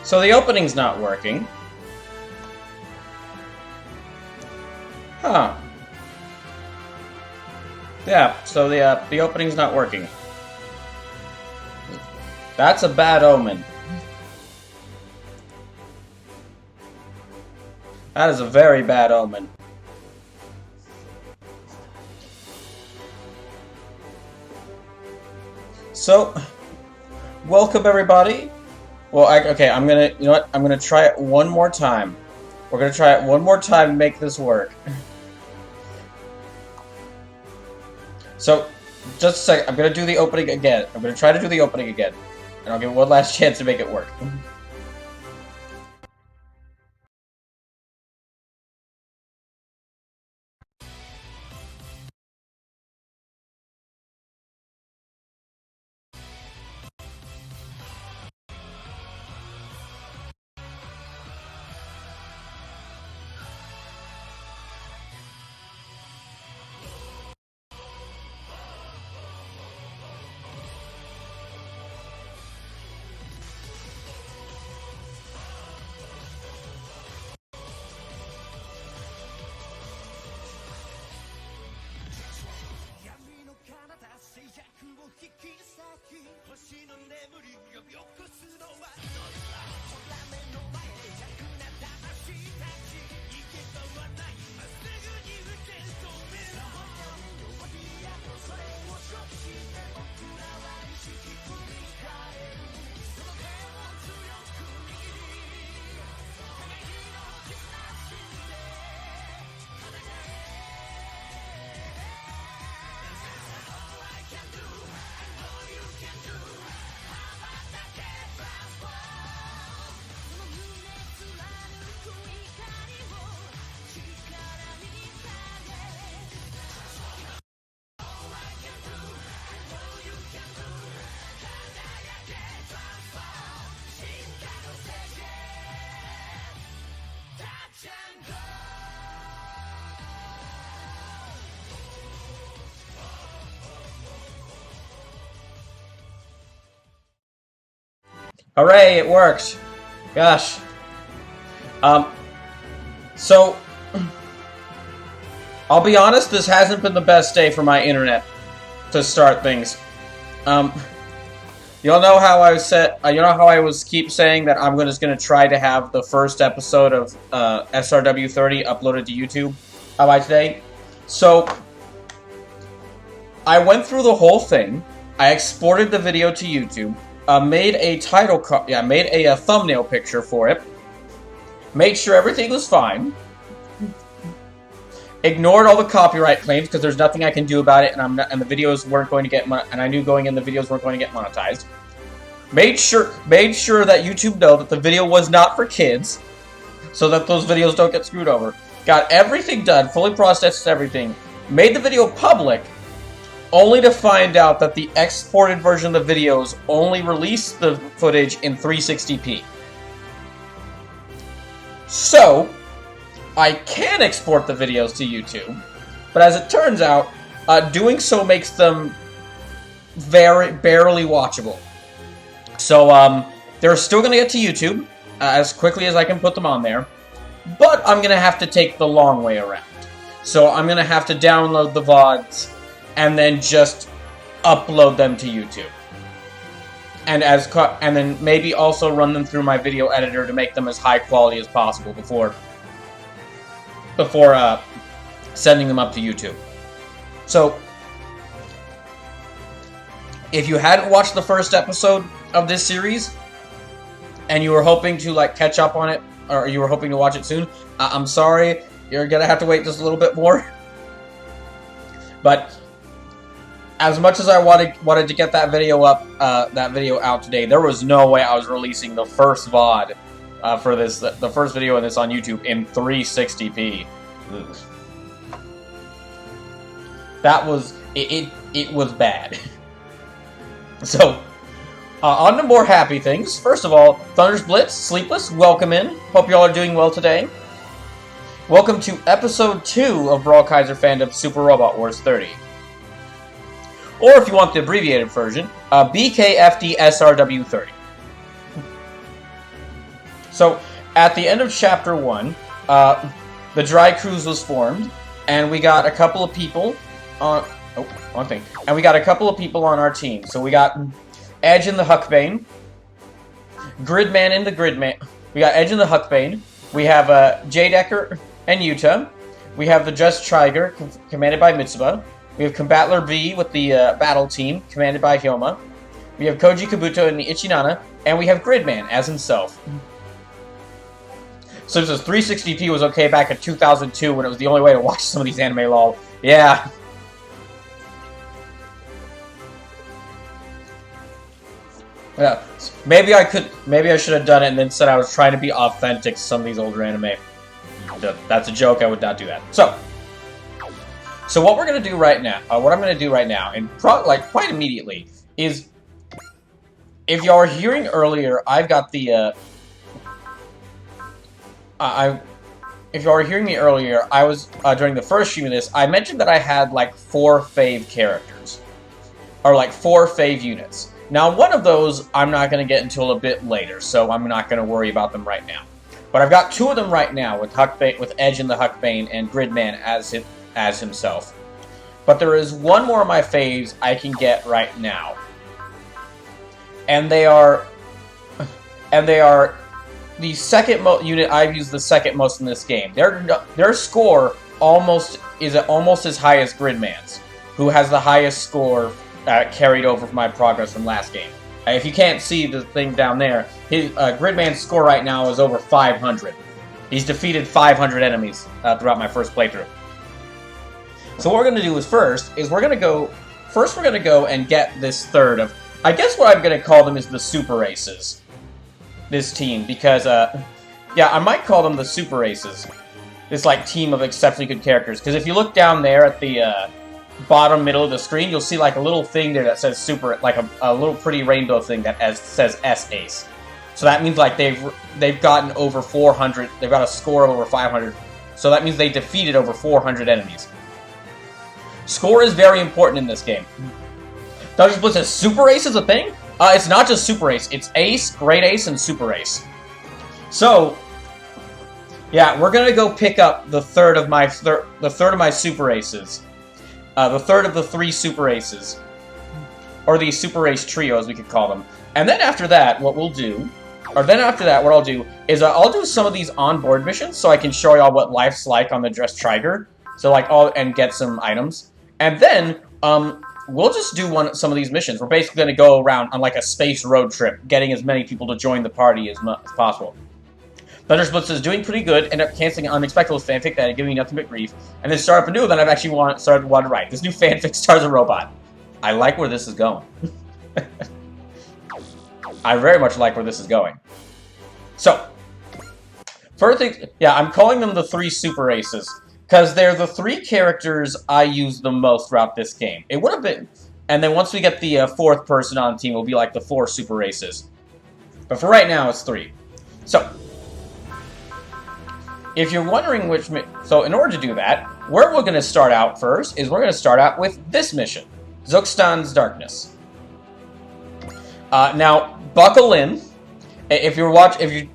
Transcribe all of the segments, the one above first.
So the opening's not working. Huh. Yeah, so the opening's not working. That's a bad omen. That is a very bad omen. So, welcome everybody. Well, okay, I'm gonna, you know what? I'm gonna try it one more time. We're gonna try it one more time to make this work. So, just a second. I'm gonna do the opening again. I'm gonna try to do the opening again, and I'll give it one last chance to make it work. Hooray, it worked! Gosh. So, I'll be honest, this hasn't been the best day for my internet to start things. Y'all know how I said, you know how I keep saying that I'm just gonna try to have the first episode of SRW 30 uploaded to YouTube by today? So, I went through the whole thing, I exported the video to YouTube, made a made a thumbnail picture for it, made sure everything was fine, ignored all the copyright claims because there's nothing I can do about it, and the videos weren't going to get and I knew going in the videos weren't going to get monetized. Made sure that YouTube know that the video was not for kids, so that those videos don't get screwed over. Got everything done, fully processed everything, made the video public, only to find out that the exported version of the videos only released the footage in 360p. So, I can export the videos to YouTube, but as it turns out, doing so makes them barely watchable. So, they're still going to get to YouTube as quickly as I can put them on there, but I'm going to have to take the long way around. So, I'm going to have to download the VODs and then just upload them to YouTube. And then maybe also run them through my video editor to make them as high quality as possible before sending them up to YouTube. So, if you hadn't watched the first episode of this series, and you were hoping to catch up on it, or you were hoping to watch it soon, I'm sorry, you're gonna have to wait just a little bit more. But as much as I wanted to get that video out today, there was no way I was releasing the first VOD for this, the first video of this on YouTube in 360p. Ugh. That was it was bad. So, on to more happy things. First of all, Thunder's Blitz, Sleepless, welcome in. Hope y'all are doing well today. Welcome to episode 2 of BrawlKaiser Fandubs Super Robot Wars 30. Or if you want the abbreviated version, BKFD SRW 30. So, at the end of Chapter 1, the Dry Cruise was formed, and we got a couple of people on... Oh, one thing. And we got a couple of people on our team. So we got Edge and the Huckbane, Gridman and the Gridman. We got Edge and the Huckbane. We have Jadecker and Yuta. We have the Just Trigger, commanded by Mitsuba. We have Combatler B with the battle team, commanded by Hyoma. We have Koji Kabuto and the Ichinana. And we have Gridman as himself. So this 360p was okay back in 2002 when it was the only way to watch some of these anime, lol. Yeah. Yeah. Maybe I should have done it and then said I was trying to be authentic to some of these older anime. That's a joke, I would not do that. So what we're gonna do right now, what I'm gonna do right now, and quite immediately, is if y'all were hearing earlier, I've got the if y'all were hearing me earlier, I was, during the first stream of this, I mentioned that I had, like, 4 fave characters. Or, like, 4 fave units. Now, one of those I'm not going to get until a bit later, so I'm not going to worry about them right now. But I've got 2 of them right now, with Edge and the Huckbane and Gridman as himself. But there is one more of my faves I can get right now. And they are the second unit I've used the second most in this game. Their score is almost as high as Gridman's, who has the highest score carried over from my progress from last game. If you can't see the thing down there, his Gridman's score right now is over 500. He's defeated 500 enemies throughout my first playthrough. So what we're going to do is first we're going to go and get this third of, I guess what I'm going to call them is the Super Aces. This team, because, yeah, I might call them the Super Aces. This, like, team of exceptionally good characters. Because if you look down there at the bottom middle of the screen, you'll see, like, a little thing there that says Super, like a little pretty rainbow thing that says S-Ace. So that means, like, they've gotten over 400, they've got a score of over 500. So that means they defeated over 400 enemies. Score is very important in this game. Dungeon Blitz says Super Ace is a thing? It's not just Super Ace. It's Ace, Great Ace, and Super Ace. So, yeah, we're gonna go pick up the third of my Super Aces, the third of the 3 Super Aces, or the Super Ace trio, as we could call them. And then after that, what I'll do is I'll do some of these onboard missions, so I can show y'all what life's like on the Dress Trigger. So and get some items, and then we'll just do some of these missions. We're basically going to go around on like a space road trip, getting as many people to join the party as possible. Thundersplits is doing pretty good, ended up canceling an unexpected fanfic that had given me nothing but grief, and then start up a new one that I've actually started to want to write. This new fanfic stars a robot. I like where this is going. I very much like where this is going. So, first thing, yeah, I'm calling them the 3 Super Aces. Because they're the 3 characters I use the most throughout this game. It would have been... And then once we get the 4th person on the team, it'll be like the 4 Super Races. But for right now, it's 3. So, if you're wondering which... So, in order to do that, where we're going to start out first is we're going to start out with this mission. Zuxtan's Darkness. Now, buckle in. If y'all watching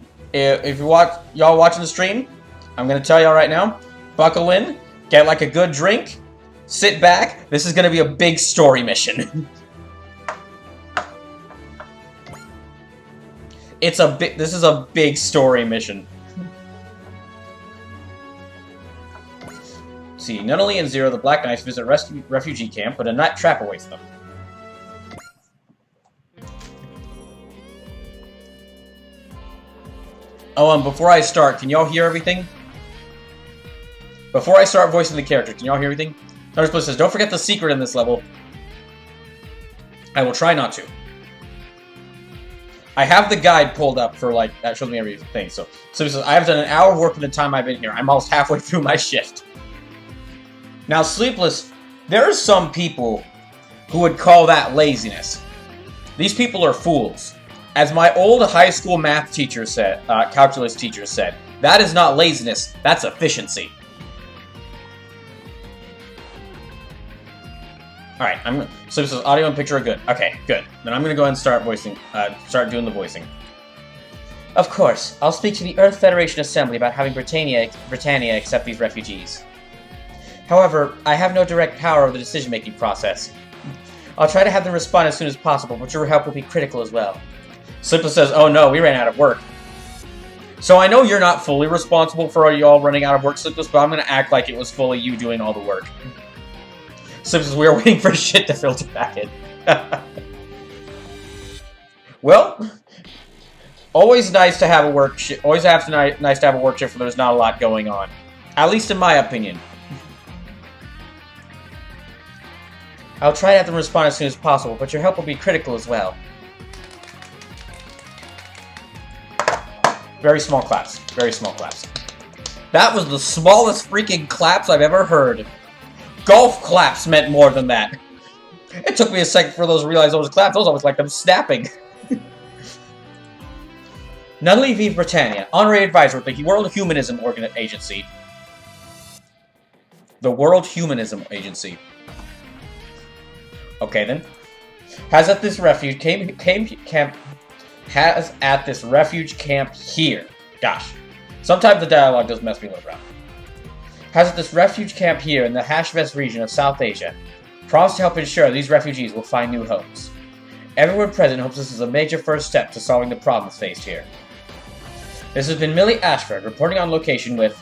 the stream, I'm going to tell y'all right now, buckle in, get like a good drink, sit back. This is going to be a big story mission. This is a big story mission. See, Nunnally and Zero, the Black Knights, visit a refugee camp, but a night trap awaits them. Oh, before I start, can y'all hear everything? Before I start voicing the character, can y'all hear everything? Thundersplit says, don't forget the secret in this level. I will try not to. I have the guide pulled up for, like, that shows me everything. So he says, I have done an hour of work in the time I've been here. I'm almost halfway through my shift. Now, Sleepless, there are some people who would call that laziness. These people are fools. As my old high school math teacher said, calculus teacher said, that is not laziness, that's efficiency. Alright, so this is audio and picture are good. Okay, good. Then I'm gonna go ahead and start doing the voicing. Of course, I'll speak to the Earth Federation Assembly about having Britannia accept these refugees. However, I have no direct power over the decision-making process. I'll try to have them respond as soon as possible, but your help will be critical as well. Slippa says, oh no, we ran out of work. So I know you're not fully responsible for y'all running out of work, Slippa, but I'm going to act like it was fully you doing all the work. Slippa says, we are waiting for shit to filter back in. Well, always nice to have a work shift. Always nice to have a work shift where there's not a lot going on. At least in my opinion. I'll try to have them respond as soon as possible, but your help will be critical as well. Very small claps. Very small claps. That was the smallest freaking claps I've ever heard. Golf claps meant more than that. It took me a second for those to realize those claps. Those almost like them snapping. Nunnally Vive Britannia, honorary advisor with the World Humanism Agency. The World Humanism Agency. Okay then. Has at this refuge camp here. Gosh. Sometimes the dialogue does mess me a little around. Has at this refuge camp here in the Hashvest region of South Asia. Promised to help ensure these refugees will find new homes. Everyone present hopes this is a major first step to solving the problems faced here. This has been Millie Ashford, reporting on location with...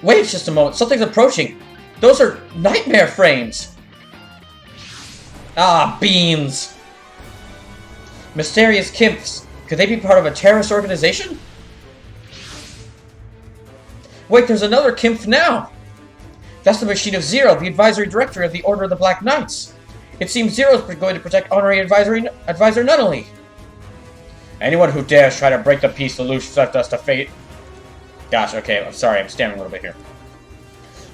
Wait just a moment, something's approaching! Those are nightmare frames! Ah, beans! Mysterious Kimps. Could they be part of a terrorist organization? Wait, there's another Kimp now! That's the machine of Zero, the advisory director of the Order of the Black Knights. It seems Zero's going to protect honorary advisor Nunnally. Anyone who dares try to break the peace the loose left us to fate... Gosh, okay, I'm sorry, I'm stammering a little bit here.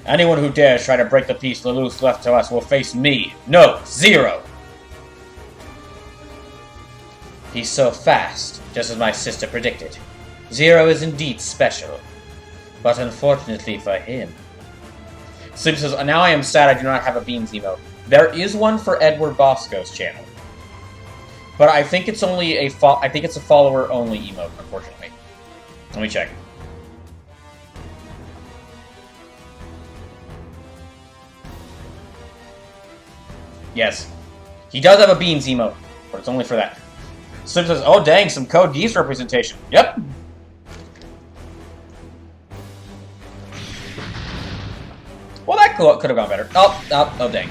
Anyone who dares try to break the peace the loose left to us will face me. No, Zero! He's so fast, just as my sister predicted. Zero is indeed special. But unfortunately for him... Sleep says, now I am sad I do not have a Beans emote. There is one for Edward Bosco's channel. But I think it's only a follower-only emote, unfortunately. Let me check. Yes. He does have a Beans emote, but it's only for that. Sleep says, oh dang, some Code Geass representation. Yep. Well, that could have gone better. Oh, dang.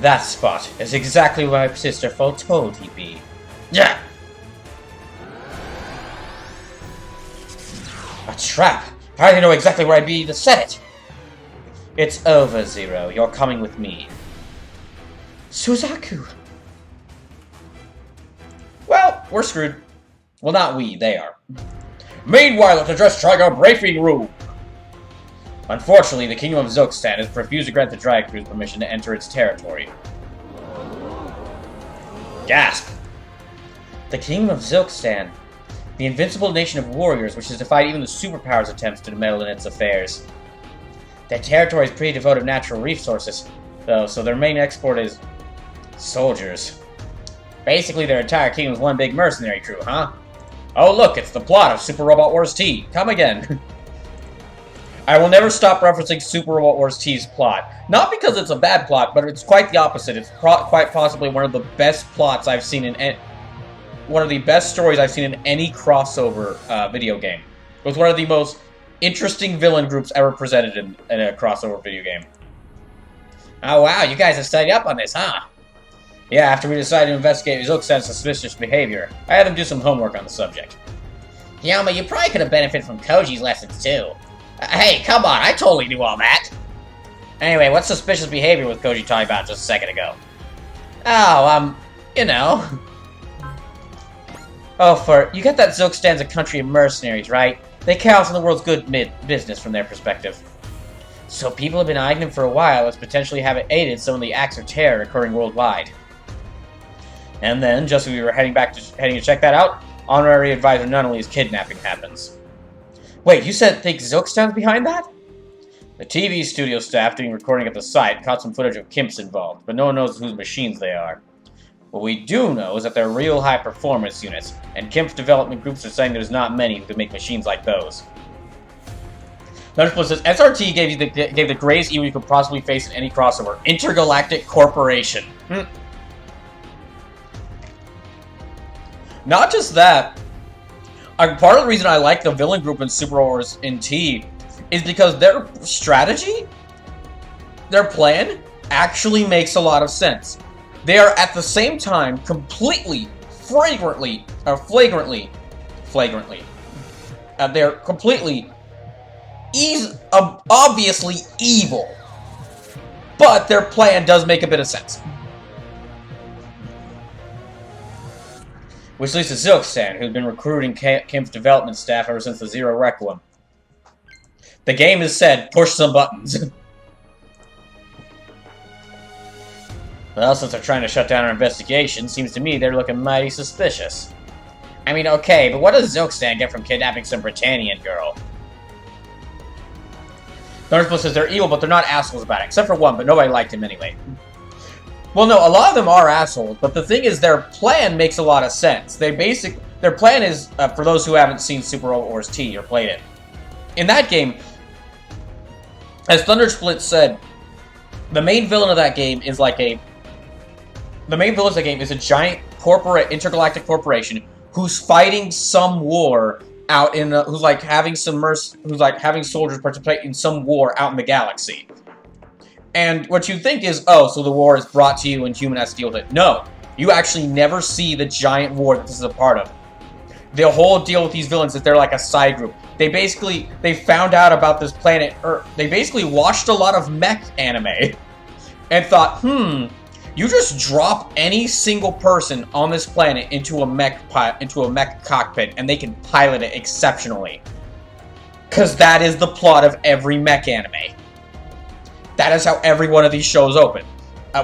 That spot is exactly where my sister foretold he'd be. Yeah! A trap! I didn't know exactly where I'd be to set it! It's over, Zero. You're coming with me. Suzaku! Well, we're screwed. Well, not we, they are. Meanwhile, let's address Trigon briefing room! Unfortunately, the Kingdom of Zokstan has refused to grant the Drag Crews permission to enter its territory. Gasp! The Kingdom of Zokstan, the invincible nation of warriors which has defied even the superpowers' attempts to meddle in its affairs. Their territory is pretty devoid of natural resources, though, so their main export is... soldiers. Basically, their entire kingdom is one big mercenary crew, huh? Oh look, it's the plot of Super Robot Wars T. Come again. I will never stop referencing Super Robot Wars T's plot. Not because it's a bad plot, but it's quite the opposite. It's quite possibly one of the best plots I've seen in... one of the best stories I've seen in any crossover video game. It was one of the most interesting villain groups ever presented in a crossover video game. Oh wow, you guys have studied up on this, huh? Yeah, after we decided to investigate Zookstan's suspicious behavior, I had them do some homework on the subject. Yama, you probably could have benefited from Koji's lessons too. Hey, come on, I totally knew all that! Anyway, what suspicious behavior was Koji talking about just a second ago? Oh, you know... Oh, you get that Zookstan's a country of mercenaries, right? They chaos in the world's good business from their perspective. So people have been eyeing him for a while as potentially have aided some of the acts of terror occurring worldwide. And then, just as we were heading to check that out, honorary advisor Nunnally's kidnapping happens. Wait, you think Zookstan's behind that? The TV studio staff doing recording at the site caught some footage of Kimps involved, but no one knows whose machines they are. What we do know is that they're real high-performance units, and Kemp's development groups are saying there's not many who can make machines like those. Thundersplit says, SRT gave the greatest evil you could possibly face in any crossover. Intergalactic Corporation. Not just that. Part of the reason I like the villain group in Super Wars in T is because their strategy, their plan, actually makes a lot of sense. They are at the same time completely, flagrantly, they're completely, obviously evil. But their plan does make a bit of sense. Which leads to Zilkstan, who's been recruiting Kemp's development staff ever since the Zero Requiem. The game has said, push some buttons. Well, since they're trying to shut down our investigation, seems to me they're looking mighty suspicious. I mean, okay, but what does Zilkstan get from kidnapping some Britannian girl? Thundersplit says they're evil, but they're not assholes about it, except for one, but nobody liked him anyway. Well, no, a lot of them are assholes, but the thing is, their plan makes a lot of sense. Their plan is, for those who haven't seen Super Robot Wars T or played it, in that game, as Thundersplit said, the main villain of that game is like a giant intergalactic corporation who's fighting some war out in, who's having soldiers participate in some war out in the galaxy. And what you think is, oh, so the war is brought to you and human has to deal with it. No, you actually never see the giant war that this is a part of. The whole deal with these villains is they're like a side group. They found out about this planet Earth. They basically watched a lot of mech anime and thought, you just drop any single person on this planet into a mech cockpit and they can pilot it exceptionally. Because that is the plot of every mech anime. That is how every one of these shows open.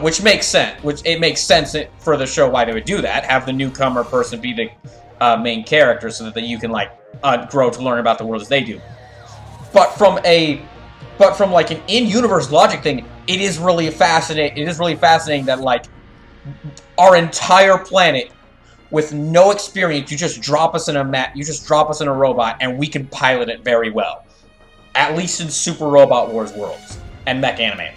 Which makes sense. It makes sense for the show why they would do that. Have the newcomer person be the main character so that you can, grow to learn about the world as they do. But from like an in-universe logic thing, it is really fascinating. It is really fascinating that, our entire planet, with no experience, you just drop us in a robot, and we can pilot it very well. At least in Super Robot Wars worlds and mech anime.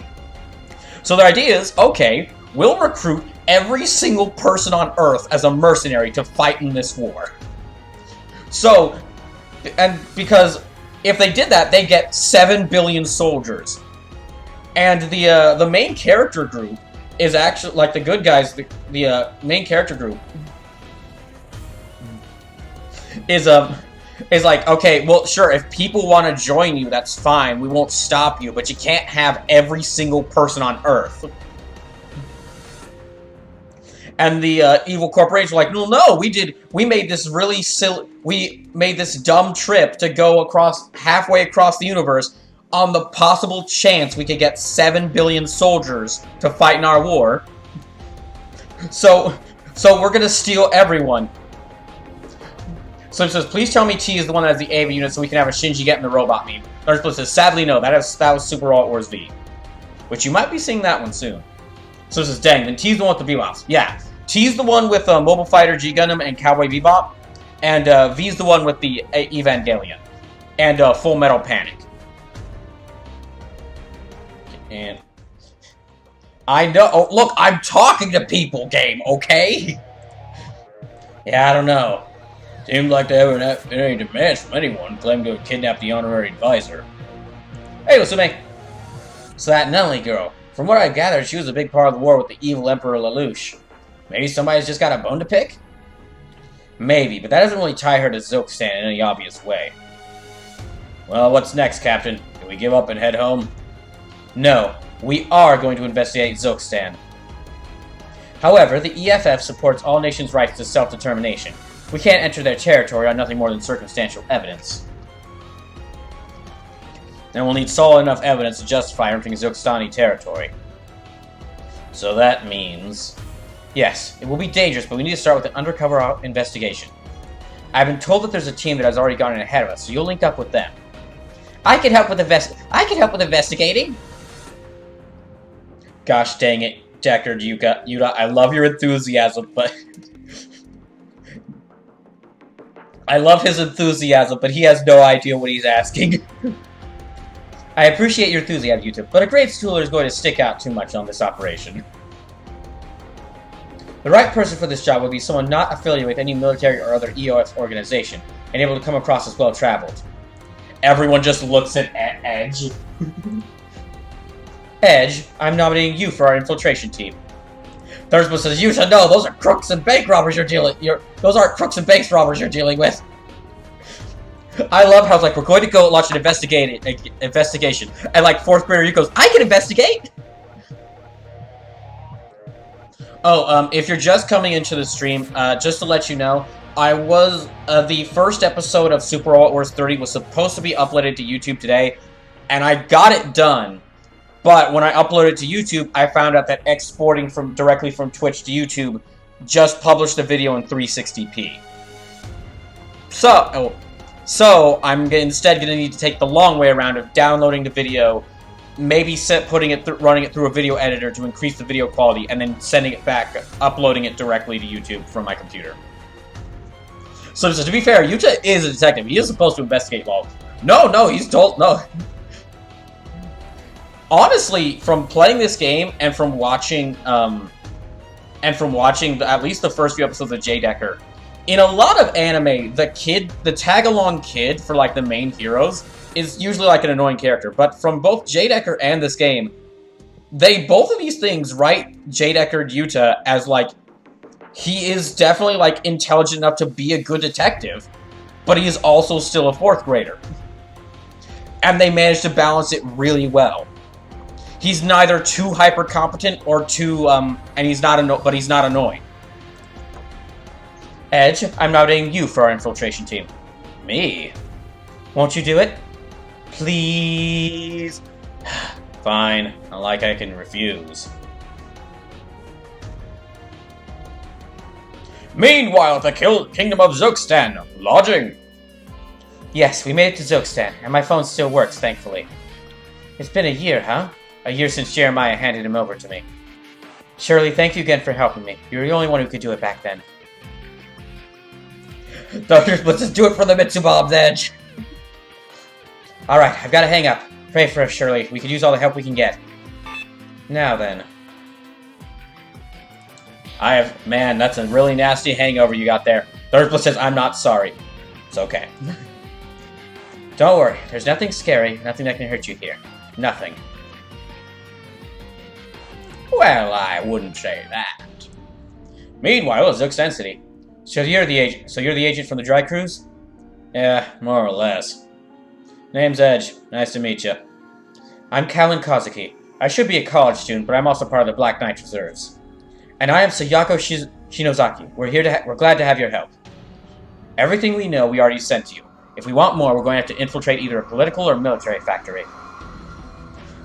So the idea is, okay, we'll recruit every single person on Earth as a mercenary to fight in this war. So, and because if they did that, they get 7 billion soldiers. And the main character group is actually, the good guys, the main character group is like, okay, well, sure, if people want to join you, that's fine. We won't stop you, but you can't have every single person on Earth. And the evil corporation were like, no, we made this really silly, we made this dumb trip to go halfway across the universe on the possible chance we could get 7 billion soldiers to fight in our war. So we're gonna steal everyone. So it says, please tell me T is the one that has the Ava unit so we can have a Shinji get in the robot meme. Thundersplit says, sadly no, that was Super Robot Wars V. Which you might be seeing that one soon. So it says, dang, then T's the one with the Bebops. Yeah, T's the one with Mobile Fighter, G Gundam, and Cowboy Bebop. And V's the one with the Evangelion. And Full Metal Panic. And I know, oh, look, I'm talking to people, game, okay? Yeah, I don't know. Seems like they haven't had any demands from anyone claiming to have kidnapped the honorary advisor. Hey, Lusume! So that Nelly girl, from what I gathered, she was a big part of the war with the evil Emperor Lelouch. Maybe somebody's just got a bone to pick? Maybe, but that doesn't really tie her to Zilkstan in any obvious way. Well, what's next, Captain? Can we give up and head home? No, we are going to investigate Zilkstan. However, the EFF supports all nations' rights to self-determination. We can't enter their territory on nothing more than circumstantial evidence. And we'll need solid enough evidence to justify entering Zilkstani territory. So that means... Yes, it will be dangerous, but we need to start with an undercover investigation. I've been told that there's a team that has already gone in ahead of us, so you'll link up with them. I can help with investigating! Gosh dang it. Deckard, Yuta, I love your enthusiasm, but... I love his enthusiasm, but he has no idea what he's asking. I appreciate your enthusiasm, Yuta, but a grade schooler is going to stick out too much on this operation. The right person for this job would be someone not affiliated with any military or other EOS organization, and able to come across as well-traveled. Everyone just looks at Edge. Edge, I'm nominating you for our infiltration team. Thursby says, you should know, those are crooks and bank robbers those aren't crooks and bank robbers you're dealing with. I love how it's like, we're going to go launch an investigation. And like, 4th grader Yuko's, I can investigate! Oh, if you're just coming into the stream, just to let you know, the first episode of Super Robot Wars 30 was supposed to be uploaded to YouTube today, and I got it done. But when I uploaded it to YouTube, I found out that exporting directly from Twitch to YouTube just published the video in 360p. So I'm instead going to need to take the long way around of downloading the video, maybe running it through a video editor to increase the video quality, and then sending it back, uploading it directly to YouTube from my computer. So to be fair, Yuta is a detective. He is supposed to investigate law. No, he's told no. Honestly, from playing this game and from watching at least the first few episodes of J. Decker, in a lot of anime, the tag-along kid for like the main heroes is usually like an annoying character. But from both J. Decker and this game, both of these things write J. Decker Yuta as like, he is definitely like intelligent enough to be a good detective, but he is also still a 4th grader. And they managed to balance it really well. He's neither too hyper competent or too but he's not annoying. Edge, I'm nominating you for our infiltration team. Me? Won't you do it? Please? Fine. Not like I can refuse. Meanwhile, the Kingdom of Zokstan, lodging. Yes, we made it to Zokstan, and my phone still works, thankfully. It's been a year, huh? A year since Jeremiah handed him over to me. Shirley, thank you again for helping me. You were the only one who could do it back then. Let's just do it for the Mitsubob's Edge. Alright, I've got to hang up. Pray for us, Shirley. We could use all the help we can get. Now then. Man, that's a really nasty hangover you got there. Thursby says, I'm not sorry. It's okay. Don't worry, there's nothing scary, nothing that can hurt you here. Nothing. Well, I wouldn't say that. Meanwhile, at Zook's City. So you're the agent from the dry cruise? Yeah, more or less. Name's Edge. Nice to meet you. I'm Callan Kazuki. I should be a college student, but I'm also part of the Black Knight Reserves. And I am Sayako Shinozaki. We're glad to have your help. Everything we know, we already sent to you. If we want more, we're going to have to infiltrate either a political or military factory.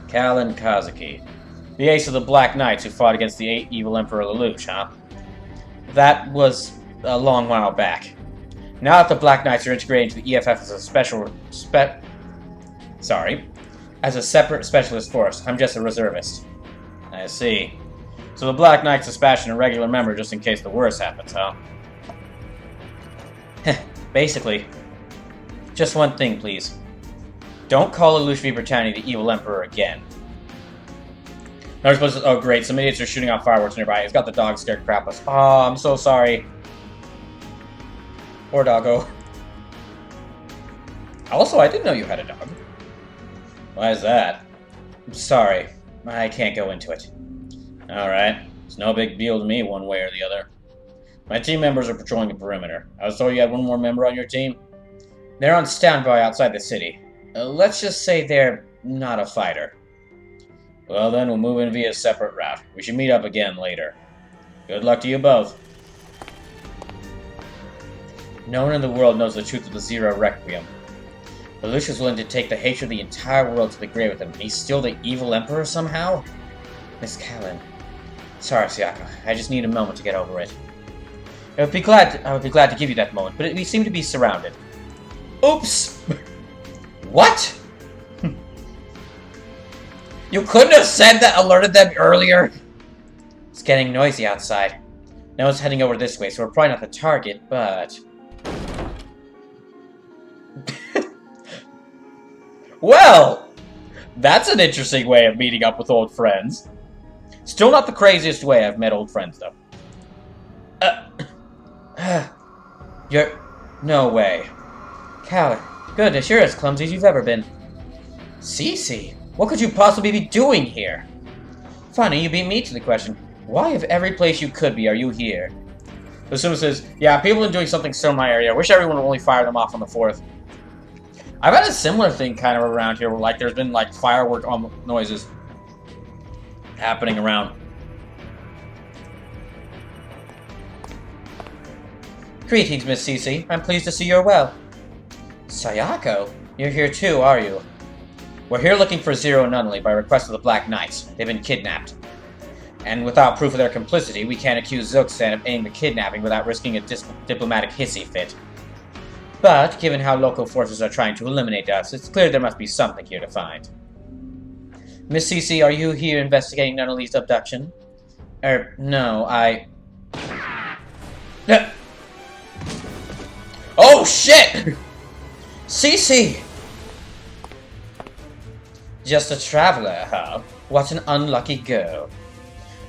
Callan Kazuki. The ace of the Black Knights who fought against the evil Emperor Lelouch, huh? That was a long while back. Now that the Black Knights are integrated into the EFF as a separate specialist force, I'm just a reservist. I see. So the Black Knight's dispatching a regular member just in case the worst happens, huh? Basically. Just one thing, please. Don't call Lelouch V. Britannia the evil Emperor again. Oh great, some idiots are shooting off fireworks nearby. It's got the dog scared crapless. Oh, I'm so sorry. Poor doggo. Also, I didn't know you had a dog. Why is that? I'm sorry. I can't go into it. Alright. It's no big deal to me one way or the other. My team members are patrolling the perimeter. I was told you had one more member on your team. They're on standby outside the city. Let's just say they're not a fighter. Well then, we'll move in via a separate route. We should meet up again later. Good luck to you both. No one in the world knows the truth of the Zero Requiem. Lelouch is willing to take the hatred of the entire world to the grave with him, and he's still the evil Emperor somehow? Miss Callan. Sorry, Sayako. I just need a moment to get over it. I would be glad to give you that moment, but we seem to be surrounded. Oops! What? You couldn't have said that, alerted them earlier? It's getting noisy outside. No one's heading over this way, so we're probably not the target, but... Well! That's an interesting way of meeting up with old friends. Still not the craziest way I've met old friends, though. You're... No way. Callan, goodness, you're as clumsy as you've ever been. Cece, what could you possibly be doing here? Funny, you beat me to the question. Why, of every place you could be, are you here? Basuma says, yeah, people are doing something similar in my area. I wish everyone would only fire them off on the 4th. I've had a similar thing kind of around here, where, like, there's been, like, firework noises happening around. Greetings, Miss Cece. I'm pleased to see you're well. Sayako, you're here too, are you? We're here looking for Zero and Nunnally by request of the Black Knights. They've been kidnapped. And without proof of their complicity, we can't accuse Zook-san of aiding the kidnapping without risking a diplomatic hissy fit. But, given how local forces are trying to eliminate us, it's clear there must be something here to find. Miss Cece, are you here investigating Nunnally's abduction? No, Oh, shit! Cece! Just a traveler, huh? What an unlucky girl.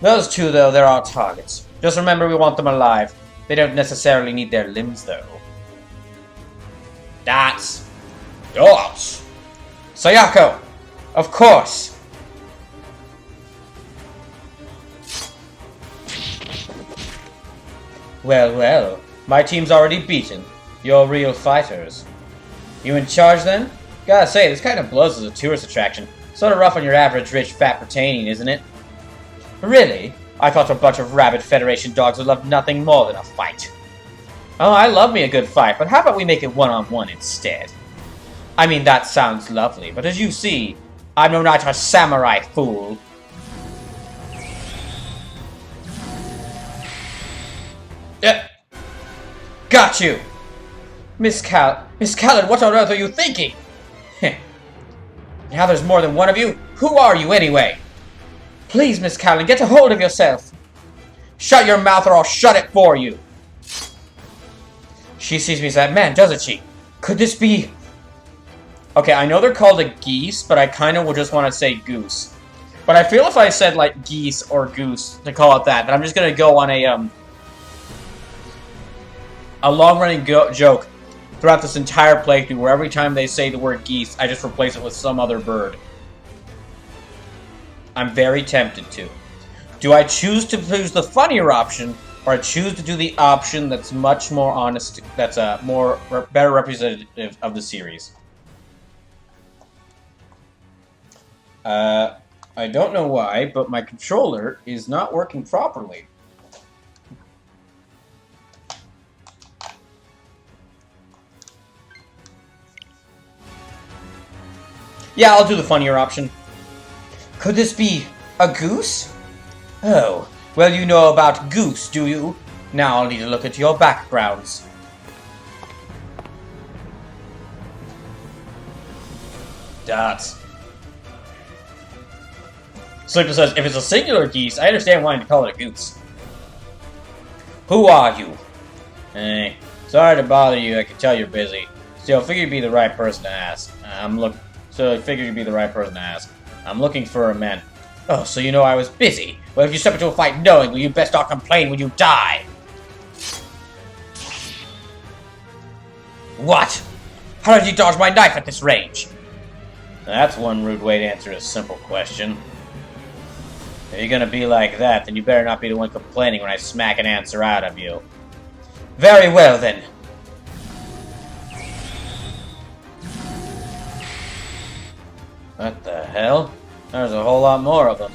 Those two, though, they're our targets. Just remember we want them alive. They don't necessarily need their limbs, though. That's... Sayako! Of course! Well, well. My team's already beaten. You're real fighters. You in charge, then? Gotta say, this kind of blows as a tourist attraction. Sort of rough on your average rich, fat pertaining, isn't it? Really? I thought a bunch of rabid Federation dogs would love nothing more than a fight. Oh, I love me a good fight, but how about we make it one-on-one instead? I mean, that sounds lovely, but as you see, I'm not a samurai, fool. Got you! Miss Callan, what on earth are you thinking? Now there's more than one of you? Who are you, anyway? Please, Miss Callan, get a hold of yourself! Shut your mouth or I'll shut it for you! She sees me as that man, doesn't she? Could this be... Okay, I know they're called a geese, but I kind of would just want to say goose. But I feel if I said, like, geese or goose to call it that, then I'm just going to go on a long-running joke throughout this entire playthrough, where every time they say the word geese, I just replace it with some other bird. I'm very tempted to. Do I choose to choose the funnier option, or I choose to do the option that's much more honest, that's better representative of the series? I don't know why, but my controller is not working properly. Yeah, I'll do the funnier option. Could this be a goose? Oh, well, you know about goose, do you? Now I'll need to look into your backgrounds. Dots. Sleeper says, if it's a singular geese, I understand wanting to call it a goose. Who are you? Hey, sorry to bother you, I can tell you're busy. Still, I figured you'd be the right person to ask. I'm looking for a man. Oh, so you know I was busy. Well, if you step into a fight knowing, well, you best not complain when you die. What? How did you dodge my knife at this range? That's one rude way to answer a simple question. If you're gonna be like that, then you better not be the one complaining when I smack an answer out of you. Very well, then. What the hell? There's a whole lot more of them.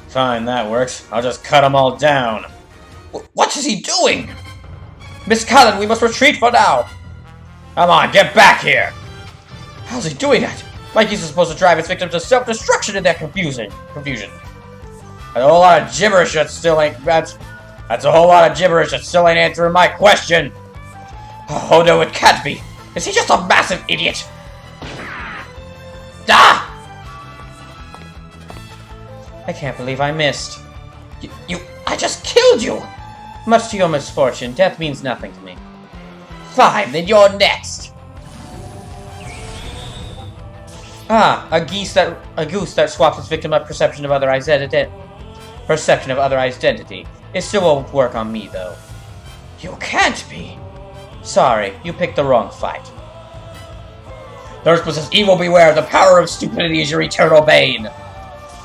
Fine, that works. I'll just cut them all down. What is he doing? Miss Callan, we must retreat for now. Come on, get back here. How's he doing that? Mikey's supposed to drive his victims to self-destruction in their confusion. That's a whole lot of gibberish that still ain't... That's a whole lot of gibberish that still ain't answering my question. Oh no, it can't be. Is he just a massive idiot? Ah! I can't believe I missed. I just killed you! Much to your misfortune, death means nothing to me. Fine, then you're next! Ah, a goose that swaps its victim a perception of other identity. It still won't work on me, though. You can't be! Sorry, you picked the wrong fight. Thirst says, evil beware, the power of stupidity is your eternal bane.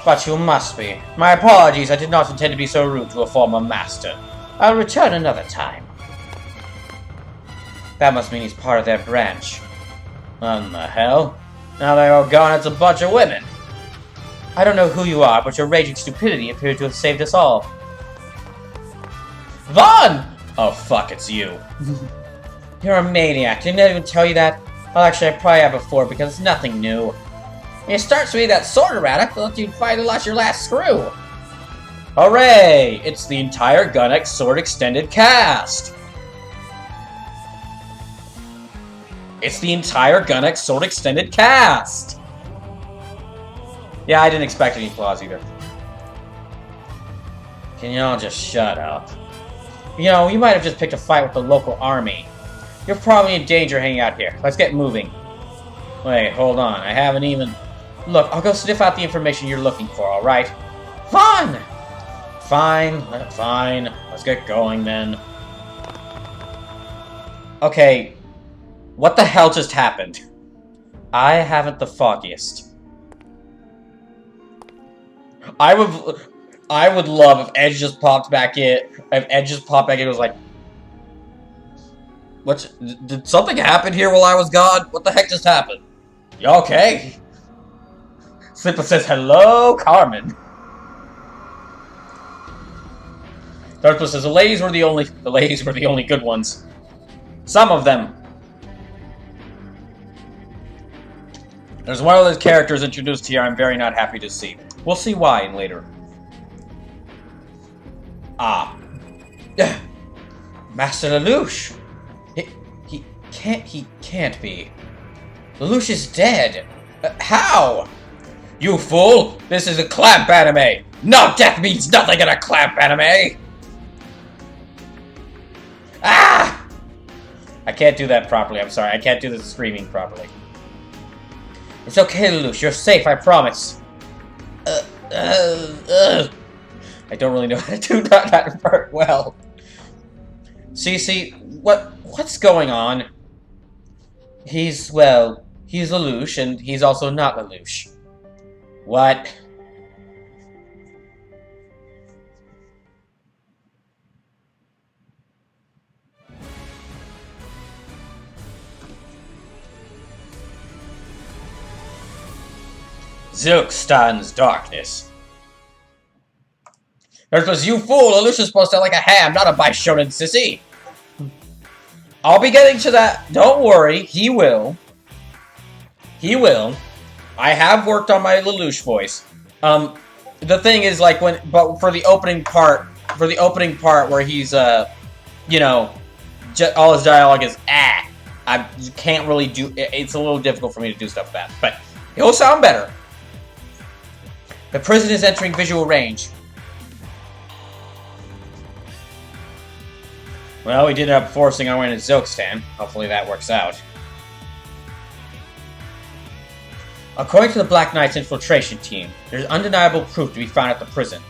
But you must be. My apologies, I did not intend to be so rude to a former master. I'll return another time. That must mean he's part of their branch. What the hell? Now they're all gone, it's a bunch of women. I don't know who you are, but your raging stupidity appeared to have saved us all. Vaughn! Oh fuck, it's you. You're a maniac, didn't I even tell you that? Well, actually, I probably have before, because it's nothing new. When you start swinging that sword around, I thought you'd finally lost your last screw. Hooray! It's the entire Gunnex Sword Extended cast! It's the entire Gunnex Sword Extended cast! Yeah, I didn't expect any flaws either. Can y'all just shut up? You know, you might have just picked a fight with the local army. You're probably in danger hanging out here. Let's get moving. Wait, hold on. I haven't even... Look, I'll go sniff out the information you're looking for, alright? Fine! Fine. Let's get going, then. Okay. What the hell just happened? I haven't the foggiest. I would love if Edge just popped back in. If Edge just popped back in and was like... Did something happen here while I was gone? What the heck just happened? You okay? Slipper says, hello, Carmen. Darkblue says, the ladies were the only good ones. Some of them. There's one of those characters introduced here I'm very not happy to see. We'll see why in later. Ah. Master Lelouch. He can't be. Lelouch is dead. How? You fool! This is a clamp anime! No, death means nothing in a clamp anime! Ah! I can't do that properly, I'm sorry. I can't do the screaming properly. It's okay, Lelouch. You're safe, I promise. I don't really know how to do that part well. See, what's going on? He's Lelouch, and he's also not Lelouch. What? Zilkstan's darkness. There's you fool! Lelouch is supposed to like a ham, not a Bishonen sissy! I'll be getting to that. Don't worry, he will. He will. I have worked on my Lelouch voice. The thing is, like, but for the opening part where he's, you know, all his dialogue is, I can't really do, it's a little difficult for me to do stuff like that, but it'll sound better. The prison is entering visual range. Well, we did end up forcing our way into Zilkstan. Hopefully that works out. According to the Black Knight's infiltration team, there's undeniable proof to be found at the prison.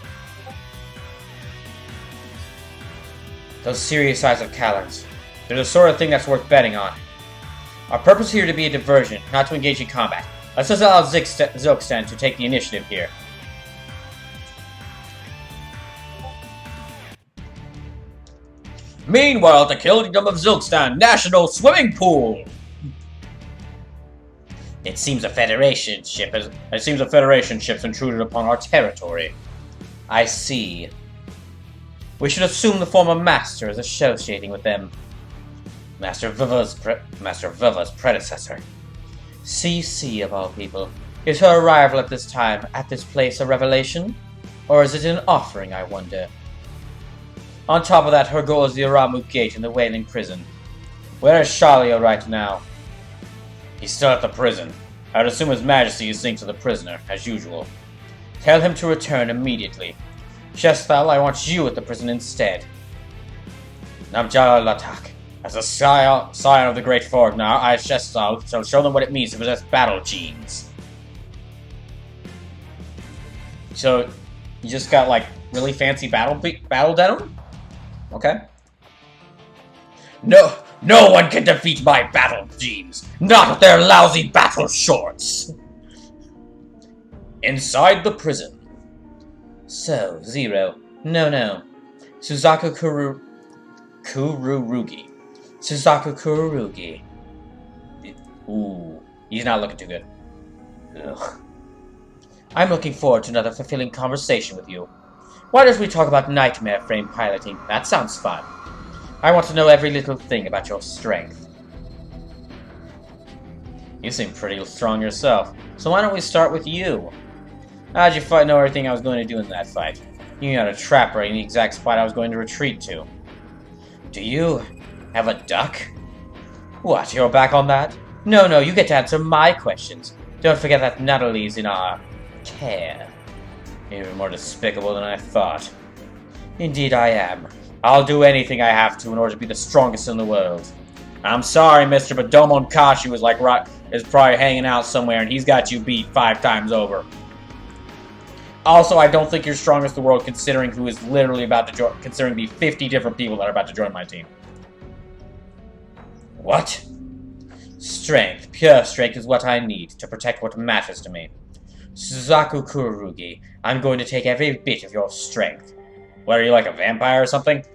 Those serious eyes of Callan's. They're the sort of thing that's worth betting on. Our purpose here to be a diversion, not to engage in combat. Let's just allow Zilkstan to take the initiative here. Meanwhile, at the Kingdom of Zilkstan National Swimming Pool! It seems a Federation ship's intruded upon our territory. I see. We should assume the former master is associating with them. Master Viva's predecessor. CC of all people. Is her arrival at this time, at this place, a revelation? Or is it an offering, I wonder? On top of that, her goal is the Aramu Gate and the Wailing Prison. Where is Shalio right now? He's still at the prison. I would assume His Majesty is seeing to the prisoner, as usual. Tell him to return immediately. Shestal, I want you at the prison instead. Namjala Latak. As a scion of the Great Forgnar, I, Shestal, shall show them what it means to possess battle genes. So, you just got, like, really fancy battle denim? Okay. No one can defeat my battle genes! Not with their lousy battle shorts! Inside the prison. So, Zero. No. Suzaku Kururugi. Suzaku Kururugi. Ooh, he's not looking too good. Ugh. I'm looking forward to another fulfilling conversation with you. Why don't we talk about nightmare frame piloting? That sounds fun. I want to know every little thing about your strength. You seem pretty strong yourself, so why don't we start with you? How'd you know everything I was going to do in that fight? You got a trap right in the exact spot I was going to retreat to. Do you have a duck? What, you're back on that? No, you get to answer my questions. Don't forget that Natalie's in our care. Even more despicable than I thought. Indeed I am. I'll do anything I have to in order to be the strongest in the world. I'm sorry, mister, but Domon Kashi was like is probably hanging out somewhere and he's got you beat 5 times over. Also, I don't think you're strongest in the world considering who is literally about to join, considering the 50 different people that are about to join my team. What? Strength. Pure strength is what I need to protect what matters to me. Suzaku Kururugi, I'm going to take every bit of your strength. What, are you like a vampire or something?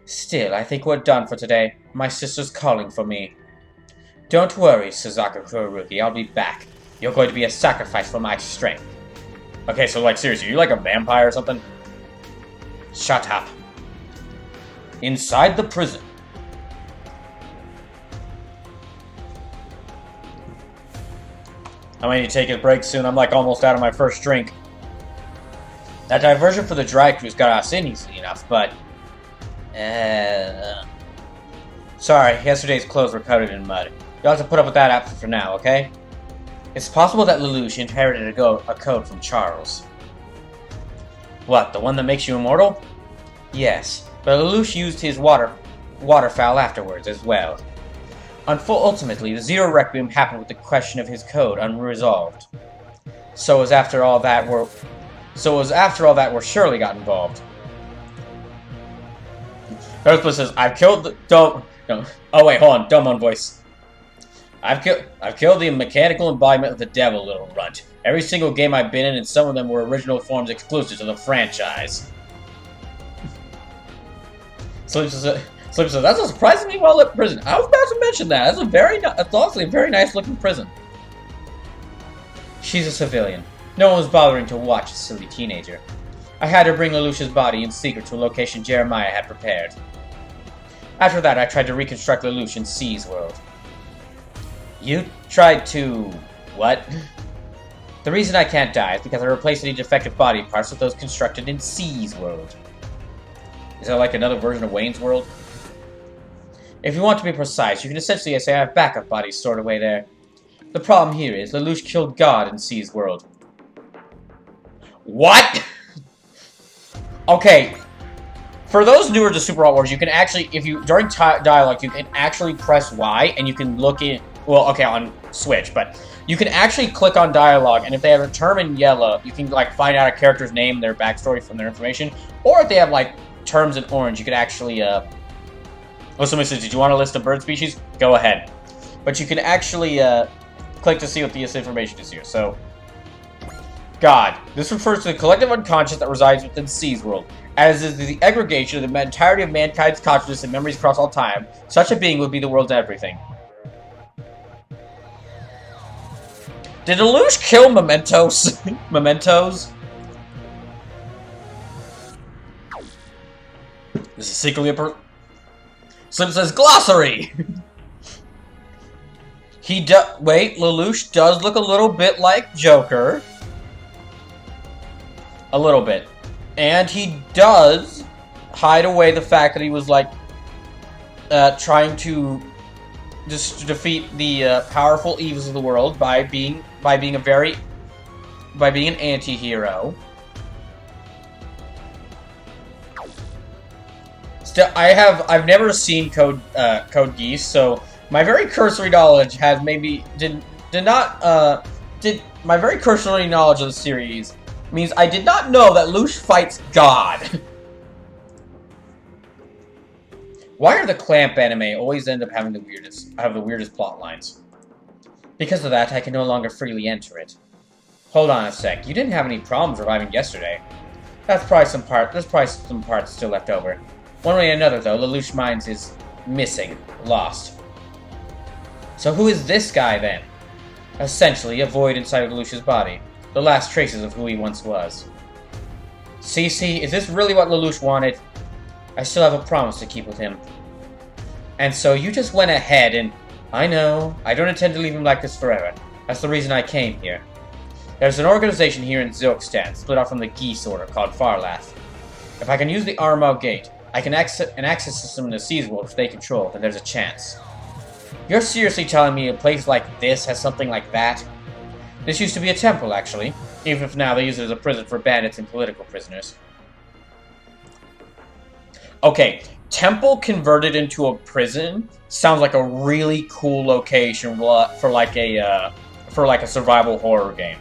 Still, I think we're done for today. My sister's calling for me. Don't worry, Suzaku Kururugi, I'll be back. You're going to be a sacrifice for my strength. Okay, so like seriously, are you like a vampire or something? Shut up. Inside the prison. I might need to take a break soon. I'm like almost out of my first drink. That diversion for the dry cruise got us in easily enough, but... Sorry, yesterday's clothes were coated in mud. You'll have to put up with that outfit for now, okay? It's possible that Lelouch inherited a code from Charles. What, the one that makes you immortal? Yes, but Lelouch used his waterfowl afterwards as well. Ultimately, the Zero Requiem happened with the question of his code unresolved. So it was after all that where Shirley got involved. Earthblood says, I've killed the... Don't... No. Oh wait, hold on. Domon voice. I've killed the mechanical embodiment of the devil, little runt. Every single game I've been in, and some of them were original forms exclusive to the franchise. Sleep says, that's a surprisingly well-lit prison. I was about to mention that. That's honestly a very nice-looking prison. She's a civilian. No one was bothering to watch a silly teenager. I had her bring Lelouch's body in secret to a location Jeremiah had prepared. After that, I tried to reconstruct Lelouch in C's world. You tried to... what? The reason I can't die is because I replaced any defective body parts with those constructed in C's world. Is that like another version of Wayne's World? If you want to be precise, you can essentially say I have backup bodies stored away there. The problem here is Lelouch killed God in C's world. What? Okay. For those newer to Super Hot Wars, you can actually, during dialogue, you can actually press Y and you can look in, well, okay, on Switch, but you can actually click on dialogue, and if they have a term in yellow, you can, like, find out a character's name, their backstory from their information, or if they have, like, terms in orange, you can actually, oh, somebody says, did you want a list of bird species? Go ahead. But you can actually, click to see what this information is here, so... God. This refers to the collective unconscious that resides within C's world. As is the aggregation of the entirety of mankind's consciousness and memories across all time, such a being would be the world's everything. Did Lelouch kill Mementos? Mementos? This is secretly a Slim says glossary! Wait, Lelouch does look a little bit like Joker. A little bit. And he does hide away the fact that he was, like, trying to defeat the powerful evils of the world by being an anti-hero. Still, I've never seen Code Geass, so my very cursory knowledge has my very cursory knowledge of the series means I did not know that Lush fights God. Why are the Clamp anime always end up having the weirdest plot lines? Because of that, I can no longer freely enter it. Hold on a sec. You didn't have any problems reviving yesterday. There's probably some parts still left over. One way or another, though, Lelouch Mines is missing, lost. So who is this guy, then? Essentially, a void inside of Lelouch's body. The last traces of who he once was. Cece, is this really what Lelouch wanted? I still have a promise to keep with him. And so you just went ahead and... I know, I don't intend to leave him like this forever. That's the reason I came here. There's an organization here in Zilkstan, split off from the Geass Order, called Farlath. If I can use the Armagh Gate, I can access an access system in the Seas World which they control, then there's a chance. You're seriously telling me a place like this has something like that? This used to be a temple, actually, even if now they use it as a prison for bandits and political prisoners. Okay, temple converted into a prison sounds like a really cool location for like a survival horror game.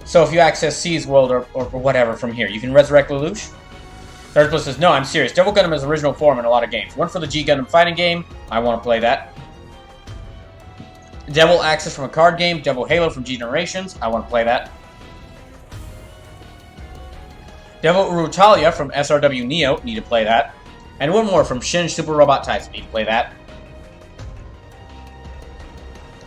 So if you access Seas World or whatever from here, you can resurrect Lelouch? Third says, no, I'm serious. Devil Gundam is original form in a lot of games. One for the G Gundam fighting game. I want to play that. Devil Access from a card game. Devil Halo from G Generations. I want to play that. Devil Urutalia from SRW Neo. Need to play that. And one more from Shin Super Robot Tyson. Need to play that.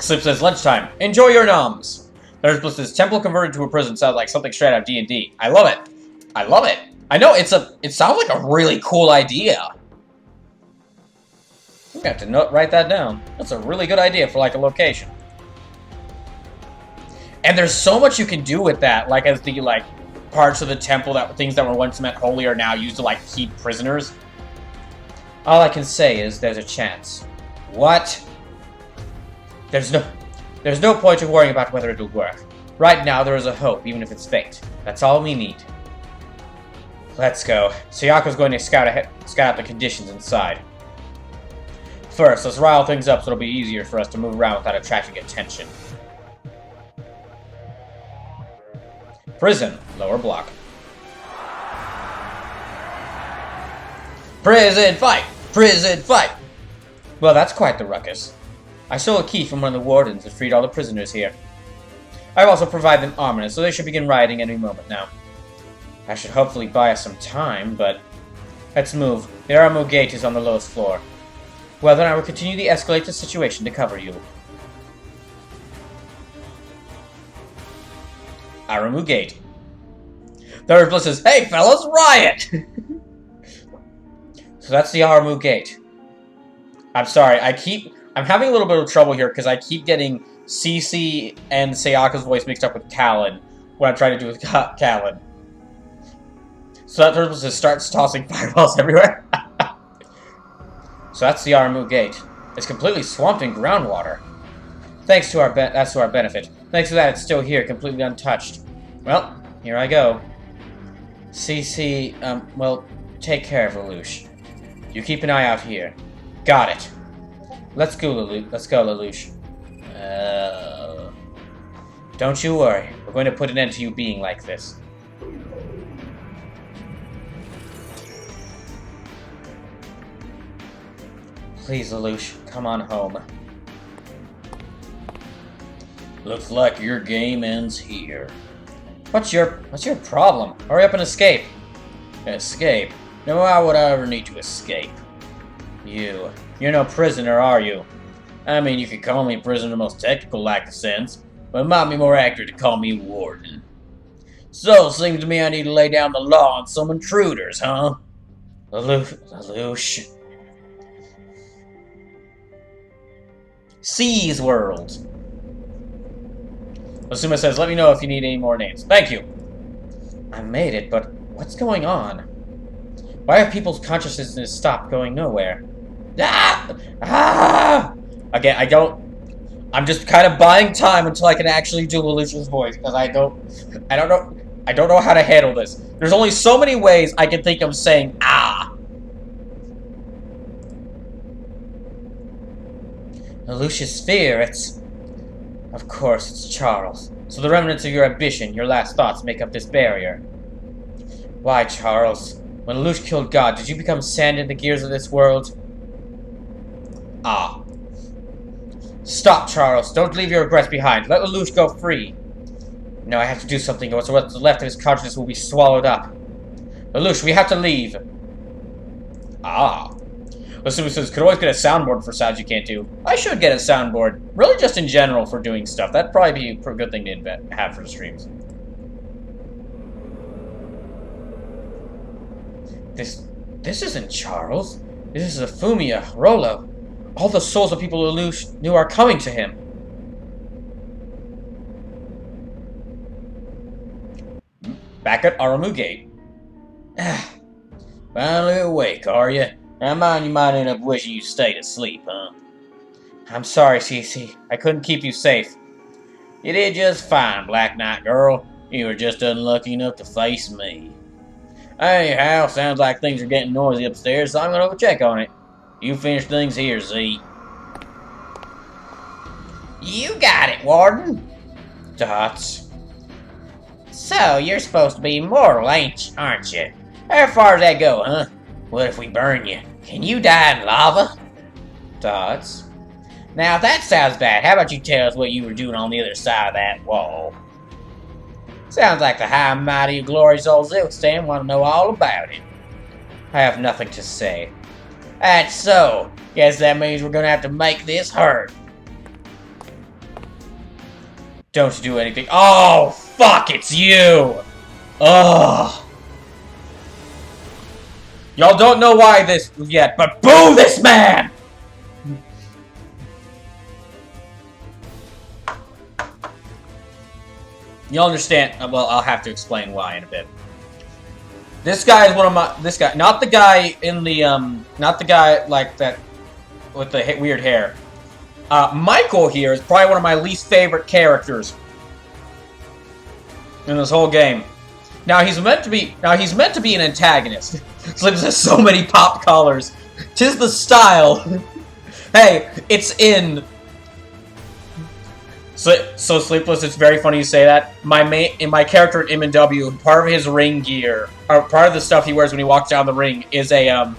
Slip says, lunchtime. Enjoy your noms. There's Bliss says, temple converted to a prison sounds like something straight out of D&D. I love it. I love it. I know, it sounds like a really cool idea. I'm gonna have to write that down. That's a really good idea for, like, a location. And there's so much you can do with that, like, as the, like, parts of the temple things that were once meant holy are now used to, like, keep prisoners. All I can say is there's a chance. What? There's no point in worrying about whether it'll work. Right now, there is a hope, even if it's faked. That's all we need. Let's go. Sayako's going to scout out the conditions inside. First, let's rile things up so it'll be easier for us to move around without attracting attention. Prison. Lower block. Prison fight! Prison fight! Well, that's quite the ruckus. I stole a key from one of the wardens and freed all the prisoners here. I've also provided them armament, so they should begin rioting any moment now. I should hopefully buy us some time, but... Let's move. The Armagh Gate is on the lowest floor. Well, then I will continue to escalate the situation to cover you. Armagh Gate. Third Bliss says, hey fellas, riot! So that's the Armagh Gate. I'm sorry, I'm having a little bit of trouble here because I keep getting Cece and Sayako's voice mixed up with Callan when I'm trying to do with Callan. So that Turtle just starts tossing fireballs everywhere. So that's the Armagh Gate. It's completely swamped in groundwater. That's to our benefit. Thanks to that, it's still here, completely untouched. Well, here I go. Cece, well, take care of Lelouch. You keep an eye out here. Got it. Let's go, Lelouch. Don't you worry. We're going to put an end to you being like this. Please, Lelouch, come on home. Looks like your game ends here. What's your problem? Hurry up and escape. Escape? No, why would I ever need to escape? You're no prisoner, are you? I mean, you could call me a prisoner in the most technical lack of sense, but it might be more accurate to call me warden. So, it seems to me I need to lay down the law on some intruders, huh? Lelouch. Seas World. Asuma says, let me know if you need any more names. Thank you. I made it, but what's going on? Why have people's consciousness stopped going nowhere? Again, I'm just kind of buying time until I can actually do Lelouch's voice, because I don't know I don't know how to handle this. There's only so many ways I can think of saying, ah. The Lucius Sphere, it's... Of course, it's Charles. So the remnants of your ambition, your last thoughts, make up this barrier. Why, Charles? When Lelouch killed God, did you become sand in the gears of this world? Ah. Stop, Charles. Don't leave your regrets behind. Let Lelouch go free. No, I have to do something, or what's left of his consciousness will be swallowed up. Lelouch, we have to leave. Ah. Listen, could always get a soundboard for sounds you can't do. I should get a soundboard. Really just in general for doing stuff. That'd probably be a good thing to have for the streams. This isn't Charles. This is Afumia, Rollo. All the souls of people Lelouch knew are coming to him. Back at Aramu Gate. Finally awake, are you? Now mind you might end up wishing you stayed asleep, huh? I'm sorry, Cece. I couldn't keep you safe. You did just fine, Black Knight girl. You were just unlucky enough to face me. Anyhow, sounds like things are getting noisy upstairs, so I'm gonna go check on it. You finish things here, Z. You got it, Warden. Dots. So, you're supposed to be immortal, aren't you? How far does that go, huh? What if we burn you? Can you die in lava? Dots. Now, if that sounds bad, how about you tell us what you were doing on the other side of that wall? Sounds like the high and mighty glorious old Zilkstan want to know all about it. I have nothing to say. That's so. Guess that means we're gonna have to make this hurt. Don't do anything. Oh, fuck, it's you! Ugh. Y'all don't know why this yet, but boo this man! You'll understand. Well, I'll have to explain why in a bit. This guy is one of my... This guy. Not the guy in the, not the guy like that with the weird hair. Michael here is probably one of my least favorite characters in this whole game. Now he's meant to be an antagonist. Sleepless has so many pop collars. 'Tis the style. Hey, it's in. So Sleepless, it's very funny you say that. My character in M&W, part of his ring gear, or part of the stuff he wears when he walks down the ring is a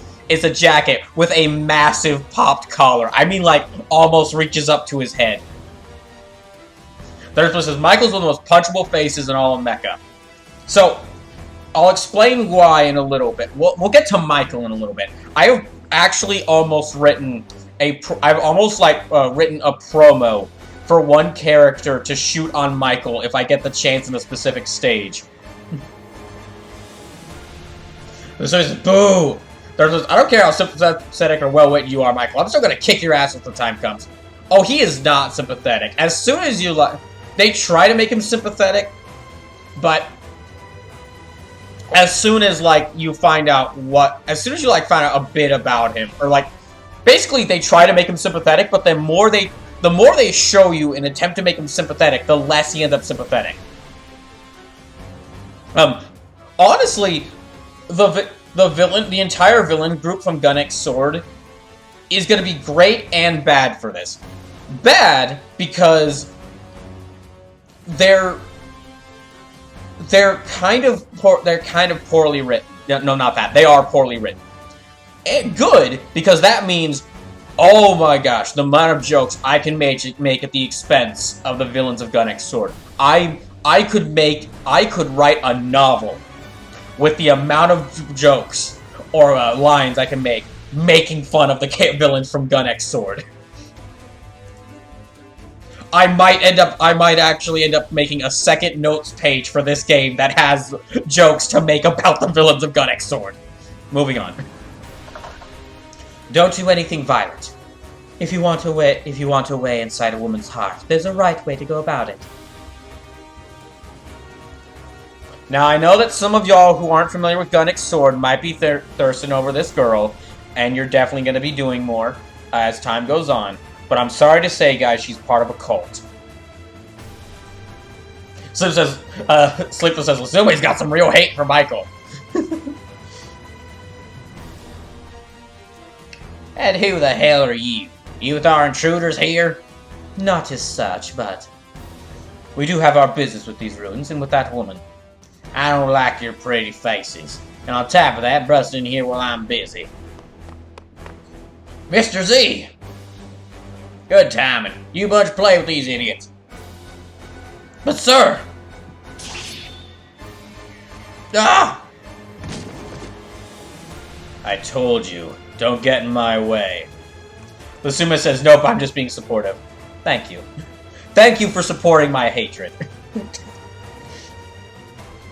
jacket with a massive popped collar. I mean, like, almost reaches up to his head. Third place is Michael's one of the most punchable faces in all of Mecha. So, I'll explain why in a little bit. We'll get to Michael in a little bit. I have actually almost written written a promo for one character to shoot on Michael if I get the chance in a specific stage. So it's boo! I don't care how sympathetic or well-written you are, Michael. I'm still gonna kick your ass if the time comes. Oh, he is not sympathetic. As soon as you they try to make him sympathetic, but as soon as you find out as soon as you find out a bit about him, or basically they try to make him sympathetic, but the more they show you and attempt to make him sympathetic, the less he ends up sympathetic. Honestly, the entire villain group from Gun X Sword is going to be great and bad for this. Bad because they're kind of poorly written. No, not that. They are poorly written. And good because that means, oh my gosh, the amount of jokes I can make at the expense of the villains of Gun X Sword. I could write a novel with the amount of jokes or lines I can make making fun of the villains from Gun X Sword. I might actually end up making a second notes page for this game that has jokes to make about the villains of Gun X Sword. Moving on. Don't do anything violent. If you want a way inside a woman's heart, there's a right way to go about it. Now, I know that some of y'all who aren't familiar with Gun X Sword might be thirsting over this girl, and you're definitely going to be doing more as time goes on. But I'm sorry to say, guys, she's part of a cult. Sleepless says, Lusume's got some real hate for Michael. And who the hell are you? You with our intruders here? Not as such, but we do have our business with these ruins and with that woman. I don't like your pretty faces. And on top of that, busting in here while I'm busy. Mr. Z! Good timing. You bunch play with these idiots. But sir! Ah! I told you, don't get in my way. Lasuma says, nope, I'm just being supportive. Thank you. Thank you for supporting my hatred.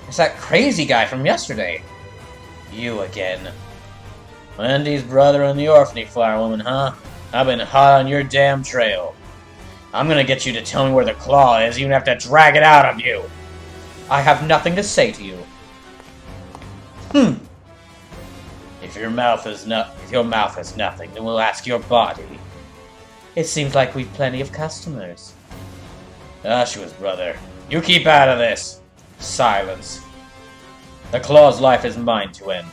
It's that crazy guy from yesterday. You again. Wendy's brother and the orphanage flower woman, huh? I've been hot on your damn trail. I'm gonna get you to tell me where the claw is, even have to drag it out of you. I have nothing to say to you. If your mouth has nothing, then we'll ask your body. It seems like we've plenty of customers. Oshua's brother. You keep out of this. Silence. The claw's life is mine to end.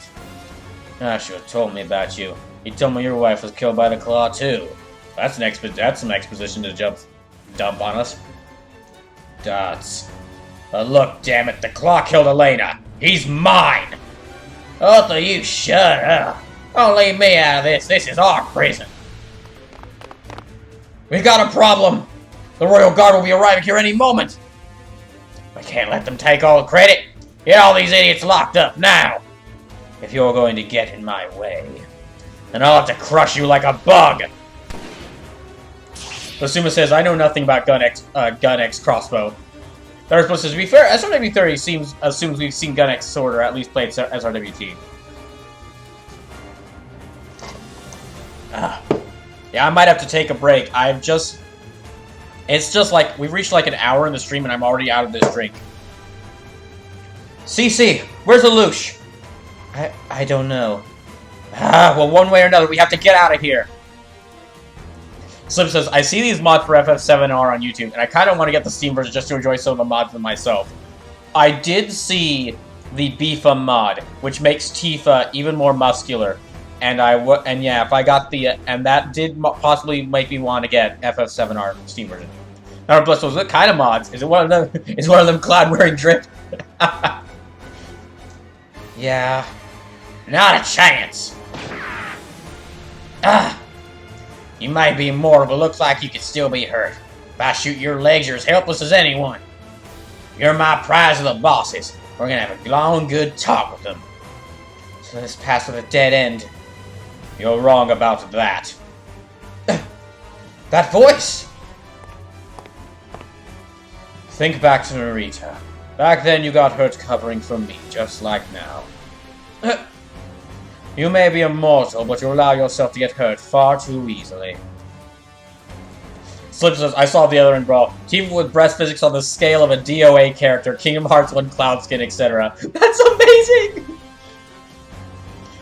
Oshua told me about you. He told me your wife was killed by the claw too. That's some exposition to dump on us. Dots. But look, damn it, the claw killed Elena. He's mine. Arthur, you shut up. Don't leave me out of this. This is our prison. We've got a problem. The Royal Guard will be arriving here any moment. We can't let them take all the credit. Get all these idiots locked up now. If you're going to get in my way, then I'll have to crush you like a bug. Lasuma says, I know nothing about Gun X crossbow. Thundersplit says, to be fair, SRW30 assumes we've seen Gun X sword or at least played SRWT. Yeah, I might have to take a break. It's just like, we've reached like an hour in the stream and I'm already out of this drink. CC, where's Lelouch? I don't know. Well, one way or another, we have to get out of here. Slim says, I see these mods for FF7R on YouTube, and I kind of want to get the Steam version just to enjoy some of the mods for myself. I did see the Beefa mod, which makes Tifa even more muscular. And yeah, if I got the, and that did possibly make me want to get FF7R Steam version. Now, plus, what kind of mods? Is it one of them? Is one of them cloud wearing drip? Yeah, not a chance. You might be immortal, but looks like you could still be hurt. If I shoot your legs, you're as helpless as anyone. You're my prize of the bosses. We're gonna have a long, good talk with them. So this pass with a dead end. You're wrong about that. That voice! Think back to Narita. Back then you got hurt covering for me, just like now. You may be immortal, but you allow yourself to get hurt far too easily. Slip says, I saw the other in Brawl. Team with breast physics on the scale of a DOA character, Kingdom Hearts 1 Cloud Skin, etc. That's amazing!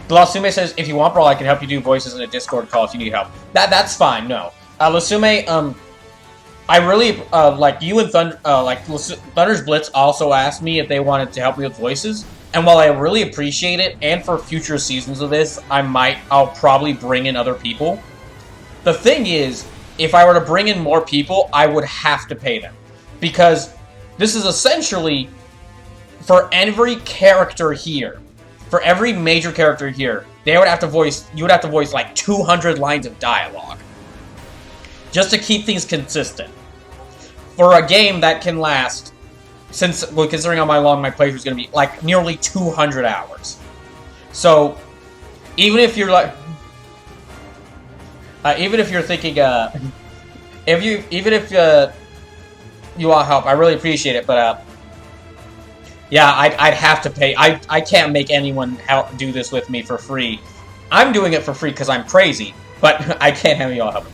Lasume says, if you want Brawl, I can help you do voices in a Discord call if you need help. That's fine, no. Lasume, I really, like, you and Thunder's Blitz also asked me if they wanted to help me with voices. And while I really appreciate it, and for future seasons of this, I'll probably bring in other people. The thing is, if I were to bring in more people, I would have to pay them. Because this is essentially, for every character here, for every major character here, you would have to voice like 200 lines of dialogue. Just to keep things consistent. For a game that can last, considering how long my playthrough is going to be, like nearly 200 hours. So, even if you're like, even if you're thinking, if you want help, I really appreciate it. But yeah, I'd have to pay. I can't make anyone do this with me for free. I'm doing it for free because I'm crazy, but I can't have y'all help.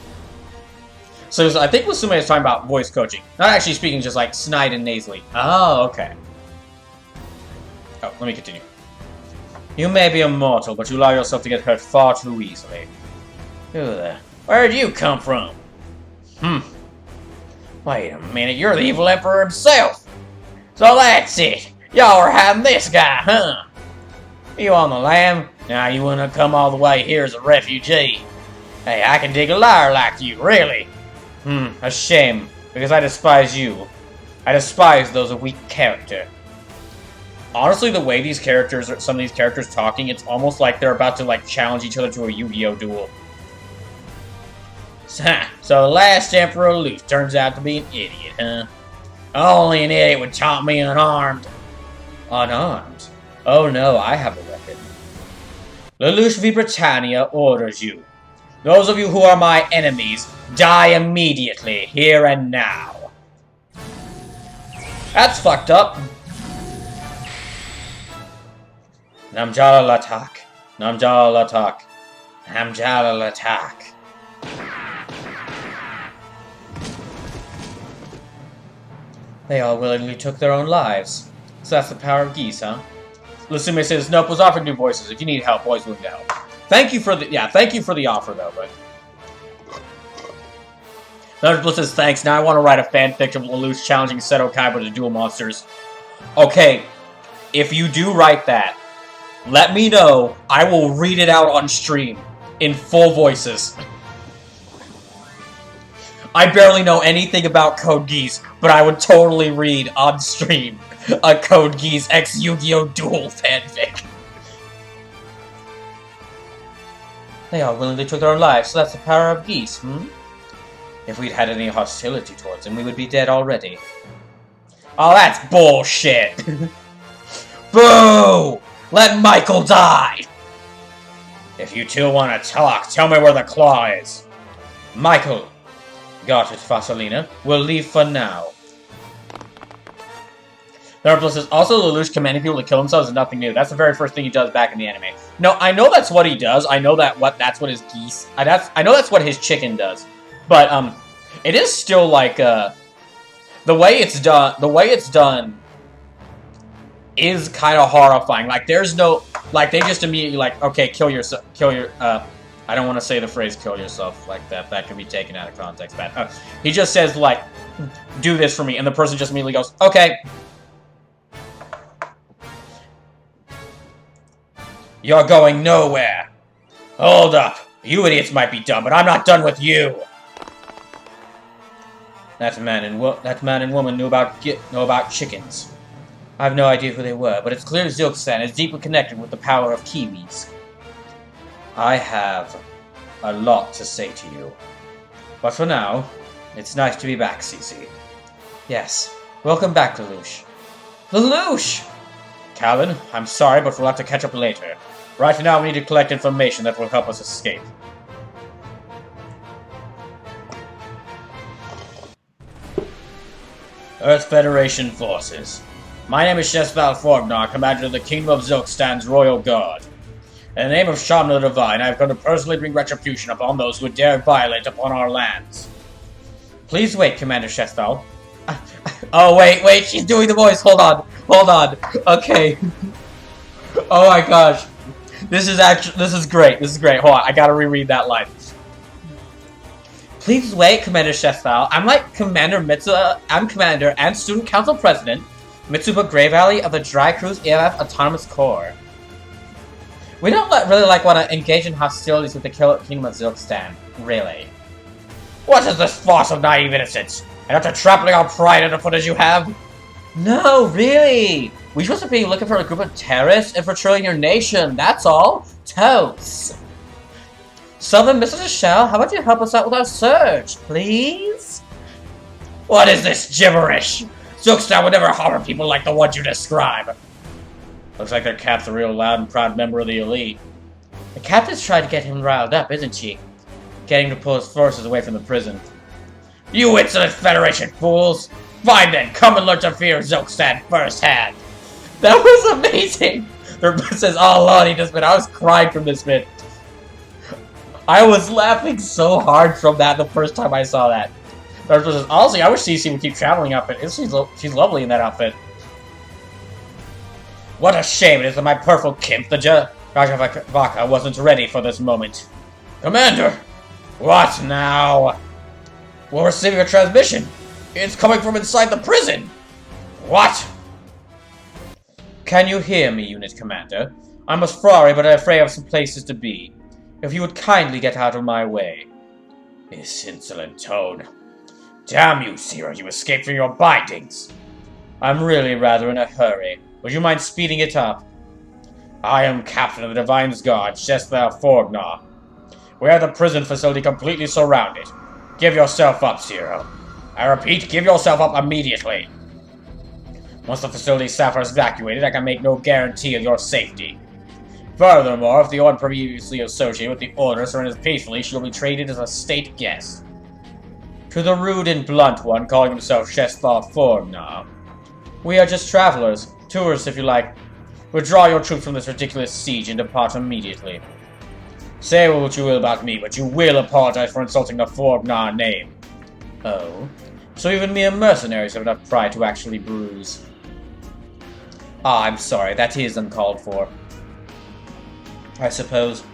So I think Lusume is talking about voice coaching. Not actually speaking, just like snide and nasally. Oh, okay. Oh, let me continue. You may be immortal, but you allow yourself to get hurt far too easily. Who there? Where'd you come from? Wait a minute, you're the evil emperor himself! So that's it. Y'all are having this guy, huh? You on the lam? Now you wanna come all the way here as a refugee? Hey, I can dig a liar like you, really? A shame, because I despise you. I despise those of weak character. Honestly, the way these characters, some of these characters talking, it's almost like they're about to, like, challenge each other to a Yu-Gi-Oh! Duel. So the last Emperor Lelouch turns out to be an idiot, huh? Only an idiot would taunt me unarmed. Unarmed? Oh no, I have a weapon. Lelouch v. Britannia orders you. Those of you who are my enemies, die immediately, here and now. That's fucked up. Namjala Latak. Namjala Latak. Namjala Latak. They all willingly took their own lives. So that's the power of geese, huh? Lusume says, nope, was offering new voices. If you need help, always willing to help. Thank you for the offer, though, but... Nerdbliss says, thanks, now I want to write a fanfic of Lelouch challenging Seto Kaiba to duel monsters. Okay, if you do write that, let me know. I will read it out on stream, in full voices. I barely know anything about Code Geass, but I would totally read on stream a Code Geass x Yu-Gi-Oh! Duel fanfic. They all willingly took their own lives, so that's the power of geese, If we'd had any hostility towards him, we would be dead already. Oh, that's bullshit! Boo! Let Michael die! If you two want to talk, tell me where the claw is. Michael. Got it, Fasalina. We'll leave for now. Nerdbliss says, also Lelouch commanding people to kill themselves is nothing new. That's the very first thing he does back in the anime. No, I know that's what he does. I know that's what his geese... I know that's what his chicken does. But, it is still like, the way it's done is kind of horrifying. Like, there's no... Like, they just immediately, like, okay, kill your... I don't want to say the phrase kill yourself like that. That could be taken out of context. But, he just says, like, do this for me. And the person just immediately goes, okay. You're going nowhere. Hold up. You idiots might be done, but I'm not done with you. That man and woman knew about chickens. I have no idea who they were, but it's clear Zilkstan is deeply connected with the power of kiwis. I have a lot to say to you. But for now, it's nice to be back, Cece. Yes, welcome back, Lelouch. Lelouch! Calvin, I'm sorry, but we'll have to catch up later. Right now, we need to collect information that will help us escape. Earth Federation Forces. My name is Shesval Forgnar, Commander of the Kingdom of Zilkstan's Royal Guard. In the name of Shamna the Divine, I have come to personally bring retribution upon those who would dare violate upon our lands. Please wait, Commander Shesval. Oh, wait, she's doing the voice. Hold on. Okay. Oh my gosh. This is great. Hold on, I gotta reread that line. Please wait, Commander Shesval. I'm Commander and Student Council President, Mitsuba Grey Valley of the Dry Cruise EMF Autonomous Corps. We don't really want to engage in hostilities with the Kingdom of Zilkstan, really. What is this farce of naive innocence? And after trampling our pride underfoot as you have? No, really! We're supposed to be looking for a group of terrorists infiltrating your nation, that's all. Totes. Southern Mrs. Shell, how about you help us out with our search, please? What is this gibberish? Zilkstan would never harbor people like the ones you describe. Looks like their cap's a real loud and proud member of the elite. The captain's trying to get him riled up, isn't she? Getting to pull his forces away from the prison. You insolent Federation fools! Fine then, come and learn to fear Zilkstan firsthand! That was amazing! Their says, oh lordy, this bit, I was crying from this bit. I was laughing so hard from that the first time I saw that. Honestly, I wish Cece would keep traveling outfit. She's lovely in that outfit. What a shame it is that my purple Kimp, the Raja Vaka, wasn't ready for this moment. Commander! What now? We're receiving a transmission. It's coming from inside the prison. What? Can you hear me, Unit Commander? I'm sorry, but I'm afraid I have some places to be. If you would kindly get out of my way. This insolent tone. Damn you, Zero, you escaped from your bindings. I'm really rather in a hurry. Would you mind speeding it up? I am Captain of the Divine's Guard, Shesthal Forgnar. We have the prison facility completely surrounded. Give yourself up, Zero. I repeat, give yourself up immediately. Once the facility staff are evacuated, I can make no guarantee of your safety. Furthermore, if the one previously associated with the Order surrenders peacefully, she will be treated as a state guest. To the rude and blunt one calling himself Shesthal Forgnar. We are just travelers, tourists if you like. Withdraw your troops from this ridiculous siege and depart immediately. Say what you will about me, but you will apologize for insulting the Forgnar name. Oh? So even mere mercenaries have enough pride to actually bruise. Ah, I'm sorry, that is uncalled for. I suppose.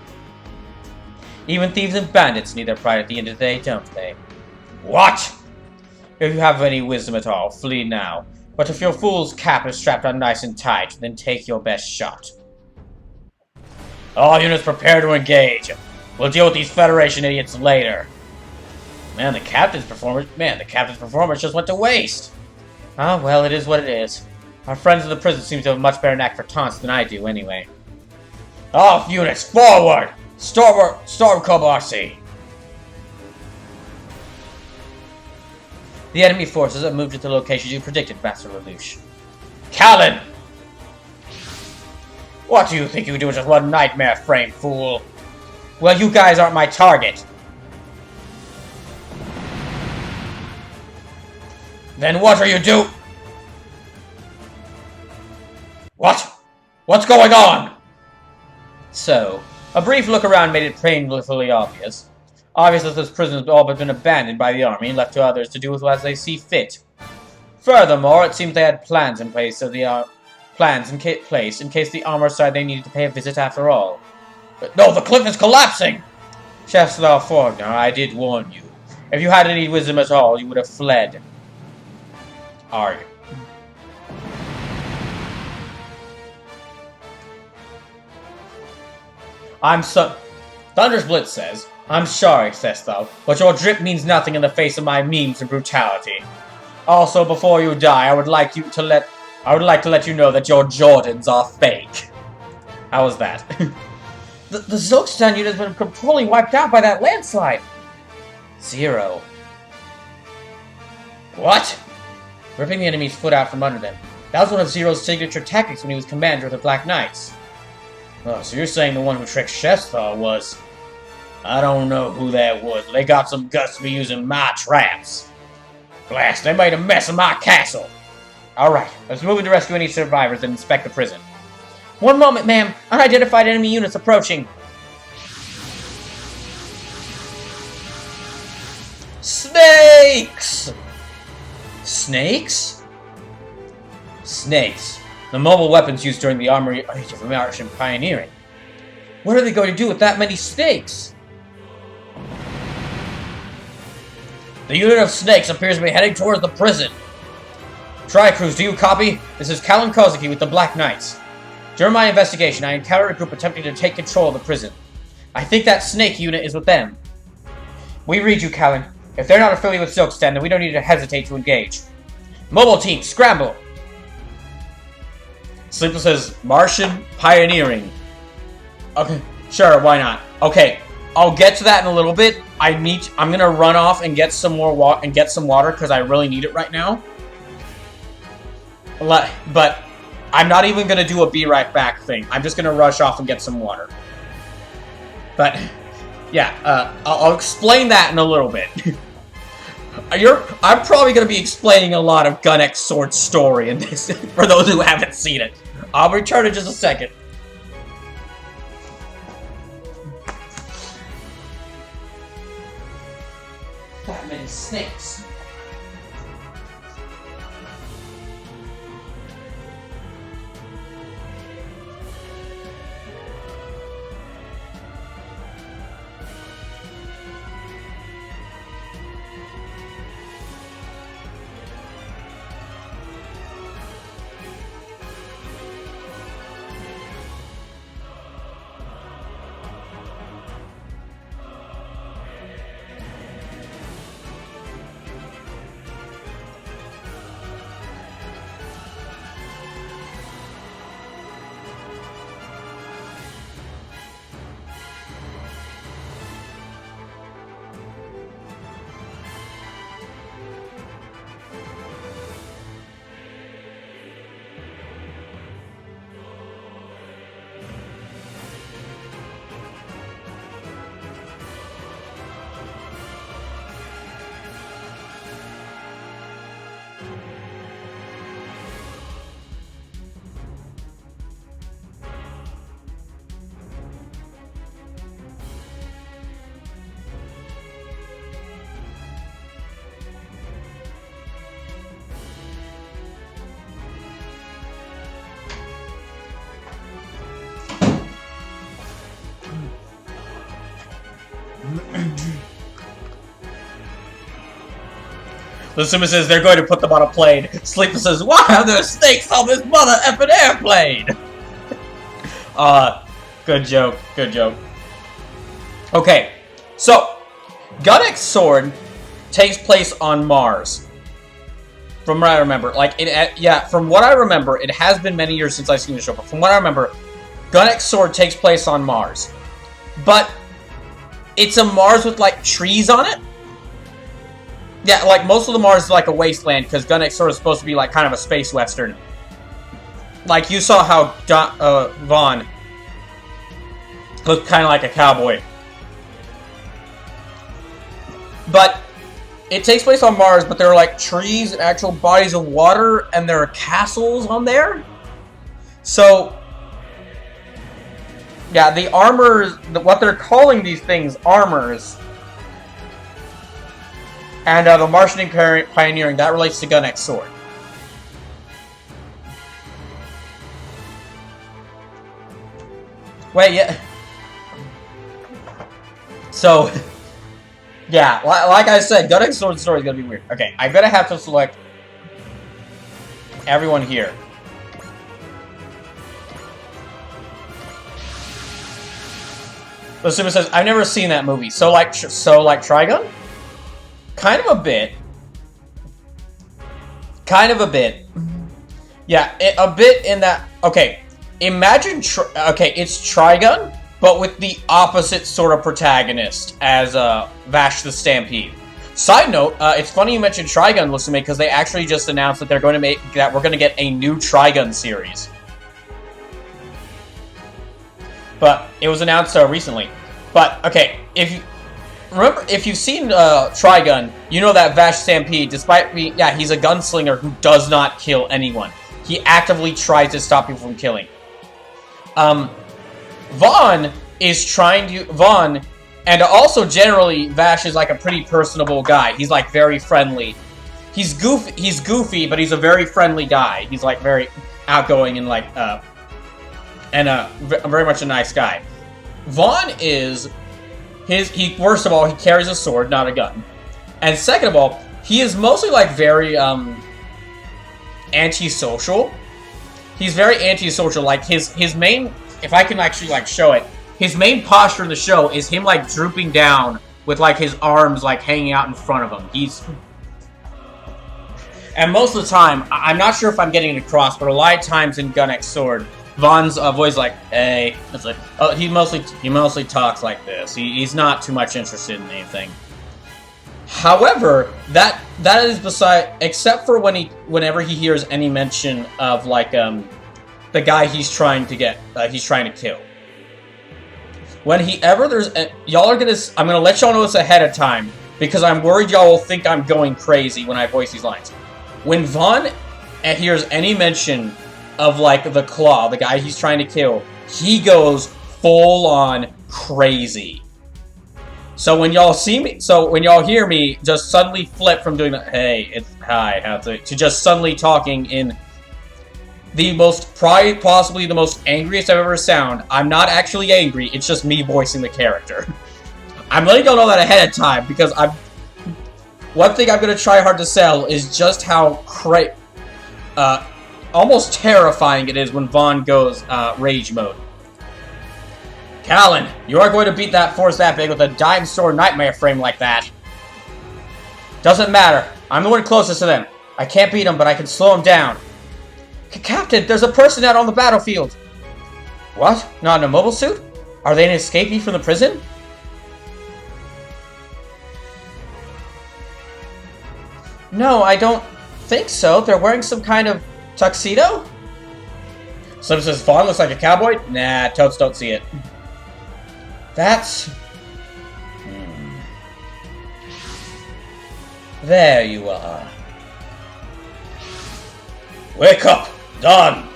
Even thieves and bandits need their pride at the end of the day, don't they? What? If you have any wisdom at all, flee now. But if your fool's cap is strapped on nice and tight, then take your best shot. All units prepare to engage. We'll deal with these Federation idiots later. Man, the captain's performance just went to waste. Ah, well, it is what it is. Our friends in the prison seem to have a much better knack for taunts than I do, anyway. Off units, forward! Storm Kobarsi! The enemy forces have moved to the locations you predicted, Master Lelouch. Callan! What do you think you do with just one nightmare frame, fool? Well, you guys aren't my target. Then what are you doing? What? What's going on? So, a brief look around made it painfully obvious. Obvious that this prison has all but been abandoned by the army and left to others to do with as they see fit. Furthermore, it seems they had plans in place in case the armor decided they needed to pay a visit after all. But no, the cliff is collapsing! Shesthal Forgnar, I did warn you. If you had any wisdom at all, you would have fled. Arg. Thunder's Blitz says, I'm sorry, Shesthal, but your drip means nothing in the face of my memes and brutality. Also, before you die, I would like to let you know that your Jordans are fake. How was that? the Zilkstan unit has been completely wiped out by that landslide. Zero. What? Ripping the enemy's foot out from under them. That was one of Zero's signature tactics when he was commander of the Black Knights. Oh, so you're saying the one who tricked Shesthal was... I don't know who that was, but they got some guts to be using my traps. Blast, they made a mess of my castle. Alright, let's move in to rescue any survivors and inspect the prison. One moment, ma'am. Unidentified enemy units approaching. Snakes! Snakes? Snakes. The mobile weapons used during the armory age of Martian pioneering. What are they going to do with that many snakes? The unit of snakes appears to be heading towards the prison. Tri-Crews, do you copy? This is Callan Kozuki with the Black Knights. During my investigation, I encountered a group attempting to take control of the prison. I think that snake unit is with them. We read you, Callan. If they're not affiliated with Silkstan, then we don't need to hesitate to engage. Mobile team, scramble! Sleepless says, Martian pioneering. Okay, sure, why not? Okay, I'll get to that in a little bit. I'm gonna run off and get some more water because I really need it right now. But I'm not even gonna do a be right back thing. I'm just gonna rush off and get some water. But yeah, I'll explain that in a little bit. I'm probably gonna be explaining a lot of Gun X Sword's story in this for those who haven't seen it. I'll return in just a second. That many snakes. Lusuma says they're going to put them on a plane. Sleeper says, why are there snakes on this mother effing airplane? Good joke. Good joke. Okay, so Gun X Sword takes place on Mars. From what I remember, from what I remember, it has been many years since I've seen the show, but from what I remember, Gun X Sword takes place on Mars. But it's a Mars with, like, trees on it? Yeah, like, most of the Mars is like a wasteland, because Gun X Sword is supposed to be, like, kind of a space western. Like, you saw how Vaughn looked kind of like a cowboy. But it takes place on Mars, but there are, like, trees and actual bodies of water, and there are castles on there. So, yeah, the armors, what they're calling these things, armors, and the Martian pioneering, that relates to Gun X Sword. Wait, yeah. So, yeah, like I said, Gun X Sword story is going to be weird. Okay, I'm going to have to select everyone here. Lusuma says, I've never seen that movie. So like Trigun? Kind of a bit. Kind of a bit. Yeah, a bit in that... Okay, imagine... Okay, it's Trigun, but with the opposite sort of protagonist as Vash the Stampede. Side note, it's funny you mentioned Trigun, Lusuma, because they actually just announced that they're going to we're going to get a new Trigun series. But it was announced recently. But okay, if you've seen Trigun, you know that Vash Stampede, he's a gunslinger who does not kill anyone. He actively tries to stop people from killing. Vaughn, and also generally Vash is like a pretty personable guy. He's like very friendly. He's goofy, but he's a very friendly guy. He's like very outgoing and like very much a nice guy. Vaughn is first of all, he carries a sword, not a gun. And second of all, he is mostly like very antisocial. He's very antisocial. Like his main, if I can actually like show it, his main posture in the show is him like drooping down with like his arms like hanging out in front of him. And most of the time, I'm not sure if I'm getting it across, but a lot of times in Gun X Sword, Vaughn's voice like, hey. It's like, oh, he mostly talks like this. He's not too much interested in anything. However, that is except for whenever he hears any mention of like the guy he's trying to kill. I'm gonna let y'all know this ahead of time because I'm worried y'all will think I'm going crazy when I voice these lines. When Vaughn hears any mention of like the Claw, the guy he's trying to kill, he goes full on crazy. So when y'all hear me just suddenly flip from doing that, hey, it's hi, how's it, to just suddenly talking in the possibly the most angriest I've ever sound, I'm not actually angry, it's just me voicing the character. I'm letting y'all know that ahead of time because one thing I'm gonna try hard to sell is just how almost terrifying it is when Vaughn goes rage mode. Callan, you are going to beat that force that big with a dime sword nightmare frame like that. Doesn't matter. I'm the one closest to them. I can't beat him, but I can slow him down. Captain, there's a person out on the battlefield. What? Not in a mobile suit? Are they an escapee from the prison? No, I don't think so. They're wearing some kind of tuxedo? Slim says, Vaughn looks like a cowboy? Nah, totes don't see it. That's... There you are. Wake up! Done!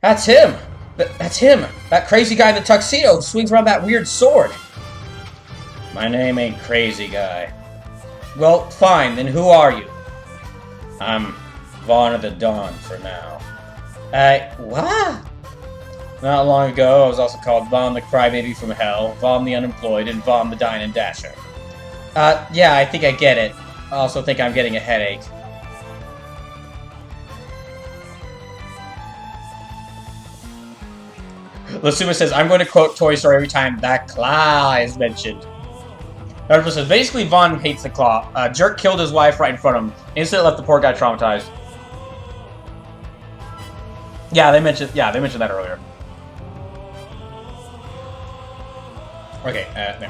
That's him! That's him! That crazy guy in the tuxedo who swings around that weird sword! My name ain't Crazy Guy. Well, fine, then who are you? I'm Vaughn of the Dawn for now. What? Not long ago, I was also called Vaughn the Crybaby from Hell, Vaughn the Unemployed, and Vaughn the Dine and Dasher. Yeah, I think I get it. also think I'm getting a headache. Lasuma says, I'm going to quote Toy Story every time that claw is mentioned. Naruto says, basically Vaughn hates the claw. Jerk killed his wife right in front of him. Instantly left the poor guy traumatized. Yeah, they mentioned that earlier. Okay, there.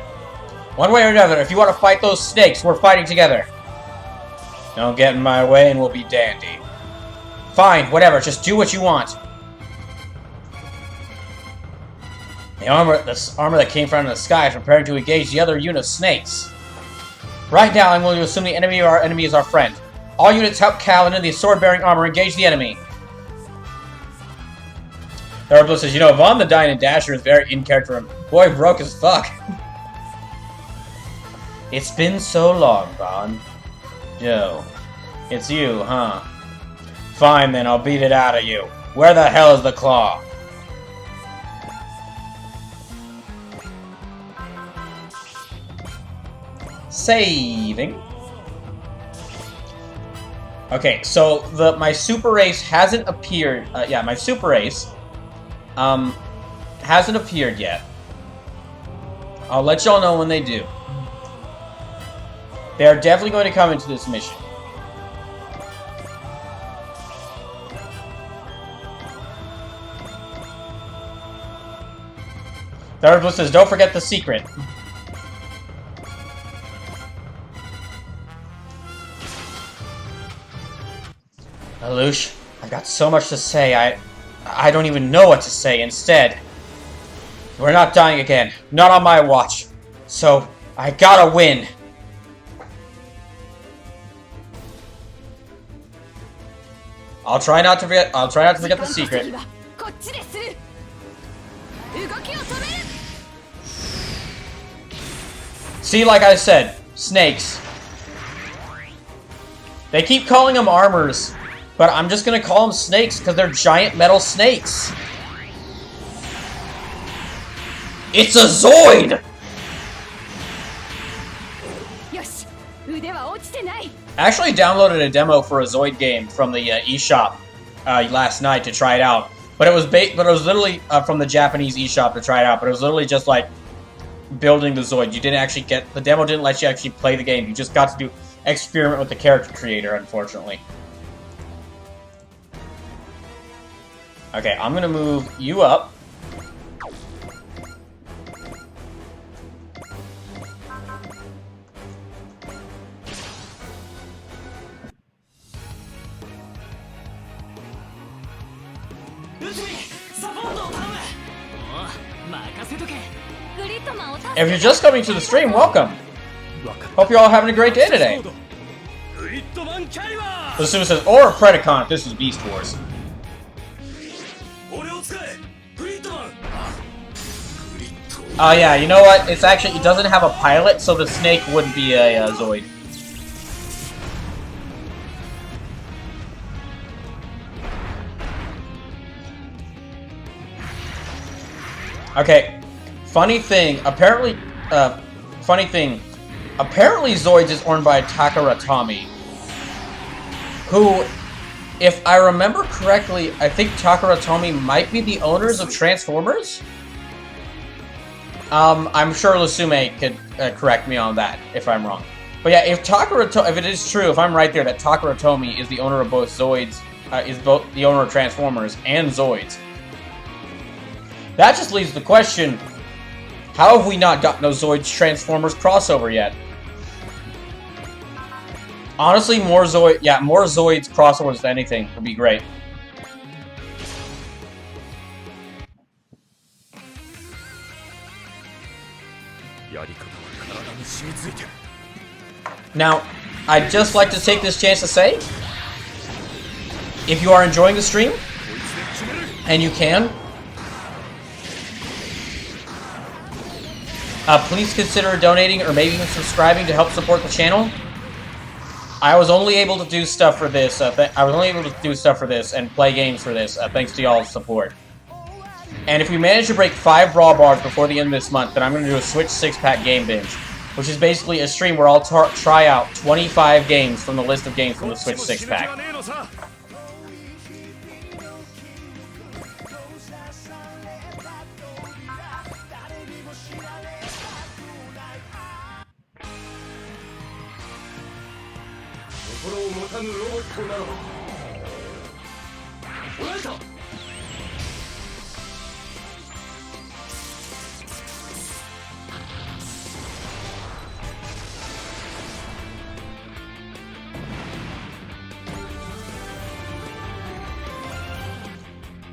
One way or another, if you want to fight those snakes, we're fighting together. Don't get in my way and we'll be dandy. Fine, whatever, just do what you want. The armor that came from the sky is preparing to engage the other unit of snakes. Right now, I'm going to assume the enemy of our enemy is our friend. All units help Cal and in the sword-bearing armor engage the enemy. Naruto says, you know, Vaughn the Dying and Dasher is very in character and boy broke as fuck. It's been so long, Vaughn. Joe. It's you, huh? Fine then, I'll beat it out of you. Where the hell is the claw? Saving. Okay, so my super race hasn't appeared. Yeah, my super race hasn't appeared yet. I'll let y'all know when they do. They are definitely going to come into this mission. Naruto says, don't forget the secret. Lelouch, I've got so much to say, I don't even know what to say. Instead, we're not dying again. Not on my watch. So, I gotta win. I'll try not to forget the secret. See, like I said, snakes. They keep calling them armors. But I'm just gonna call them snakes because they're giant metal snakes. It's a Zoid! I actually downloaded a demo for a Zoid game from the eShop last night to try it out. But it was literally from the Japanese eShop to try it out. But it was literally just like building the Zoid. You didn't actually the demo didn't let you actually play the game. You just got to experiment with the character creator, unfortunately. Okay, I'm gonna move you up. If you're just coming to the stream, welcome. Hope you're all having a great day today. Lasuma says, or a Predacon if this is Beast Wars. Yeah, you know what? It doesn't have a pilot, so the snake wouldn't be a Zoid. Okay, funny thing, apparently Zoids is owned by Takara Tomy, who, if I remember correctly, I think Takara Tomy might be the owners of Transformers? I'm sure Lusume could correct me on that if I'm wrong. But yeah, if it is true, if I'm right there that Takara Tomy is the owner of both Zoids, is both the owner of Transformers and Zoids, that just leaves the question: how have we not gotten no Zoids Transformers crossover yet? Honestly, more Zoids crossovers than anything would be great. Now, I'd just like to take this chance to say, if you are enjoying the stream, and you can, please consider donating or maybe even subscribing to help support the channel. I was only able to do stuff for this. And play games for this, thanks to y'all's support. And if we manage to break 5 Brawl bars before the end of this month, then I'm going to do a Switch 6-pack game binge. which is basically a stream where I'll try out 25 games from the list of games from the Switch 6-pack.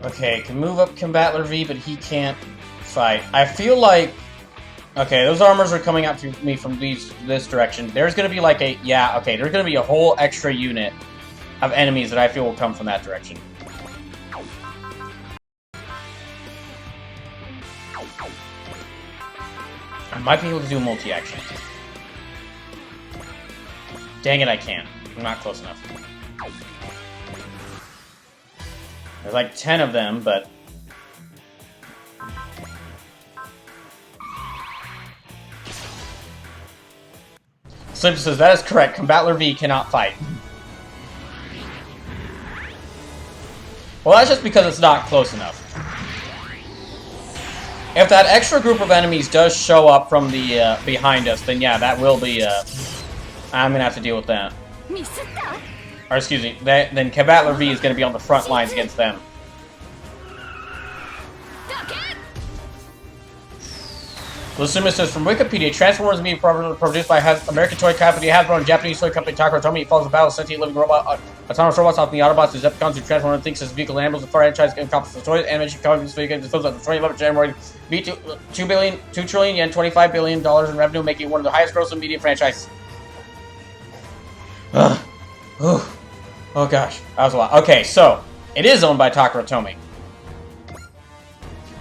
Okay, can move up Combattler V, but he can't fight. I feel like... Okay, those armors are coming out to me from this direction. There's gonna be like a... Yeah, okay, there's gonna be a whole extra unit of enemies that I feel will come from that direction. I might be able to do a multi-action. Dang it, I can't. I'm not close enough. There's like 10 of them, but... Slip says, that is correct. Combattler V cannot fight. Well, that's just because it's not close enough. If that extra group of enemies does show up from the behind us, then yeah, that will be... I'm gonna have to deal with that. Or excuse me, then Combattler V is gonna be on the front lines against them. Lusuma says, from Wikipedia, Transformers being produced by American toy company Hasbro and Japanese toy company Takara Tomy. It follows the battle of sentient living robot, autonomous robots off the Autobots, the Decepticons who transform and thinks as vehicle animals. The franchise encompasses the toys, animation, comics, video games, films of the 2011 January. Beat 2 trillion yen, $25 billion in revenue, making it one of the highest grossing media franchises. Oh gosh, that was a lot. Okay, so it is owned by Takara Tomy.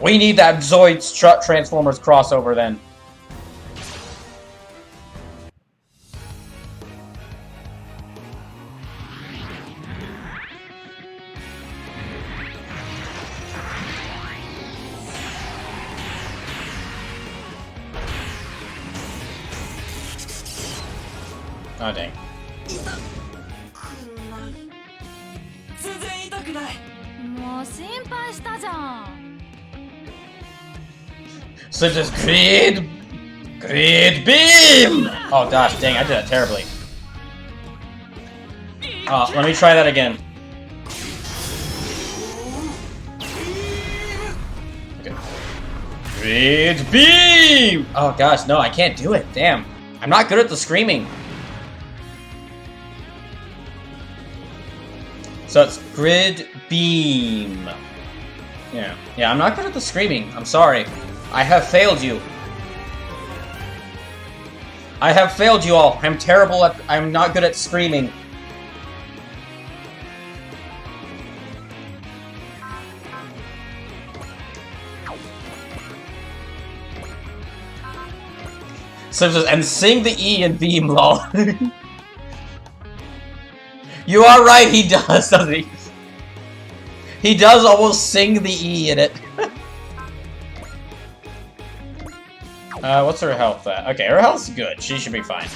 We need that Zoids Transformers crossover then. Oh dang. So just Great Beam! Oh gosh, dang, I did that terribly. Let me try that again. Okay. Great Beam! Oh gosh, no, I can't do it, damn. I'm not good at the screaming. So it's Grid Beam. Yeah, I'm not good at the screaming. I'm sorry. I have failed you. I have failed you all. I'm terrible at... I'm not good at screaming. And sing the E in Beam, lol. You are right, he does, doesn't he? He does almost sing the E in it. What's her health at? Okay, her health's good. She should be fine.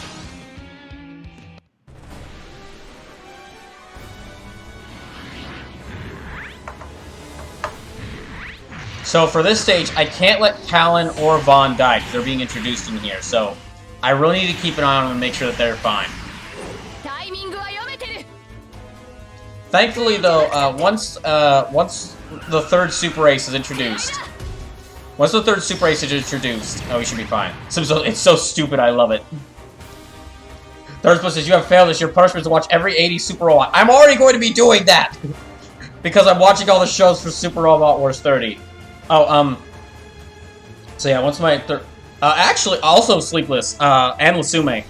So for this stage, I can't let Talon or Vaughn die because they're being introduced in here. So I really need to keep an eye on them and make sure that they're fine. Thankfully, though, once the third Super Race is introduced, oh, we should be fine. It's so stupid, I love it. Third Split says, you have failed us. Your punishment is to watch every 80 Super Robot. I'm already going to be doing that! Because I'm watching all the shows for Super Robot Wars 30. Oh, so yeah, once my third... actually, also Sleepless, and Lasume.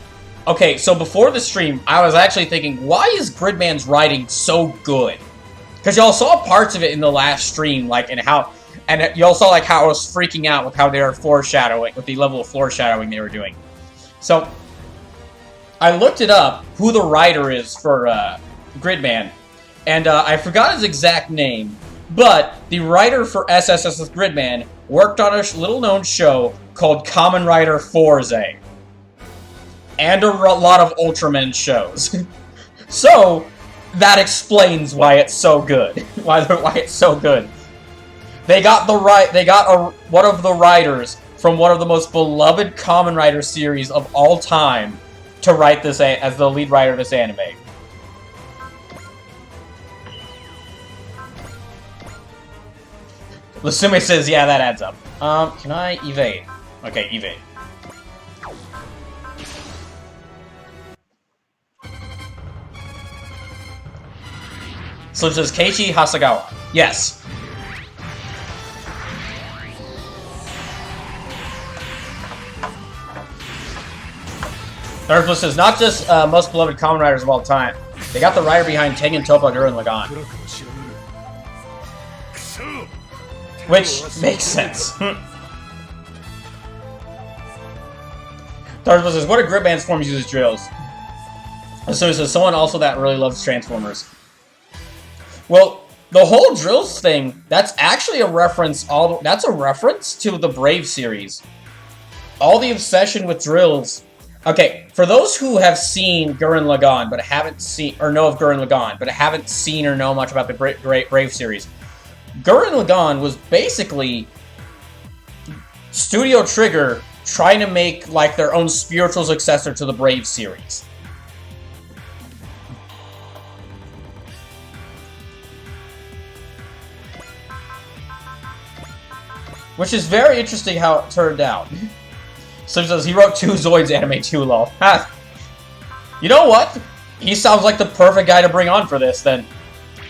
Okay, so before the stream, I was actually thinking, why is Gridman's writing so good? Because y'all saw parts of it in the last stream, like, and y'all saw, like, how I was freaking out with how they were foreshadowing, with the level of foreshadowing they were doing. So, I looked it up, who the writer is for, Gridman, and, I forgot his exact name, but the writer for SSS's Gridman worked on a little-known show called Kamen Rider Forze. and a lot of Ultraman shows. So, that explains why it's so good. why it's so good. They got one of the writers from one of the most beloved Kamen Rider series of all time to write this as the lead writer of this anime. Lasume says, yeah, that adds up. Can I evade? Okay, evade. So it says Keiichi Hasegawa. Yes. Earthless says, not just most beloved Kamen Riders of all time. They got the writer behind Tengen Toppa, Gurren Lagann. Which makes sense. Earthless says, what a Gridman's forms uses drills. So it says, someone also that really loves Transformers. Well, the whole drills thing, that's actually a reference, that's a reference to the Brave series. All the obsession with drills. Okay, for those who have seen Gurren Lagann, but haven't seen, or know of Gurren Lagann, but haven't seen or know much about the Brave series, Gurren Lagann was basically Studio Trigger trying to make, like, their own spiritual successor to the Brave series. Which is very interesting how it turned out. So he says he wrote 2 Zoids anime too, lol. You know what? He sounds like the perfect guy to bring on for this, then.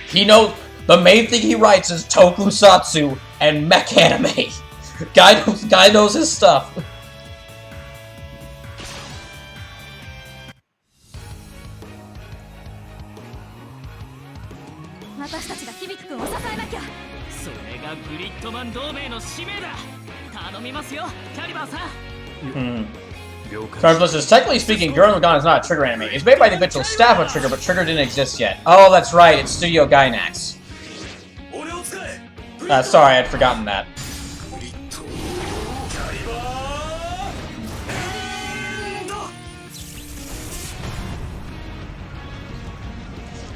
He knows the main thing he writes is tokusatsu and mech anime. Guy knows his stuff. Carlos says, technically speaking, Gurren Lagann is not a Trigger anime. It's made by the eventual staff of Trigger, but Trigger didn't exist yet. Oh, that's right, it's Studio Gainax. Sorry, I'd forgotten that.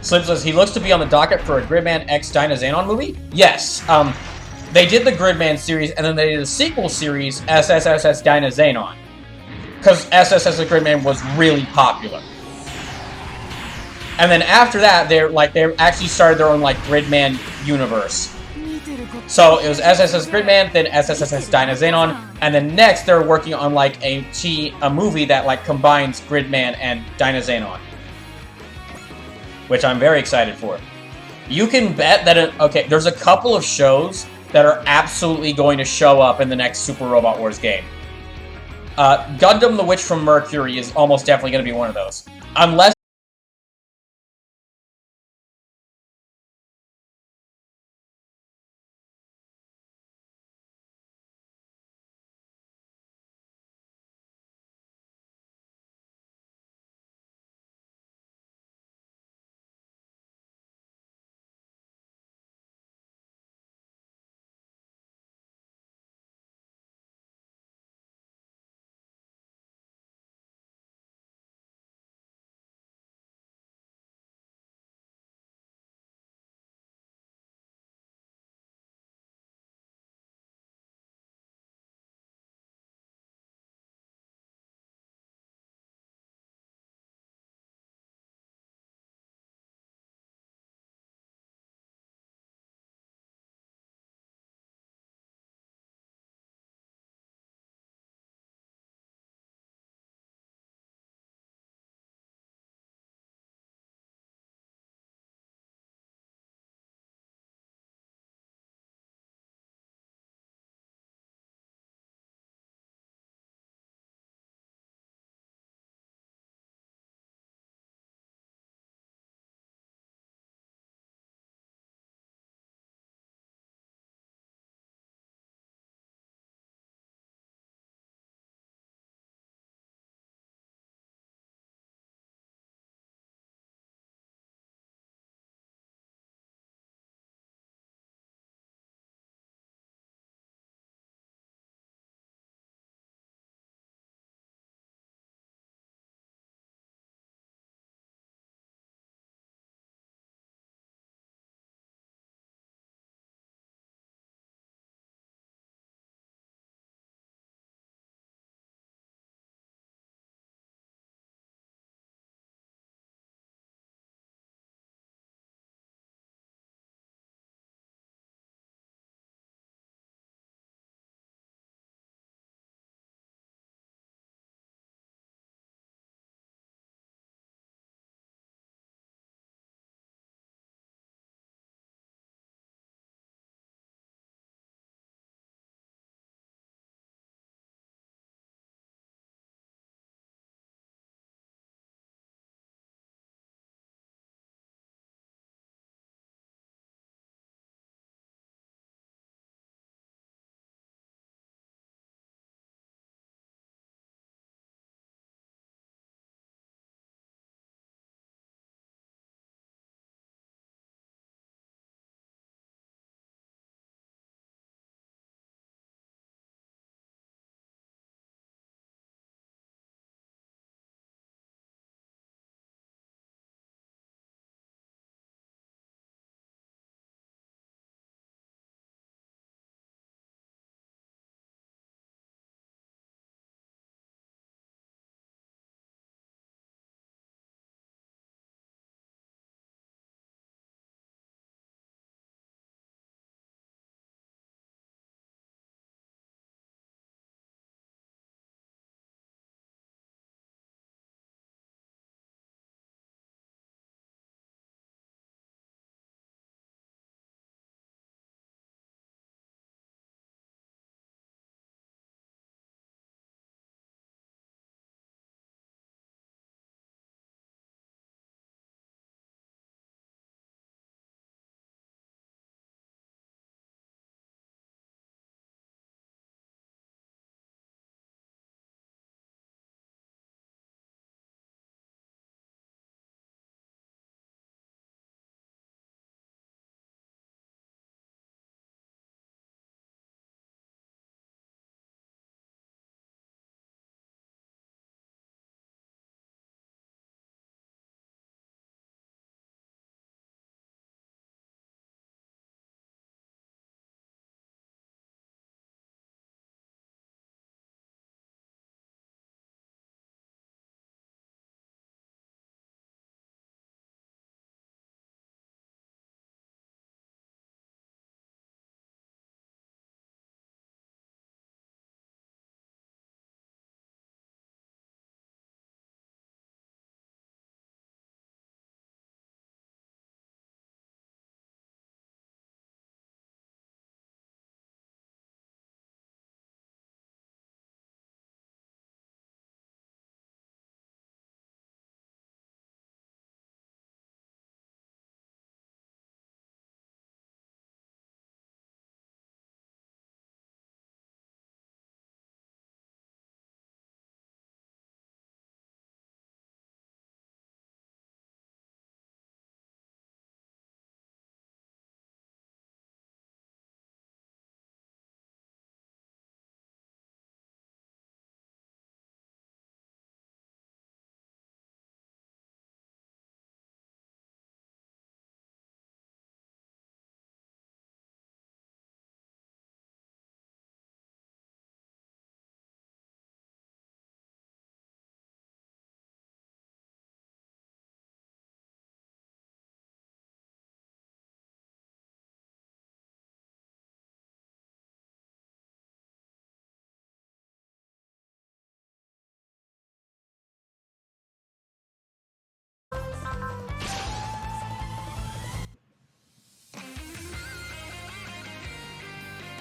Slim says, he looks to be on the docket for a Gridman X Dynazenon movie? Yes, they did the Gridman series, and then they did a sequel series, SSSS Dynazenon. Because SSSS Gridman was really popular. And then after that, they actually started their own, like, Gridman universe. So it was SSS Gridman, then SSSS Dynazenon, and then next they're working on, like, a movie that, like, combines Gridman and Dynazenon. Which I'm very excited for. You can bet that, okay, there's a couple of shows that are absolutely going to show up in the next Super Robot Wars game. Gundam the Witch from Mercury is almost definitely going to be one of those. Unless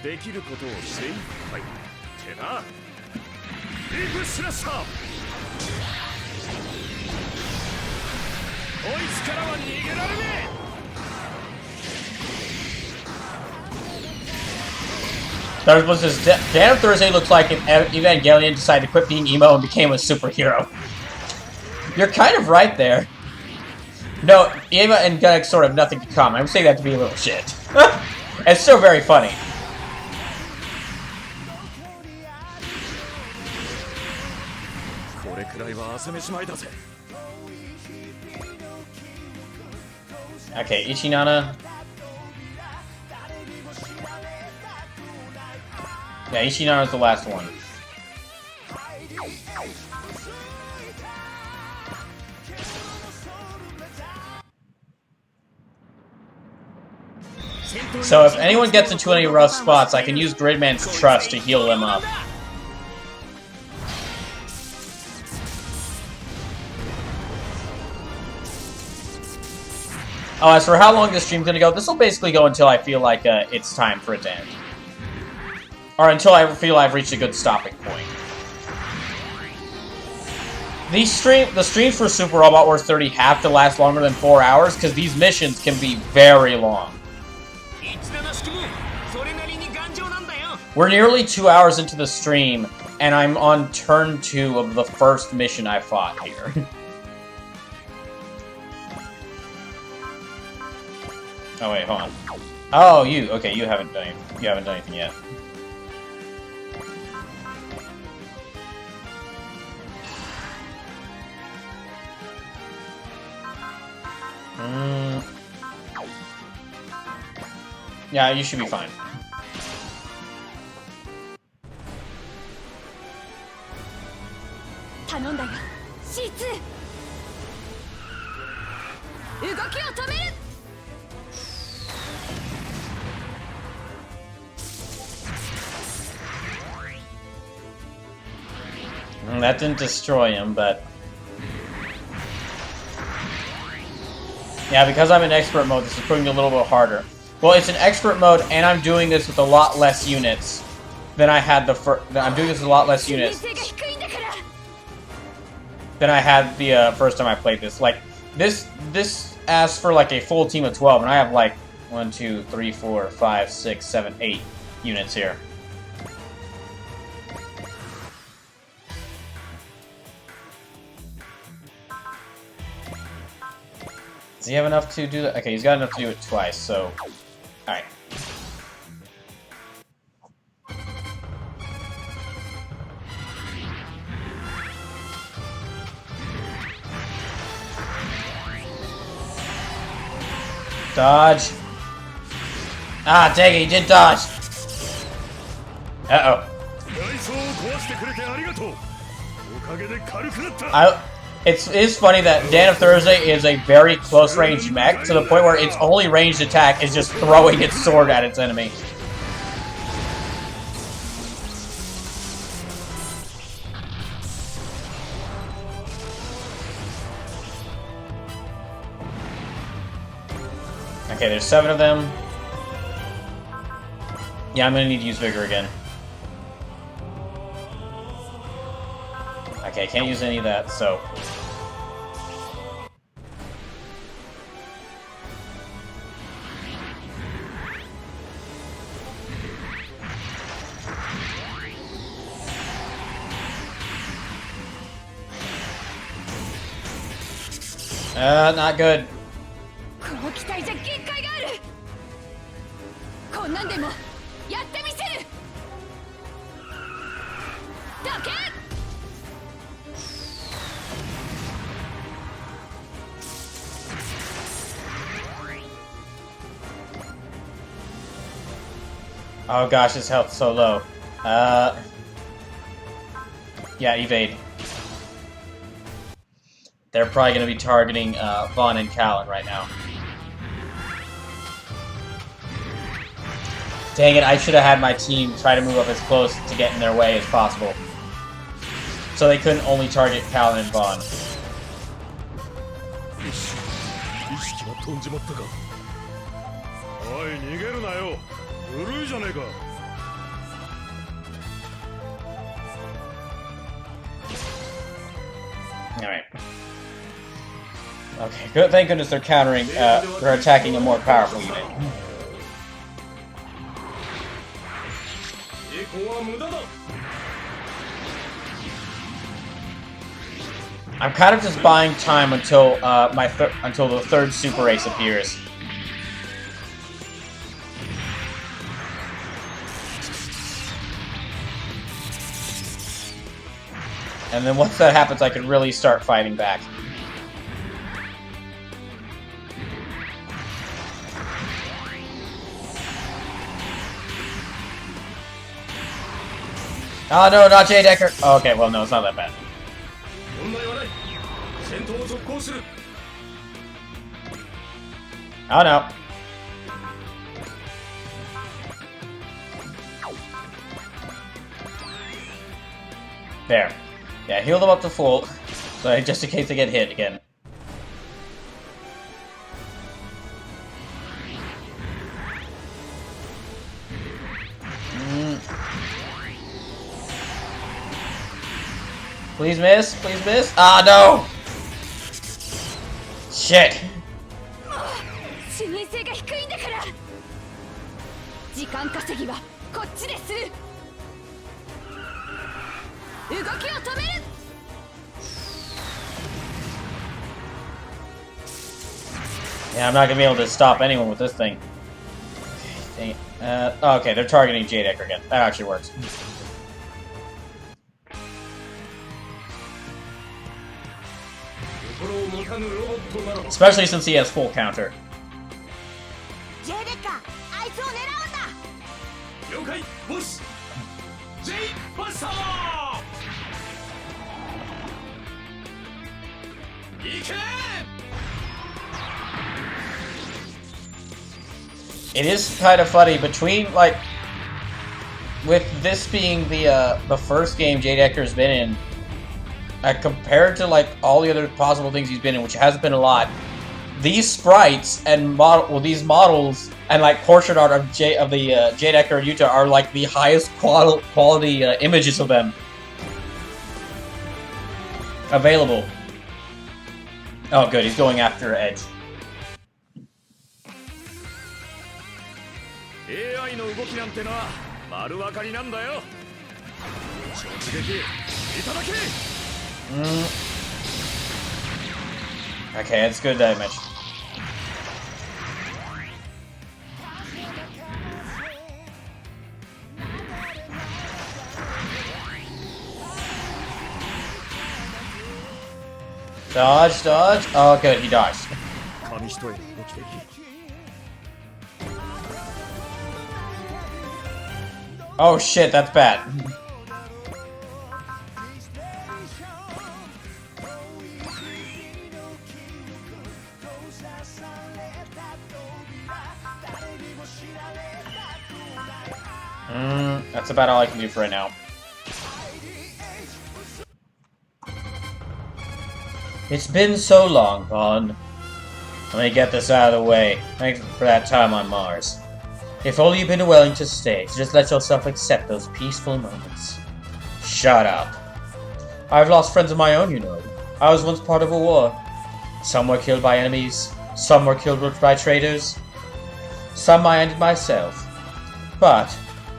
できることを精一杯ってな。リープスラッシャー。こいつからは逃げられねえ。There was this Dan of Thursday looks like if Evangelion decided to quit being emo and became a superhero. You're kind of right there. No, Eva and Gunnock sort of nothing in common. I'm saying that to be a little shit. It's still very funny. Okay, Ichinana. Yeah, Ichinana's the last one. So if anyone gets into any rough spots, I can use Gridman's Trust to heal them up. Oh, as for how long this stream's gonna go, this will basically go until I feel like it's time for it to end. Or until I feel I've reached a good stopping point. The streams for Super Robot Wars 30 have to last longer than 4 hours, because these missions can be very long. We're nearly 2 hours into the stream, and I'm on turn 2 of the first mission I fought here. Oh wait, hold on. Oh, okay, you haven't done anything yet. Yeah, you should be fine. That didn't destroy him, but... Yeah, because I'm in expert mode, this is proving a little bit harder. Well, it's an expert mode, and I'm doing this with a lot less units than I had the first... I'm doing this with a lot less units than I had the first time I played this. Like, this asks for, like, a full team of 12, and I have, like, 1, 2, 3, 4, 5, 6, 7, 8 units here. Does he have enough to do that? Okay, he's got enough to do it twice, so... Alright. Dodge. Ah, dang it, he did dodge. Uh-oh. It is funny that Dan of Thursday is a very close-range mech, to the point where its only ranged attack is just throwing its sword at its enemy. Okay, there's 7 of them. Yeah, I'm gonna need to use Vigor again. Okay, can't use any of that, so... not good. Oh gosh, his health's so low. Yeah, evade. They're probably going to be targeting Vaughn and Callan right now. Dang it, I should have had my team try to move up as close to get in their way as possible. So they couldn't only target Callan and Vaughn. Okay, good. Thank goodness they're countering, they're attacking a more powerful unit. I'm kind of just buying time until until the third super race appears. And then once that happens, I can really start fighting back. Oh no, not Jay Decker! Oh, okay, well no, it's not that bad. Oh no. There. Yeah, heal them up to full, so just in case they get hit again. Please miss, please miss. Ah, no! Shit. Yeah, I'm not gonna be able to stop anyone with this thing. Okay, dang it. Okay, they're targeting Jade Decker again. That actually works. Especially since he has full counter. It is kind of funny between, like, with this being the first game Jade Decker's been in, compared to like all the other possible things he's been in, which hasn't been a lot. These sprites and these models and like portrait art of the Jade Decker and Yuta are like the highest quality images of them available. Oh, good, he's going after Edge. Okay, that's good damage. Dodge, dodge. Oh, good, he dodged. Oh shit, that's bad. That's about all I can do for right now. It's been so long, Vaughn. Let me get this out of the way. Thanks for that time on Mars. If only you'd been willing to stay, to just let yourself accept those peaceful moments. Shut up. I've lost friends of my own, you know. I was once part of a war. Some were killed by enemies, some were killed by traitors, some I ended myself. But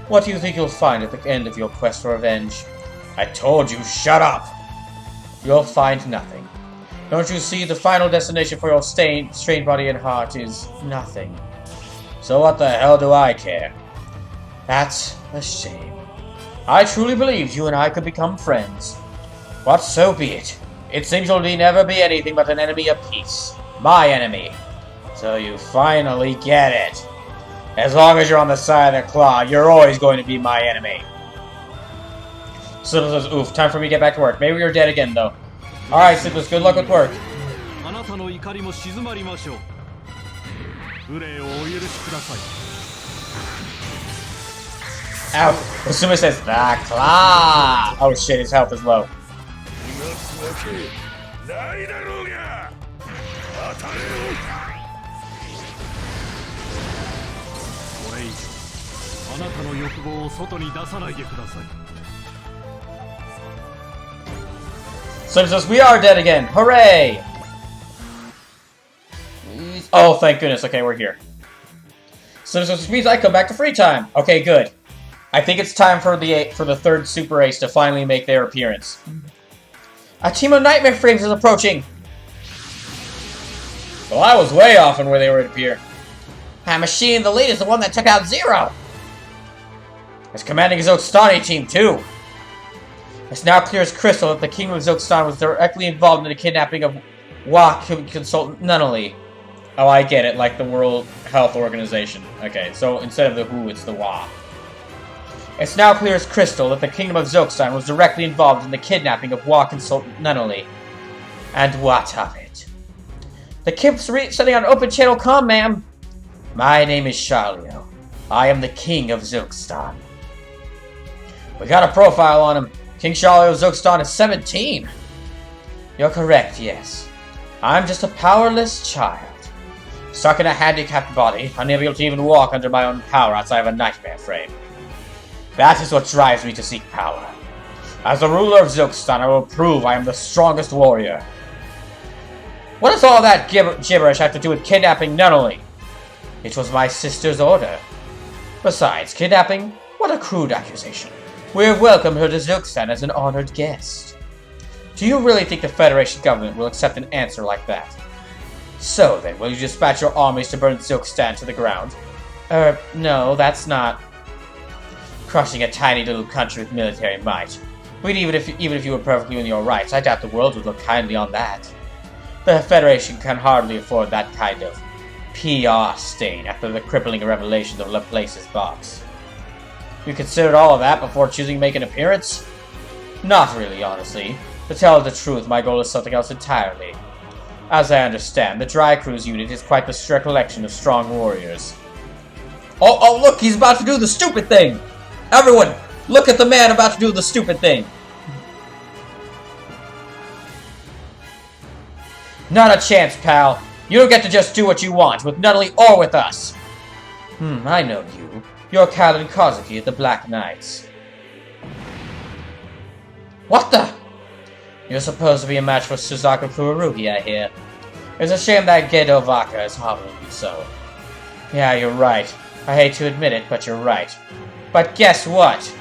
what do you think you'll find at the end of your quest for revenge? I told you, shut up! You'll find nothing. Don't you see the final destination for your strained body and heart is nothing? So what the hell do I care? That's a shame. I truly believed you and I could become friends. But so be it. It seems you'll never be anything but an enemy of peace. My enemy. So you finally get it. As long as you're on the side of the claw, you're always going to be my enemy. Sleepless says, oof, time for me to get back to work. Maybe you're dead again, though. Alright, Sleepless, good luck with work. Ow! Usuma says, the claw! Oh shit, his health is low. Slim says, we are dead again! Hooray! Oh, thank goodness. Okay, we're here. So this means I come back to free time. Okay, good. I think it's time for the third Super Ace to finally make their appearance. A team of Nightmare Frames is approaching. Well, I was way off on where they were to appear. Machine, the lead, is the one that took out Zero. It's commanding his Oakstani team, too. It's now clear as crystal that the Kingdom of Zilkstan was directly involved in the kidnapping of WA consultant Nunnally. Oh, I get it, like the World Health Organization. Okay, so instead of the WHO, it's the WA. It's now clear as crystal that the Kingdom of Zilkstan was directly involved in the kidnapping of WA consultant Nunnally. And what of it? The Kip's setting on open channel comm, ma'am. My name is Shalio. I am the King of Zilkstan. We got a profile on him. King Shalio of Zilkstan is 17. You're correct, yes. I'm just a powerless child. Stuck in a handicapped body, unable to even walk under my own power outside of a nightmare frame. That is what drives me to seek power. As the ruler of Zilkstan, I will prove I am the strongest warrior. What does all that gibberish have to do with kidnapping Nunnally? It was my sister's order. Besides, kidnapping? What a crude accusation. We have welcomed her to Zilkstan as an honored guest. Do you really think the Federation government will accept an answer like that? So then, will you dispatch your armies to burn Zilkstan to the ground? No, that's not... crushing a tiny little country with military might. But even if you were perfectly in your rights, I doubt the world would look kindly on that. The Federation can hardly afford that kind of PR stain after the crippling revelations of Laplace's box. You considered all of that before choosing to make an appearance? Not really, honestly. To tell the truth, my goal is something else entirely. As I understand, the Dry Cruise unit is quite the strict collection of strong warriors. Oh, look, he's about to do the stupid thing! Everyone, look at the man about to do the stupid thing! Not a chance, pal. You don't get to just do what you want, with Nunnally or with us. I know you. You're Callan Kozuki at the Black Knights. What the? You're supposed to be a match for Suzaku Kururugi, I hear. It's a shame that Gedo Vaka is hobbling you so. Yeah, you're right. I hate to admit it, but you're right. But guess what?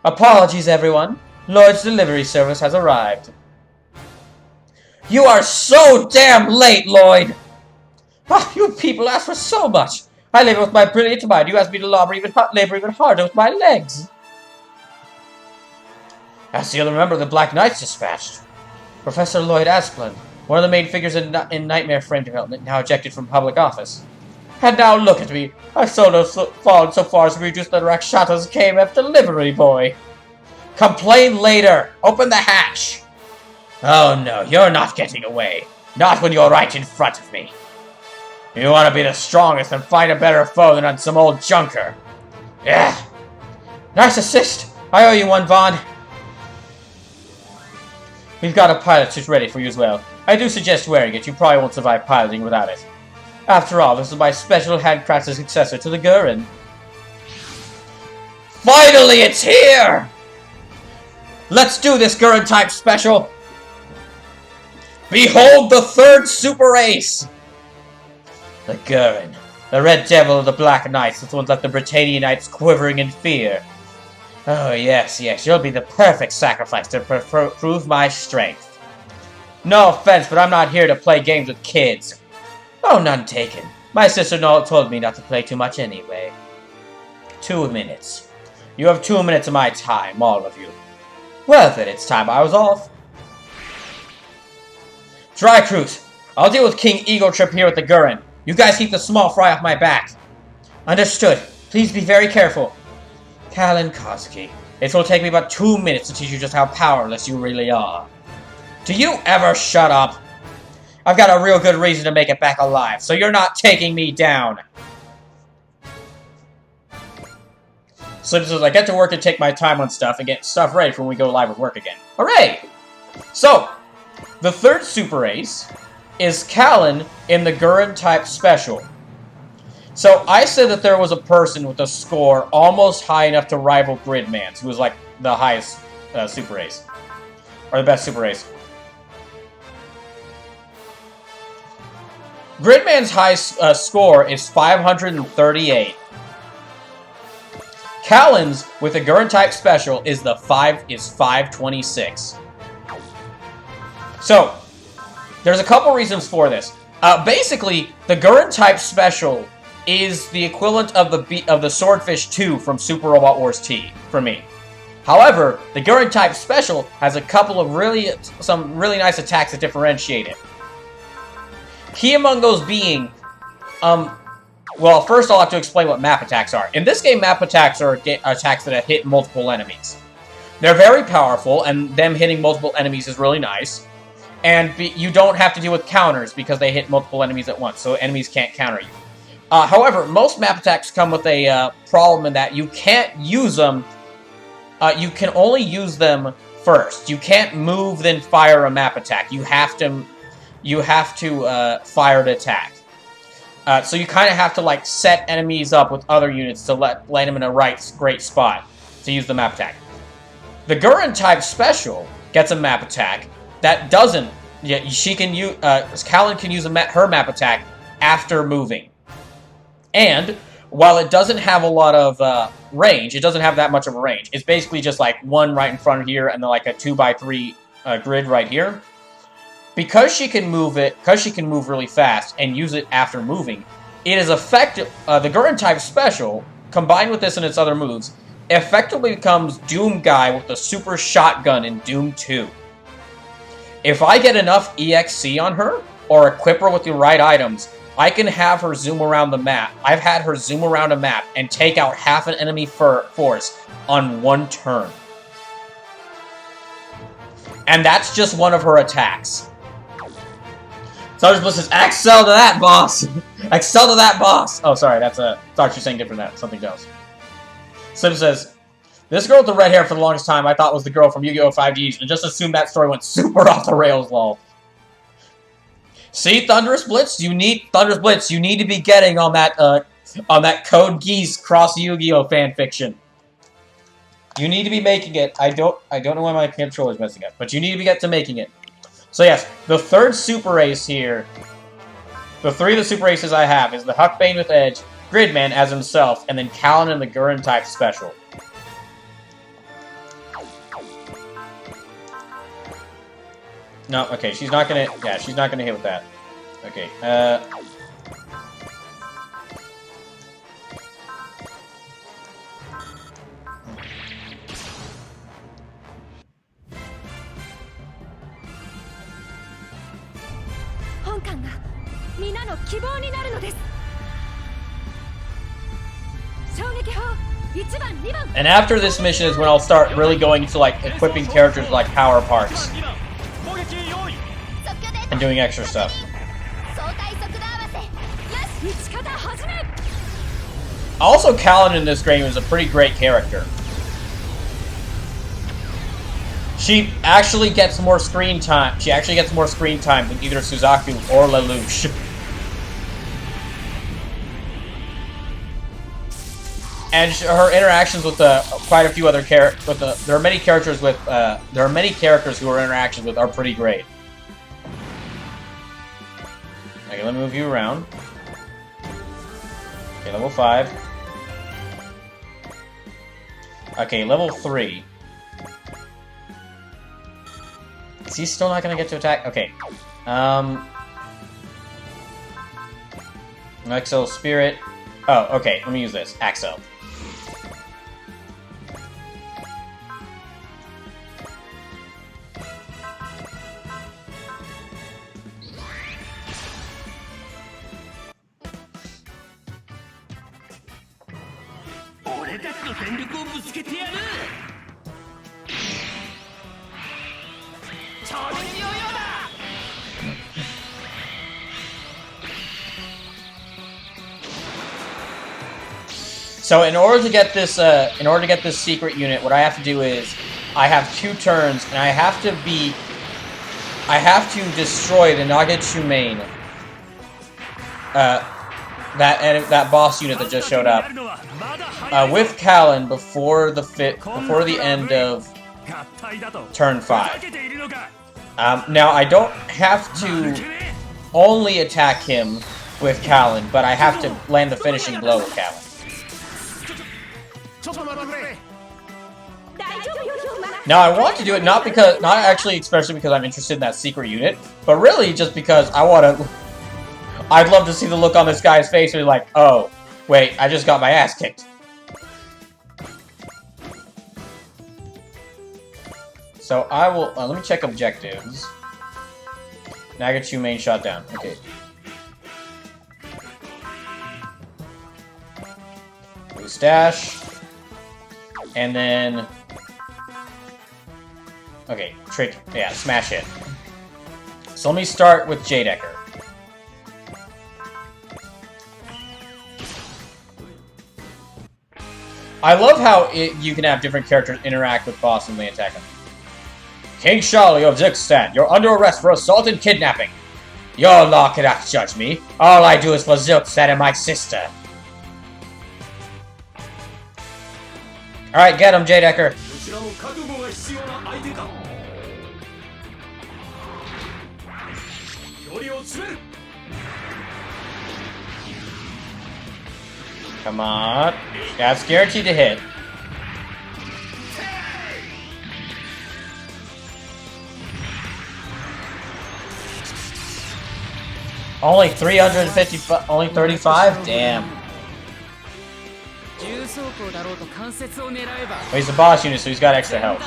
Apologies, everyone. Lloyd's delivery service has arrived. You are so damn late, Lloyd! You people ask for so much. I labor with my brilliant mind. You ask me to labor even harder with my legs. As the other member of the Black Knights dispatched. Professor Lloyd Asplund, one of the main figures in Nightmare Frame development, now ejected from public office. And now look at me. I've fallen so far as to reduce the Rakshata's KMF delivery boy. Complain later. Open the hatch. Oh no, you're not getting away. Not when you're right in front of me. You want to be the strongest and find a better foe than on some old junker. Yeah. Nice assist. I owe you one, Vaughn. We've got a pilot suit ready for you as well. I do suggest wearing it. You probably won't survive piloting without it. After all, this is my special handcrafted successor to the Gurren. Finally, it's here! Let's do this Gurren type special! Behold the third Super Ace! The Gurren, the Red Devil of the Black Knights, is the one left the Britannia Knights quivering in fear. Oh yes, you'll be the perfect sacrifice to prove my strength. No offense, but I'm not here to play games with kids. Oh, none taken. My sister told me not to play too much anyway. 2 minutes. You have 2 minutes of my time, all of you. Well then, it's time I was off. Dry Cruise, I'll deal with King Eagle Trip here at the Gurren. You guys keep the small fry off my back. Understood. Please be very careful. Callan Kozuki, it will take me about 2 minutes to teach you just how powerless you really are. Do you ever shut up? I've got a real good reason to make it back alive, so you're not taking me down. So I get to work and take my time on stuff and get stuff ready for when we go live with work again. Hooray! So, the third Super Ace is Callan in the Gurren type special. So I said that there was a person with a score almost high enough to rival Gridman's, who was like the highest Super Ace. Or the best Super Ace. Gridman's high score is 538. Callan's with a Gurren type special is 526. So there's a couple reasons for this. Basically, the Gurren type special is the equivalent of the Swordfish 2 from Super Robot Wars T for me. However, the Gurren type special has a couple of some really nice attacks that differentiate it. Key among those being, well, first I'll have to explain what map attacks are. In this game, map attacks are attacks that hit multiple enemies. They're very powerful, and them hitting multiple enemies is really nice. And you don't have to deal with counters because they hit multiple enemies at once, so enemies can't counter you. However, most map attacks come with a problem in that you can't use them. You can only use them first. You can't move then fire a map attack. You have to fire the attack. So you kind of have to like set enemies up with other units to land them in a great spot to use the map attack. The Gurren type special gets a map attack that doesn't. Yeah, she can use. Callan can use her map attack after moving. And while it doesn't have a lot of range, it doesn't have that much of a range. It's basically just like one right in front of here and then like a 2x3 grid right here. Because she can move really fast and use it after moving, it is effective. The Gurren type special, combined with this and its other moves, effectively becomes Doom Guy with the super shotgun in Doom 2. If I get enough EXC on her, or equip her with the right items, I can have her zoom around the map. I've had her zoom around a map and take out half an enemy force on one turn. And that's just one of her attacks. Sergeant Bliss says, Excel to that, boss! Excel to that, boss! Oh, sorry, that's a... thought you were saying different than that. Something else. Slim says, this girl with the red hair for the longest time I thought was the girl from Yu-Gi-Oh! 5Ds, and just assumed that story went super off the rails, lol. See, Thunderous Blitz? You need to be getting on that Code Geass cross Yu-Gi-Oh! Fanfiction. You need to be making it. I don't know why my controller's messing up, but you need to get to making it. So yes, the third super race here, the three of the super races I have is the Huckbane with Edge, Gridman as himself, and then Callan and the Gurren type special. No, okay, she's not gonna hit with that. Okay, and after this mission is when I'll start really going into like equipping characters like power parts and doing extra stuff. Also, Callan in this game is a pretty great character. She actually gets more screen time. She actually gets more screen time than either Suzaku or Lelouch. And her interactions with quite a few other characters. There are many characters with. There are many characters who her interactions with are pretty great. Okay, let me move you around. Okay, level 5. Okay, level 3. Is he still not gonna get to attack? Okay. Exo Spirit. Oh, okay. Let me use this. Axo. So in order to get this secret unit, what I have to do is I have 2 turns, and I have to destroy the Nagatsumain, that boss unit that just showed up, with Callan before the end of turn 5. Now I don't have to only attack him with Callan, but I have to land the finishing blow with Callan. Now I want to do it not actually especially because I'm interested in that secret unit, but really just because I'd love to see the look on this guy's face where he's like, oh, wait, I just got my ass kicked. So I will, let me check objectives. Nagachu main shot down, okay. Stash. And then... Okay, trick, yeah, smash hit. So let me start with J-Decker. I love how you can have different characters interact with boss when they attack him. King Charlie of Zixstan, you're under arrest for assault and kidnapping. Your law cannot judge me. All I do is for Zixstan and my sister. Alright, get him, J-Decker. Come on. That's guaranteed to hit. Only 350, only 35? Damn. Well, he's a boss unit, so he's got extra health.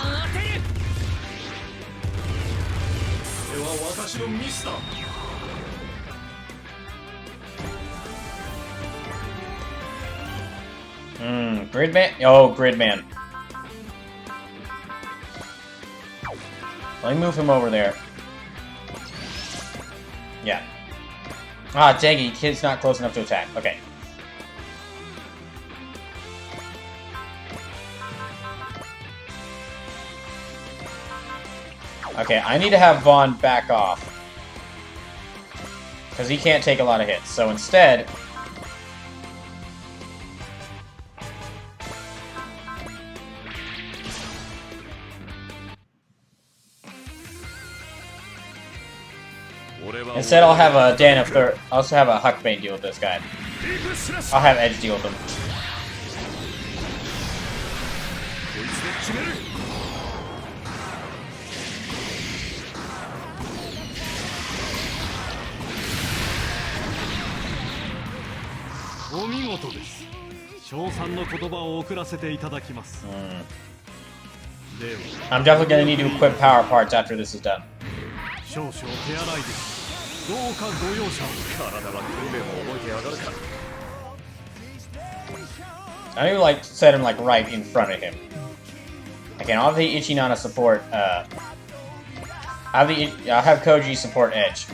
Gridman? Oh, Gridman. Let me move him over there. Yeah. Ah, dang it, kid's not close enough to attack. Okay. Okay, I need to have Vaughn back off. Because he can't take a lot of hits. So instead... Instead, I'll have a Dan of Third. I'll also have a Huckbane deal with this guy. I'll have Edge deal with him. I'm definitely gonna need to equip power parts after this is done. I need to like set him like right in front of him. Okay, I'll have the Ichinana support. I'll have Koji support Edge.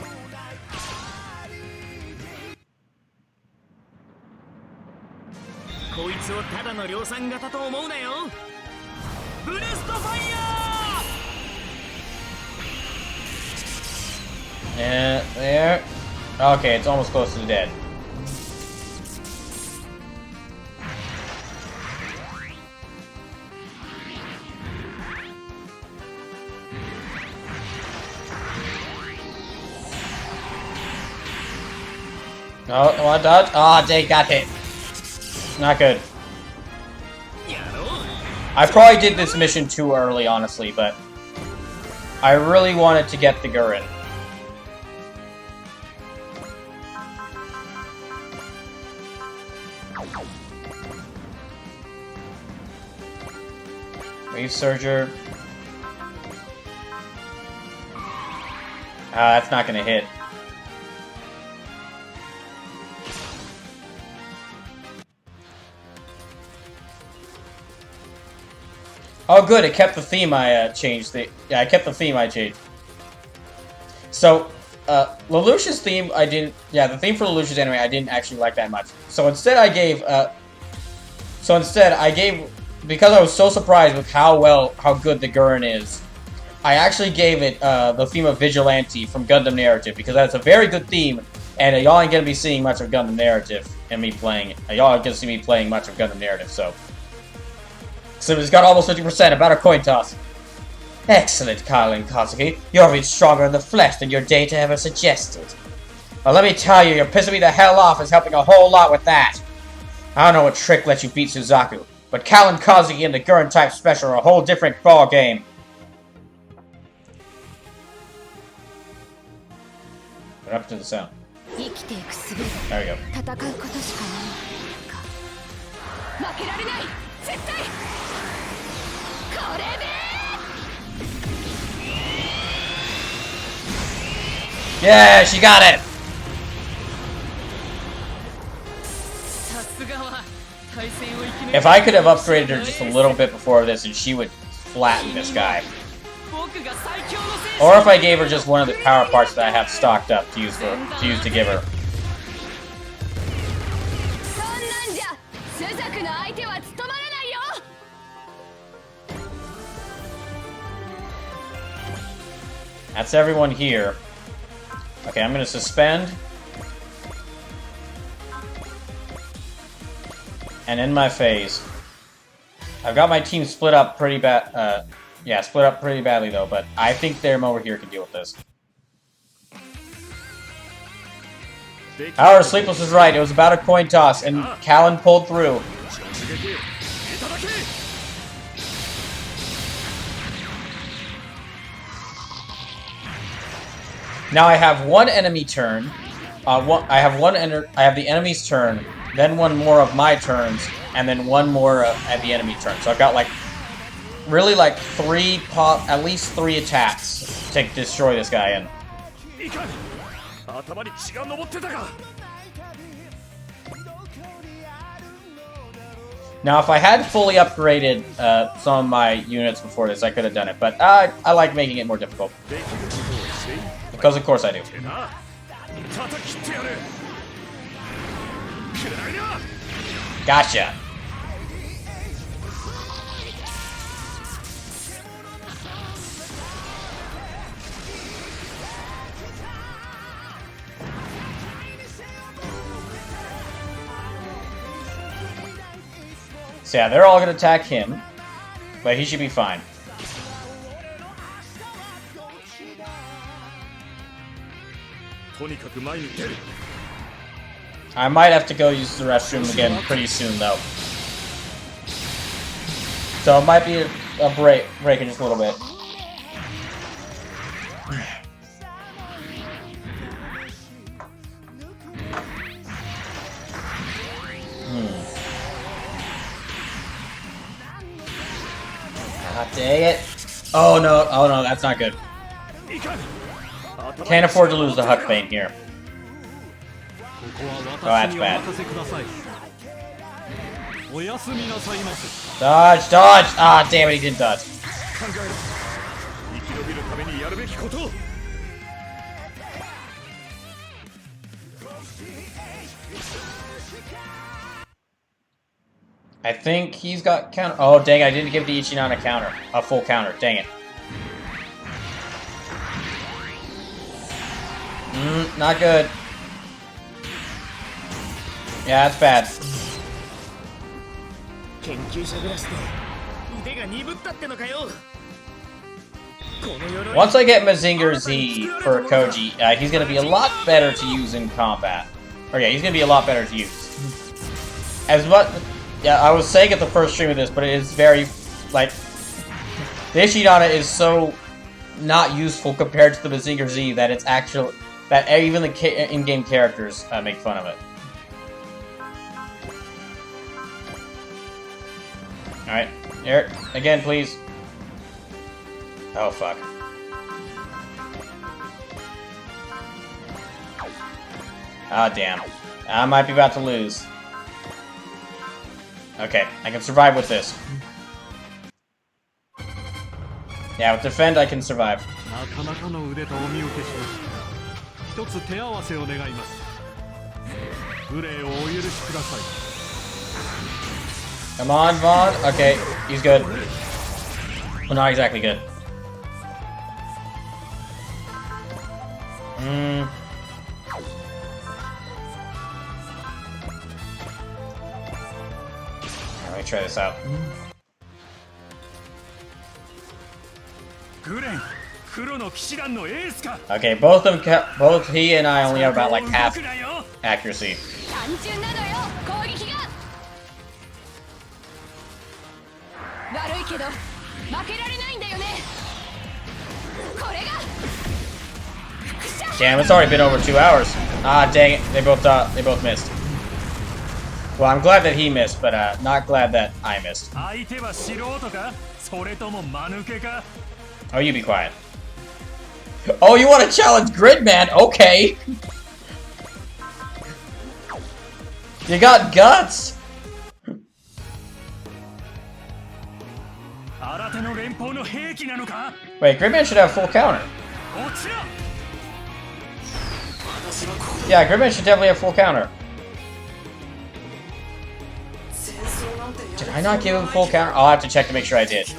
And there. Okay, it's almost close to the dead. Oh, what dodge? Ah, dang, got hit. Not good. I probably did this mission too early, honestly, but I really wanted to get the Gurren. Wave Surger. That's not gonna hit. Oh, good. It kept the theme I changed. Yeah, I kept the theme I changed. So, Lelouch's theme, I didn't... Yeah, the theme for Lelouch's anime, I didn't actually like that much. So instead, I gave... Because I was so surprised with how good the Gurren is, I actually gave it the theme of Vigilante from Gundam Narrative, because that's a very good theme, and y'all ain't gonna be seeing much of Gundam Narrative and me playing. Y'all aren't gonna see me playing much of Gundam Narrative, so it's got almost 50%, about a coin toss. Excellent, Kyle and Kazuki. You're even stronger in the flesh than your data ever suggested. Well, let me tell you, you're pissing me the hell off is helping a whole lot with that. I don't know what trick lets you beat Suzaku, but Cal and Kazuki and the Gurren type special are a whole different ball game. What up to the sound? There we go. Yeah, she got it! If I could have upgraded her just a little bit before this, and she would flatten this guy. Or if I gave her just one of the power parts that I have stocked up to use to give her. That's everyone here. Okay, I'm gonna suspend. And in my phase. I've got my team split up pretty bad. Yeah, split up pretty badly though, but I think them over here can deal with this. However, Sleepless was right. It was about a coin toss, and Callan pulled through. Now I have one enemy turn. I have the enemy's turn, then one more of my turns, and then one more at the enemy turn. So I've got like really like at least three attacks to destroy this guy in. Now, if I had fully upgraded some of my units before this, I could have done it, but I like making it more difficult. Because of course I do. Gotcha. So yeah, they're all going to attack him, but he should be fine. I might have to go use the restroom again pretty soon, though. So it might be a break in just a little bit. Ah, dang it. Oh no, that's not good. Can't afford to lose the Huck Bane here. Oh, that's bad. Dodge, dodge! Ah, damn it, he didn't dodge. I think he's got counter. Oh, dang, I didn't give the Ichinan a counter. A full counter. Dang it. Not good. Yeah, that's bad. Once I get Mazinger Z for Koji, he's going to be a lot better to use in combat. Or yeah, he's going to be a lot better to use. As much... Yeah, I was saying at the first stream of this, but it is very... Like... The Ishinana is so not useful compared to the Mazinger Z that it's actually... That even the in-game characters make fun of it. Alright, Eric, again, please. Oh, fuck. Ah, damn. I might be about to lose. Okay, I can survive with this. Yeah, with defend, I can survive. Come on, Vaughn. Okay, he's good. Well, not exactly good. Let me try this out. Okay, both of them, both he and I only have about like half accuracy. 単純なのよ攻撃が悪いけど負けられないんだよねこれが Damn, it's already been over 2 hours. Ah, dang it. They both missed. Well, I'm glad that he missed, but not glad that I missed. Oh, you be quiet. Oh, you want to challenge Gridman? Okay. You got guts. Wait, Gridman should have full counter. Yeah, Gridman should definitely have full counter. Did I not give him full counter? I'll have to check to make sure I did.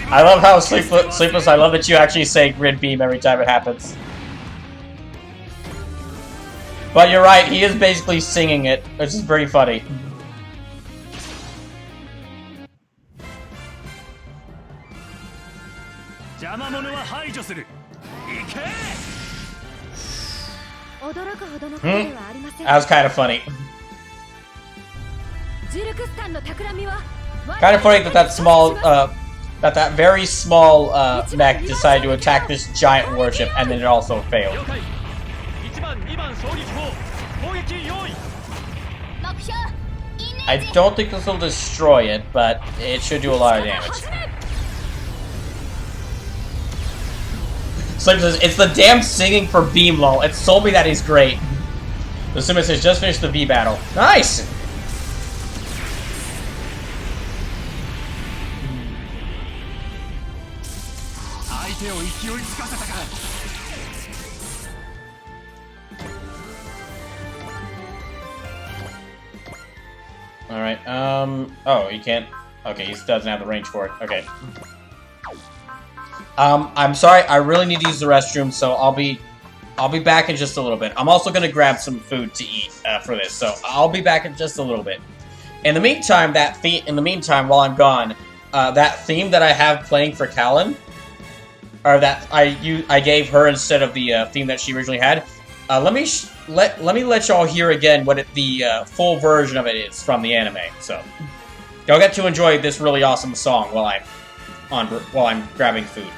I love how Sleepless, I love that you actually say Grid Beam every time it happens. But you're right, he is basically singing it, which is pretty funny. That was kind of funny. Kind of funny that that small, that very small mech decided to attack this giant warship, and then it also failed. I don't think this will destroy it, but it should do a lot of damage. Slim says, it's the damn singing for Beam lol. It's told me that he's great. The Sima says, just finished the V battle. Nice! Alright, oh, he can't. Okay, he doesn't have the range for it. Okay. I'm sorry, I really need to use the restroom, so I'll be back in just a little bit. I'm also gonna grab some food to eat for this, so I'll be back in just a little bit. In the meantime, while I'm gone, that theme that I have playing for Callan, or that I gave her instead of the theme that she originally had. Let me let y'all hear again what the full version of it is from the anime. So y'all get to enjoy this really awesome song while I'm grabbing food.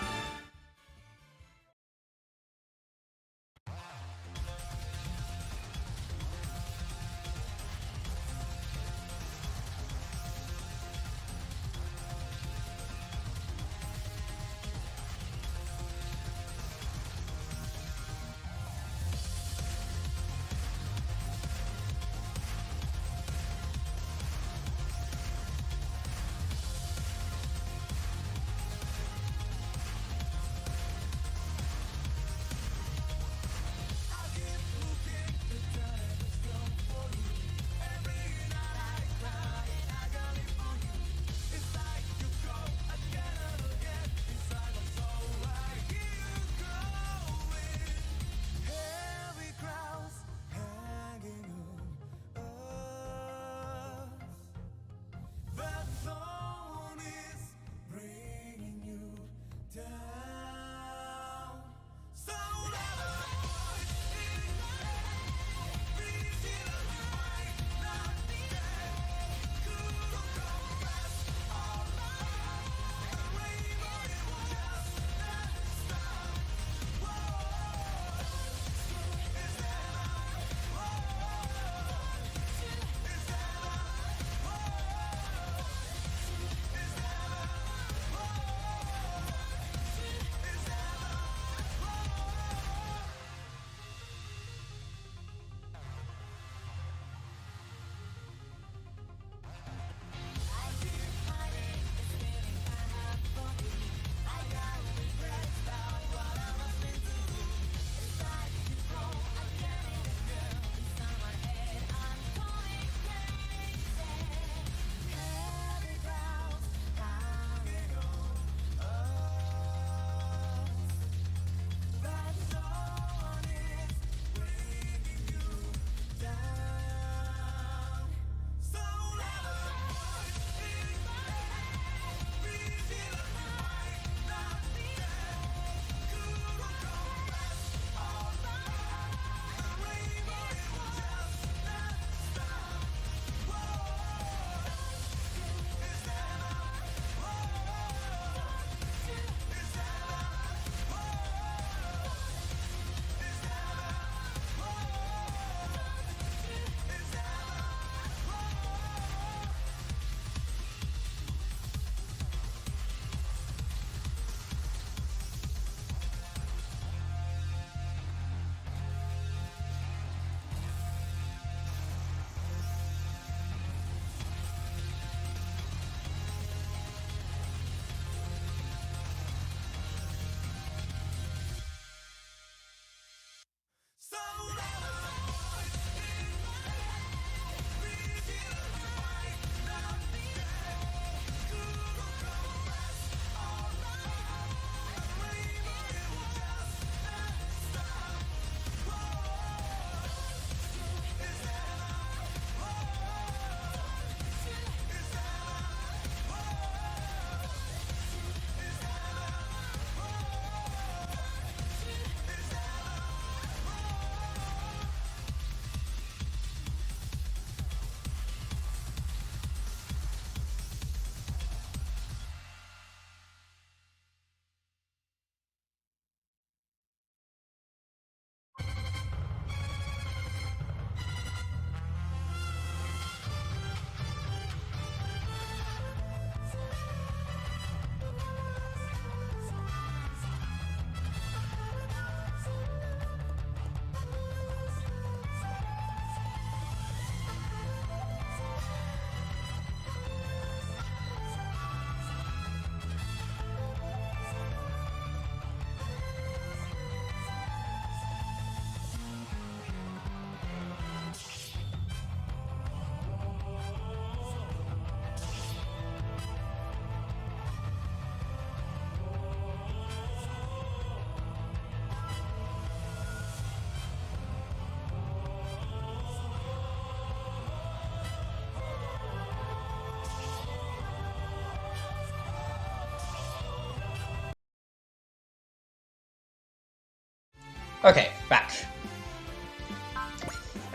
Okay, back.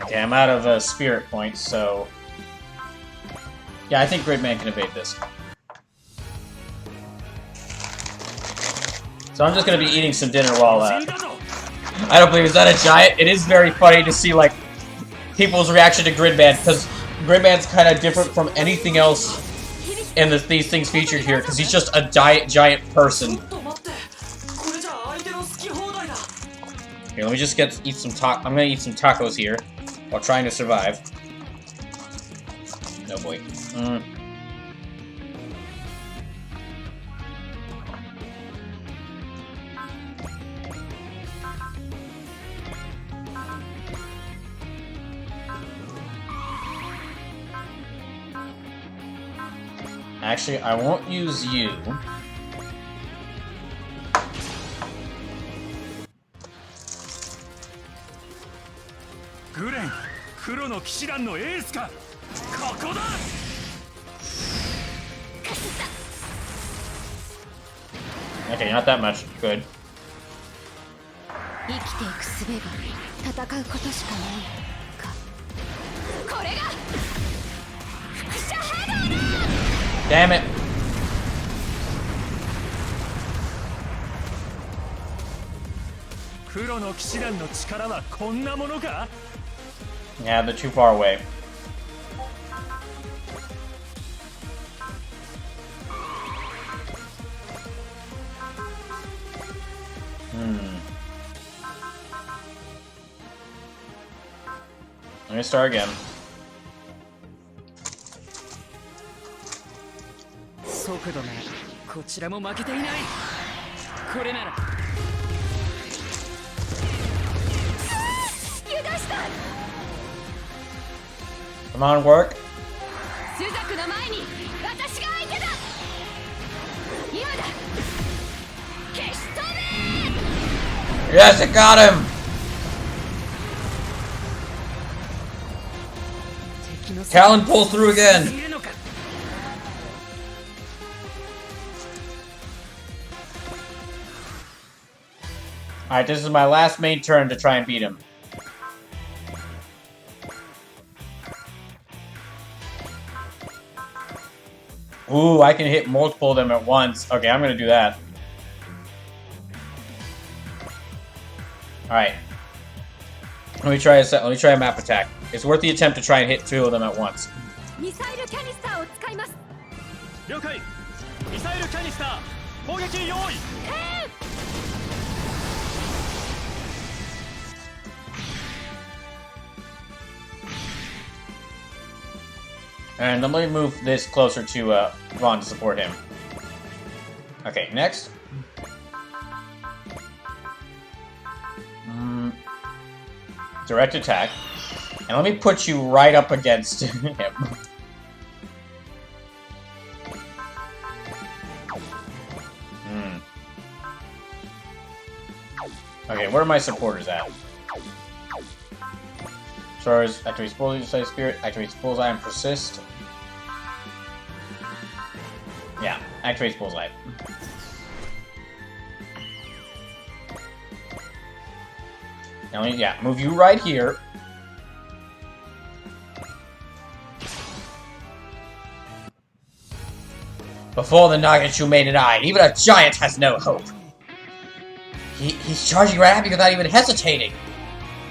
Okay, I'm out of spirit points, so... Yeah, I think Gridman can evade this. So I'm just gonna be eating some dinner while, I don't believe, is that a giant? It is very funny to see, like, people's reaction to Gridman, because Gridman's kind of different from anything else in these things featured here, because he's just a giant person. Here, let me just eat some I'm gonna eat some tacos here while trying to survive. No boy. Actually, I won't use you. Guren, 黒の騎士団のエースか。ここだ。Okay, not that much. Good. 生きていく術が戦うことしかないか。これが輻射ヘドだ。 Damn it. 黒の騎士団の力はこんなものか。 Yeah, they're too far away. Let me start again. 速度ならこちらも負けていない。これなら。油断した。 Come on, work. 朱雀の前に私が相手だ。今だ。消し飛べ。 Yes, it got him. Talon pulls through again. Alright, this is my last main turn to try and beat him. Ooh, I can hit multiple of them at once. Okay, I'm gonna do that. Alright. Let me try a map attack. It's worth the attempt to try and hit two of them at once. ミサイルキャニスターを使います。了解。ミサイルキャニスター攻撃用意。And let me move this closer to Ron to support him. Okay, next. direct attack. And let me put you right up against him. Okay, where are my supporters at? Stars activates Bullseye Spirit, activates Bullseye and Persist. Yeah, activates Bullseye. Now, yeah, move you right here. Before the Nagachu made an eye, even a giant has no hope. He's charging right at me without even hesitating.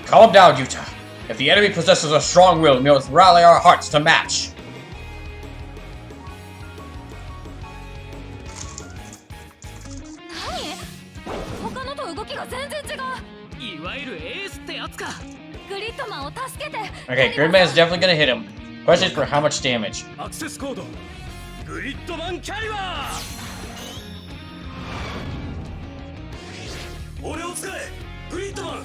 Calm down, Yuta. If the enemy possesses a strong will, we must rally our hearts to match. Okay, Gridman is definitely gonna hit him. Question is for how much damage. Access code. Gridman Caliber. 俺を使えグリッドマング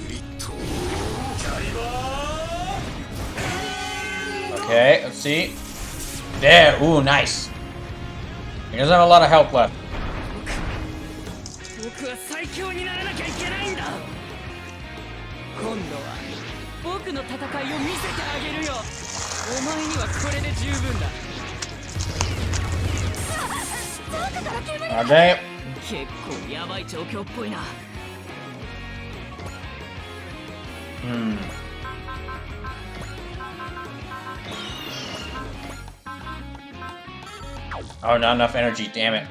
リッドキャリバー Okay, let's see. There, ooh, nice. He doesn't have a lot of health left. 僕は最強にならなきゃいけないんだ。今度は僕の戦いを見せてあげるよ。お前にはこれで十分だ。Oh, dang it. 結構やばい状況っぽいな。Oh, not enough energy, damn it.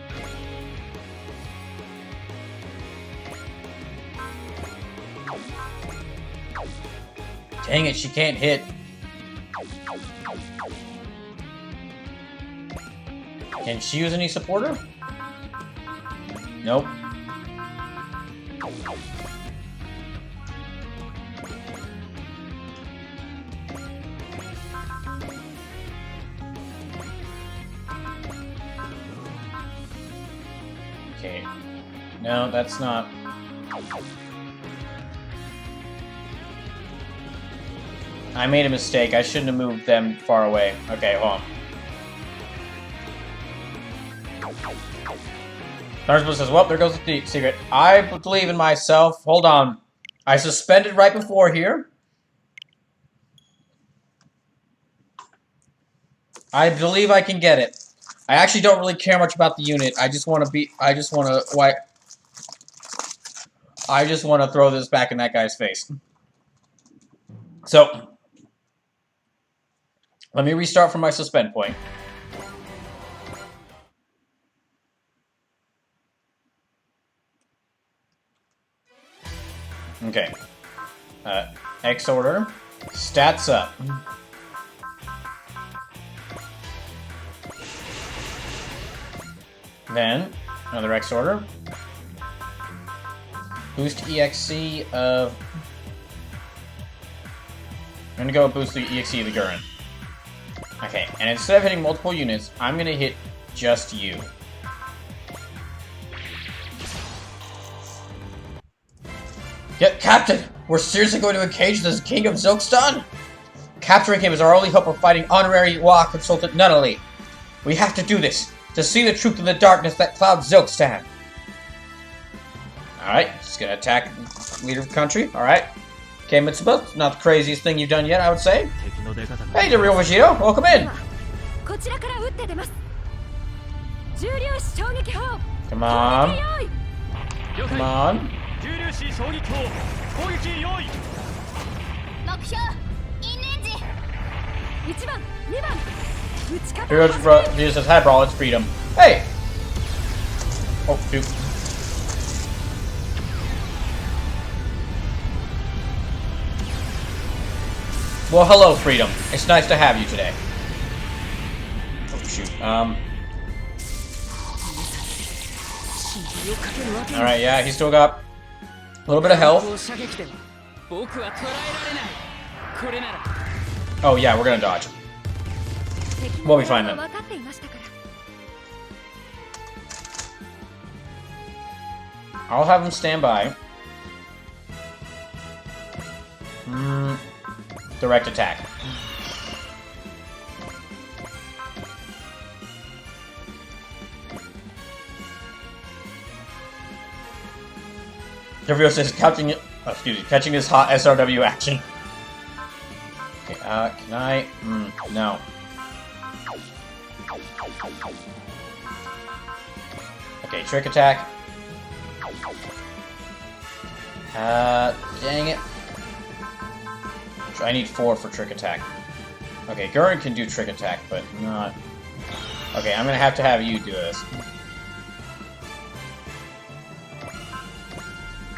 Dang it, she can't hit. Can she use any supporter? Nope. Okay. No, that's not. I made a mistake. I shouldn't have moved them far away. Okay, hold on. Naruto says, well, there goes the secret. I believe in myself. Hold on. I suspended right before here. I believe I can get it. I actually don't really care much about the unit. I just want to throw this back in that guy's face. So, let me restart from my suspend point. Okay. X order. Stats up. Then, another X order. Boost EXC of... I'm gonna go boost the EXC of the Gurren. Okay, and instead of hitting multiple units, I'm gonna hit just you. Yeah, Captain! We're seriously going to engage this King of Zilkstan? Capturing him is our only hope of fighting Honorary Law Consultant Nunnally. We have to do this, to see the truth in the darkness that clouds Zilkstan. Alright, just gonna attack leader of the country, alright. Okay, Mitsuba, not the craziest thing you've done yet, I would say. Hey, the real Vegito, welcome in! Come on. Come on. He says, hi, Brawl, it's freedom. Hey! Oh, shoot. Well, hello, Freedom. It's nice to have you today. Oh, shoot. Alright, yeah, he's still got a little bit of health. Oh, yeah, we're gonna dodge. We'll be fine then. I'll have him stand by. Direct attack. Kivio says catching his hot SRW action. Okay, can I? No. Okay, trick attack. Dang it. I need 4 for trick attack. Okay, Gurren can do trick attack, but not... Okay, I'm gonna have you do this.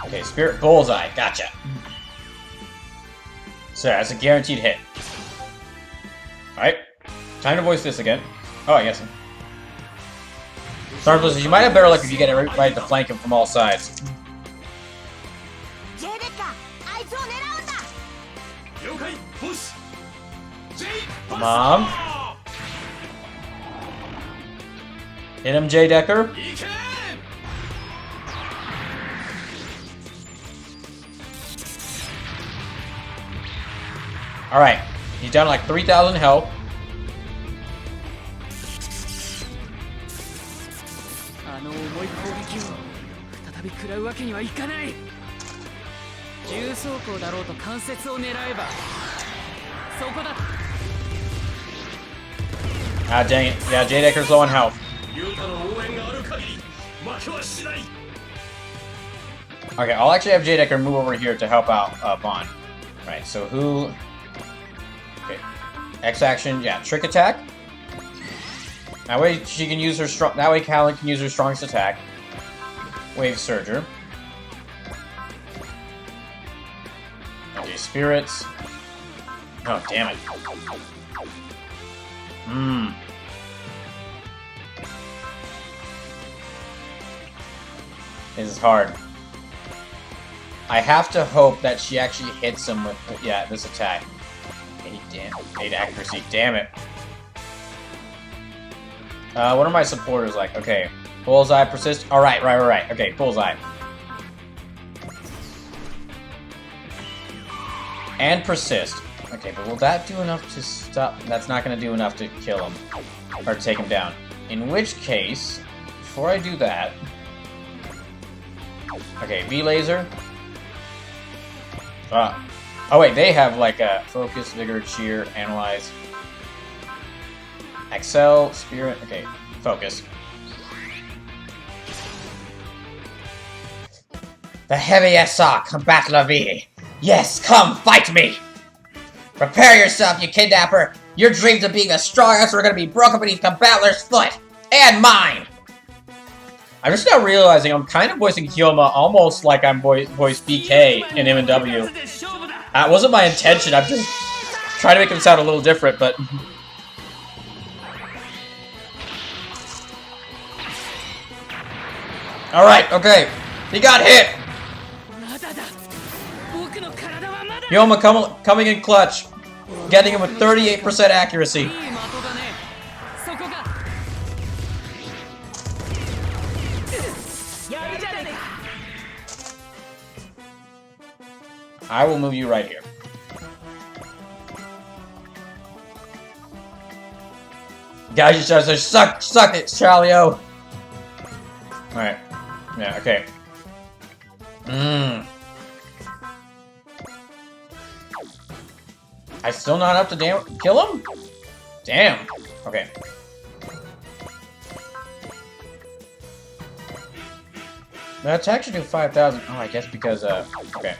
Okay, Spirit Bullseye, gotcha. So that's a guaranteed hit. Alright, time to voice this again. Oh, I guess. Storm says you might have better luck if you get it right to flank him from all sides. Mom? Hit him, J. Decker. Alright, he's down like 3,000 health. Ah, dang it. Yeah, J. Decker's low on health. Okay, I'll actually have J. Decker move over here to help out Vaughn. Right, so who... Okay, X action, yeah, trick attack. That way she can use her strong... That way Callan can use her strongest attack. Wave Surger. Okay, Spirits. Oh, damn it. This is hard. I have to hope that she actually hits him with, yeah, this attack. 8 accuracy, damn it. What are my supporters like? Okay, Bullseye, Persist. Alright, right. Okay, Bullseye. And Persist. Okay, but will that do enough to stop? That's not going to do enough to kill him. Or take him down. In which case, before I do that... Okay, V-Laser. Oh wait, they have like a Focus, Vigor, Cheer, Analyze. Excel, Spirit, okay, Focus. The heavy SR, combat la vie. Yes, come, fight me! Prepare yourself, you kidnapper! Your dreams of being the strongest are gonna be broken beneath Combatler's foot! And mine! I'm just now realizing I'm kind of voicing Kyoma almost like I'm voice BK in M&W. That wasn't my intention, I'm just trying to make him sound a little different, but... Alright, okay. He got hit! Kyoma coming in clutch. Getting him with 38% accuracy. I will move you right here. Guys, just says, suck it, Charlie-O. Alright. Yeah, okay. I still not up to kill him? Damn. Okay. That attack should do 5,000. Oh, I guess because, okay.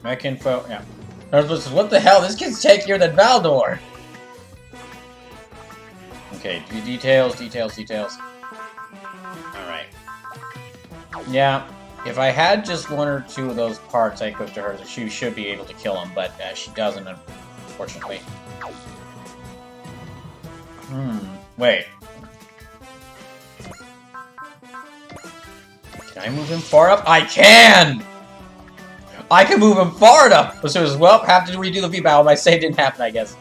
Mech info, yeah. What the hell? This kid's takier than Valdor! Okay, details. Alright. Yeah, if I had just 1 or 2 of those parts I equipped to her, she should be able to kill him, but she doesn't, unfortunately. Wait. Can I move him far up? I can! I can move him far enough. So it was, well, have to redo the V-Battle. My save didn't happen, I guess.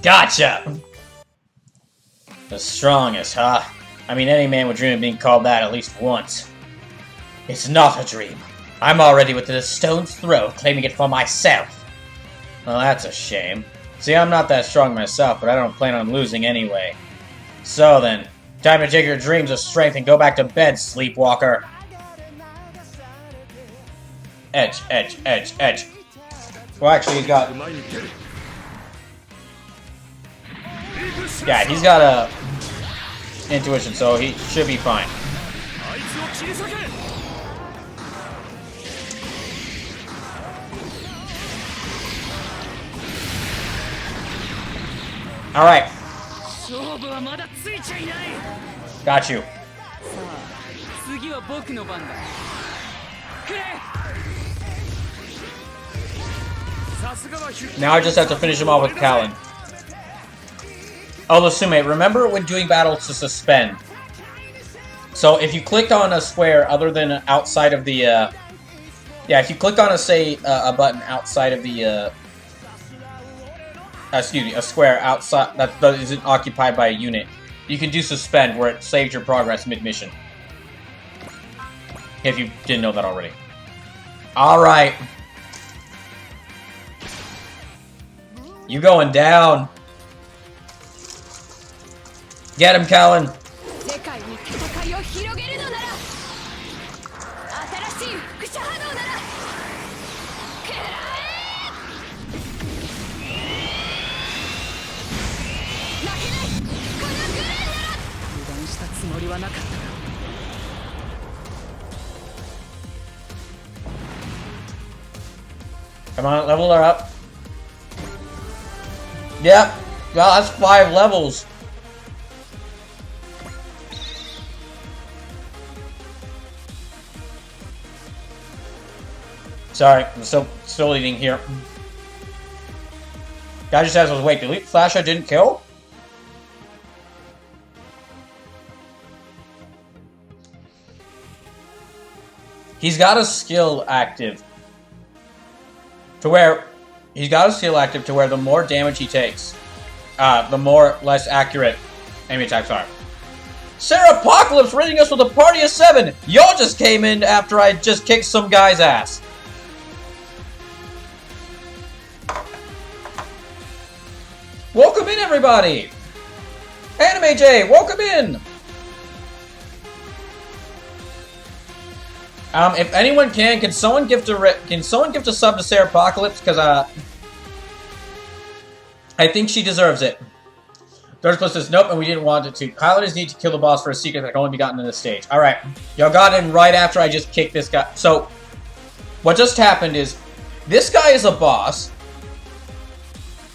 Gotcha! The strongest, huh? I mean, any man would dream of being called that at least once. It's not a dream. I'm already within a stone's throw, claiming it for myself. Well, that's a shame. See, I'm not that strong myself, but I don't plan on losing anyway. So then, time to take your dreams of strength and go back to bed, sleepwalker. Edge, edge, edge, edge. Well, actually, he's got... Yeah, he's got a intuition, so he should be fine. Alright. Got you. Now I just have to finish him off with Callan. Oh, Lusume, remember when doing battles to suspend. So if you clicked on a square other than outside of the, yeah, if you clicked on a button outside of the, excuse me, a square outside that isn't occupied by a unit, you can do suspend where it saves your progress mid-mission. If you didn't know that already. Alright. You going down. Get him, Callan. Come on, level her up. Yep. Well, that's 5 levels. Sorry, I'm still eating here. Guy just asked us, wait, delete Flash I didn't kill? He's got a skill active. To where the more damage he takes, the more less accurate enemy attacks are. Sarah Apocalypse raiding us with a party of 7! Y'all just came in after I just kicked some guy's ass. Welcome in, everybody! Anime J, welcome in! If anyone can someone gift a sub to Sarah Apocalypse? Because, I think she deserves it. Dorsplus says, nope, and we didn't want it to. Pilots need to kill the boss for a secret that can only be gotten in this stage. Alright. Y'all got in right after I just kicked this guy. So, what just happened is, this guy is a boss.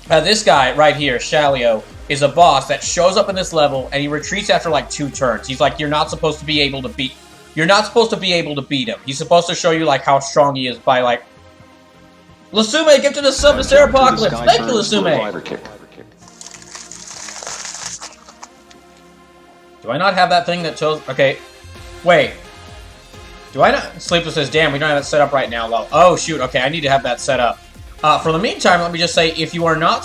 This guy right here, Shalio, is a boss that shows up in this level, and he retreats after, like, 2 turns. He's like, you're not supposed to be able to beat... You're not supposed to be able to beat him. He's supposed to show you, like, how strong he is by, like... Lusume, gifted a sub to Sarah Apocalypse! Thank you, Lusume! Do I not have that thing that shows... Okay. Wait. Do I not... Sleepless says, damn, we don't have it set up right now, lol. Oh, shoot, okay, I need to have that set up. For the meantime, let me just say, if you are not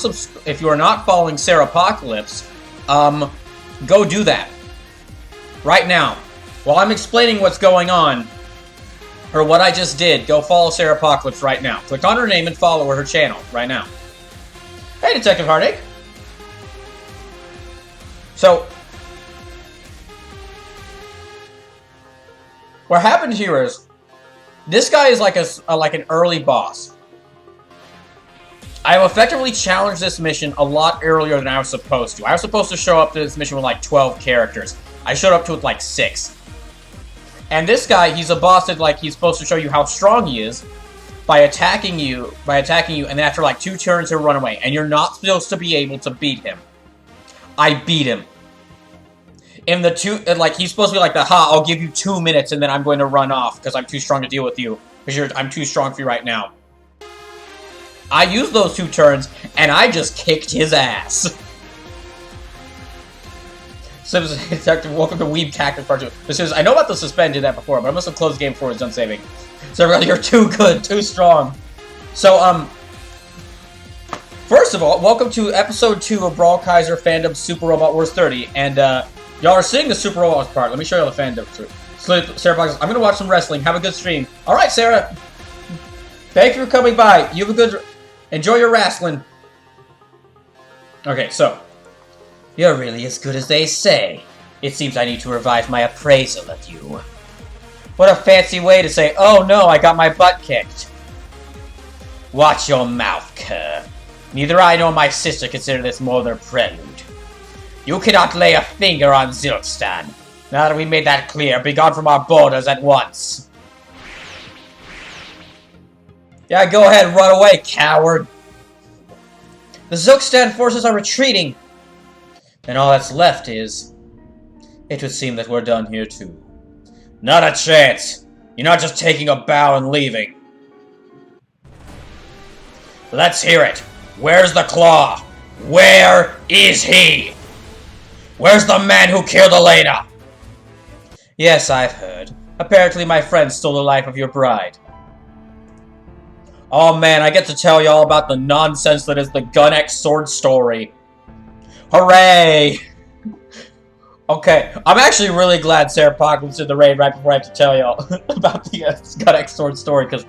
following Sarah Apocalypse, go do that. Right now. While I'm explaining what's going on, or what I just did, go follow Sarah Apocalypse right now. Click on her name and follow her channel right now. Hey, Detective Heartache. So, what happened here is, this guy is like an early boss. I have effectively challenged this mission a lot earlier than I was supposed to. I was supposed to show up to this mission with like 12 characters. I showed up to it with like 6. And this guy, he's a boss that, like, he's supposed to show you how strong he is by attacking you, and after, like, 2 turns, he'll run away. And you're not supposed to be able to beat him. I beat him. In the 2, like, he's supposed to be like, I'll give you 2 minutes, and then I'm going to run off, because I'm too strong to deal with you. Because I'm too strong for you right now. I used those 2 turns, and I just kicked his ass. Simpsons Detective, welcome to Weeb Tactics Part 2. This is, I know about the suspend did that before, but I must have closed the game before it's done saving. So really, you're too good, too strong. So, first of all, welcome to episode 2 of BrawlKaiser Fandubs Super Robot Wars 30. And, y'all are seeing the Super Robot Wars part. Let me show you all the Fandubs too. Sarah Fox, I'm gonna watch some wrestling. Have a good stream. Alright, Sarah. Thank you for coming by. You have a good... Enjoy your wrestling. Okay, so... You're really as good as they say. It seems I need to revise my appraisal of you. What a fancy way to say, oh no, I got my butt kicked. Watch your mouth, cur. Neither I nor my sister consider this more than a prelude. You cannot lay a finger on Zilkstan. Now that we made that clear, be gone from our borders at once. Yeah, go ahead, run away, coward. The Zilkstan forces are retreating. And all that's left is... It would seem that we're done here too. Not a chance. You're not just taking a bow and leaving. Let's hear it. Where's the Claw? Where is he? Where's the man who killed Elena? Yes, I've heard. Apparently my friend stole the life of your bride. Oh man, I get to tell you all about the nonsense that is the Gun X Sword story. Hooray! Okay, I'm actually really glad Sarah Apocalypse did the raid right before I have to tell y'all about the Gun X Sword story, because,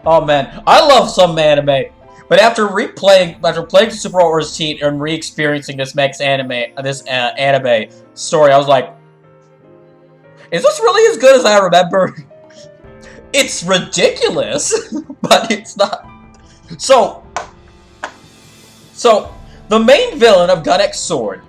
oh man, I love some anime, but after playing Super Robot Wars T and re-experiencing this anime story, I was like, is this really as good as I remember? It's ridiculous, but it's not. So, the main villain of Gun X Sword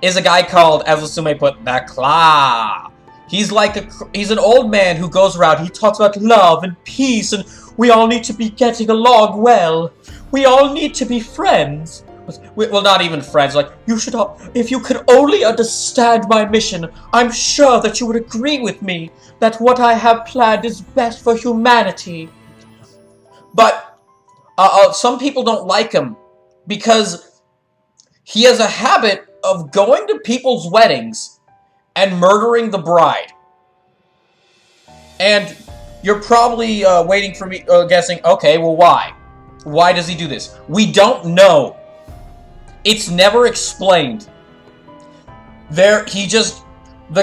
is a guy called, as Sume put, the Claw. He's an old man who goes around, he talks about love and peace, and we all need to be getting along well. We all need to be friends. Well, not even friends, like, you should all, if you could only understand my mission, I'm sure that you would agree with me that what I have planned is best for humanity. But, some people don't like him, because he has a habit of going to people's weddings and murdering the bride. And you're probably waiting for me, guessing, okay, well, why? Why does he do this? We don't know. It's never explained. The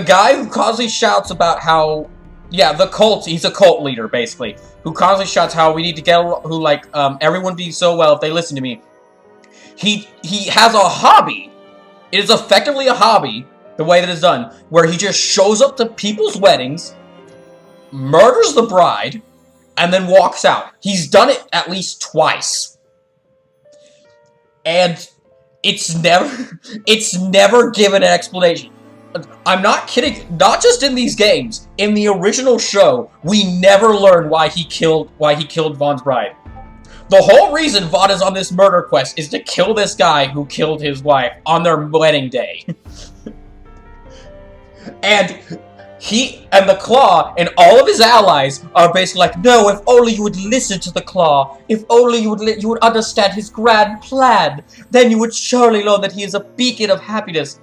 guy who constantly shouts about how, yeah, the cult, he's a cult leader, basically, who constantly shouts how we need to get, everyone be so well if they listen to me. He has a hobby. It is effectively a hobby, the way that it's done, where he just shows up to people's weddings, murders the bride, and then walks out. He's done it at least twice. And it's never given an explanation. I'm not kidding. Not just in these games. In the original show, we never learned why he killed Vaughn's bride. The whole reason Vaughn is on this murder quest is to kill this guy who killed his wife on their wedding day. And he and the Claw and all of his allies are basically like, no, if only you would listen to the Claw. If only you would understand his grand plan. Then you would surely know that he is a beacon of happiness.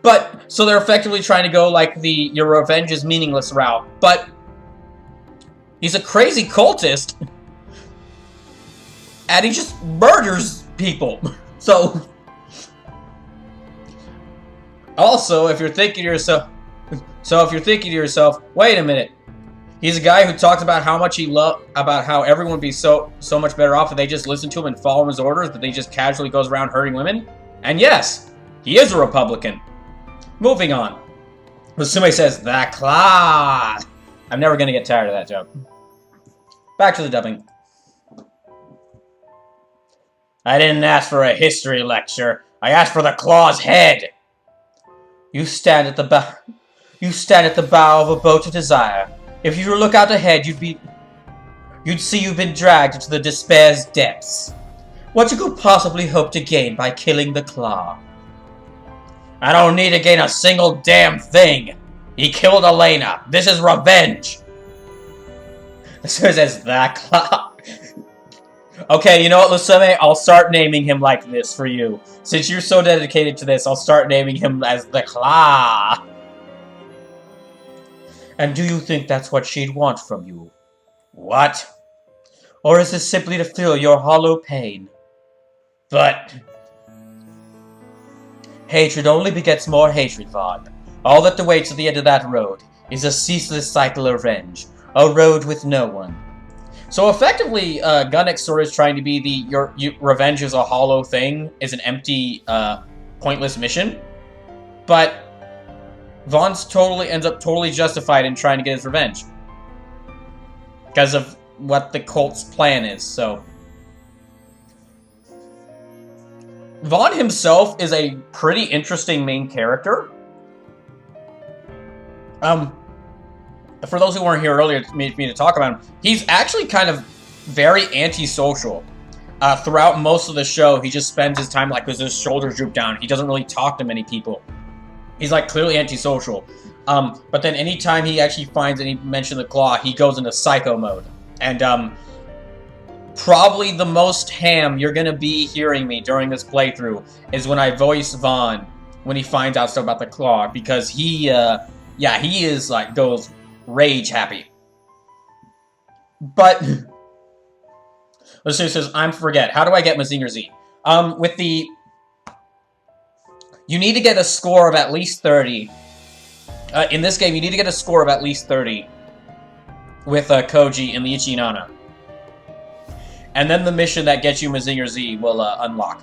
But, so they're effectively trying to go like the your revenge is meaningless route. But he's a crazy cultist. And he just murders people. So, also, if you're thinking to yourself, wait a minute. He's a guy who talks about how much about how everyone would be so much better off if they just listen to him and follow his orders, but he just casually goes around hurting women. And yes, he is a Republican. Moving on. Musume says, the Claw. I'm never gonna get tired of that joke. Back to the dubbing. I didn't ask for a history lecture. I asked for the Claw's head. You stand at the bow of a boat of desire. If you look out ahead, you'd see you've been dragged into the despair's depths. What you could possibly hope to gain by killing the Claw? I don't need to gain a single damn thing. He killed Elena. This is revenge. So it says the Claw. Okay, you know what, Lusame? I'll start naming him like this for you. Since you're so dedicated to this, I'll start naming him as the Claw. And do you think that's what she'd want from you? What? Or is this simply to fill your hollow pain? But... hatred only begets more hatred, Vaughn. All that awaits at the end of that road is a ceaseless cycle of revenge. A road with no one. So effectively, Gunnick's sword is trying to be the revenge is a hollow thing, is an empty, pointless mission. But Vaughn's ends up totally justified in trying to get his revenge. Because of what the cult's plan is, so. Vaughn himself is a pretty interesting main character. For those who weren't here earlier for me to talk about him, he's actually kind of very antisocial. Throughout most of the show, he just spends his time like with his shoulders drooped down. He doesn't really talk to many people. He's like clearly antisocial. But then anytime he actually finds any mention of the Claw, he goes into psycho mode. And probably the most ham you're gonna be hearing me during this playthrough is when I voice Vaughn when he finds out stuff about the Claw, because he is like goes rage happy. But let's see, it says, I'm forget. How do I get Mazinger Z? You need to get a score of at least 30. In this game, you need to get a score of at least 30 with Koji in the Ichinana. And then the mission that gets you Mazinger Z will unlock.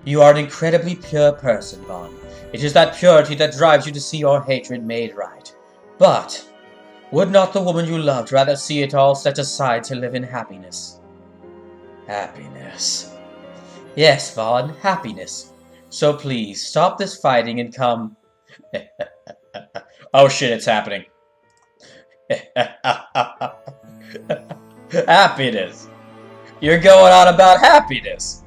You are an incredibly pure person, Vaughn. It is that purity that drives you to see your hatred made right. But would not the woman you loved rather see it all set aside to live in happiness? Happiness. Yes, Vaughn, happiness. So please, stop this fighting and come... Oh shit, it's happening. Happiness. You're going on about happiness.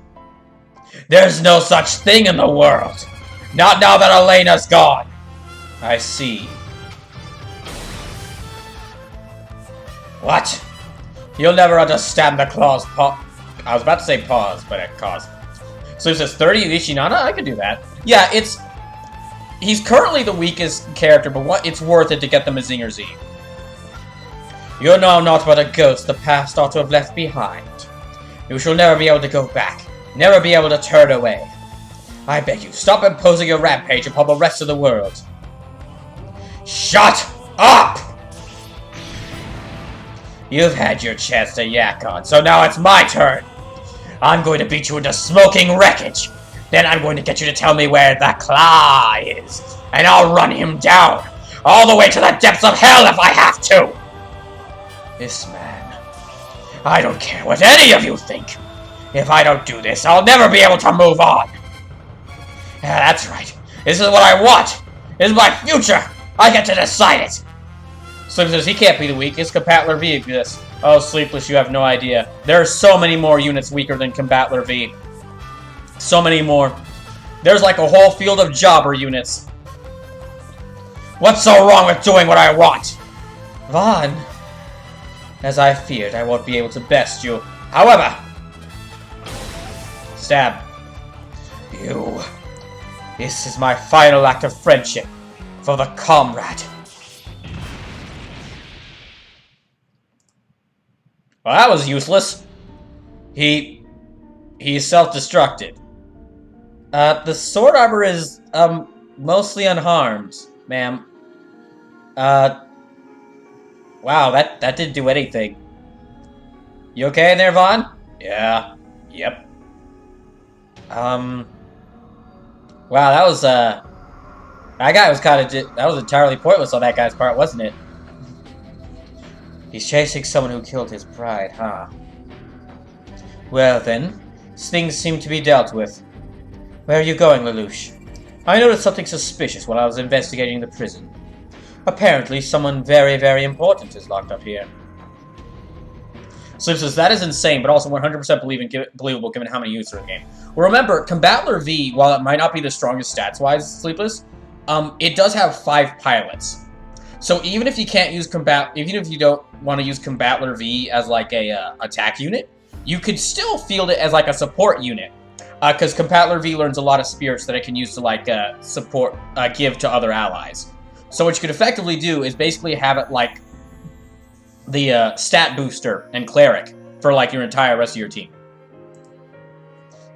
There's no such thing in the world. Not now that Elena's gone. I see. What? You'll never understand the Claw's I was about to say pause, but it caused. So it says 30 Ishinana? I could do that. Yeah, he's currently the weakest character, but it's worth it to get the Mazinger Z. You're now not but a ghost the past ought to have left behind. You shall never be able to go back. Never be able to turn away. I beg you, stop imposing your rampage upon the rest of the world. Shut up! You've had your chance to yak on, so now it's my turn. I'm going to beat you into smoking wreckage. Then I'm going to get you to tell me where the Claw is. And I'll run him down. All the way to the depths of hell if I have to. This man. I don't care what any of you think. If I don't do this, I'll never be able to move on. Yeah, that's right. This is what I want. This is my future. I get to decide it. Slim says he can't be the weakest. Combattler V exists. Oh, Sleepless, you have no idea. There are so many more units weaker than Combattler V. So many more. There's like a whole field of jobber units. What's so wrong with doing what I want? Vaughn. As I feared, I won't be able to best you. However... Stab. You. This is my final act of friendship. For the comrade. Well, that was useless. He's self-destructed. The sword armor is, mostly unharmed, ma'am. Wow, that didn't do anything. You okay in there, Vaughn? Yeah. Yep. Wow, that was, that guy was that was entirely pointless on that guy's part, wasn't it? He's chasing someone who killed his bride, huh? Well then, things seem to be dealt with. Where are you going, Lelouch? I noticed something suspicious while I was investigating the prison. Apparently, someone very, very important is locked up here. Slim says, that is insane, but also 100% believable given how many units are in the game. Well, remember, Combattler V, while it might not be the strongest stats-wise, Sleepless, it does have 5 pilots. So even if you can't use even if you don't want to use Combattler V as like a attack unit, you could still field it as like a support unit. Because Combattler V learns a lot of spirits that it can use to like give to other allies. So what you could effectively do is basically have it like the stat booster and cleric for like your entire rest of your team.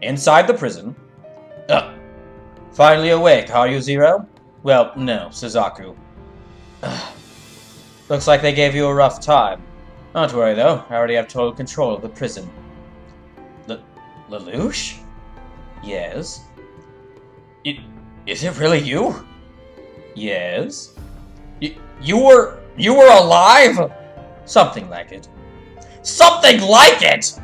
Inside the prison. Finally awake, are you, Zero? Well, no, Suzaku. Looks like they gave you a rough time. Don't worry, though. I already have total control of the prison. Lelouch? Yes. Is it really you? Yes. You were alive? Something like it. Something like it!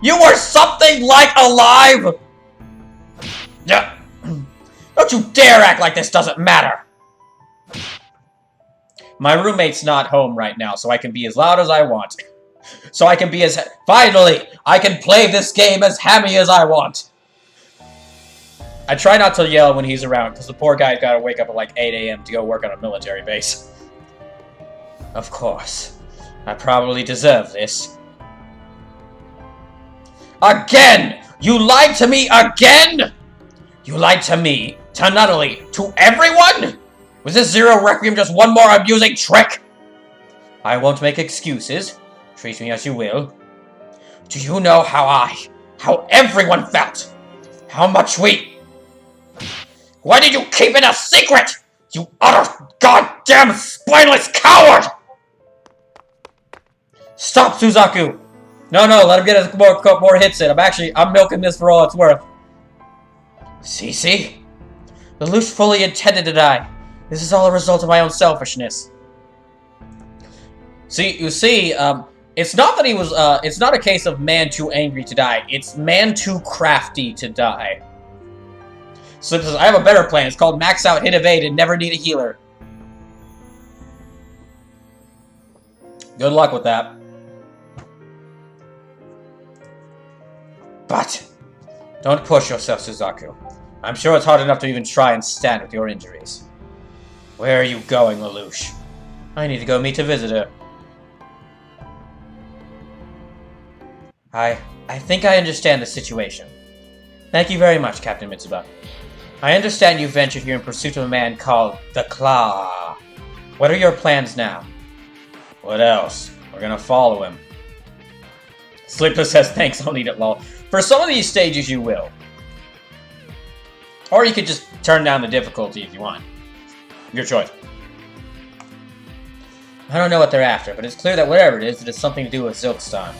You were something like alive! Yeah. Don't you dare act like this doesn't matter! My roommate's not home right now, so I can be as loud as I want. So I can be as... Finally! I can play this game as hammy as I want! I try not to yell when he's around, because the poor guy's gotta wake up at like 8 AM to go work on a military base. Of course. I probably deserve this. Again! You lied to me again?! You lied to me, to not only to everyone? Was this Zero Requiem just one more amusing trick? I won't make excuses. Treat me as you will. Do you know how everyone felt? How much we... Why did you keep it a secret? You utter goddamn spineless coward! Stop, Suzaku! No, let him get more hits in. I'm milking this for all it's worth. See? Lelouch fully intended to die. This is all a result of my own selfishness. You see, it's not that he was, it's not a case of man too angry to die. It's man too crafty to die. So I have a better plan. It's called max out, hit evade, and never need a healer. Good luck with that. But don't push yourself, Suzaku. I'm sure it's hard enough to even try and stand with your injuries. Where are you going, Lelouch? I need to go meet a visitor. I think I understand the situation. Thank you very much, Captain Mitsuba. I understand you ventured here in pursuit of a man called the Claw. What are your plans now? What else? We're gonna follow him. Sleepless says thanks, I'll need it, lol. For some of these stages, you will. Or you could just turn down the difficulty if you want. Your choice. I don't know what they're after, but it's clear that whatever it is something to do with Zilkstan.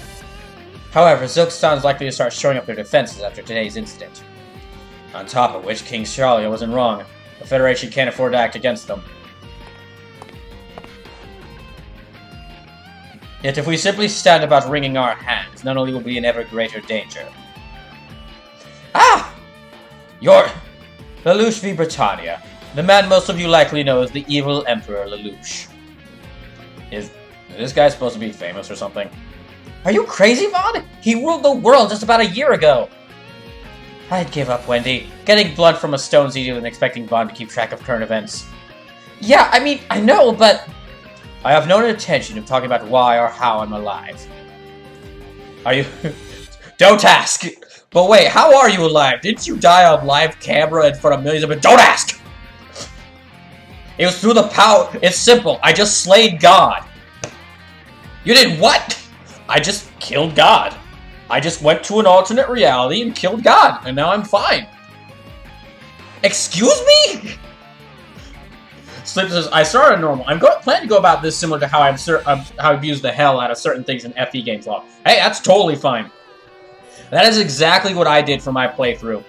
However, Zilkstan is likely to start shoring up their defenses after today's incident. On top of which, King Charlia wasn't wrong. The Federation can't afford to act against them. Yet if we simply stand about wringing our hands, not only will we be in ever greater danger. Ah! You're... Lelouch v. Britannia. The man most of you likely know as the evil Emperor Lelouch. Is this guy supposed to be famous or something? Are you crazy, Vaughn? He ruled the world just about a year ago. I'd give up, Wendy. Getting blood from a stone's easier than expecting Vaughn to keep track of current events. Yeah, I mean, I know, but... I have no intention of talking about why or how I'm alive. Are you... Don't ask! But wait, how are you alive? Didn't you die on live camera in front of millions of people? Don't ask! It was through the power... It's simple. I just slayed God. You did what? I just killed God. I just went to an alternate reality and killed God, and now I'm fine. Excuse me? Slip says, I started normal. I'm planning to go about this similar to how I've used the hell out of certain things in FE games law. Hey, that's totally fine. That is exactly what I did for my playthrough.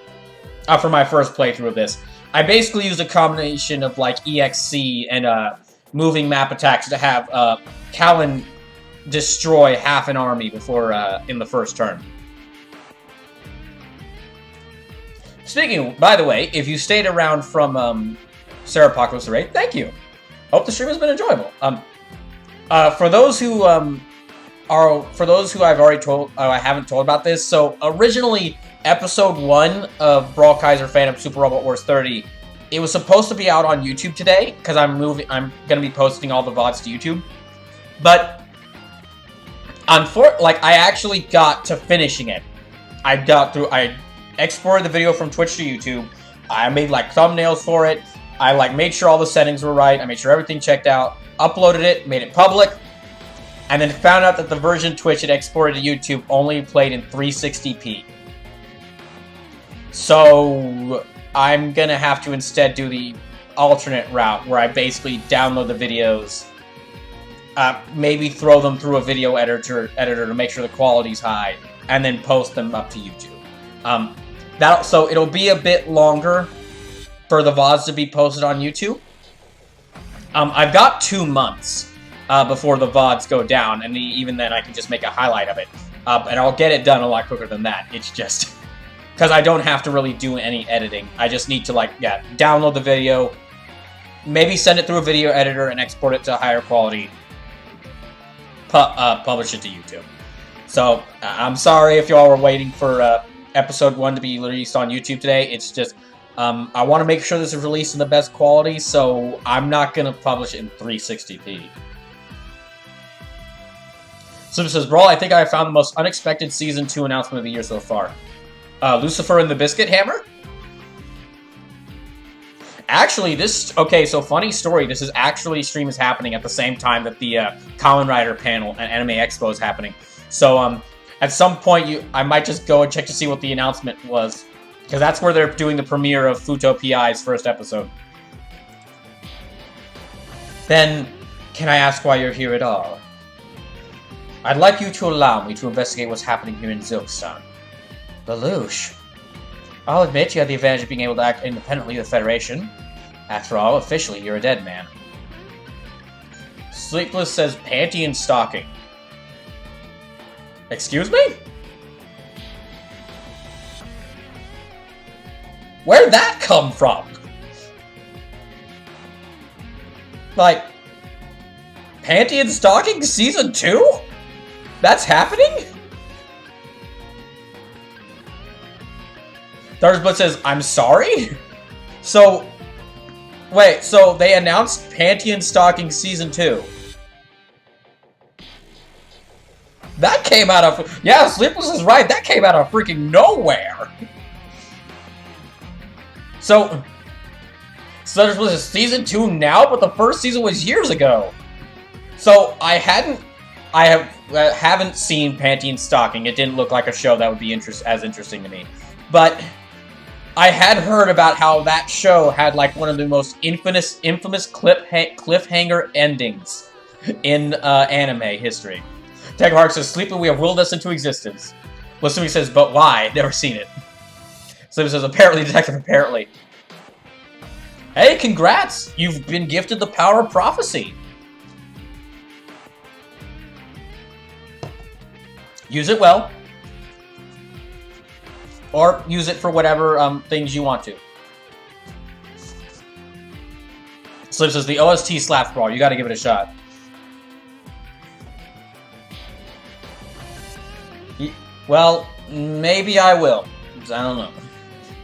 For my first playthrough of this. I basically used a combination of, like, EXC and moving map attacks to have Callan destroy half an army before in the first turn. Speaking, by the way, if you stayed around from Sarapocalypse Array, thank you. Hope the stream has been enjoyable. For those who I've already told, I haven't told about this. So originally, episode 1 of BrawlKaiser Fandubs Super Robot Wars 30 it was supposed to be out on YouTube today, because I'm gonna be posting all the VODs to YouTube. But, I actually got to finishing it. I exported the video from Twitch to YouTube. I made, thumbnails for it. I, made sure all the settings were right. I made sure everything checked out. Uploaded it, made it public. And then found out that the version Twitch had exported to YouTube only played in 360p. So, I'm gonna have to instead do the alternate route, where I basically download the videos, maybe throw them through a video editor to make sure the quality's high, and then post them up to YouTube. So it'll be a bit longer for the VODs to be posted on YouTube. I've got 2 months before the VODs go down, and even then I can just make a highlight of it. And I'll get it done a lot quicker than that. It's just because I don't have to really do any editing. I just need to, download the video, maybe send it through a video editor and export it to higher quality, publish it to YouTube. So, I'm sorry if y'all were waiting for episode 1 to be released on YouTube today. It's just, I want to make sure this is released in the best quality, so I'm not going to publish it in 360p. So it says, Brawl, I think I found the most unexpected Season 2 announcement of the year so far. Lucifer and the Biscuit Hammer? Actually, okay, so funny story, stream is happening at the same time that the Kamen Rider panel and Anime Expo is happening. So, at some point, I might just go and check to see what the announcement was. Because that's where they're doing the premiere of Futo PI's first episode. Then, can I ask why you're here at all? I'd like you to allow me to investigate what's happening here in Zilkstan. Lelouch. I'll admit you have the advantage of being able to act independently of the Federation. After all, officially, you're a dead man. Sleepless says panty and stocking. Excuse me? Where'd that come from? Panty and Stocking Season 2? That's happening? Thursblood says, I'm sorry? So, wait, so they announced Panty and Stocking Season 2. That came out of... Yeah, Sleepless is right, that came out of freaking nowhere! So there's a Season 2 now, but the first season was years ago. So I haven't seen Panty and Stocking. It didn't look like a show that would be as interesting to me. But I had heard about how that show had one of the most infamous cliffhanger endings in anime history. Teghart says, Sleepy, we have willed us into existence. Listen, says, but why? Never seen it. Sleepy says, apparently, Detective, apparently. Hey, congrats! You've been gifted the power of prophecy. Use it well. Or use it for whatever things you want to. Slip says, the OST slaps Brawl. You gotta give it a shot. Well, maybe I will. I don't know.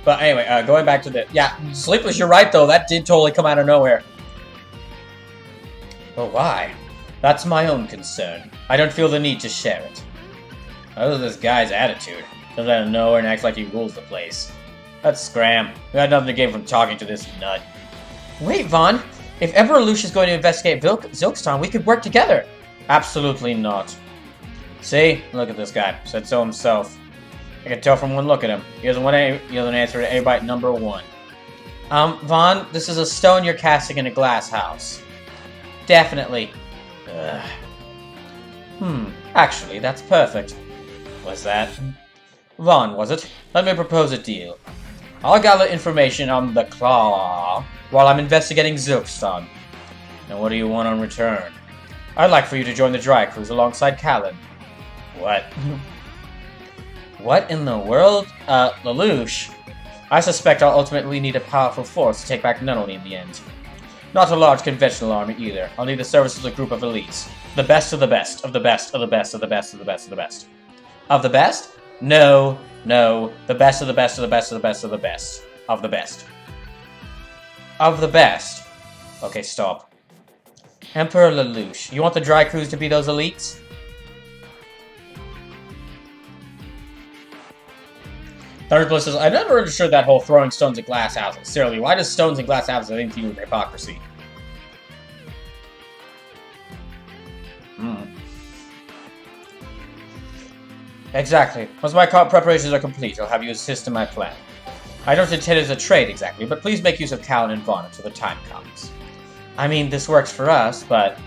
But anyway, going back to the... Yeah, Sleepless, you're right, though. That did totally come out of nowhere. But why? That's my own concern. I don't feel the need to share it. Other than this guy's attitude. Comes out of nowhere and acts like he rules the place. That's Scram. We got nothing to gain from talking to this nut. Wait, Vaughn. If Emperor Lush is going to investigate Zilkstan, we could work together. Absolutely not. See? Look at this guy. Said so himself. I can tell from one look at him. He doesn't answer to everybody number 1. Vaughn, this is a stone you're casting in a glass house. Definitely. Actually, that's perfect. What's that? Vaughn, was it? Let me propose a deal. I'll gather information on the Claw while I'm investigating Zilkstan. And what do you want in return? I'd like for you to join the Dry Cruise alongside Callan. What? What in the world? Lelouch? I suspect I'll ultimately need a powerful force to take back Nunnally in the end. Not a large conventional army either. I'll need the services of a group of elites. The best of the best, of the best, of the best, of the best, of the best, of the best. Of the best? No. The best of the best of the best of the best of the best. Of the best. of the best. Okay, stop. Emperor Lelouch, you want the Dry Crews to be those elites? Thunderbliss says, I never understood that whole throwing stones at glass houses. Seriously, why does stones and glass houses have anything to do with hypocrisy? Exactly. Once my preparations are complete, I'll have you assist in my plan. I don't intend it as a trade exactly, but please make use of Callan and Vaughn until the time comes. I mean, this works for us, but...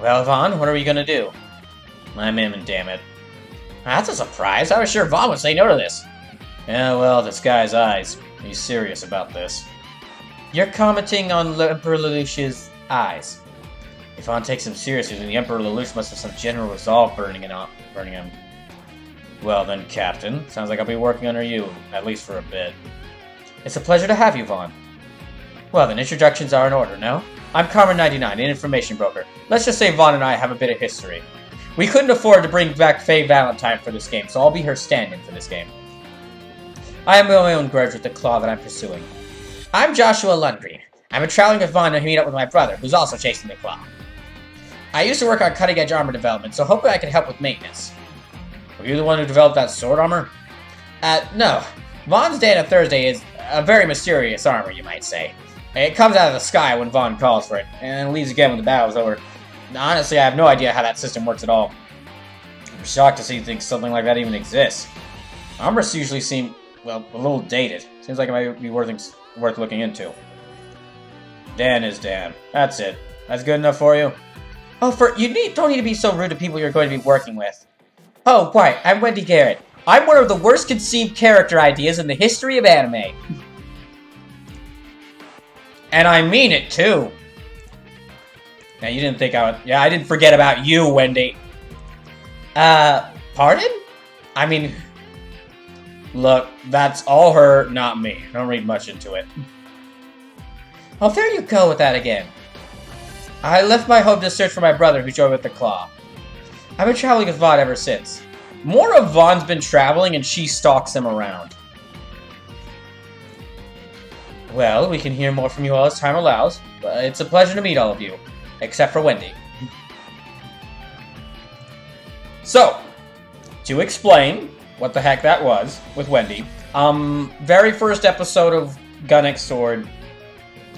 Well, Vaughn, what are we gonna do? I'm in, damn it. That's a surprise. I was sure Vaughn would say no to this. Yeah, well, this guy's eyes. He's serious about this. You're commenting on Emperor Lelouch's eyes. If Vaughn takes him seriously, then the Emperor Lelouch must have some general resolve burning him. Well then, Captain. Sounds like I'll be working under you, at least for a bit. It's a pleasure to have you, Vaughn. Well then, introductions are in order, no? I'm Carmen99, an information broker. Let's just say Vaughn and I have a bit of history. We couldn't afford to bring back Faye Valentine for this game, so I'll be her stand-in for this game. I am my own grudge with the claw that I'm pursuing. I'm Joshua Lundgreen. I'm traveling with Vaughn to meet up with my brother, who's also chasing the claw. I used to work on cutting-edge armor development, so hoping I could help with maintenance. Were you the one who developed that sword armor? No. Vaughn's Day on a Thursday is a very mysterious armor, you might say. It comes out of the sky when Vaughn calls for it, and leaves again when the battle's over. Honestly, I have no idea how that system works at all. I'm shocked to see something like that even exists. Armors usually seem, well, a little dated. Seems like it might be worth looking into. Dan is Dan. That's it. That's good enough for you? Oh, don't need to be so rude to people you're going to be working with. Oh, quiet. I'm Wendy Garrett. I'm one of the worst conceived character ideas in the history of anime. And I mean it, too. Now, you didn't think I would... Yeah, I didn't forget about you, Wendy. Pardon? I mean... Look, that's all her, not me. Don't read much into it. Oh, there you go with that again. I left my home to search for my brother who joined with the Claw. I've been traveling with Vaughn ever since. More of Vaughn's been traveling and she stalks him around. Well, we can hear more from you all as time allows, but it's a pleasure to meet all of you, except for Wendy. So, to explain what the heck that was with Wendy, very first episode of Gun X Sword,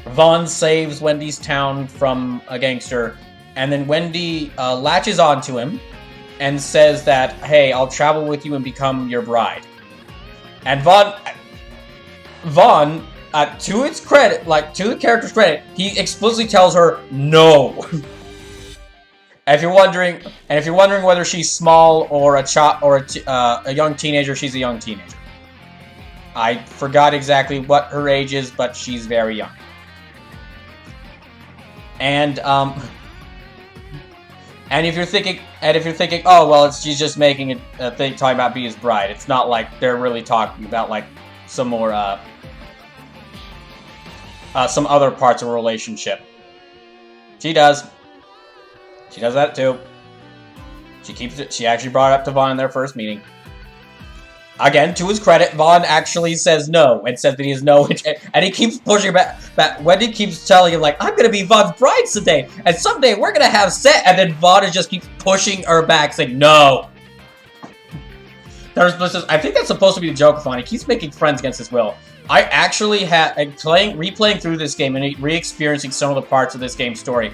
Vaughn saves Wendy's town from a gangster, and then Wendy latches onto him and says that, hey, I'll travel with you and become your bride. And Vaughn, to its credit, to the character's credit, he explicitly tells her no. And if you're wondering whether she's small or a young teenager, she's a young teenager. I forgot exactly what her age is, but she's very young. And if you're thinking, oh well, she's just making a thing talking about being his bride. It's not like they're really talking about like some more some other parts of a relationship. She does that too. She actually brought it up to Vaughn in their first meeting. Again, to his credit, Vaughn actually says no, and says that he has no, and he keeps pushing back. Wendy keeps telling him, like, I'm gonna be Vaughn's bride someday, and someday we're gonna have sex, and then Vaughn just keeps pushing her back, saying no. I think that's supposed to be the joke of Vaughn. He keeps making friends against his will. I actually had, replaying through this game and re-experiencing some of the parts of this game's story,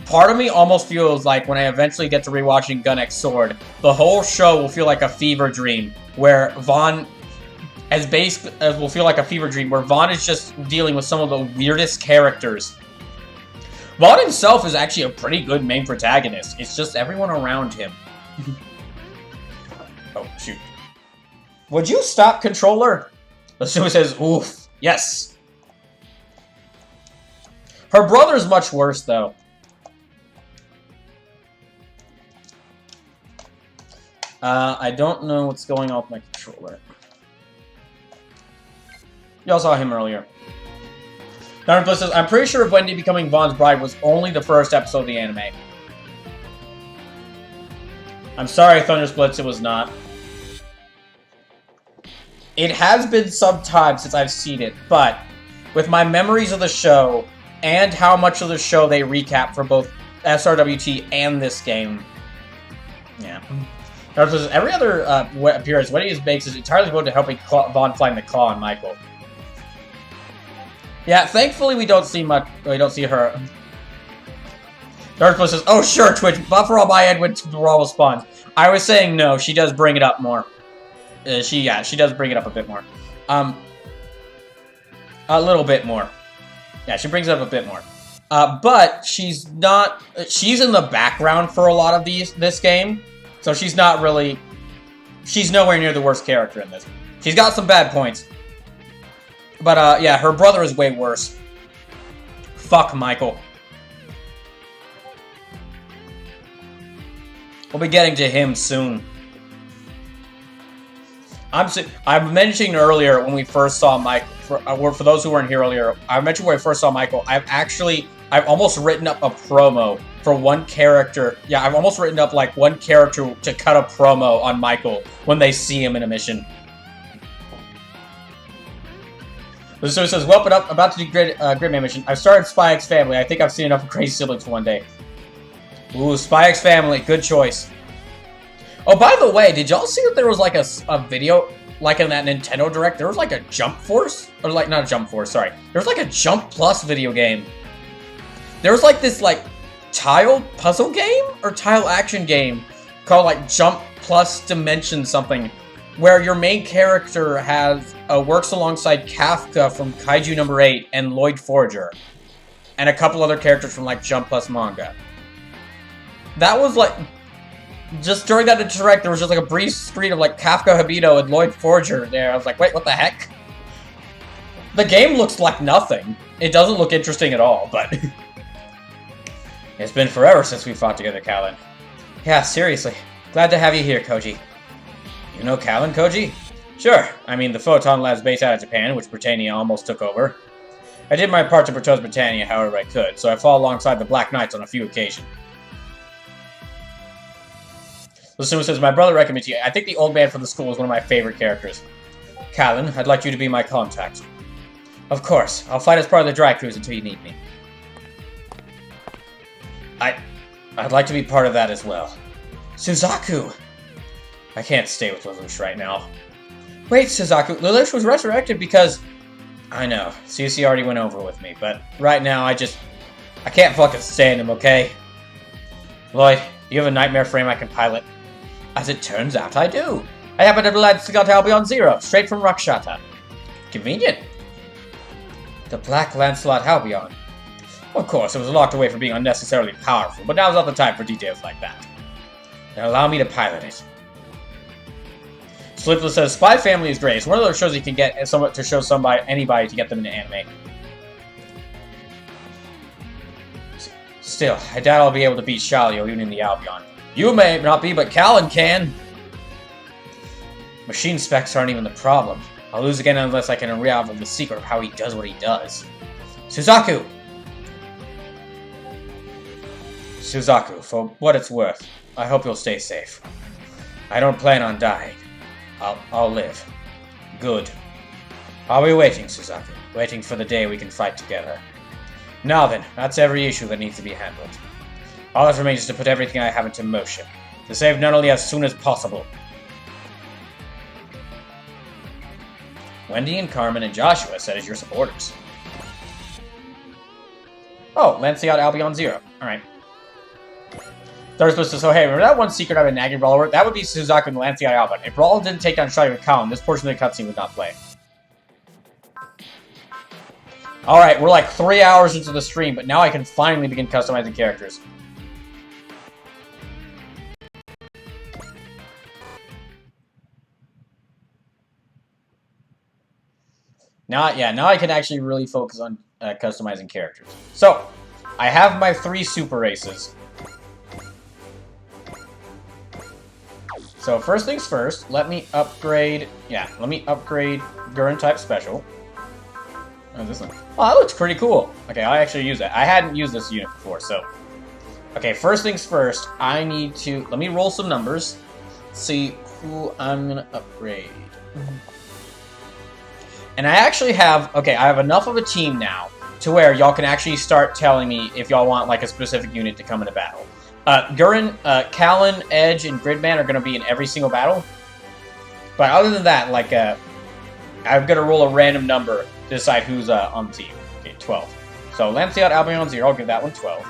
part of me almost feels like when I eventually get to rewatching Gun X Sword, the whole show will feel like a fever dream, where Vaughn will feel like a fever dream, where Vaughn is just dealing with some of the weirdest characters. Vaughn himself is actually a pretty good main protagonist. It's just everyone around him. Oh, shoot. Would you stop, controller? Asuma says, oof, yes. Her brother's much worse, though. I don't know what's going on with my controller. Y'all saw him earlier. Darren Bliss says, I'm pretty sure Wendy becoming Vaughn's bride was only the first episode of the anime. I'm sorry, Thundersplits, it was not. It has been some time since I've seen it, but with my memories of the show and how much of the show they recap for both SRWT and this game. Yeah. Every other appearance, what he makes is entirely devoted to helping Vaughn find the claw on Michael. Yeah, thankfully we don't see much. We don't see her. Darth says, "Oh sure, Twitch, buffer all my head when Brawl spawns." I was saying no. She does bring it up more. She does bring it up a bit more. A little bit more. Yeah, she brings it up a bit more. But she's not. She's in the background for a lot of this game, so she's not really. She's nowhere near the worst character in this. She's got some bad points. But, yeah, her brother is way worse. Fuck Michael. We'll be getting to him soon. I'm mentioning earlier when we first saw Michael, for those who weren't here earlier, I mentioned when I first saw Michael, I've almost written up a promo for one character. Yeah, I've almost written up, like, one character to cut a promo on Michael when they see him in a mission. So it says, well, but about to do Gridman mission. I've started Spy X Family. I think I've seen enough of Crazy Siblings for one day. Ooh, Spy X Family. Good choice. Oh, by the way, did y'all see that there was like a video, like in that Nintendo Direct? There was like a Jump Force? Or like, not a Jump Force, sorry. There was like a Jump Plus video game. There was like this like tile puzzle game? Or tile action game called like Jump Plus Dimension something. Where your main character has works alongside Kafka from Kaiju Number 8 and Lloyd Forger. And a couple other characters from like Jump Plus manga. That was like... Just during that direct, there was just like a brief screen of like Kafka Habito and Lloyd Forger there. I was like, wait, what the heck? The game looks like nothing. It doesn't look interesting at all, but... It's been forever since we fought together, Callan. Yeah, seriously. Glad to have you here, Koji. You know Callan, Koji? Sure. I mean, the Photon Lab's based out of Japan, which Britannia almost took over. I did my part to protect Britannia however I could, so I fought alongside the Black Knights on a few occasions. Lusuma says, my brother recommended you. I think the old man from the school is one of my favorite characters. Callan, I'd like you to be my contact. Of course. I'll fight as part of the Dry Cruise until you need me. I'd like to be part of that as well. Suzaku! I can't stay with Lelouch right now. Wait, Suzaku, Lelouch was resurrected because... I know, CC already went over with me, but right now I can't fucking stand him, okay? Lloyd, you have a nightmare frame I can pilot? As it turns out, I do. I happen to have landed Scott Albion Zero, straight from Rakshata. Convenient. The Black Lancelot Albion. Of course, it was locked away from being unnecessarily powerful, but now's not the time for details like that. Now allow me to pilot it. Sleepless says, Spy Family is great. It's one of those shows you can get to show anybody to get them into anime. Still, I doubt I'll be able to beat Shalio even in the Albion. You may not be, but Callan can. Machine specs aren't even the problem. I'll lose again unless I can unravel the secret of how he does what he does. Suzaku! Suzaku, for what it's worth, I hope you'll stay safe. I don't plan on dying. I'll live. Good. I'll be waiting, Suzaku. Waiting for the day we can fight together. Now then, that's every issue that needs to be handled. All that remains is to put everything I have into motion. To save not only as soon as possible. Wendy and Carmen and Joshua said as your supporters. Oh, Lancelot Albion Zero. Alright. They're supposed to say, hey, remember that one secret I've been nagging Brawl over? That would be Suzaku and Lancelot Albion. If Brawl didn't take down Shadi with Colin, this portion of the cutscene would not play. Alright, we're like 3 hours into the stream, but now I can finally begin customizing characters. Now I can actually really focus on customizing characters. So, I have my 3 super races. So first things first, let me upgrade Gurren type special. Oh, this one. Oh, that looks pretty cool. Okay, I'll actually use that. I hadn't used this unit before, so. Okay, first things first, I need to, let me roll some numbers. See who I'm gonna upgrade. And I actually have, okay, I have enough of a team now to where y'all can actually start telling me if y'all want like a specific unit to come into battle. Gurren, Callan, Edge, and Gridman are going to be in every single battle. But other than that, like, I'm going to roll a random number to decide who's on the team. Okay, 12. So Lancelot, Albion, 0. I'll give that one 12.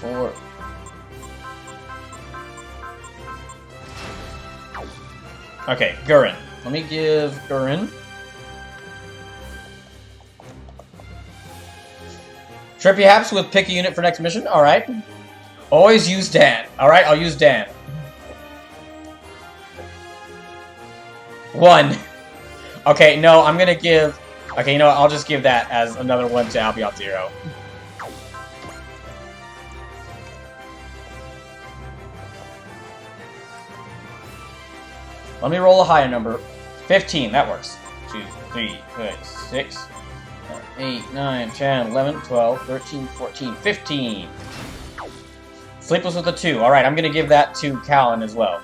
4. Okay, Gurren. Let me give Gurren. Trippy Haps with pick a unit for next mission. Alright. Always use Dan. Alright, I'll use Dan. 1. Okay, no, I'm gonna give... Okay, you know what? I'll just give that as another 1 to Albion 0. Let me roll a higher number. 15, that works. 2, 3, 6, 8, 9, 10, 11, 12, 13, 14, 15. Sleepless with a 2. Alright, I'm gonna give that to Callan as well.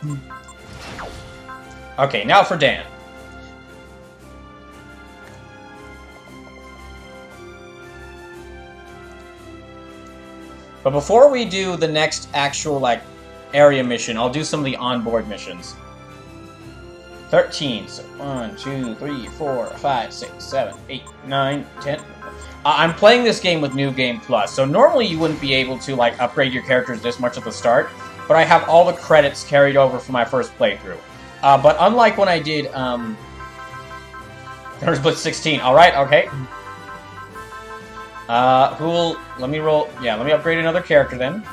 Okay, now for Dan. But before we do the next actual, like, area mission, I'll do some of the onboard missions. 13. So 1, 2, 3, 4, 5, 6, 7, 8, 9, 10. I'm playing this game with New Game Plus, so normally you wouldn't be able to like upgrade your characters this much at the start, but I have all the credits carried over from my first playthrough. But unlike when I did Thunder Blitz 16, alright, okay. Let me roll, yeah, let me upgrade another character then.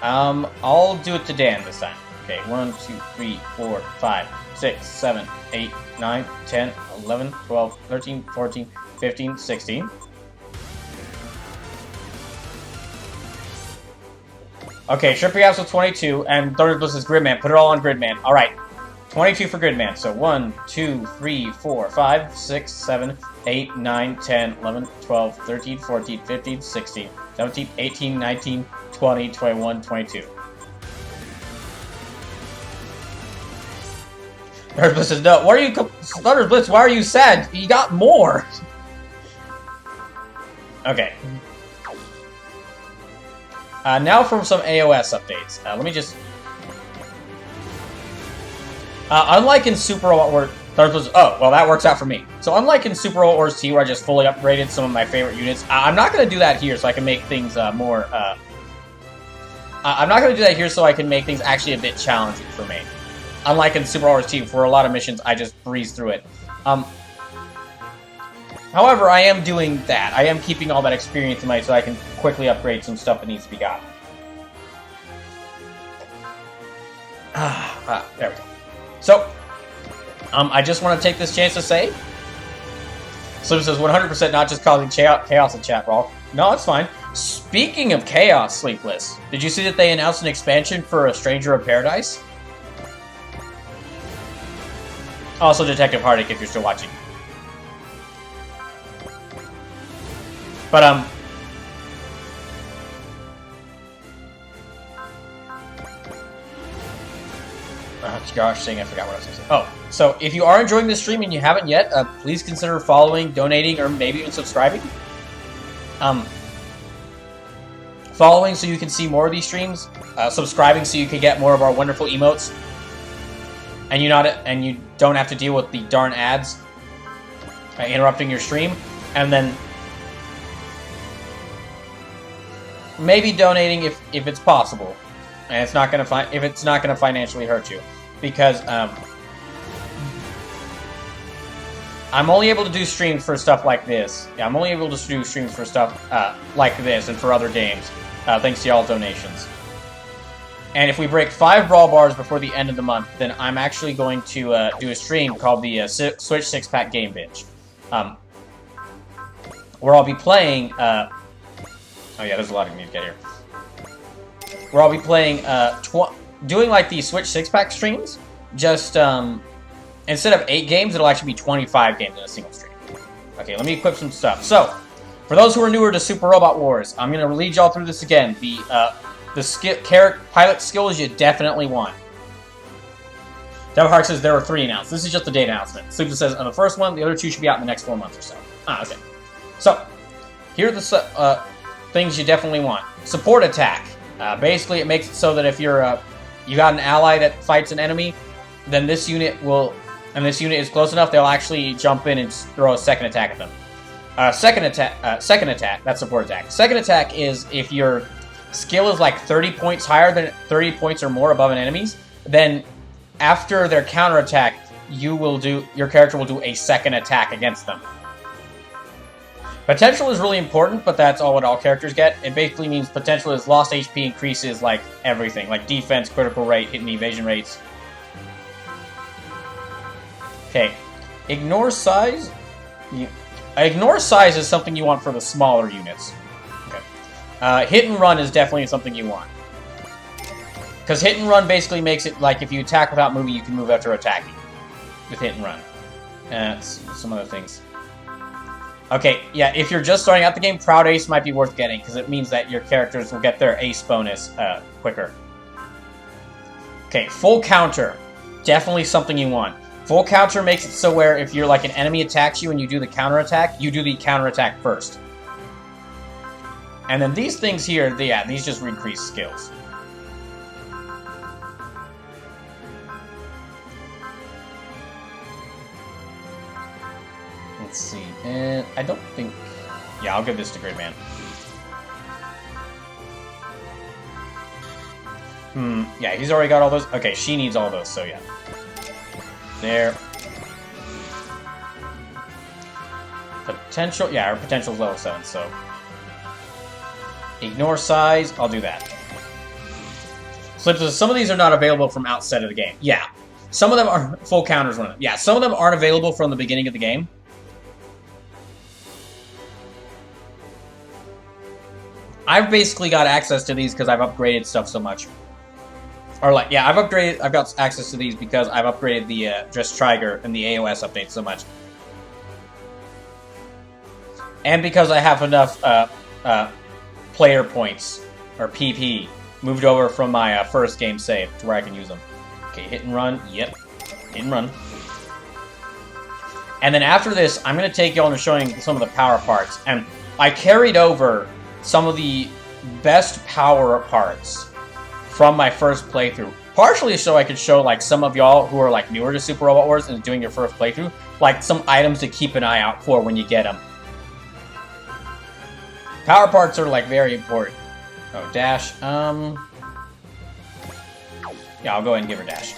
I'll do it to Dan this time. Okay, 1, 2, 3, 4, 5, 6, 7, 8, 9, 10, 11, 12, 13, 14, 15, 16. Okay, Trippy House with 22, and Thunder Bliss is Gridman. Put it all on Gridman. Alright, 22 for Gridman. So 1, 2, 3, 4, 5, 6, 7, 8, 9, 10, 11, 12, 13, 14, 15, 16, 17, 18, 19, 20, 21, 22. Thunder Blitz says, no, why are you... Thunder Blitz, why are you sad? You got more! Okay. Now for some AOS updates. Let me just... unlike in Super Robot Wars... Thunder Blitz... Oh, well, that works out for me. So unlike in Super Robot Wars T, where I just fully upgraded some of my favorite units, I'm not going to do that here so I can make things more... I'm not going to do that here so I can make things actually a bit challenging for me. Unlike in Super Wars Team, for a lot of missions, I just breeze through it. However, I am doing that. I am keeping all that experience in mind so I can quickly upgrade some stuff that needs to be gotten. There we go. So, I just want to take this chance to say, Slim says 100% not just causing chaos in chat, Brawl. No, it's fine. Speaking of chaos, Sleepless, did you see that they announced an expansion for A Stranger of Paradise? Also, Detective Heartache, if you're still watching. But, oh, gosh, dang, I forgot what I was going to say. Oh, so if you are enjoying this stream and you haven't yet, please consider following, donating, or maybe even subscribing. Following so you can see more of these streams. Subscribing so you can get more of our wonderful emotes. And you don't have to deal with the darn ads interrupting your stream, and then maybe donating if it's possible, and it's not gonna financially hurt you, because I'm only able to do streams for stuff like this. Yeah, I'm only able to do streams for stuff like this and for other games, thanks to y'all donations. And if we break 5 Brawl Bars before the end of the month, then I'm actually going to do a stream called the Switch 6-Pack Game Binge. Where I'll be playing... oh yeah, there's a lot of music out here. Where I'll be playing... doing like the Switch 6-Pack streams. Just, instead of 8 games, it'll actually be 25 games in a single stream. Okay, let me equip some stuff. So, for those who are newer to Super Robot Wars, I'm going to lead y'all through this again. The pilot skills you definitely want. Devil Heart says there were 3 announced. This is just the date announcement. Sleeper says on the first one, the other 2 should be out in the next 4 months or so. Okay. So, here are the things you definitely want. Support attack. Basically, it makes it so that if you're you got an ally that fights an enemy, then this unit will, and this unit is close enough, they'll actually jump in and throw a second attack at them. Second attack, that's support attack. Second attack is if your skill is like 30 points higher than 30 points or more above an enemy's, then after their counterattack, your character will do a second attack against them. Potential is really important, but that's all what all characters get. It basically means potential is lost HP increases like everything, like defense, critical rate, hit and evasion rates. Okay, ignore size. Ignore size is something you want for the smaller units. Okay. Hit and run is definitely something you want. Because hit and run basically makes it like if you attack without moving, you can move after attacking. With hit and run. Some other things. Okay, yeah, if you're just starting out the game, Proud Ace might be worth getting, because it means that your characters will get their Ace bonus quicker. Okay, full counter. Definitely something you want. Full counter makes it so where if you're like an enemy attacks you and you do the counter attack, you do the counter attack first. And then these things here, yeah, these just increase skills. Let's see, and I don't think... Yeah, I'll give this to Gridman. Yeah, he's already got all those. Okay, she needs all those, so yeah. There. Potential, yeah, her potential's level 7, so... Ignore size, I'll do that. So some of these are not available from outside of the game. Yeah, some of them are full counters. Yeah, some of them aren't available from the beginning of the game. I've basically got access to these because I've upgraded stuff so much. Or like, yeah, I've got access to these because I've upgraded the Dress Trigger and the AOS update so much. And because I have enough player points, or PP, moved over from my first game save to where I can use them. Okay, hit and run, yep, hit and run. And then after this, I'm going to take y'all into showing some of the power parts. And I carried over some of the best power parts from my first playthrough. Partially so I could show like some of y'all who are like newer to Super Robot Wars and doing your first playthrough, like some items to keep an eye out for when you get them. Power parts are like very important. Oh, dash. Yeah, I'll go ahead and give her dash.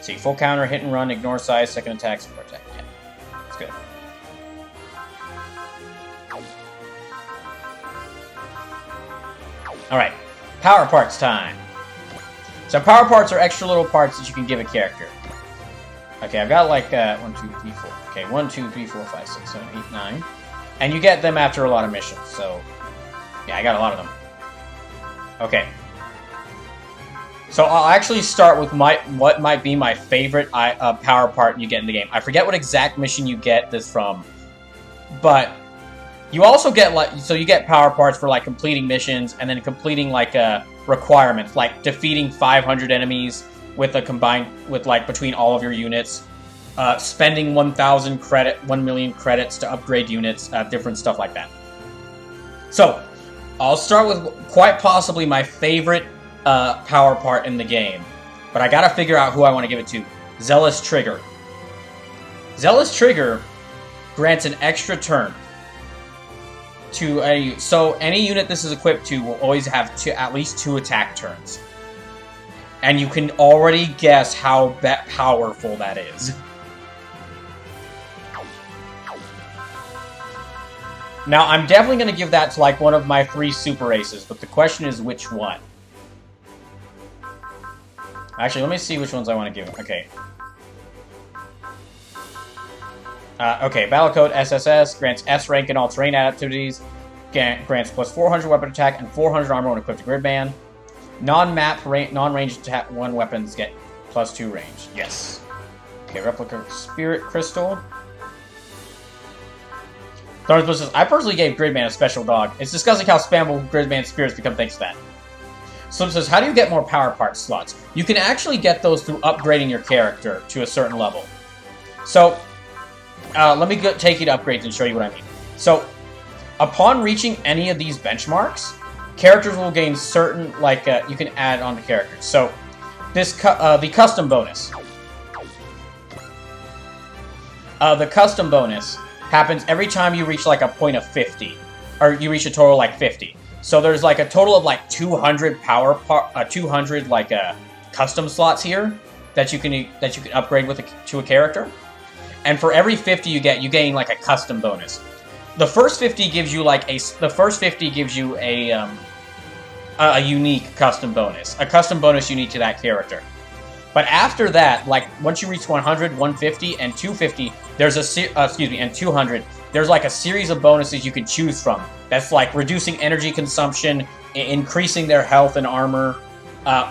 See, full counter, hit and run, ignore size, second attack, support attack. Yeah, that's good. Alright, power parts time. So power parts are extra little parts that you can give a character. Okay, I've got like 1, 2, 3, 4. Okay, 1, 2, 3, 4, 5, 6, 7, 8, 9. And you get them after a lot of missions, so... Yeah, I got a lot of them. Okay. So I'll actually start with what might be my favorite power part you get in the game. I forget what exact mission you get this from. But... You also get, like, so you get power parts for, like, completing missions, and then completing, like, requirements, like defeating 500 enemies with a combined, with, like, between all of your units, spending 1 million credits to upgrade units, different stuff like that. So, I'll start with quite possibly my favorite, power part in the game, but I gotta figure out who I want to give it to. Zealous Trigger. Zealous Trigger grants an extra turn. So any unit this is equipped to will always have at least 2 attack turns. And you can already guess how powerful that is. Now, I'm definitely going to give that to like one of my 3 super aces, but the question is which one. Actually, let me see which ones I want to give. Okay. Okay, Battle Code SSS grants S rank in all terrain activities, grants plus 400 weapon attack and 400 armor when equipped to Gridman. Non-range attack 1 weapons get plus 2 range. Yes. Okay, Replica Spirit Crystal. Thornsbush says, I personally gave Gridman a special dog. It's disgusting how spammable Gridman's spirits become thanks to that. Slip says, how do you get more power part slots? You can actually get those through upgrading your character to a certain level. So, let me take you to upgrades and show you what I mean. So, upon reaching any of these benchmarks, characters will gain certain, like, you can add on to characters. So, this, the custom bonus. The custom bonus happens every time you reach, like, a point of 50. Or you reach a total, like, 50. So there's, like, a total of, like, 200 200, like, custom slots here that you can upgrade with to a character. And for every 50 you get, you gain, like, a custom bonus. The first 50 gives you, like, a unique custom bonus. A custom bonus unique to that character. But after that, like, once you reach 100, 150, and 250, there's and 200, there's, like, a series of bonuses you can choose from. That's, like, reducing energy consumption, increasing their health and armor,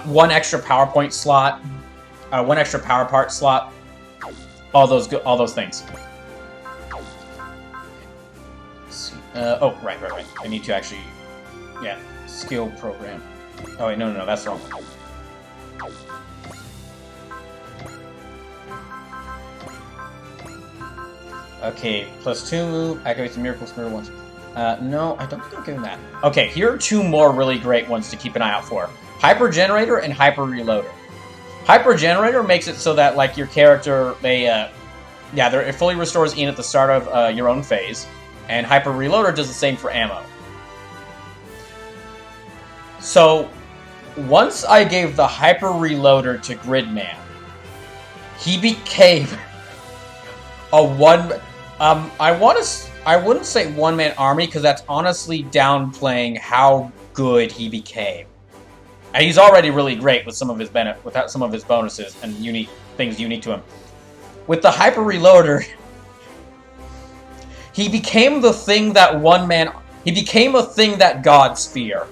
one extra PowerPoint slot, one extra power part slot, all those things. Let's see. Oh, right. I need to actually, yeah, skill program. Oh, wait, no, that's wrong. Okay, +2, activates the miracle spirit once. No, I don't think I'm giving that. Okay, here are two more really great ones to keep an eye out for. Hyper Generator and Hyper Reloader. Hyper Generator makes it so that, like, your character, it fully restores Ian at the start of your own phase. And Hyper Reloader does the same for ammo. So, once I gave the Hyper Reloader to Gridman, he became a I wouldn't say one-man army, because that's honestly downplaying how good he became. And he's already really great with some of his bonuses and things unique to him. With the Hyper Reloader, he became the thing that he became a thing that gods fear.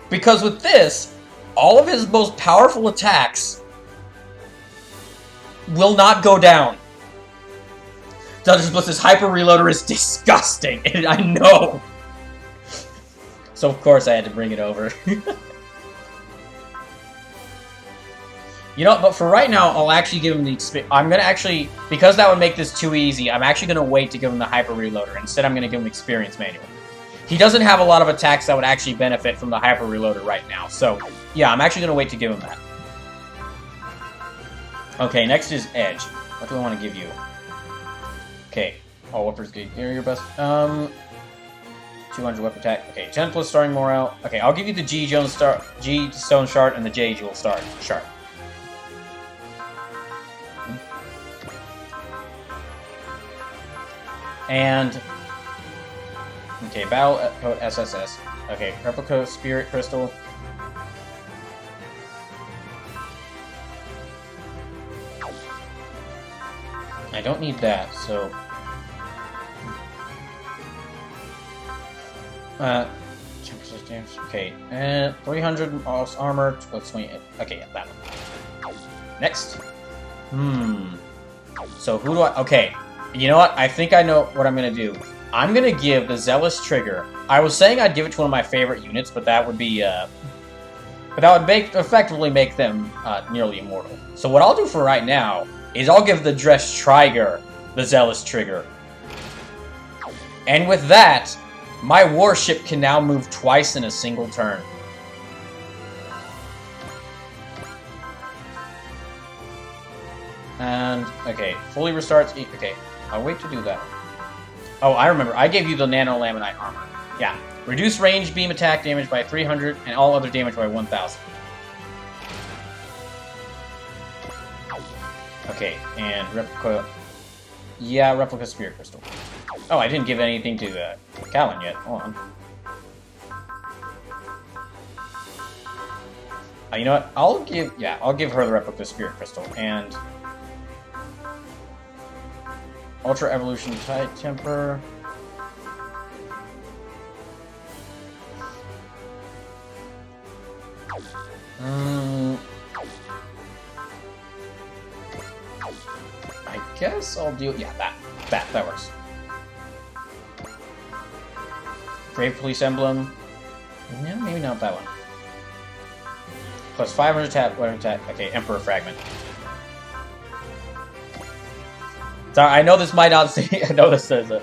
Because with this, all of his most powerful attacks will not go down. Dungeons Blitz's Hyper Reloader is disgusting, and I know. So of course I had to bring it over. You know, but for right now, I'll actually give him the I'm gonna actually, because that would make this too easy, I'm actually gonna wait to give him the Hyper Reloader. Instead, I'm gonna give him Experience Manual. He doesn't have a lot of attacks that would actually benefit from the Hyper Reloader right now, so yeah, I'm actually gonna wait to give him that. Okay, next is Edge. What do I want to give you? Okay. Oh, Whipper's good. You're your best. 200 whip attack. Okay, 10 plus starting morale. Okay, I'll give you the G Stone Shard and the J Jewel Shard. And okay, Battle Coat SSS. Okay, Replica Spirit Crystal. I don't need that, so... okay, and 300 armor, 20... Okay, yeah, that one. Next. So who do I... Okay, you know what? I think I know what I'm gonna do. I'm gonna give the Zealous Trigger... I was saying I'd give it to one of my favorite units, but that would be, but that would effectively make them, nearly immortal. So what I'll do for right now is I'll give the Dress Trigger the Zealous Trigger. And with that, my warship can now move twice in a single turn. And, okay, fully restarts... Okay, I'll wait to do that. Oh, I remember. I gave you the Nano Laminite armor. Yeah. Reduce range beam attack damage by 300 and all other damage by 1,000. Okay, and Replica... Yeah, Replica Spirit Crystal. Oh, I didn't give anything to Callan yet. Hold on. You know what? I'll give her the Replica Spirit Crystal, and... Ultra Evolution Tide Temper... I guess I'll do... Yeah, that works. Grave Police Emblem. No, maybe not that one. Plus 500 attack, whatever attack. Okay, Emperor Fragment. Sorry, I know this might not say. I know this says it.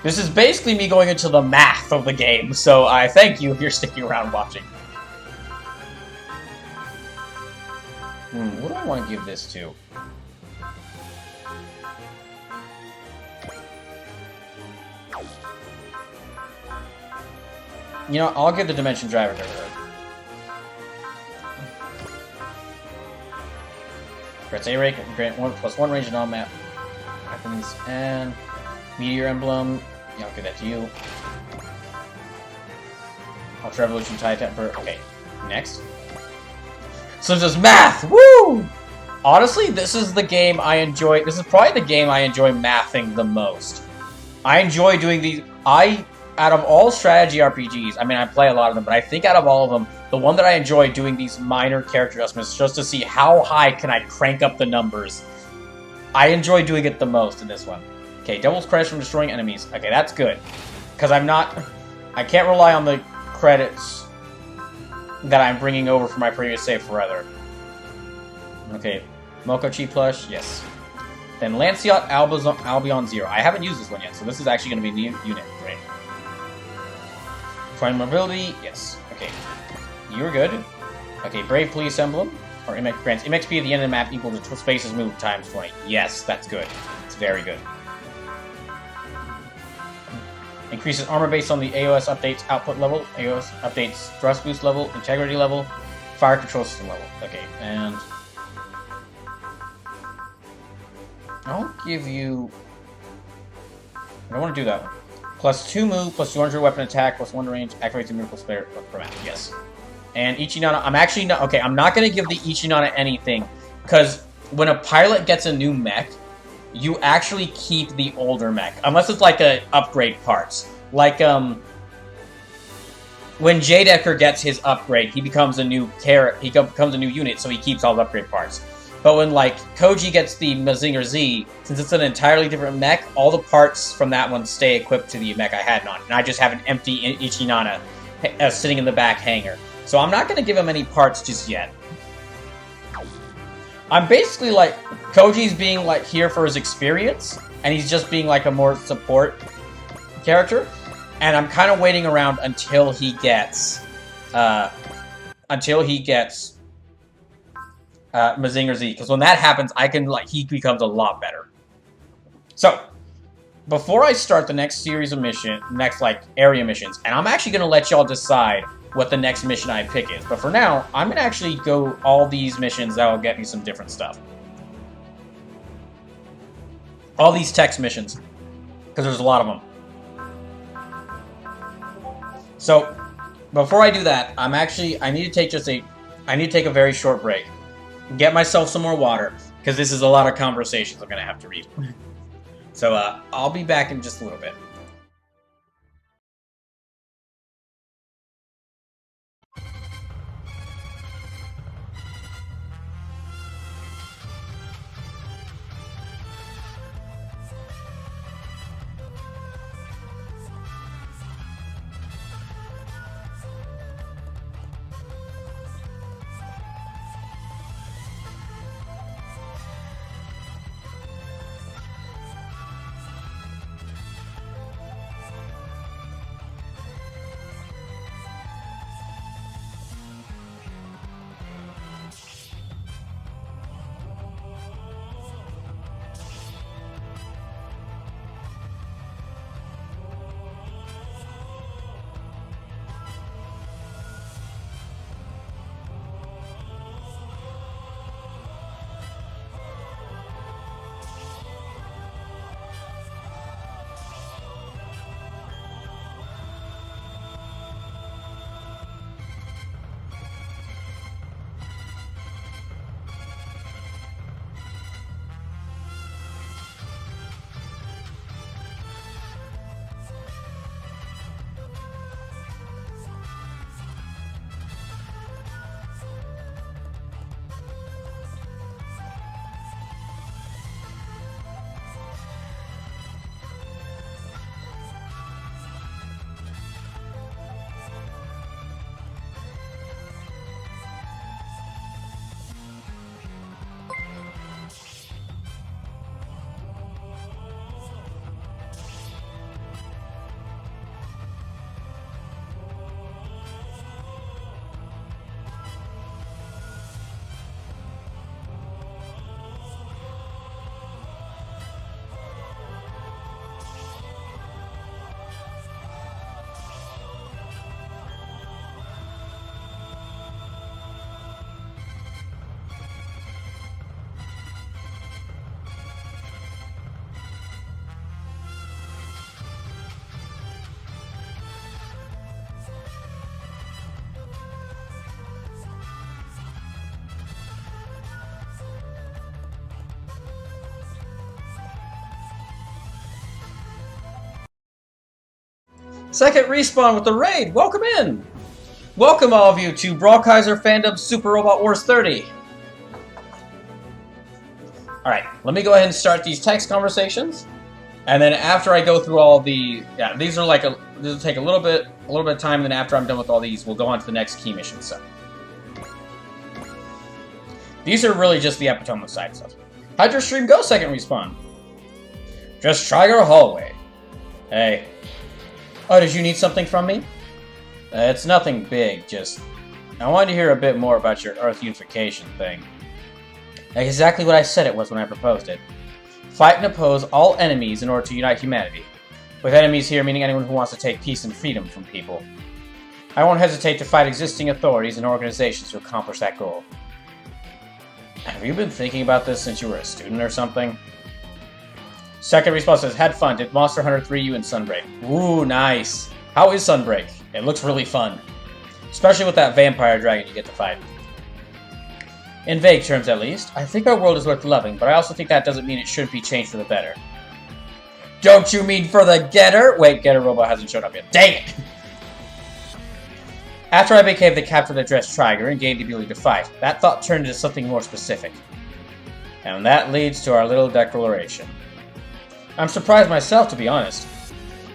This is basically me going into the math of the game, so I thank you if you're sticking around watching. What do I want to give this to? You know, I'll give the Dimension Driver to her. Grants A-Ray, grant 1+1 range in all map weapons, and Meteor Emblem. Yeah, I'll give that to you. Ultra Evolution Tide Temper. Okay, next. So this is math! Woo! Honestly, this is the game I enjoy. This is probably the game I enjoy mathing the most. I enjoy doing these. Out of all strategy RPGs, I mean, I play a lot of them, but I think out of all of them, the one that I enjoy doing these minor character adjustments just to see how high can I crank up the numbers. I enjoy doing it the most in this one. Okay, Devil's Credits from destroying enemies. Okay, that's good. Because I can't rely on the credits that I'm bringing over from my previous save forever. Okay, Moko Chi Plush, yes. Then Lancelot Albion Zero. I haven't used this one yet, so this is actually going to be a new unit. Great. Prime Mobility, yes. Okay, you were good. Okay, Brave Police Emblem, or grants MXP at the end of the map equal to spaces moved times 20. Yes, that's good. It's very good. Increases armor based on the AOS updates output level, AOS updates thrust boost level, integrity level, fire control system level. Okay, and I'll give you. I don't want to do that one. Plus 2 move, plus 200 weapon attack, plus 1 range, activates a miracle spare per map. Yes. And Ichinana, I'm actually not. Okay, I'm not going to give the Ichinana anything, because when a pilot gets a new mech, you actually keep the older mech. Unless it's like a upgrade parts. Like, when J-Decker gets his upgrade, he becomes a new becomes a new unit, so he keeps all the upgrade parts. But when, like, Koji gets the Mazinger Z, since it's an entirely different mech, all the parts from that one stay equipped to the mech I had on. And I just have an empty Ichinana sitting in the back hangar. So I'm not going to give him any parts just yet. I'm basically, like, Koji's being, like, here for his experience, and he's just being, like, a more support character. And I'm kind of waiting around until he gets... Mazinger Z, because when that happens, I can, like, he becomes a lot better. So, before I start the next series of area missions, and I'm actually going to let y'all decide what the next mission I pick is, but for now, I'm going to actually go all these missions that will get me some different stuff. All these text missions, because there's a lot of them. So, before I do that, I need to take a very short break. Get myself some more water, because this is a lot of conversations I'm going to have to read. So, I'll be back in just a little bit. Second Respawn with the raid. Welcome in. Welcome all of you to BrawlKaiser Fandubs Super Robot Wars 30. Alright, let me go ahead and start these text conversations. And then after I go through all the... Yeah, these are like this will take a little bit of time, and then after I'm done with all these, we'll go on to the next key mission stuff. These are really just the Epitome side stuff. How'd your stream go, Second Respawn? Just try your hallway. Hey. Oh, did you need something from me? It's nothing big, just... I wanted to hear a bit more about your Earth unification thing. Exactly what I said it was when I proposed it. Fight and oppose all enemies in order to unite humanity. With enemies here meaning anyone who wants to take peace and freedom from people. I won't hesitate to fight existing authorities and organizations to accomplish that goal. Have you been thinking about this since you were a student or something? Second Response says, had fun. Did Monster Hunter 3 you in Sunbreak? Ooh, nice. How is Sunbreak? It looks really fun. Especially with that vampire dragon you get to fight. In vague terms, at least, I think our world is worth loving, but I also think that doesn't mean it shouldn't be changed for the better. Don't you mean for the getter? Wait, getter robot hasn't shown up yet. Dang it! After I became the captain of the Dressed Tiger and gained the ability to fight, that thought turned into something more specific. And that leads to our little declaration. I'm surprised myself, to be honest.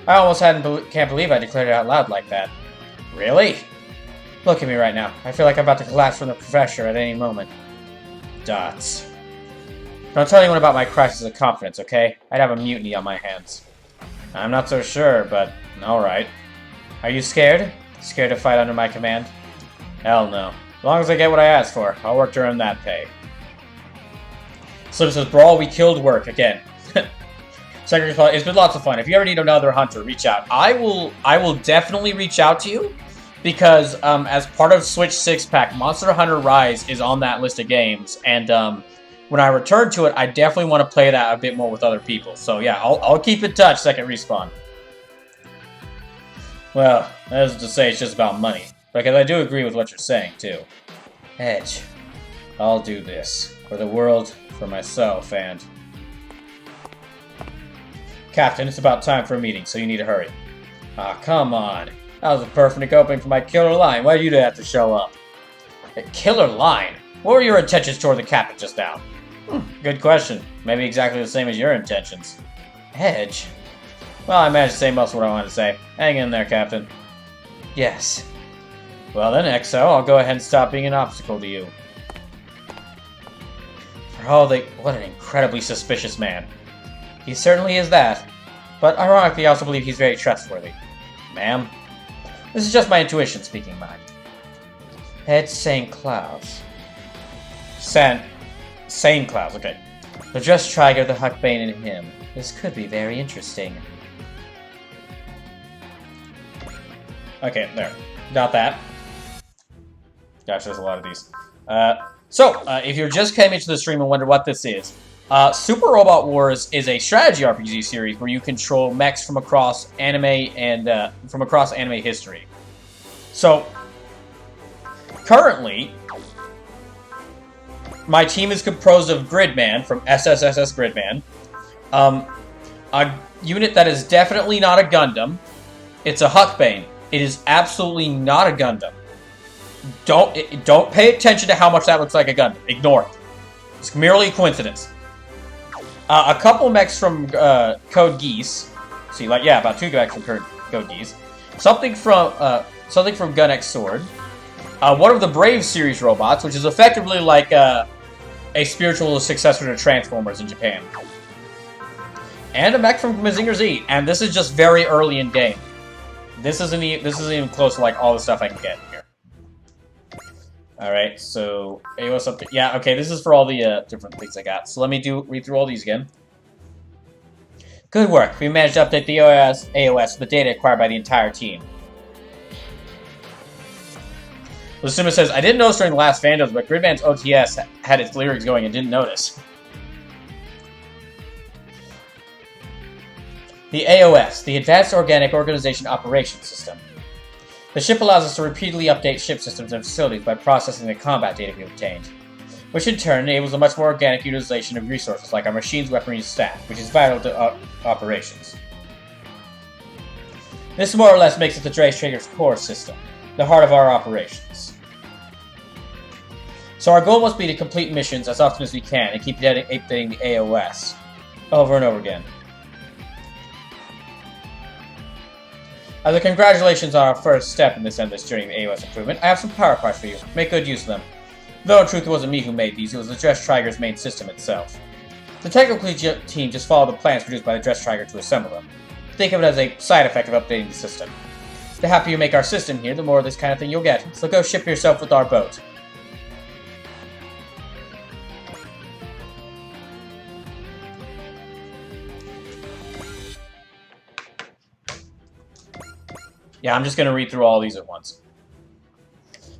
I almost can't believe I declared it out loud like that. Really? Look at me right now. I feel like I'm about to collapse from the professor at any moment. Dots. Don't tell anyone about my crisis of confidence, okay? I'd have a mutiny on my hands. I'm not so sure, but alright. Are you scared? Scared to fight under my command? Hell no. As long as I get what I asked for, I'll work to earn that pay. Slim says, Brawl, we killed work again. Second Respawn, it's been lots of fun. If you ever need another hunter, reach out. I will definitely reach out to you. Because as part of Switch 6-Pack, Monster Hunter Rise is on that list of games, and when I return to it, I definitely want to play that a bit more with other people. So yeah, I'll keep in touch, Second Respawn. Well, that isn't to say it's just about money, because I do agree with what you're saying, too. Edge, I'll do this. For the world, for myself, and... Captain, it's about time for a meeting, so you need to hurry. Ah, come on. That was a perfect opening for my killer line. Why did you have to show up? A killer line? What were your intentions toward the captain just now? Good question. Maybe exactly the same as your intentions. Edge? Well, I managed to say most of what I wanted to say. Hang in there, Captain. Yes. Well then, XO, I'll go ahead and stop being an obstacle to you. For all the... What an incredibly suspicious man. He certainly is that. But ironically, I also believe he's very trustworthy. Ma'am? This is just my intuition speaking mine. Head St. Clouds. St. Clouds, okay. The Dressed Tiger, the Huckbane, and him. This could be very interesting. Okay, there. Got that. Gosh, there's a lot of these. If you just came into the stream and wonder what this is, Super Robot Wars is a strategy RPG series where you control mechs from across anime and anime history. So, currently, my team is composed of Gridman from SSSS Gridman, a unit that is definitely not a Gundam. It's a Huckbane. It is absolutely not a Gundam. Don't pay attention to how much that looks like a Gundam. Ignore it. It's merely a coincidence. A couple mechs from Code Geass. See, like, yeah, about 2 mechs from Code Geass. Something from Gun X Sword. One of the Brave series robots, which is effectively like a spiritual successor to Transformers in Japan. And a mech from Mazinger Z. And this is just very early in game. This isn't even close to like all the stuff I can get here. Alright, so AOS update. Yeah, okay, this is for all the different things I got. So let me read through all these again. Good work. We managed to update the AOS with the data acquired by the entire team. Lusuma says, I didn't notice during the last Fandubs, but Gridman's OTS had its lyrics going and didn't notice. The AOS, the Advanced Organic Organization Operations System. The ship allows us to repeatedly update ship systems and facilities by processing the combat data we obtained, which in turn enables a much more organic utilization of resources like our machines, weaponry, and staff, which is vital to operations. This more or less makes it the Drace Trigger's core system, the heart of our operations. So our goal must be to complete missions as often as we can and keep updating the AOS over and over again. As a congratulations on our first step in this endless journey of AOS improvement, I have some power parts for you. Make good use of them. Though in truth it wasn't me who made these, it was the Dress Trigger's main system itself. The technical team just followed the plans produced by the Dress Trigger to assemble them. Think of it as a side effect of updating the system. The happier you make our system here, the more of this kind of thing you'll get, so go ship yourself with our boat. Yeah, I'm just going to read through all these at once.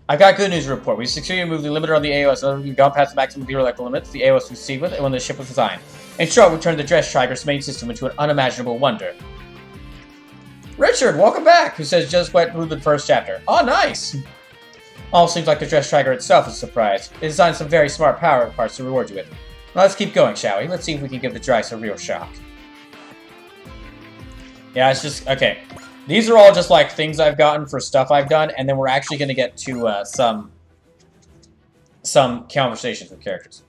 I've got good news to report. We succeeded to move the limiter on the AOS. We've gone past the maximum theoretical limits the AOS was received with when the ship was designed. In short, we turned the Dress Trigger's main system into an unimaginable wonder. Richard, welcome back! Who says just went through the first chapter. Oh, nice! All seems like the Dress Trigger itself is surprised. It designed some very smart power parts to reward you with. Now let's keep going, shall we? Let's see if we can give the Drace a real shock. Yeah, it's just... okay. These are all just, like, things I've gotten for stuff I've done, and then we're actually going to get to, some conversations with characters.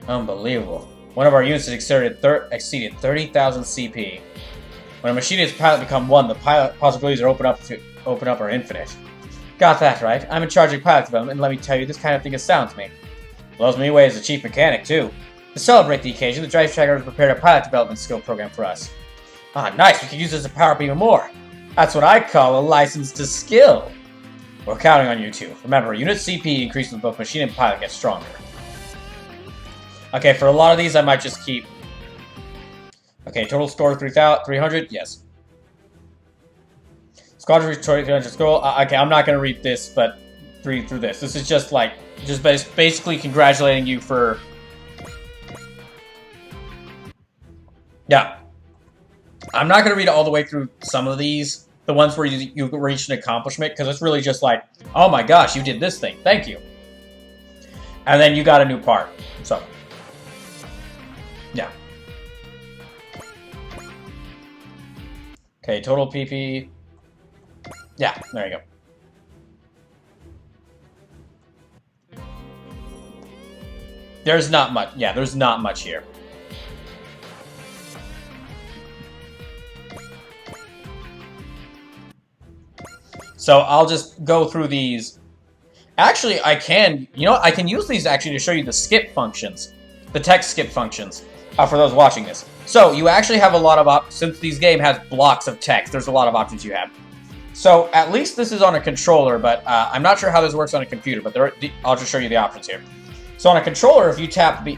Unbelievable. One of our units has exceeded 30,000 CP. When a machinist's pilot become one, the pilot possibilities are open up are infinite. Got that right. I'm in charge of pilot development, and let me tell you, this kind of thing astounds me. Blows me away as a chief mechanic, too. To celebrate the occasion, the Dress Trigger has prepared a pilot development skill program for us. Ah, nice. We can use this to power up even more. That's what I call a license to skill. We're counting on you two. Remember, unit CP increases with both machine and pilot gets stronger. Okay, for a lot of these, I might just keep... okay, total score 300? Yes. Squadron 300 score. Okay, I'm not going to read this, but read through this. This is just like, basically congratulating you for... yeah. I'm not going to read all the way through some of these, the ones where you reach an accomplishment, because it's really just like, oh my gosh, you did this thing, thank you. And then you got a new part, so. Yeah. Okay, total PP. Yeah, there you go. There's not much, yeah, there's not much here. So I'll just go through these. Actually, I can, you know, I can use these actually to show you the skip functions, the text skip functions, for those watching this. So you actually have a lot of since this game has blocks of text, there's a lot of options you have. So at least this is on a controller, but I'm not sure how this works on a computer. But I'll just show you the options here. So on a controller, if you tap the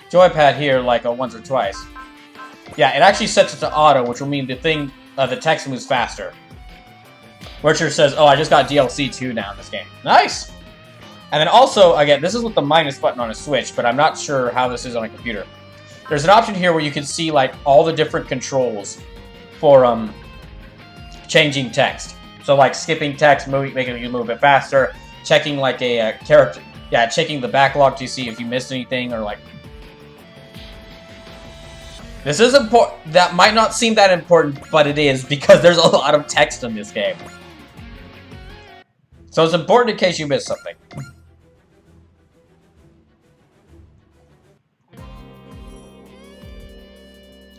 joypad here like once or twice, yeah, it actually sets it to auto, which will mean the thing. The text moves faster. Richard says, oh, I just got DLC 2 now in this game. Nice! And then also, again, this is with the minus button on a Switch, but I'm not sure how this is on a computer. There's an option here where you can see, like, all the different controls for, changing text. So, like, skipping text, making you move a bit faster, checking, like, a character... yeah, checking the backlog to see if you missed anything, or, like... this is important. That might not seem that important, but it is, because there's a lot of text in this game. So it's important in case you miss something.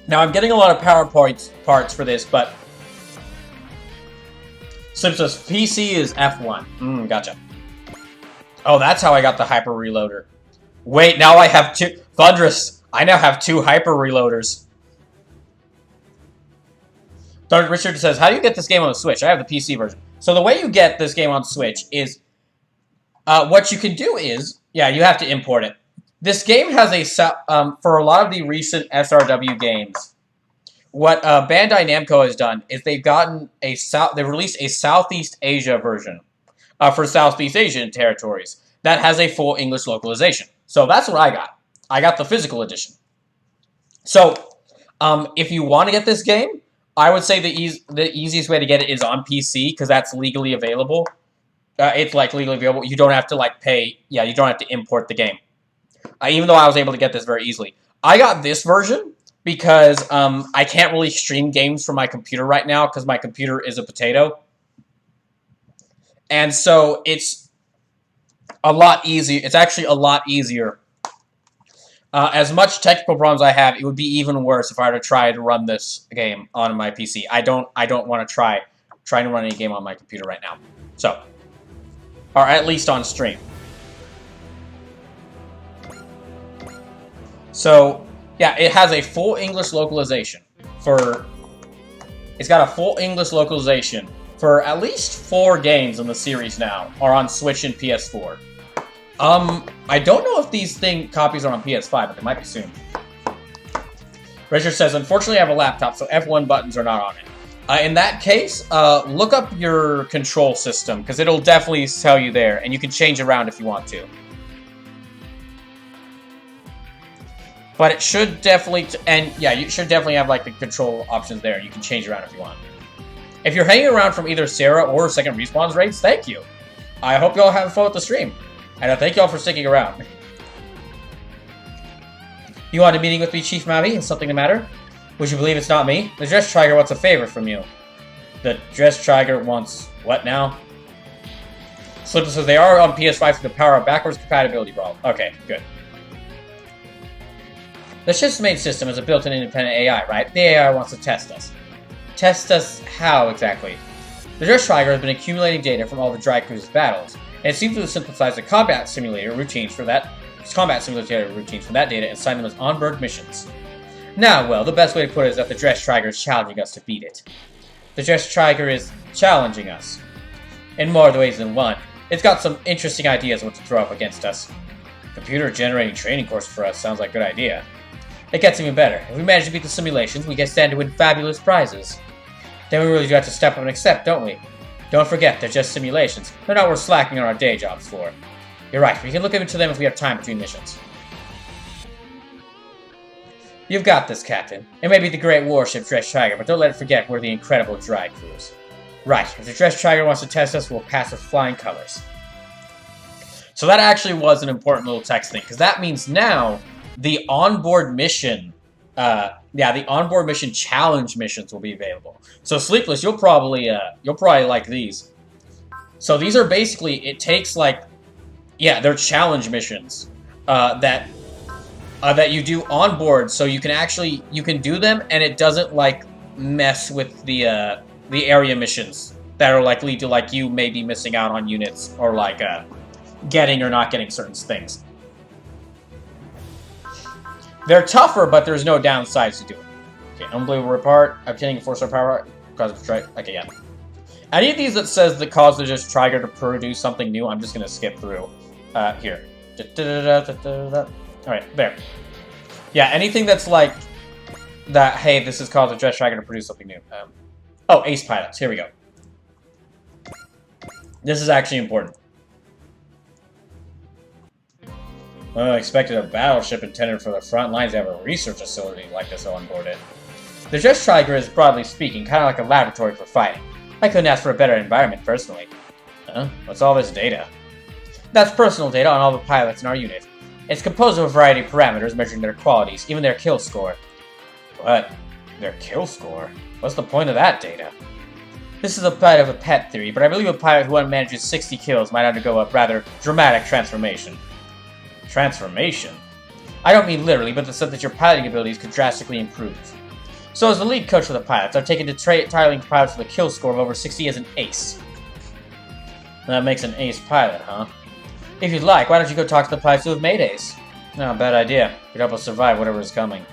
Now, I'm getting a lot of PowerPoint parts for this, but... Slim says PC is F1. Gotcha. Oh, that's how I got the Hyper Reloader. Wait, now I have two... Thunderous! I now have 2 hyper reloaders. Richard says, how do you get this game on the Switch? I have the PC version. So the way you get this game on Switch is, what you can do is, yeah, you have to import it. This game has for a lot of the recent SRW games, what Bandai Namco has done is they've released a Southeast Asia version for Southeast Asian territories that has a full English localization. So that's what I got. I got the physical edition. So, if you want to get this game, I would say the easiest way to get it is on PC, because that's legally available. It's, like, legally available. You don't have to, like, pay... yeah, you don't have to import the game. Even though I was able to get this very easily. I got this version because I can't really stream games from my computer right now because my computer is a potato. And so it's a lot easier. It's actually a lot easier. As much technical problems I have, it would be even worse if I were to try to run this game on my PC. I don't want to trying to run any game on my computer right now. So, or at least on stream. So, yeah, it has a full English localization it's got a full English localization for at least 4 games in the series now, are on Switch and PS4. I don't know if these copies are on PS5, but they might be soon. Richard says, unfortunately I have a laptop, so F1 buttons are not on it. In that case, look up your control system, because it'll definitely tell you there, and you can change around if you want to. But it should definitely, and yeah, you should definitely have like the control options there. You can change around if you want. If you're hanging around from either Sarah or Second Respawn's raids, thank you. I hope y'all have fun with the stream. And I thank y'all for sticking around. You want a meeting with me, Chief Mavi? Is something the matter? Would you believe it's not me? The Dress Tiger wants a favor from you. The Dress Tiger wants what now? Slipper says they are on PS5 for the power of backwards compatibility, Brawl. Okay, good. The ship's main system is a built-in independent AI, right? The AI wants to test us. Test us how, exactly? The Dress Tiger has been accumulating data from all the Dry Cruise's battles, and it seems to synthesize the combat simulator routines from that data and sign them as onboard missions. Now, well, the best way to put it is that the Dress Tiger is challenging us to beat it. The Dress Tiger is challenging us. In more ways than one. It's got some interesting ideas what to throw up against us. Computer-generating training course for us sounds like a good idea. It gets even better. If we manage to beat the simulations, we get stand to win fabulous prizes. Then we really do have to step up and accept, don't we? Don't forget, they're just simulations. They're not worth slacking on our day jobs for. You're right, we can look into them if we have time between missions. You've got this, Captain. It may be the great warship Dress Tiger, but don't let it forget we're the incredible Dry Cruise. Right, if the Dress Tiger wants to test us, we'll pass with flying colors. So that actually was an important little text thing, because that means now the onboard mission, the onboard mission challenge missions will be available. So Sleepless, you'll probably like these. So these are basically, it takes like, yeah, they're challenge missions that you do on board, so you can do them, and it doesn't like mess with the area missions that are likely to like you maybe missing out on units or like getting or not getting certain things. They're tougher, but there's no downsides to do it. Okay, unbelievable report, obtaining a 4-star power cause of strike. Okay, yeah. Any of these that says the cause of just trigger to produce something new, I'm just gonna skip through. Here. Alright, there. Yeah, anything that's like that, hey, this is called a Dress Tiger to produce something new. Oh, Ace Pilots. Here we go. This is actually important. Well, I expected a battleship intended for the front lines to have a research facility like this on board it. The Dress Tiger is, broadly speaking, kind of like a laboratory for fighting. I couldn't ask for a better environment, personally. Huh? What's all this data? That's personal data on all the pilots in our unit. It's composed of a variety of parameters measuring their qualities, even their kill score. What? Their kill score? What's the point of that data? This is a bit of a pet theory, but I believe a pilot who manages 60 kills might undergo a rather dramatic transformation. Transformation? I don't mean literally, but the sense that your piloting abilities could drastically improve. So as the lead coach for the pilots, I've taken to titling pilots with a kill score of over 60 as an ace. That makes an ace pilot, huh? If you'd like, why don't you go talk to the pilots who have made ace? No, bad idea. Could help us survive whatever is coming.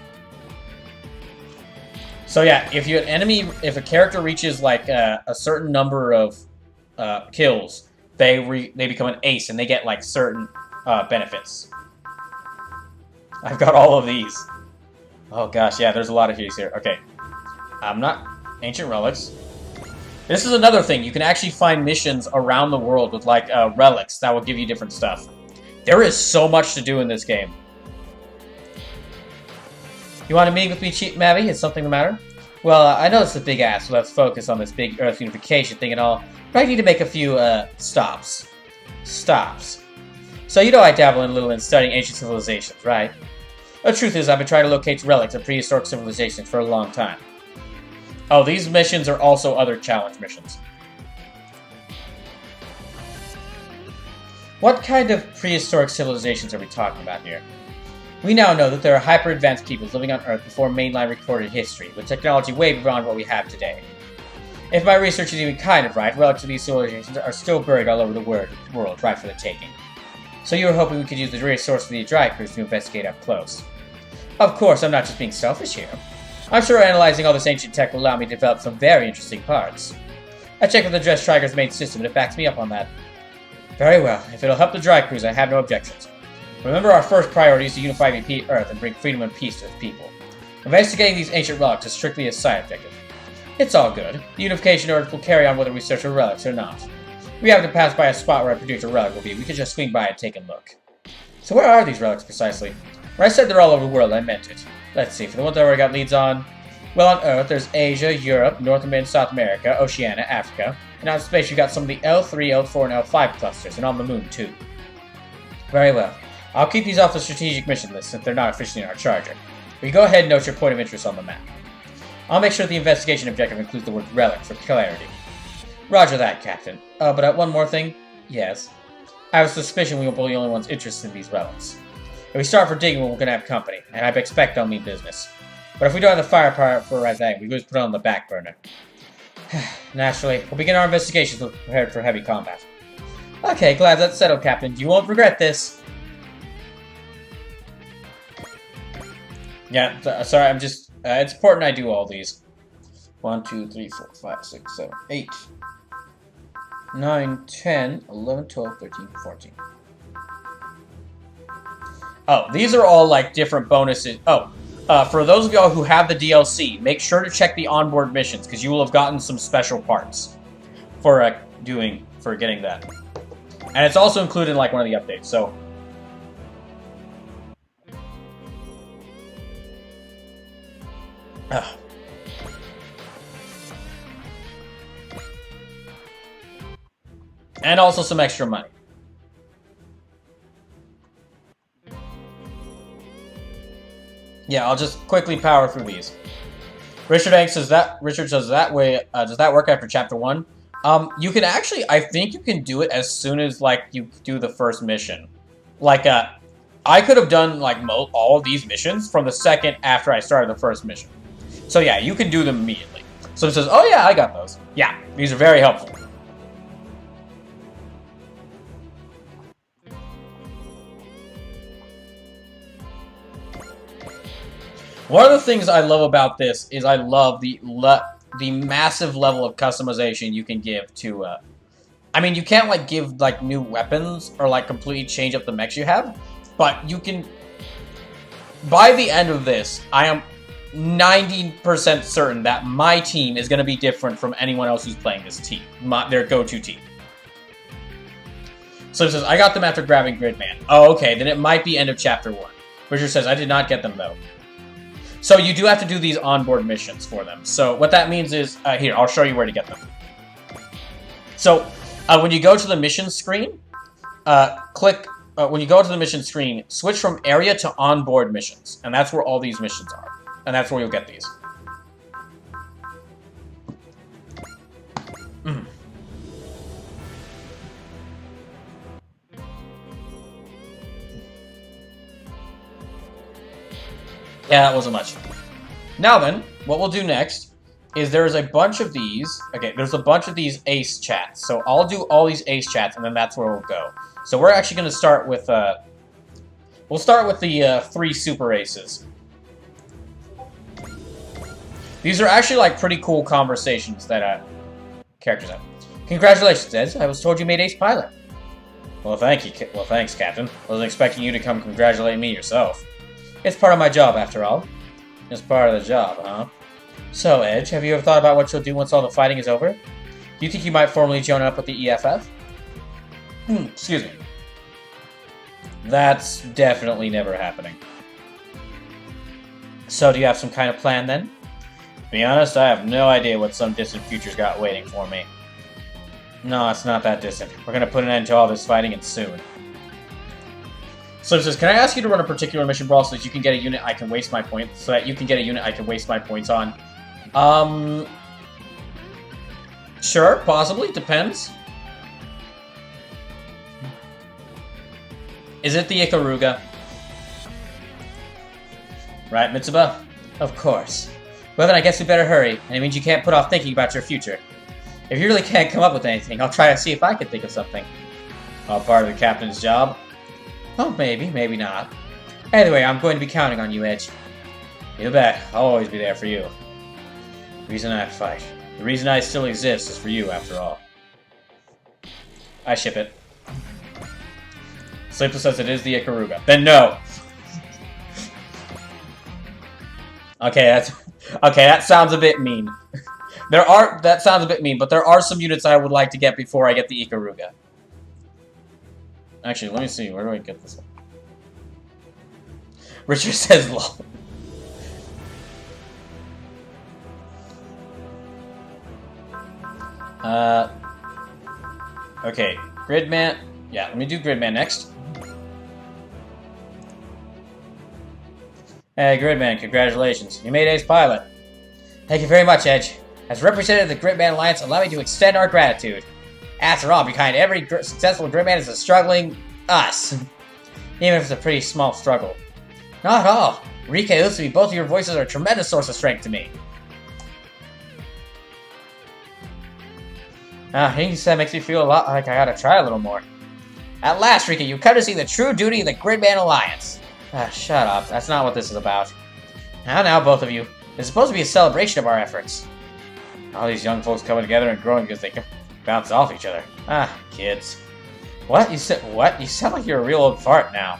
So yeah, if a character reaches like a certain number of kills, they become an ace and they get like certain benefits. I've got all of these. Oh gosh, yeah, there's a lot of these here. Okay, I'm not ancient relics. This is another thing. You can actually find missions around the world with like relics that will give you different stuff. There is so much to do in this game. You want a meeting with me, Chief Mavi? Is something the matter? Well, I know it's a big ass, so let's focus on this big Earth unification thing and all. But I need to make a few stops. So you know I dabble a little in studying ancient civilizations, right? The truth is, I've been trying to locate relics of prehistoric civilizations for a long time. Oh, these missions are also other challenge missions. What kind of prehistoric civilizations are we talking about here? We now know that there are hyper-advanced peoples living on Earth before mainline recorded history, with technology way beyond what we have today. If my research is even kind of right, relics of these civilizations are still buried all over the world, right for the taking. So you were hoping we could use the resource of the dry cruise to investigate up close. Of course, I'm not just being selfish here. I'm sure analyzing all this ancient tech will allow me to develop some very interesting parts. I checked with the Dress Striker's main system and it backs me up on that. Very well, if it'll help the dry cruise, I have no objections. Remember, our first priority is to unify the Earth and bring freedom and peace to its people. Investigating these ancient relics is strictly a side objective. It's all good. The unification Earth will carry on whether we search for relics or not. We happen to pass by a spot where I predict a relic will be. We could just swing by and take a look. So where are these relics precisely? When I said they're all over the world, I meant it. Let's see, for the ones I already got leads on... Well, on Earth, there's Asia, Europe, North and South America, Oceania, Africa, and out in space you got some of the L3, L4, and L5 clusters, and on the Moon, too. Very well. I'll keep these off the strategic mission list since they're not officially in our charger. But you go ahead and note your point of interest on the map. I'll make sure the investigation objective includes the word relic for clarity. Roger that, Captain. But one more thing. Yes. I have a suspicion we won't be the only ones interested in these relics. If we start for digging, we're going to have company, and I expect they'll mean business. But if we don't have the firepower for right thing, we just put it on the back burner. Naturally, we'll begin our investigations with prepared for heavy combat. Okay, glad that's settled, Captain. You won't regret this. Yeah, sorry, I'm just... it's important I do all these. 1, 2, 3, 4, 5, 6, 7, 8, 9, 10, 11, 12, 13, 14. Oh, these are all, like, different bonuses. Oh, for those of y'all who have the DLC, make sure to check the onboard missions, because you will have gotten some special parts for getting that. And it's also included in, like, one of the updates, so... And also some extra money. Yeah, I'll just quickly power through these. Richard says that does that work after chapter 1? You can actually, I think you can do it as soon as, like, you do the first mission. Like, I could have done, like, all of these missions from the second after I started the first mission. So yeah, you can do them immediately. So it says, oh yeah, I got those. Yeah, these are very helpful. One of the things I love about this is I love the massive level of customization you can give to, I mean, you can't, like, give, like, new weapons or, like, completely change up the mechs you have, but you can, by the end of this, I am 90% certain that my team is going to be different from anyone else who's playing this team, their go-to team. So it says, I got them after grabbing Gridman. Oh, okay, then it might be end of chapter 1. Richard says, I did not get them, though. So you do have to do these onboard missions for them. So what that means is, here, I'll show you where to get them. So when you go to the mission screen, when you go to the mission screen, switch from area to onboard missions. And that's where all these missions are. And that's where you'll get these. Yeah, that wasn't much. Now then, what we'll do next is there's a bunch of these. Okay, there's a bunch of these ace chats. So I'll do all these ace chats, and then that's where we'll go. So we're actually going to start with, we'll start with the 3 super aces. These are actually, like, pretty cool conversations that, characters have. Congratulations, Ed. I was told you made ace pilot. Well, thank you. Well, thanks, Captain. I wasn't expecting you to come congratulate me yourself. It's part of my job, after all. It's part of the job, huh? So, Edge, have you ever thought about what you'll do once all the fighting is over? Do you think you might formally join up with the EFF? Excuse me. That's definitely never happening. So, do you have some kind of plan, then? To be honest, I have no idea what some distant future's got waiting for me. No, it's not that distant. We're gonna put an end to all this fighting, and soon. So it says, can I ask you to run a particular mission, Brawl, so that you can get a unit I can waste my points, so that you can get a unit I can waste my points on? Sure, possibly, depends. Is it the Ikaruga? Right, Mitsuba? Of course. Well then I guess we better hurry, and it means you can't put off thinking about your future. If you really can't come up with anything, I'll try to see if I can think of something. All part of the captain's job? Oh, maybe, maybe not. Anyway, I'm going to be counting on you, Edge. You bet, I'll always be there for you. The reason I fight. The reason I still exist is for you, after all. I ship it. Sleepless says it is the Ikaruga. Then no! Okay, that sounds a bit mean. That sounds a bit mean, but there are some units I would like to get before I get the Ikaruga. Actually, let me see, where do I get this one? Richard says lol. Okay, Gridman. Yeah, let me do Gridman next. Hey, Gridman, congratulations. You made Ace Pilot. Thank you very much, Edge. As representative of the Gridman Alliance, allow me to extend our gratitude. After all, behind every successful Gridman is a struggling us. Even if it's a pretty small struggle. Not at all. Rika and Utsumi, both of your voices are a tremendous source of strength to me. Hearing you said makes me feel a lot like I gotta try a little more. At last, Rika, you come to see the true duty of the Gridman Alliance. Shut up. That's not what this is about. Now, both of you. It's supposed to be a celebration of our efforts. All these young folks coming together and growing because they can bounce off each other. Kids. What? You said what? You sound like you're a real old fart now.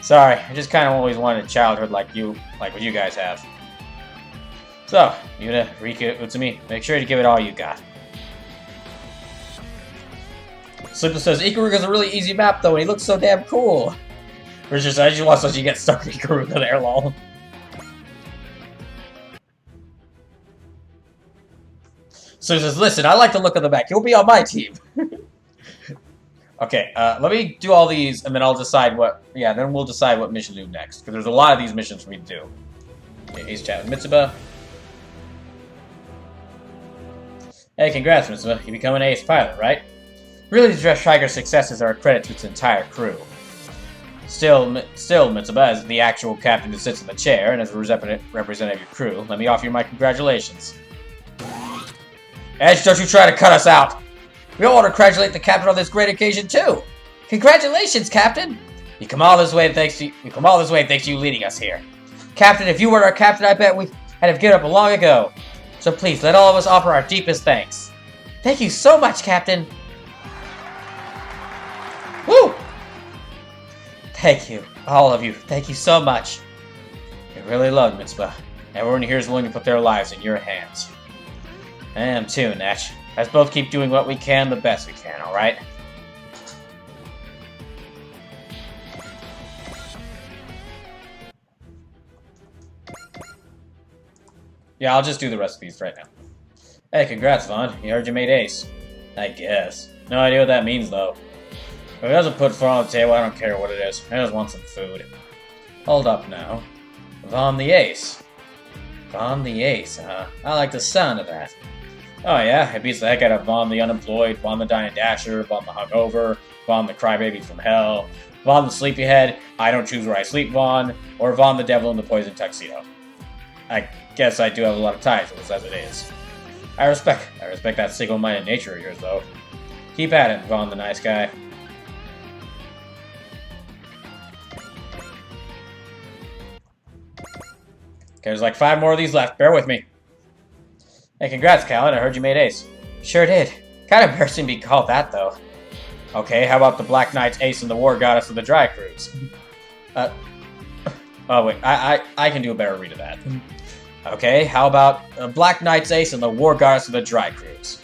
Sorry, I just kind of always wanted a childhood like what you guys have. So, Yuna, Rika, Utsumi, make sure to give it all you got. Slipper says, Ikaruga's a really easy map though, and he looks so damn cool. Richard says, I just want to you get stuck in Ikaruga there, lol. So he says, listen, I like the look of the map. You'll be on my team. Okay, let me do all these, and then I'll decide what... Yeah, then we'll decide what mission to do next. Because there's a lot of these missions for me to do. Okay, Ace chat with Mitsuba. Hey, congrats, Mitsuba. You become an ace pilot, right? Really, the Dress Tiger's successes are a credit to its entire crew. Still, Mitsuba, as the actual captain who sits in the chair, and as a representative of your crew, let me offer you my congratulations. Edge, don't you try to cut us out! We all want to congratulate the captain on this great occasion too. Congratulations, Captain! You come all this way thanks to you leading us here. Captain, if you were our captain, I bet we'd have given up long ago. So please, let all of us offer our deepest thanks. Thank you so much, Captain. Woo! Thank you, all of you. Thank you so much. You're really loved, Mitsuba. Everyone here is willing to put their lives in your hands. I am too, Natch. Let's both keep doing what we can the best we can, alright? Yeah, I'll just do the rest of these right now. Hey, congrats, Vaughn. You heard you made ace. I guess. No idea what that means, though. If it doesn't put food on the table, I don't care what it is. I just want some food. Hold up now. Vaughn the ace. Vaughn the ace, huh? I like the sound of that. Oh yeah, it beats the heck out of Vaughn the Unemployed, Vaughn the Dying Dasher, Vaughn the Hungover, Vaughn the Crybaby from Hell, Vaughn the Sleepyhead, I Don't Choose Where I Sleep Vaughn, or Vaughn the Devil in the Poison Tuxedo. I guess I do have a lot of ties with this as it is. I respect that single-minded nature of yours, though. Keep at it, Vaughn the Nice Guy. Okay, there's like 5 more of these left. Bear with me. Hey, congrats, Callan. I heard you made ace. Sure did. Kind of embarrassing to be called that, though. Okay, how about the Black Knight's ace and the War Goddess of the Dry Cruise? Oh, wait. I can do a better read of that. Okay, how about Black Knight's ace and the War Goddess of the Dry Cruise?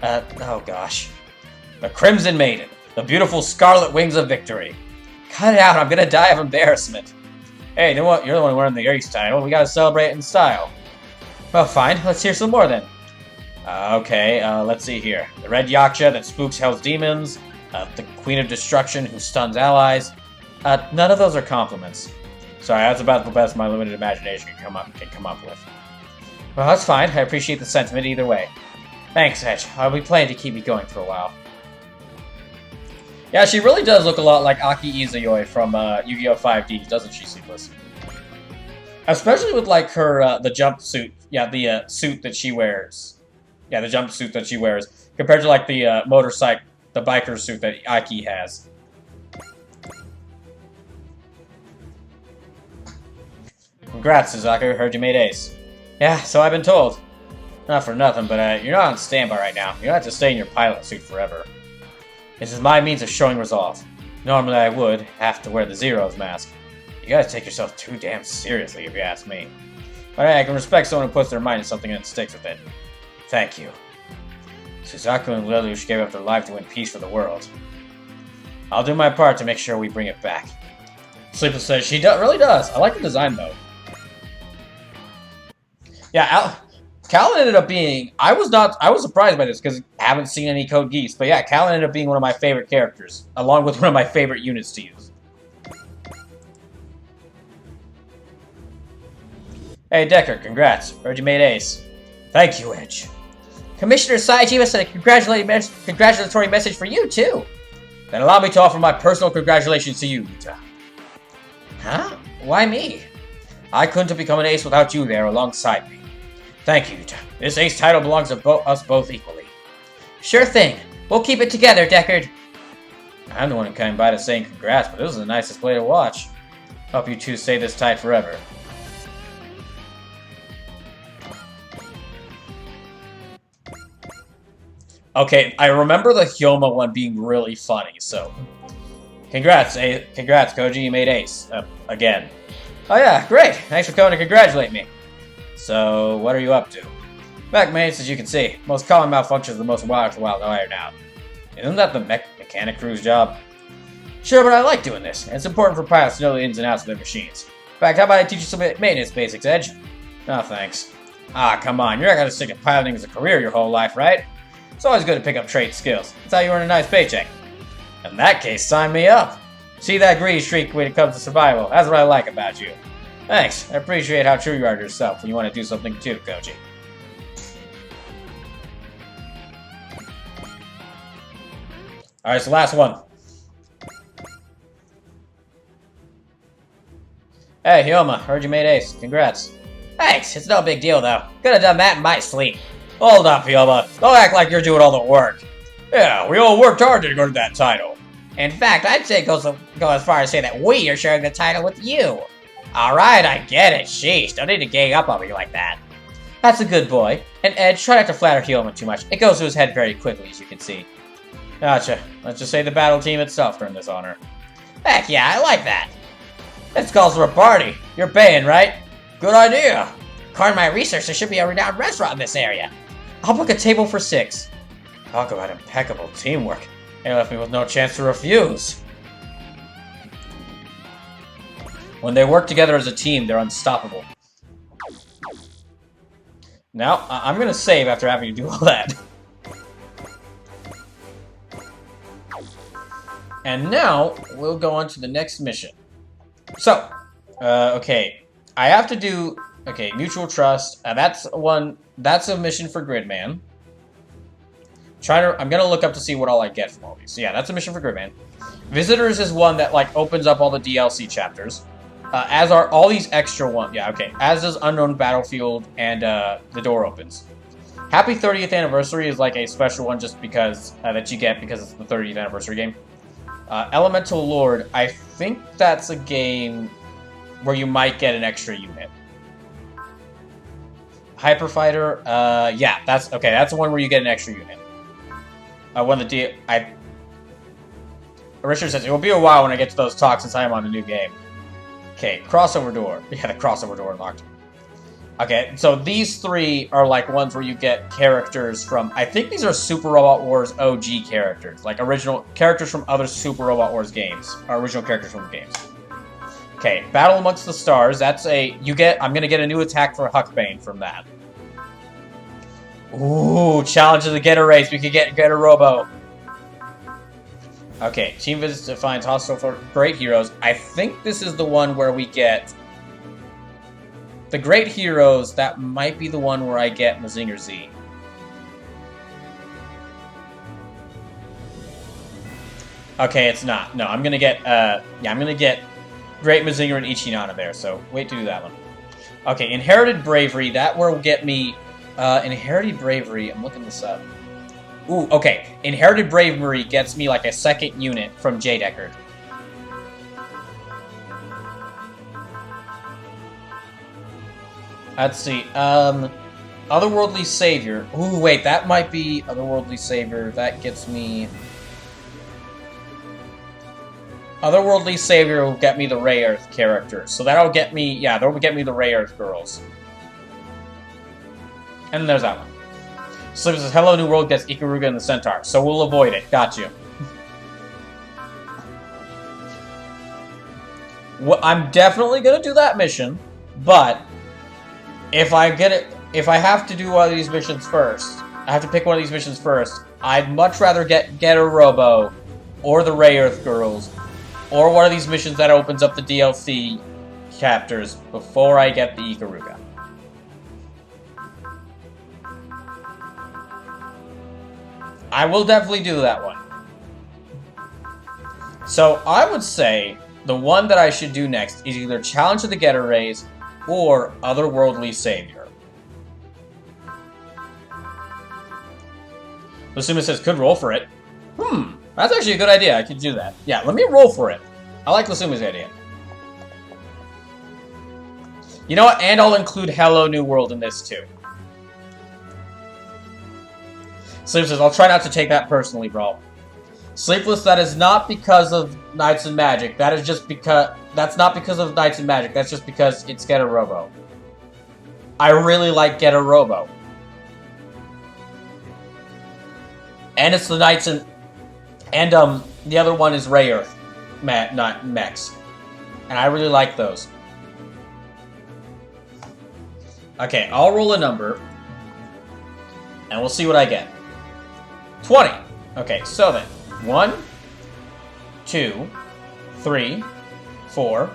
Oh gosh. The Crimson Maiden. The beautiful Scarlet Wings of Victory. Cut it out. I'm gonna die of embarrassment. Hey, you know what? You're the one wearing the ace title. We gotta celebrate it in style. Well, fine. Let's hear some more, then. Okay, let's see here. The Red Yaksha that spooks Hell's demons. The Queen of Destruction who stuns allies. None of those are compliments. Sorry, that's about the best my limited imagination can come up with. Well, that's fine. I appreciate the sentiment either way. Thanks, Edge. I'll be planning to keep me going for a while. Yeah, she really does look a lot like Aki Izayoi from Yu-Gi-Oh! 5D, doesn't she, Sleepless? Especially with, like, her, the jumpsuit. Yeah, the suit that she wears. Yeah, the jumpsuit that she wears. Compared to, like, the motorcycle, the biker suit that Aki has. Congrats, Suzaku. Heard you made ace. Yeah, so I've been told. Not for nothing, but you're not on standby right now. You don't have to stay in your pilot suit forever. This is my means of showing resolve. Normally I would have to wear the Zero's mask. You gotta take yourself too damn seriously if you ask me. But hey, I can respect someone who puts their mind to something and sticks with it. Thank you. Suzaku and Lelouch gave up their life to win peace for the world. I'll do my part to make sure we bring it back. Sleepless says she really does. I like the design though. Yeah, Callan ended up being... I was surprised by this because I haven't seen any Code Geass. But yeah, Callan ended up being one of my favorite characters, along with one of my favorite units to use. Hey, Decker, congrats. Heard you made ace. Thank you, Edge. Commissioner Saijiwa sent a congratulatory message for you, too. Then allow me to offer my personal congratulations to you, Yuta. Huh? Why me? I couldn't have become an ace without you there alongside me. Thank you, Yuta. This ace title belongs to us both equally. Sure thing. We'll keep it together, Deckard. I'm the one who came by to saying congrats, but this was the nicest play to watch. Hope you two stay this tight forever. Okay, I remember the Hyoma one being really funny, so... Congrats, Koji, you made ace. Again. Oh yeah, great! Thanks for coming to congratulate me. So, what are you up to? Back mates, as you can see, most common malfunctions are the most wild iron out. Isn't that the mechanic crew's job? Sure, but I like doing this, and it's important for pilots to know the ins and outs of their machines. In fact, how about I teach you some maintenance basics, Edge? No, thanks. Ah, come on, you're not gonna stick to piloting as a career your whole life, right? It's always good to pick up trade skills. That's how you earn a nice paycheck. In that case, sign me up. See that greedy streak when it comes to survival. That's what I like about you. Thanks. I appreciate how true you are to yourself when you want to do something too, Koji. Alright, so last one. Hey, Hyoma, heard you made ace. Congrats. Thanks, it's no big deal though. Could have done that in my sleep. Hold up, Hyoma. Don't act like you're doing all the work. Yeah, we all worked hard to earn that title. In fact, I'd say go as far as say that we are sharing the title with you. Alright, I get it. Sheesh, don't need to gang up on me like that. That's a good boy. And Edge, try not to flatter Hyoma too much. It goes to his head very quickly, as you can see. Gotcha. Let's just say the battle team itself earned this honor. Heck yeah, I like that. This calls for a party. You're paying, right? Good idea. According to my research, there should be a renowned restaurant in this area. I'll book a table for 6. Talk about impeccable teamwork. They left me with no chance to refuse. When they work together as a team, they're unstoppable. Now, I'm gonna save after having to do all that. And now, we'll go on to the next mission. So, okay. I have to do, okay, mutual trust. That's a mission for Gridman. I'm gonna look up to see what all I get from all these. So yeah, that's a mission for Gridman. Visitors is one that, like, opens up all the DLC chapters. As are all these extra ones. Yeah, okay. As does Unknown Battlefield and The Door Opens. Happy 30th Anniversary is like a special one just because, that you get because it's the 30th Anniversary game. Elemental Lord, I think that's a game where you might get an extra unit. Hyper Fighter, yeah, that's the one where you get an extra unit. Richard says, it will be a while when I get to those talks since I am on a new game. Okay, crossover door. Yeah, the crossover door unlocked. Okay, so these 3 are like ones where you get characters from... I think these are Super Robot Wars OG characters. Like original characters from other Super Robot Wars games. Or original characters from the games. Okay, Battle Amongst the Stars. That's a... I'm gonna get a new attack for Huckbane from that. Ooh, Challenge of the Getter Race. We could get Getter Robo. Okay, team visits to find hostile for great heroes. I think this is the one where we get the great heroes. That might be the one where I get Mazinger Z. Okay, it's not. No, I'm gonna get I'm gonna get Great Mazinger and Ichinana there, so wait to do that one. Okay, Inherited Bravery, that will get me Inherited Bravery, I'm looking this up. Ooh, okay. Inherited Bravery gets me like a second unit from J Deckard. Let's see. Otherworldly Savior. Ooh, wait, that might be Otherworldly Savior. That gets me. Otherworldly Savior will get me the Ray Earth characters. So that'll get me, yeah, that'll get me the Ray Earth girls. And there's that one. Slip says, Hello New World gets Ikaruga and the Centaur. So we'll avoid it. Got you. Well, I'm definitely going to do that mission. But if I get it, if I have to do one of these missions first, I have to pick one of these missions first, I'd much rather get a Robo or the Ray Earth girls or one of these missions that opens up the DLC chapters before I get the Ikaruga. I will definitely do that one. So I would say the one that I should do next is either Challenge of the Getter Rays or Otherworldly Savior. Lusuma says, could roll for it. That's actually a good idea. I could do that. Yeah, let me roll for it. I like Lusuma's idea. You know what? And I'll include Hello New World in this too. Sleep says, I'll try not to take that personally, bro. Sleepless, that is not because of Knights and Magic. That is just because... That's not because of Knights and Magic. That's just because it's Getter Robo. I really like Getter Robo. And it's the Knights and... And, the other one is Ray Earth. Not mechs. And I really like those. Okay, I'll roll a number. And we'll see what I get. 20. Okay, so then. 1, 2, 3, 4,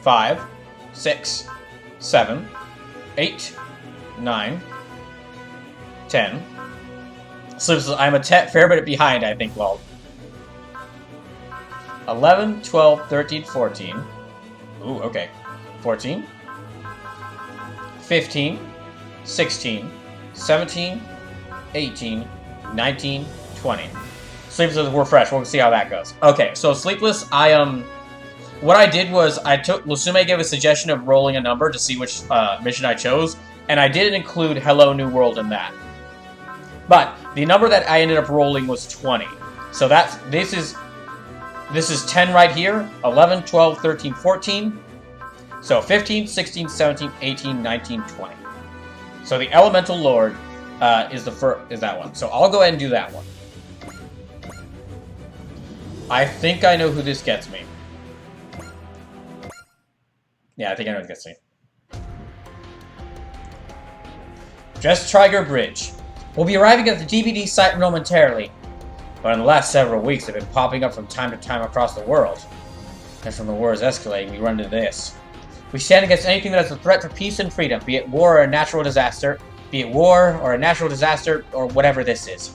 5, 6, 7, 8, 9, 10. So I'm a fair bit behind, I think, lol. 11, 12, 13, 14. Ooh, okay. 14. 15, 16, 17, 18, 19, 20. Sleepless, we're fresh. We'll see how that goes. Okay, so Sleepless, what I did was Lusume gave a suggestion of rolling a number to see which mission I chose, and I didn't include Hello New World in that. But the number that I ended up rolling was 20. So this is 10 right here, 11, 12, 13, 14. So 15, 16, 17, 18, 19, 20. So the Elemental Lord is that one. So I'll go ahead and do that one. I think I know who this gets me. Yeah, I think I know who this gets me. Just Trigger Bridge. We'll be arriving at the DVD site momentarily. But in the last several weeks, they've been popping up from time to time across the world. And from the wars escalating, we run into this. We stand against anything that is a threat to peace and freedom, be it war or a natural disaster, or whatever this is.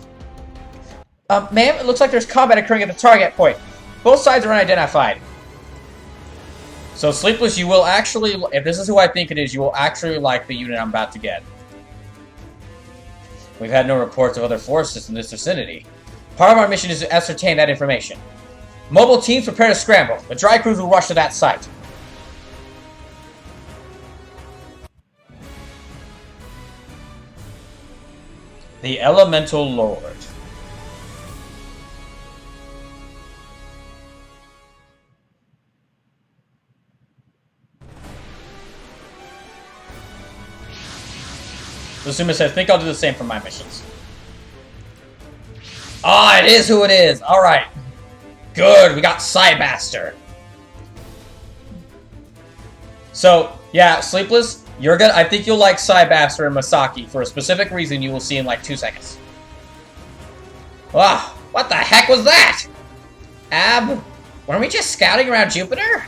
Ma'am, it looks like there's combat occurring at the target point. Both sides are unidentified. So, Sleepless, you will actually, if this is who I think it is, you will actually like the unit I'm about to get. We've had no reports of other forces in this vicinity. Part of our mission is to ascertain that information. Mobile teams prepare to scramble. The dry crews will rush to that site. The Elemental Lord. Lusuma says, I think I'll do the same for my missions. Ah, it is who it is. All right. Good. We got Cybaster. So, yeah, Sleepless, you're good. I think you'll like Cybaster and Masaki for a specific reason you will see in like 2 seconds. Wow, what the heck was that? Weren't we just scouting around Jupiter?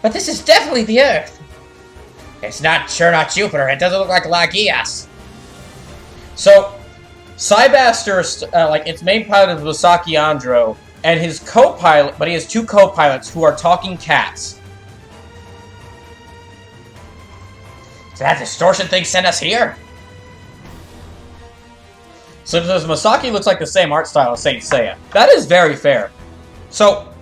But this is definitely the Earth. It's sure not Jupiter. It doesn't look like Lagias. So, Cybaster, its main pilot is Masaki Andro, and his co-pilot, but he has 2 co-pilots who are talking cats. So that distortion thing sent us here? So says Masaki looks like the same art style as Saint Seiya. That is very fair. So,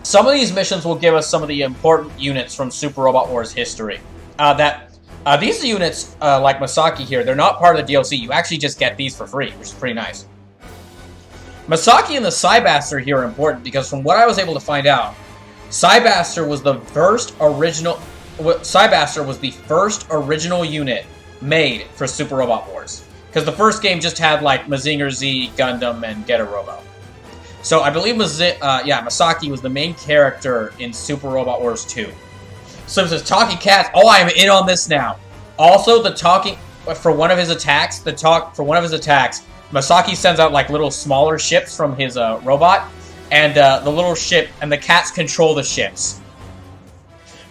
some of these missions will give us some of the important units from Super Robot Wars history. These units, like Masaki here, they're not part of the DLC. You actually just get these for free, which is pretty nice. Masaki and the Cybaster here are important because from what I was able to find out, Cybaster was the first original unit made for Super Robot Wars. Because the first game just had, like, Mazinger Z, Gundam, and Getter Robo. So I believe Masaki was the main character in Super Robot Wars 2. So it says talking cats. Oh, I am in on this now. Also, for one of his attacks, Masaki sends out like little smaller ships from his robot, and the little ship and the cats control the ships.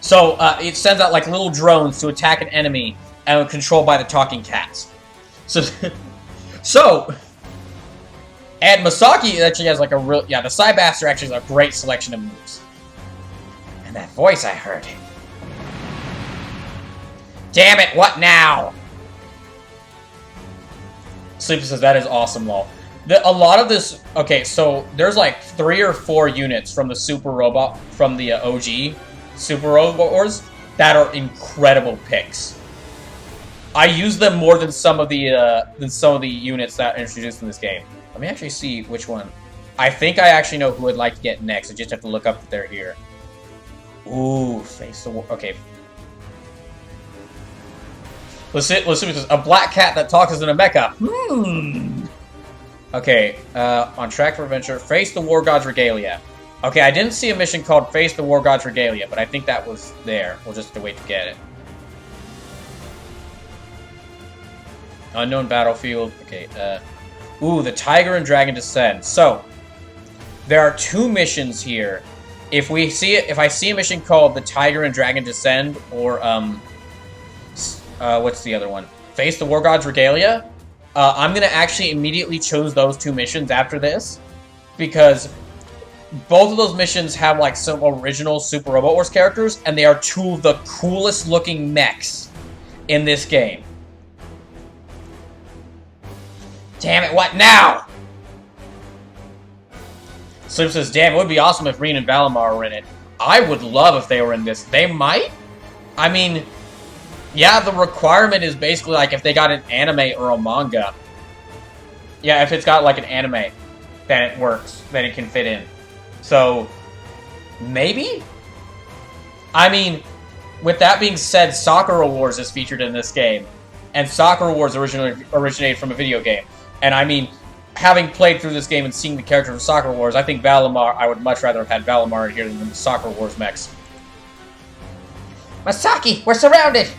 So it sends out like little drones to attack an enemy and controlled by the talking cats. And Masaki actually has like the Cybaster actually has a great selection of moves. And that voice I heard. Damn it, what now? Sleeper says that is awesome, lol. A lot of this, okay, so there's like 3 or 4 units from the OG Super Robot Wars that are incredible picks. I use them more than some of the units that are introduced in this game. Let me actually see which one. I think I actually know who I'd like to get next. I just have to look up that they're here. Ooh, face the war. Okay. Let's see what this is. A black cat that talks as in a mecha. Okay, on track for adventure. Face the War God's Regalia. Okay, I didn't see a mission called Face the War God's Regalia, but I think that was there. We'll just have to wait to get it. Unknown battlefield. Okay, ooh, the Tiger and Dragon Descend. So, there are 2 missions here. If I see a mission called the Tiger and Dragon Descend, or, what's the other one? Face the War God's Regalia, I'm gonna actually immediately choose those 2 missions after this, because both of those missions have, like, some original Super Robot Wars characters, and they are 2 of the coolest looking mechs in this game. Damn it, what now? Sleep says, damn, it would be awesome if Reen and Valimar were in it. I would love if they were in this. They might? I mean, yeah, the requirement is basically like if they got an anime or a manga. Yeah, if it's got like an anime, then it works. Then it can fit in. So, maybe? I mean, with that being said, Sakura Wars is featured in this game. And Sakura Wars originated from a video game. And I mean, having played through this game and seeing the character of Sakura Wars, I think Valimar, I would much rather have had Valimar in here than the Sakura Wars mechs. Masaki, we're surrounded!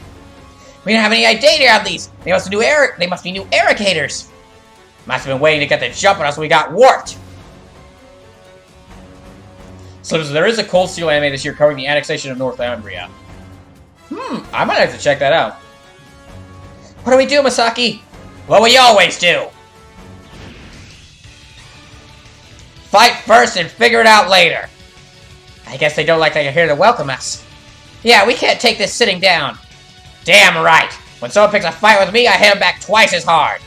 We don't have any idea on these! They must be new irrigators! Must have been waiting to get the jump on us when we got warped! So there is a Cold Steel anime this year covering the annexation of Northumbria. I might have to check that out. What do we do, Masaki? What we always do! Fight first and figure it out later. I guess they don't like that you're here to welcome us. Yeah, we can't take this sitting down. Damn right. When someone picks a fight with me, I hit him back twice as hard.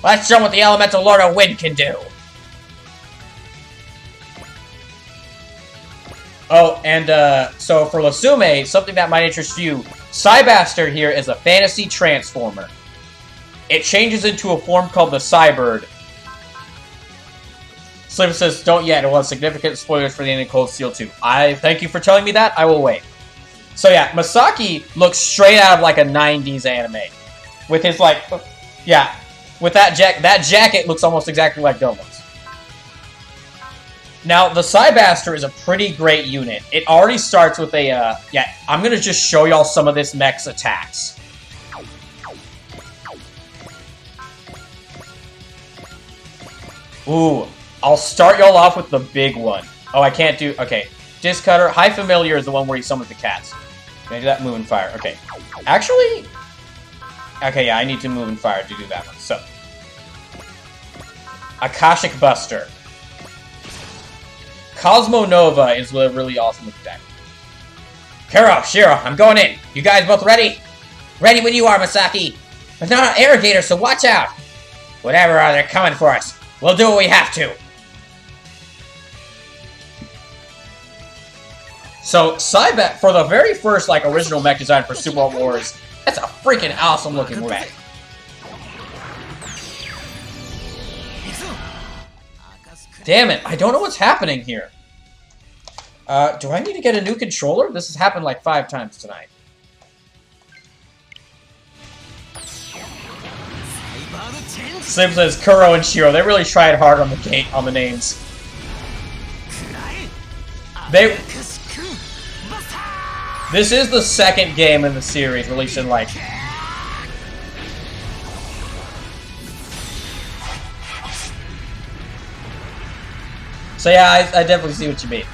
Let's show them what the Elemental Lord of Wind can do. Oh, and so for Lasume, something that might interest you, Cybaster here is a fantasy transformer. It changes into a form called the Cybird. Sleeper says, don't yet. It will have significant spoilers for the ending of Cold Steel 2. I thank you for telling me that. I will wait. So yeah, Masaki looks straight out of like a 90s anime. With his like, yeah, with that jacket looks almost exactly like Domo's. Now, the Cybaster is a pretty great unit. It already starts with a, yeah, I'm going to just show y'all some of this mech's attacks. Ooh, I'll start y'all off with the big one. Oh, I can't do... Okay. Disc Cutter. High Familiar is the one where he summons the cats. Can I do that? Move and Fire. Okay. Actually... Okay, yeah, I need to Move and Fire to do that one. So... Akashic Buster. Cosmo Nova is a really awesome deck. Kuro, Shiro, I'm going in. You guys both ready? Ready when you are, Masaki. But not an irrigator, so watch out. Whatever they're coming for us. We'll do what we have to. So, Cybat, for the very first, like, original mech design for Super Wars, that's a freaking awesome looking mech. Damn it, I don't know what's happening here. Do I need to get a new controller? This has happened like 5 times tonight. Sim says Kuro and Shiro. They really tried hard on the names. This is the second game in the series released in like... So yeah, I definitely see what you mean.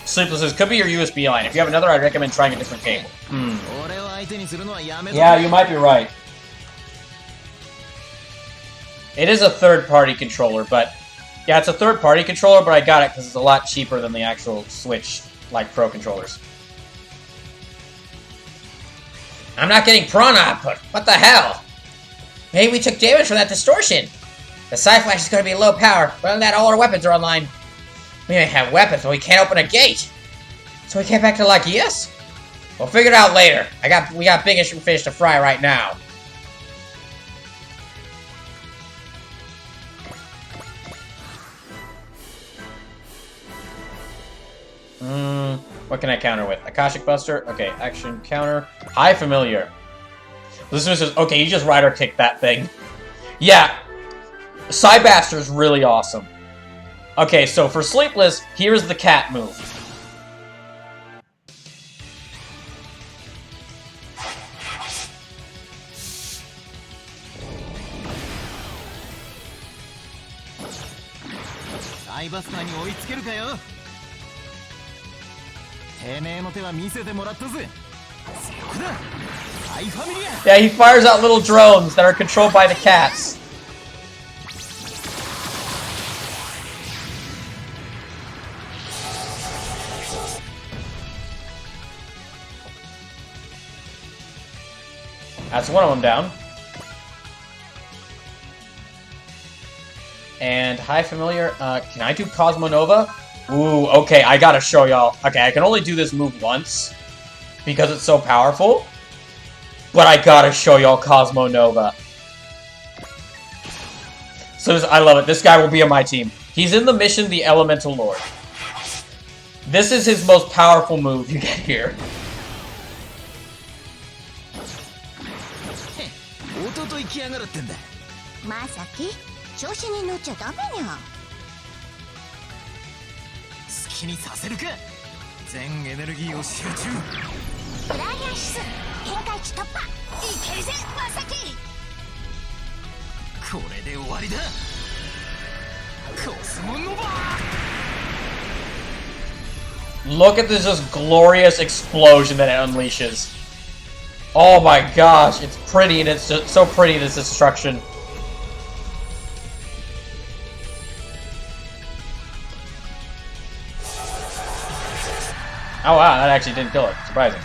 Sleepless says, could be your USB line. If you have another, I'd recommend trying a different cable. Yeah, you might be right. It is a third-party controller, but... Yeah, it's a third-party controller, but I got it because it's a lot cheaper than the actual Switch, like, Pro controllers. I'm not getting prawn output. What the hell? Maybe we took damage from that distortion. The Psy-Flash is going to be low power, but other than that, all our weapons are online. We may have weapons, but we can't open a gate. So we can't back to Lagias? We'll figure it out later. We got bigger fish to fry right now. What can I counter with? Akashic Buster? Okay, action counter. High Familiar. Listener says, okay, you just rider kick that thing. Yeah. Psybaster's really awesome. Okay, so for Sleepless, here's the cat move. Yeah, he fires out little drones that are controlled by the cats. That's one of them down. And High Familiar, can I do Cosmo Nova? Ooh, okay, I gotta show y'all. Okay, I can only do this move once because it's so powerful. But I gotta show y'all Cosmo Nova. So I love it. This guy will be on my team. He's in the mission, the Elemental Lord. This is his most powerful move you get here. Look at this just glorious explosion that it unleashes. Oh my gosh, it's pretty, and it's just so pretty, this destruction. Oh wow, that actually didn't kill it. Surprising.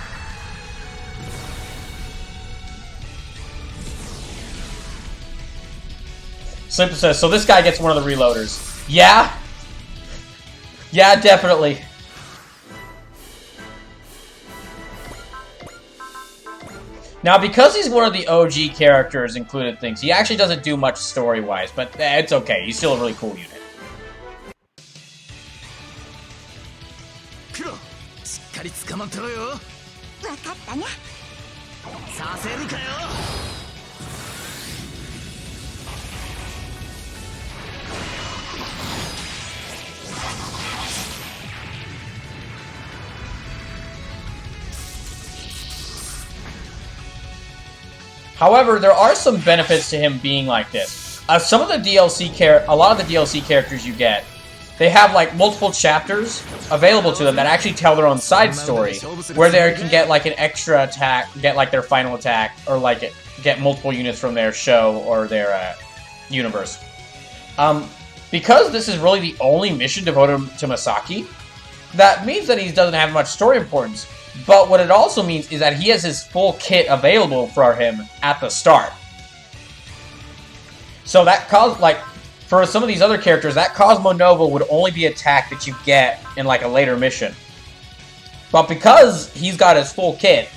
Sleeper says, so this guy gets one of the reloaders. Yeah? Yeah, definitely. Now, because he's one of the OG characters included things, he actually doesn't do much story-wise, but it's okay. He's still a really cool unit. However, there are some benefits to him being like this. Some of the a lot of the DLC characters you get, they have like multiple chapters available to them that actually tell their own side story, where they can get like an extra attack, get like their final attack, or like get multiple units from their show or their universe. Because this is really the only mission devoted to Masaki, that means that he doesn't have much story importance. But what it also means is that he has his full kit available for him at the start. So that like, for some of these other characters, that Cosmo Nova would only be a attack that you get in like a later mission. But because he's got his full kit,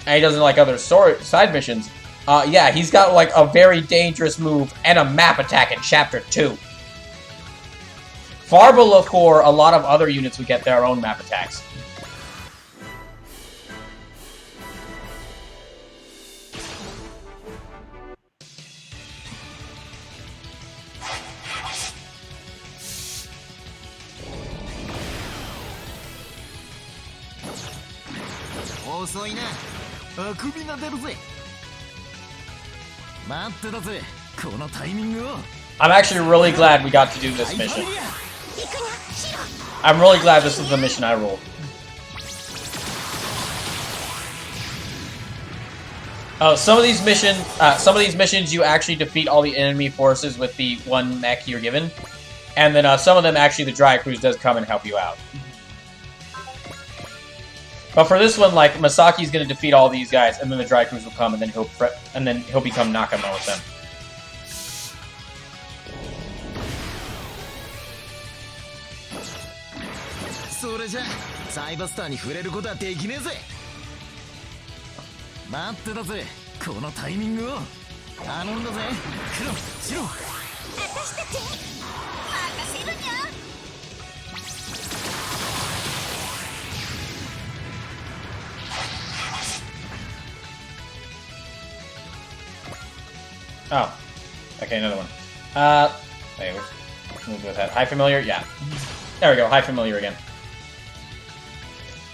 and he doesn't like other side missions, yeah, he's got like a very dangerous move and a map attack in Chapter 2. Far before a lot of other units would get their own map attacks. I'm actually really glad we got to do this mission. I'm really glad this is the mission I rolled. Oh, some of these missions you actually defeat all the enemy forces with the one mech you're given, and then some of them actually the Dry Cruise does come and help you out. But for this one, like, Masaki's gonna defeat all these guys, and then the Dry Cruise will come, and then he'll become Nakama with them. Oh. Okay, another one. Wait, which move was that? High Familiar? Yeah. There we go, High Familiar again.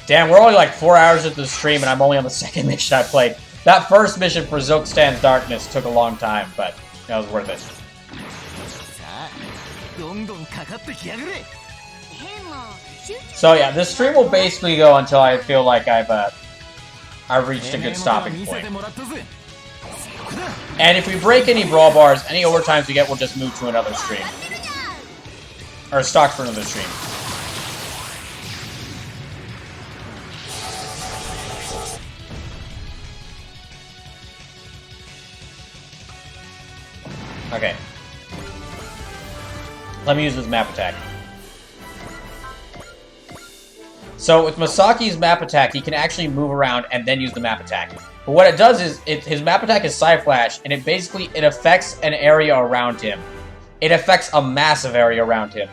Damn, we're only like 4 hours into the stream and I'm only on the second mission I played. That first mission for Zokstan's Darkness took a long time, but that was worth it. So yeah, this stream will basically go until I feel like I've reached a good stopping point. And if we break any brawl bars, any overtimes we get, we'll just move to another stream. Or stock for another stream. Okay. Let me use this map attack. So with Masaki's map attack, he can actually move around and then use the map attack. But what it does is, his map attack is Side Flash, and it affects an area around him. It affects a massive area around him.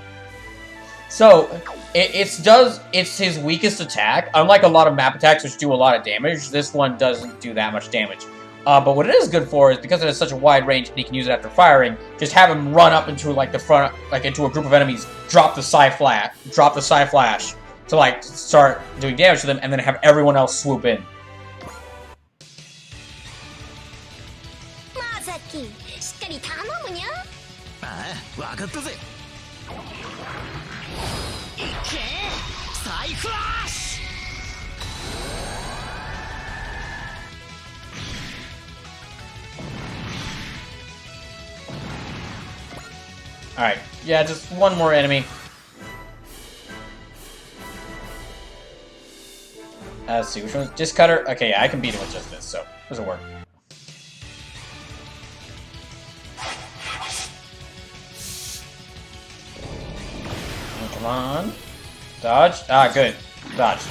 So, it's his weakest attack. Unlike a lot of map attacks which do a lot of damage, this one doesn't do that much damage. But what it is good for is, because it has such a wide range and he can use it after firing, just have him run up into like the front, like into a group of enemies, drop the Side Flash to like start doing damage to them, and then have everyone else swoop in. Alright, yeah, just one more enemy. Let's see, which one? Just Cutter? Okay, yeah, I can beat him with just this, so this will work. Come on. Dodge? Ah, good. Dodge.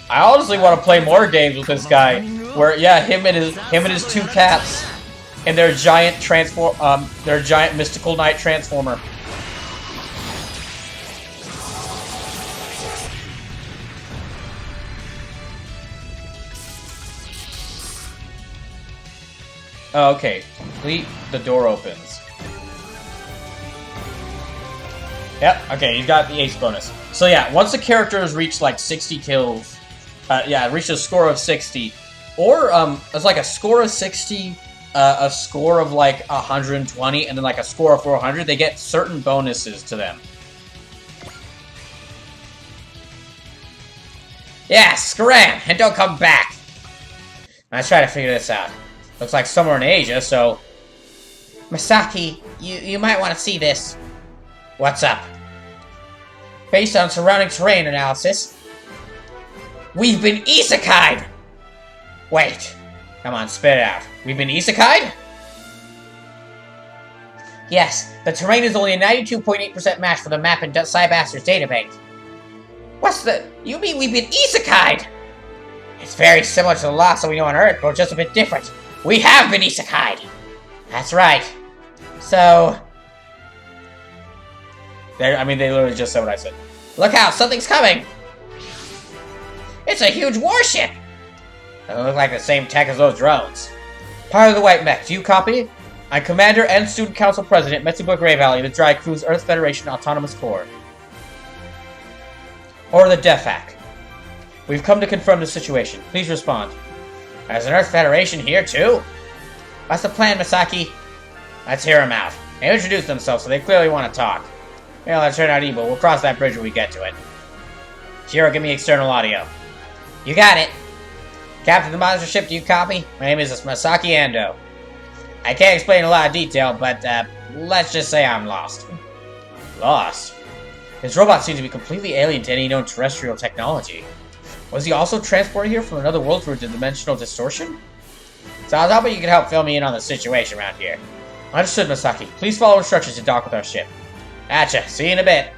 I honestly want to play more games with this guy, where yeah, him and his two cats, and their giant mystical knight transformer. Okay, complete. The door opens. Yep, okay, you got the ace bonus. So yeah, once the character has reached like 60 kills, reached a score of 60, or it's like a score of 60, a score of like 120, and then like a score of 400, they get certain bonuses to them. Yeah, scram, and don't come back! Let's try to figure this out. Looks like somewhere in Asia, so... Masaki, you might want to see this. What's up? Based on surrounding terrain analysis, we've been isekai'd! Wait. Come on, spit it out. We've been isekai'd? Yes, the terrain is only a 92.8% match for the map in Cybaster's database. What's the... You mean we've been isekai'd? It's very similar to the loss that we know on Earth, but just a bit different. We have been isekai'd! That's right. So... I mean, they literally just said what I said. Look out, something's coming! It's a huge warship! Doesn't look like the same tech as those drones. Part of the White Mech, do you copy? I'm Commander and Student Council President, Metsubook Ray Valley, the Dry Crew's Earth Federation Autonomous Corps. Or the DEFAC. We've come to confirm the situation. Please respond. There's an Earth Federation here, too? What's the plan, Masaki? Let's hear them out. They introduce themselves, so they clearly want to talk. Well, that turned out evil. We'll cross that bridge when we get to it. Shiro, give me external audio. You got it. Captain of the monster ship, do you copy? My name is Masaki Ando. I can't explain a lot of detail, but let's just say I'm lost. Lost? His robot seems to be completely alien to any known terrestrial technology. Was he also transported here from another world through a dimensional distortion? So I was hoping you could help fill me in on the situation around here. Understood, Masaki. Please follow instructions to dock with our ship. Gotcha. See you in a bit.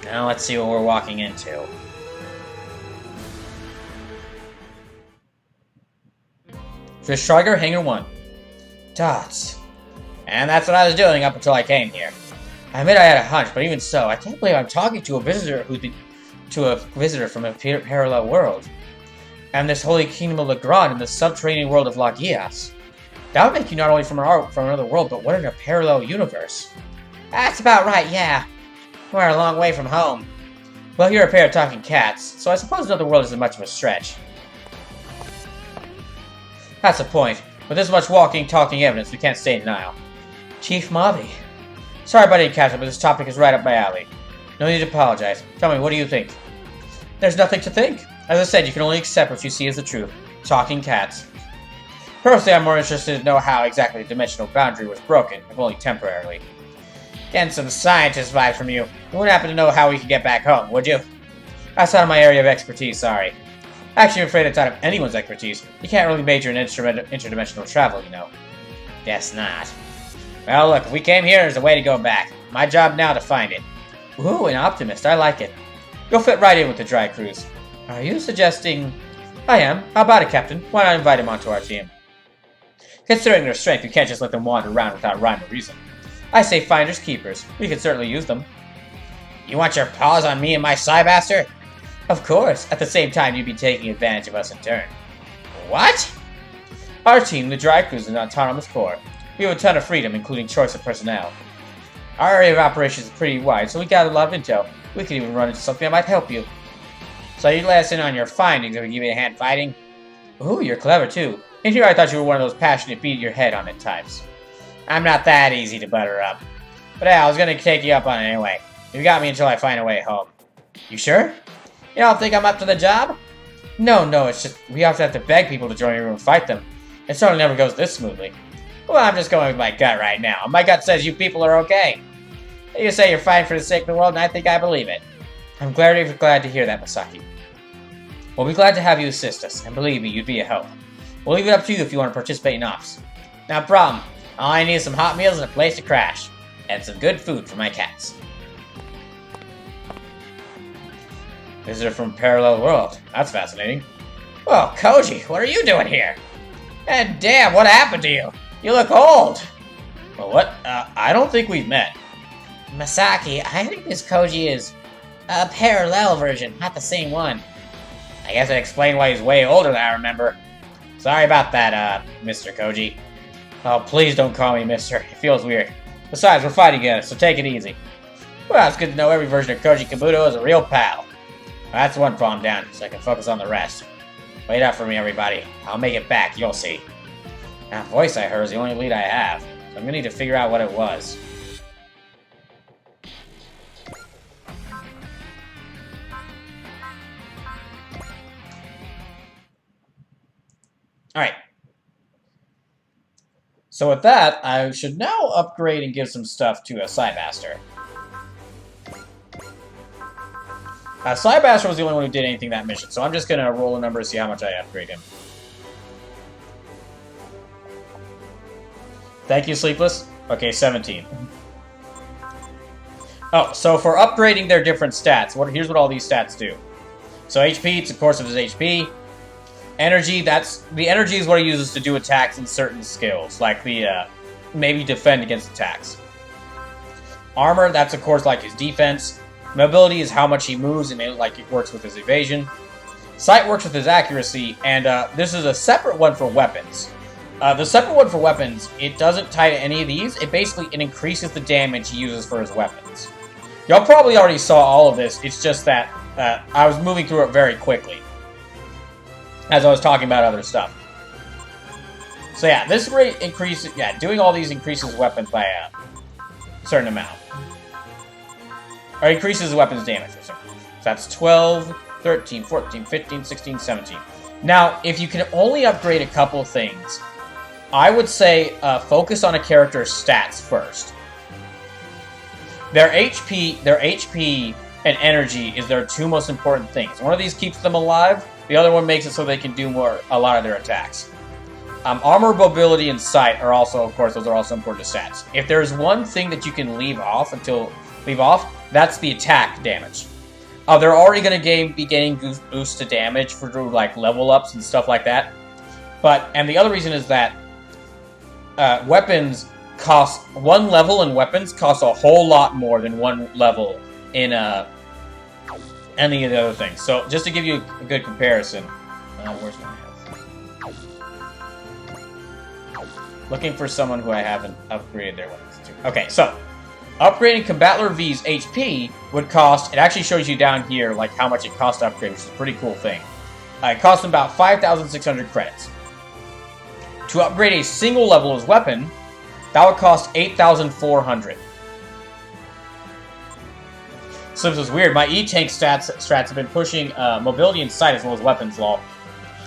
Now let's see what we're walking into. Fish Striker, Hangar 1. Dots. And that's what I was doing up until I came here. I admit I had a hunch, but even so, I can't believe I'm talking to a visitor from a parallel world. And this holy kingdom of Legrand in the subterranean world of Lagias. That would make you not only from another world, but what in a parallel universe? That's about right, yeah. We're a long way from home. Well, you're a pair of talking cats, so I suppose another world isn't much of a stretch. That's the point. With this much walking, talking evidence, we can't stay in denial. Chief Mavi. Sorry about it, Captain, but this topic is right up my alley. No need to apologize. Tell me, what do you think? There's nothing to think. As I said, you can only accept what you see as the truth. Talking cats. Personally, I'm more interested to know how exactly the dimensional boundary was broken, if only temporarily. Getting some scientist vibes from you. You wouldn't happen to know how we could get back home, would you? That's out of my area of expertise, sorry. Actually, I'm afraid it's out of anyone's expertise. You can't really major in interdimensional travel, you know. Guess not. Well, look, if we came here, there's a way to go back. My job now to find it. Ooh, an optimist. I like it. You'll fit right in with the dry cruise. Are you suggesting... I am. How about it, Captain? Why not invite him onto our team? Considering their strength, you can't just let them wander around without rhyme or reason. I say finders keepers. We could certainly use them. You want your paws on me and my Cybaster? Of course. At the same time, you'd be taking advantage of us in turn. What? Our team, the Dry Cruise, is an autonomous corps. We have a ton of freedom, including choice of personnel. Our area of operations is pretty wide, so we got a lot of intel. We could even run into something that might help you. So you'd let us in on your findings if we give you a hand fighting? Ooh, you're clever too. In here I thought you were one of those passionate beat your head on it types. I'm not that easy to butter up. But yeah, I was gonna take you up on it anyway. You got me until I find a way home. You sure? You don't think I'm up to the job? No, it's just we often have to beg people to join your room and fight them. It certainly never goes this smoothly. Well, I'm just going with my gut right now. My gut says you people are okay. You say you're fighting for the sake of the world, and I think I believe it. I'm glad to hear that, Masaki. We'll be glad to have you assist us, and believe me, you'd be a help. We'll leave it up to you if you want to participate in ops. No problem. All I need is some hot meals and a place to crash. And some good food for my cats. Visitor from Parallel World. That's fascinating. Whoa, Koji, what are you doing here? And damn, what happened to you? You look old. Well, what? I don't think we've met. Masaki, I think this Koji is a parallel version, not the same one. I guess that explains why he's way older than I remember. Sorry about that, Mr. Koji. Oh, please don't call me Mister. It feels weird. Besides, we're fighting again, so take it easy. Well, it's good to know every version of Koji Kabuto is a real pal. That's one problem down, so I can focus on the rest. Wait up for me, everybody. I'll make it back, you'll see. That voice I heard is the only lead I have, so I'm gonna need to figure out what it was. Alright. So with that, I should now upgrade and give some stuff to a Psybaster. Psybaster was the only one who did anything that mission, so I'm just gonna roll a number to see how much I upgrade him. Thank you, Sleepless. Okay, 17. Oh, so for upgrading their different stats, here's what all these stats do. So HP, it's of course of his HP. Energy, the energy is what he uses to do attacks and certain skills, like the maybe defend against attacks. Armor, that's of course like his defense. Mobility is how much he moves, and it works with his evasion. Sight works with his accuracy, and this is a separate one for weapons. The separate one for weapons, it doesn't tie to any of these. It increases the damage he uses for his weapons. Y'all probably already saw all of this. It's just that I was moving through it very quickly as I was talking about other stuff. So yeah, this rate increases. Yeah, doing all these increases weapons by a certain amount. Or increases the weapon's damage. So that's 12, 13, 14, 15, 16, 17. Now, if you can only upgrade a couple things, I would say focus on a character's stats first. Their HP and energy is their two most important things. One of these keeps them alive. The other one makes it so they can do a lot of their attacks. Armor, mobility, and sight are also, of course, those are also important stats. If there's one thing that you can leave off, that's the attack damage. They're already going to be getting boosts to damage through like level ups and stuff like that. And the other reason is that weapons cost, one level in weapons costs a whole lot more than one level in any of the other things. So just to give you a good comparison, where's my health? Looking for someone who I haven't upgraded their weapons to. Okay, so upgrading Combattler V's HP would cost, it actually shows you down here like how much it costs to upgrade, which is a pretty cool thing. It costs them about 5,600 credits. To upgrade a single level of his weapon, that would cost 8,400. So this is weird. My E-Tank strats have been pushing mobility and sight as well as weapons law.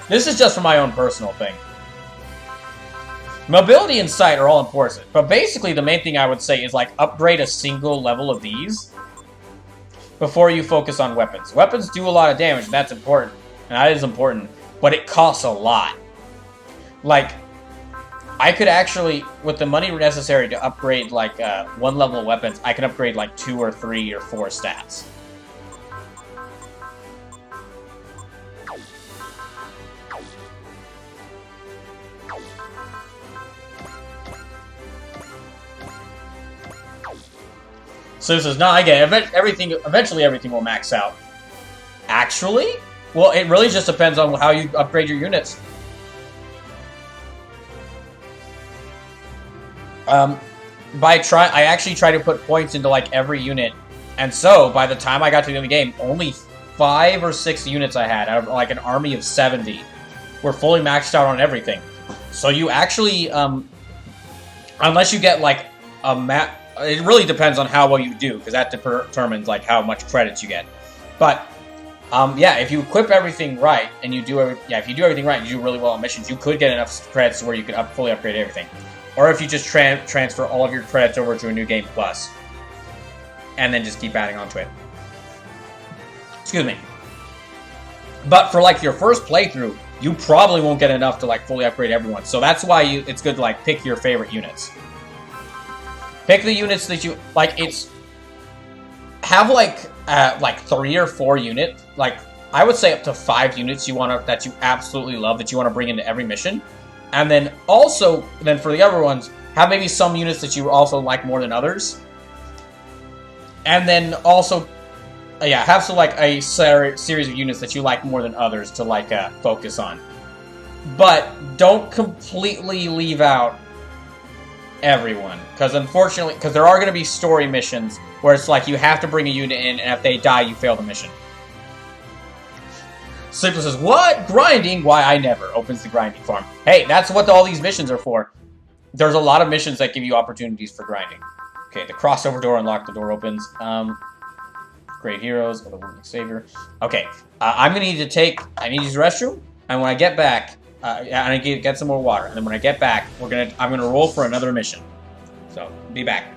This is just for my own personal thing. Mobility and sight are all important, but basically the main thing I would say is like upgrade a single level of these before you focus on weapons. Weapons do a lot of damage, and that's important, and that is important, but it costs a lot. Like, I could actually, with the money necessary to upgrade like one level of weapons, I can upgrade like 2 or 3 or 4 stats. So this is not, again, eventually everything will max out. Actually? Well, it really just depends on how you upgrade your units. I actually try to put points into like every unit, and so by the time I got to the end of the game, only 5 or 6 units I had out of like an army of 70 were fully maxed out on everything. So you actually, unless you get like a map, it really depends on how well you do, because that determines like how much credits you get. But yeah, if you equip everything right and if you do everything right and you do really well on missions, you could get enough credits to where you could fully upgrade everything. Or if you just transfer all of your credits over to a New Game Plus, and then just keep adding onto it. Excuse me. But for like your first playthrough, you probably won't get enough to like fully upgrade everyone. So that's why it's good to like pick your favorite units. Pick the units that you like. Have like 3 or 4 units. Like I would say up to 5 units that you absolutely love that you want to bring into every mission. And then also, for the other ones, have maybe some units that you also like more than others. And then also, have some like a series of units that you like more than others to like focus on. But don't completely leave out everyone. Because unfortunately, because there are going to be story missions where it's like you have to bring a unit in, and if they die, you fail the mission. Sleepless says, what? Grinding? Why, I never. Opens the grinding farm. Hey, that's what all these missions are for. There's a lot of missions that give you opportunities for grinding. Okay, the crossover door unlocked. The door opens. Great heroes. Oh, the wounded savior. Okay, I'm going to need to take... I need to use the restroom. And when I get back... I need to get some more water. And then when I get back, I'm going to roll for another mission. So, be back.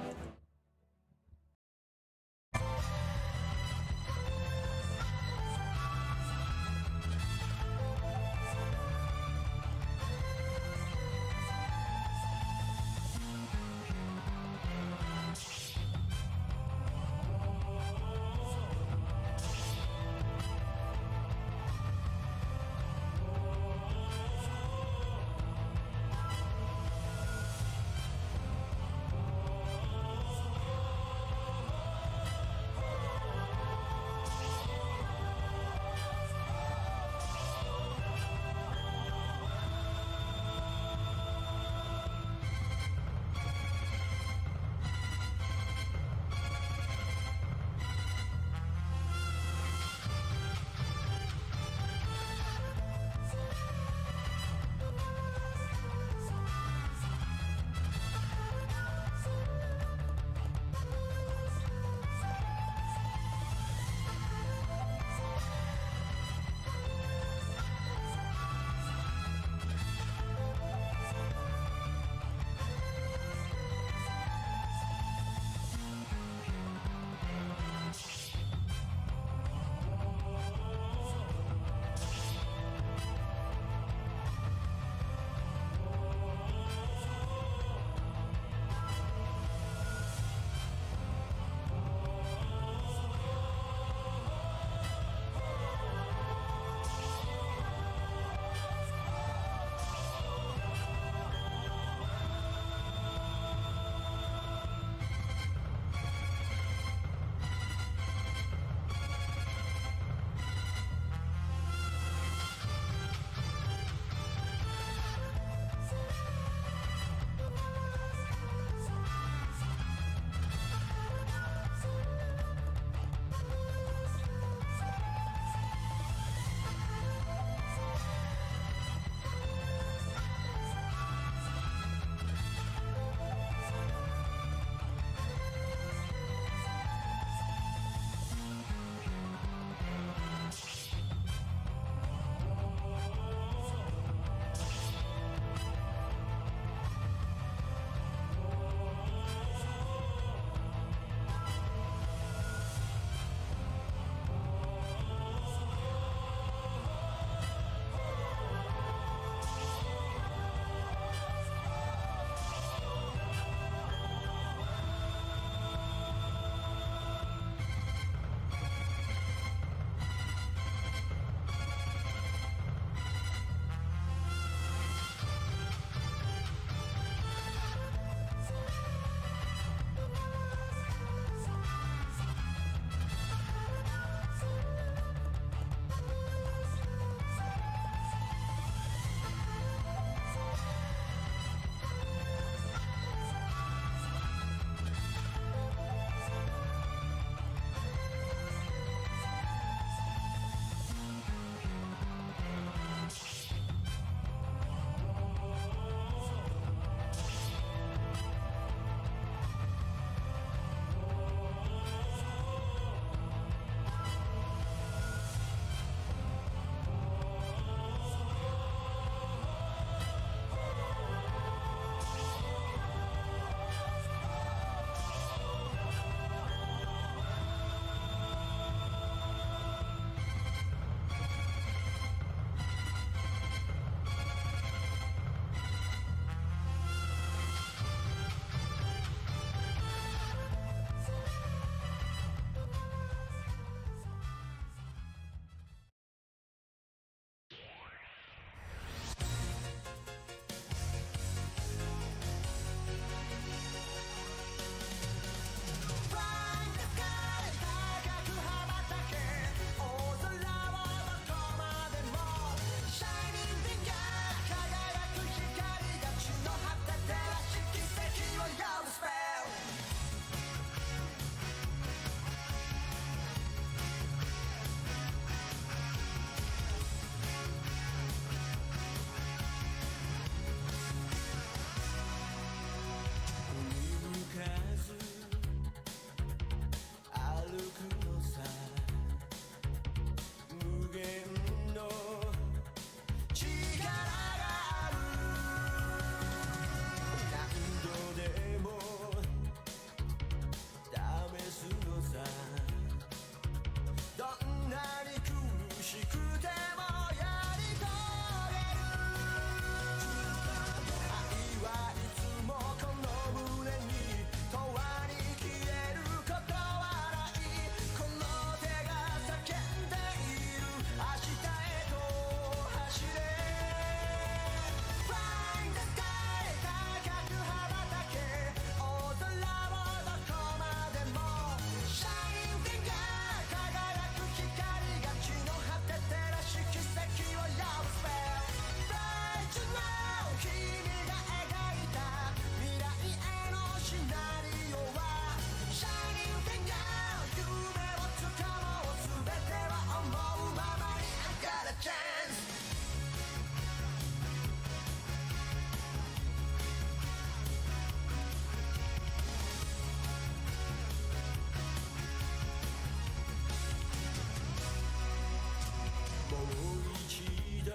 一度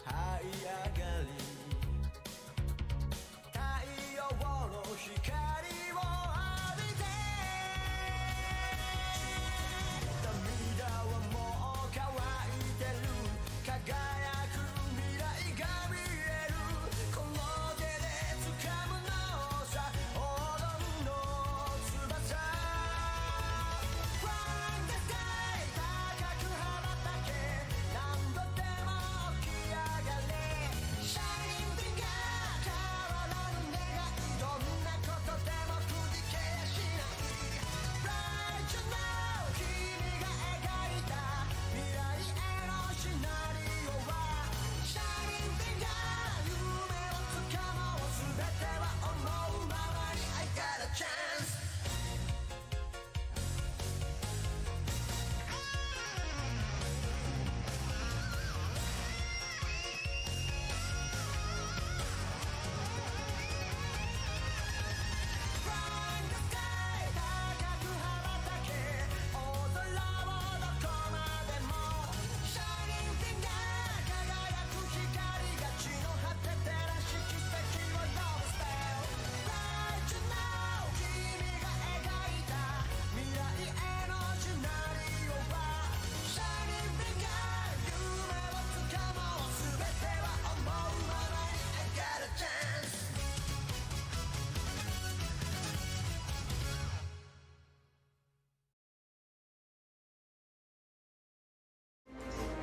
這這這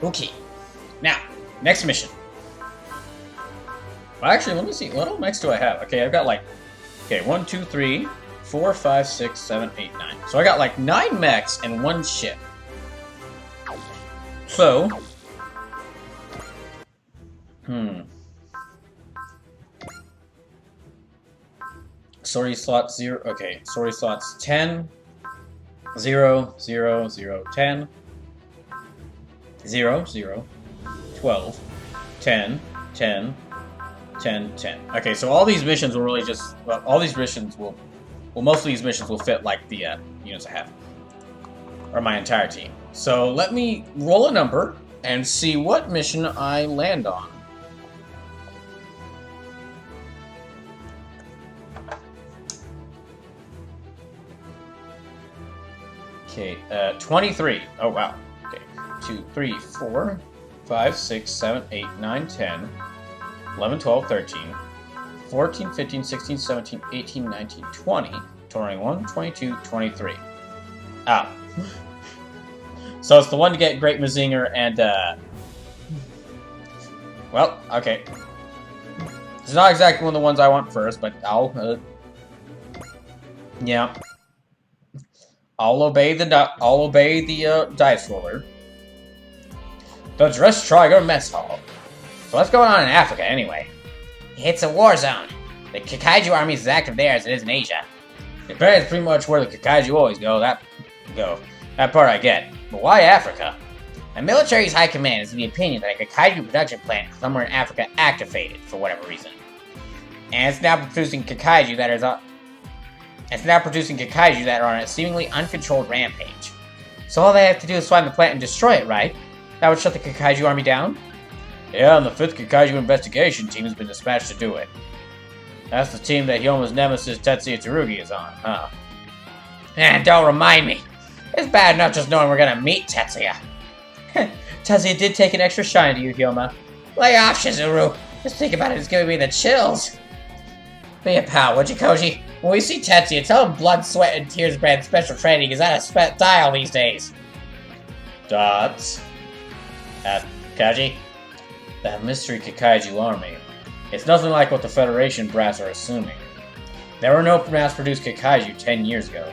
Okay. Now, next mission. Well, actually, let me see. What all mechs do I have? Okay, I've got like... Okay, 1, 2, 3, 4, 5, 6, 7, 8, 9. So I got like 9 mechs and 1 ship. So... Sorry, slot 0. Okay, sorry, slots 10, 0, 0, 0, 10, 0, 0, 12, 10, 10, 10, 10. Okay, so all these missions will really just... Well, all these missions will... Well, most of these missions will fit like the units I have. Or my entire team. So let me roll a number and see what mission I land on. Okay, 23. Oh, wow. Okay, 2, 3, 4, 5, 6, 7, 8, 9, 10, 11, 12, 13, 14, 15, 16, 17, 18, 19, 20, 21, 22, 23. Ah. So it's the one to get Great Mazinger and, well, okay. It's not exactly one of the ones I want first, but I'll, yeah. I'll obey the dice roller. The Dress Trigger Mess Hall. So what's going on in Africa anyway? It's a war zone. The Kaiju army is as active there as it is in Asia. Japan is pretty much where the Kaiju always go. That part I get. But why Africa? The military's high command is of the opinion that a Kaiju production plant somewhere in Africa activated for whatever reason. And it's now producing Kaiju that are on a seemingly uncontrolled rampage. So all they have to do is find the plant and destroy it, right? That would shut the Kaiju army down? Yeah, and the 5th Kaiju investigation team has been dispatched to do it. That's the team that Hyoma's nemesis Tetsuya Tsurugi is on, huh? And don't remind me. It's bad enough just knowing we're gonna meet Tetsuya. Tetsuya did take an extra shine to you, Hyoma. Lay off, Shizuru. Just think about it, it's giving me the chills. Be a pal, would you, Koji? When we see Tetsuya, tell him blood, sweat, and tears brand special training is out of style these days. Dots. Kaji? That mystery Kakaiju army. It's nothing like what the Federation brass are assuming. There were no mass-produced Kakaiju 10 years ago.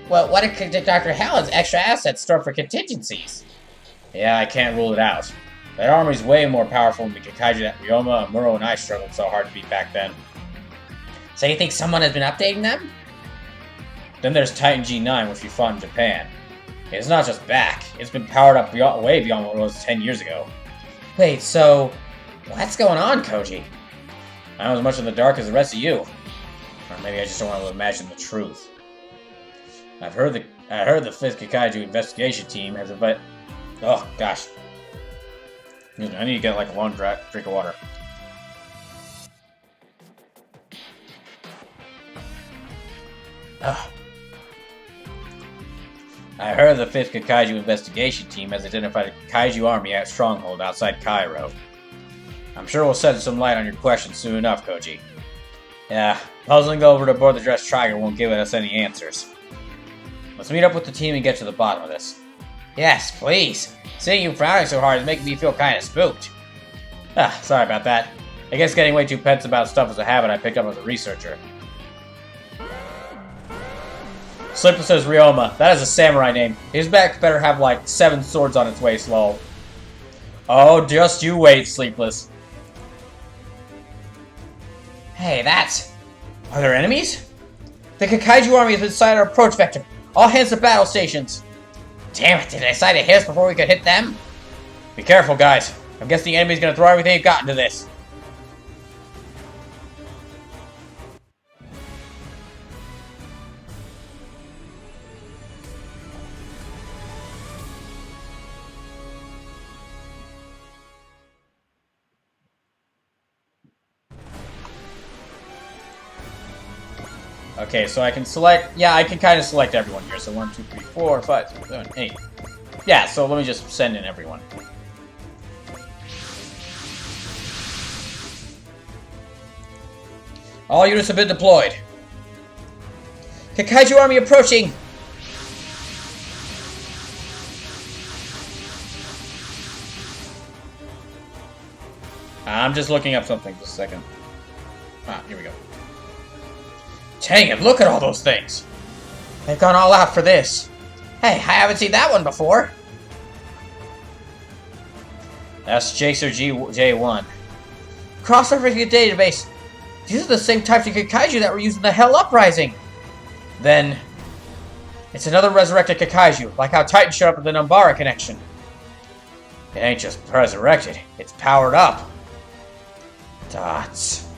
Well, what if Dr. Hell has extra assets stored for contingencies? Yeah, I can't rule it out. That army's way more powerful than the Kakaiju that Ryoma, Amuro, and I struggled so hard to beat back then. So you think someone has been updating them? Then there's Titan G9, which we fought in Japan. It's not just back, it's been powered up way beyond what it was 10 years ago. Wait, so... what's going on, Koji? I'm as much in the dark as the rest of you. Or maybe I just don't want to imagine the truth. I heard the 5th Kakaiju investigation team has Oh, gosh. I need to get like a long drink of water. Ugh. I heard the 5th Kaiju investigation team has identified a Kaiju army at Stronghold outside Cairo. I'm sure we'll shed some light on your questions soon enough, Koji. Yeah, puzzling over to board the Dress Tiger won't give us any answers. Let's meet up with the team and get to the bottom of this. Yes, please. Seeing you frowning so hard is making me feel kind of spooked. Ah, sorry about that. I guess getting way too tense about stuff is a habit I picked up as a researcher. Sleepless says Ryoma. That is a samurai name. His back better have like 7 swords on its waist, lol. Oh, just you wait, Sleepless. Hey, that's... Are there enemies? The Kaiju army is inside our approach vector. All hands to battle stations. Damn it, did they decide to hit us before we could hit them? Be careful, guys. I'm guessing the enemy's gonna throw everything they've got into this. Okay, so I can select... Yeah, I can kind of select everyone here. So 1, 2, 3, 4, 5, 6, 7, 8. Yeah, so let me just send in everyone. All units have been deployed. Kaiju army approaching! I'm just looking up something. Just a second. Ah, here we go. Dang it, look at all those things! They've gone all out for this. Hey, I haven't seen that one before. That's Jacer J1. Cross-referencing the database. These are the same types of Kaiju that were used in the Hell Uprising. Then, it's another resurrected Kaiju, like how Titan showed up in the Numbara connection. It ain't just resurrected, it's powered up. Dots.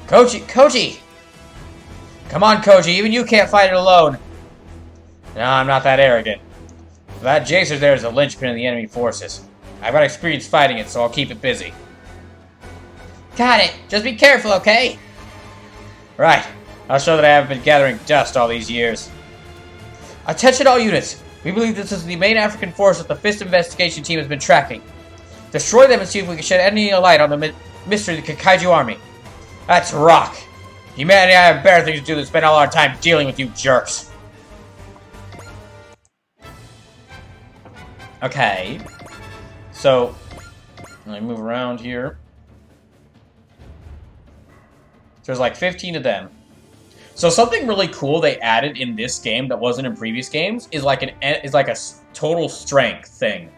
Koji! Come on, Koji, even you can't fight it alone. No, I'm not that arrogant. That Jacer there is a linchpin of the enemy forces. I've got experience fighting it, so I'll keep it busy. Got it. Just be careful, okay? Right. I'll show that I haven't been gathering dust all these years. Attention all units. We believe this is the main African force that the 5th investigation team has been tracking. Destroy them and see if we can shed any light on the mystery of the Kaiju army. That's rock. Humanity, I have better things to do than spend all our time dealing with you jerks. Okay. So, let me move around here. There's like 15 of them. So something really cool they added in this game that wasn't in previous games is like a total strength thing.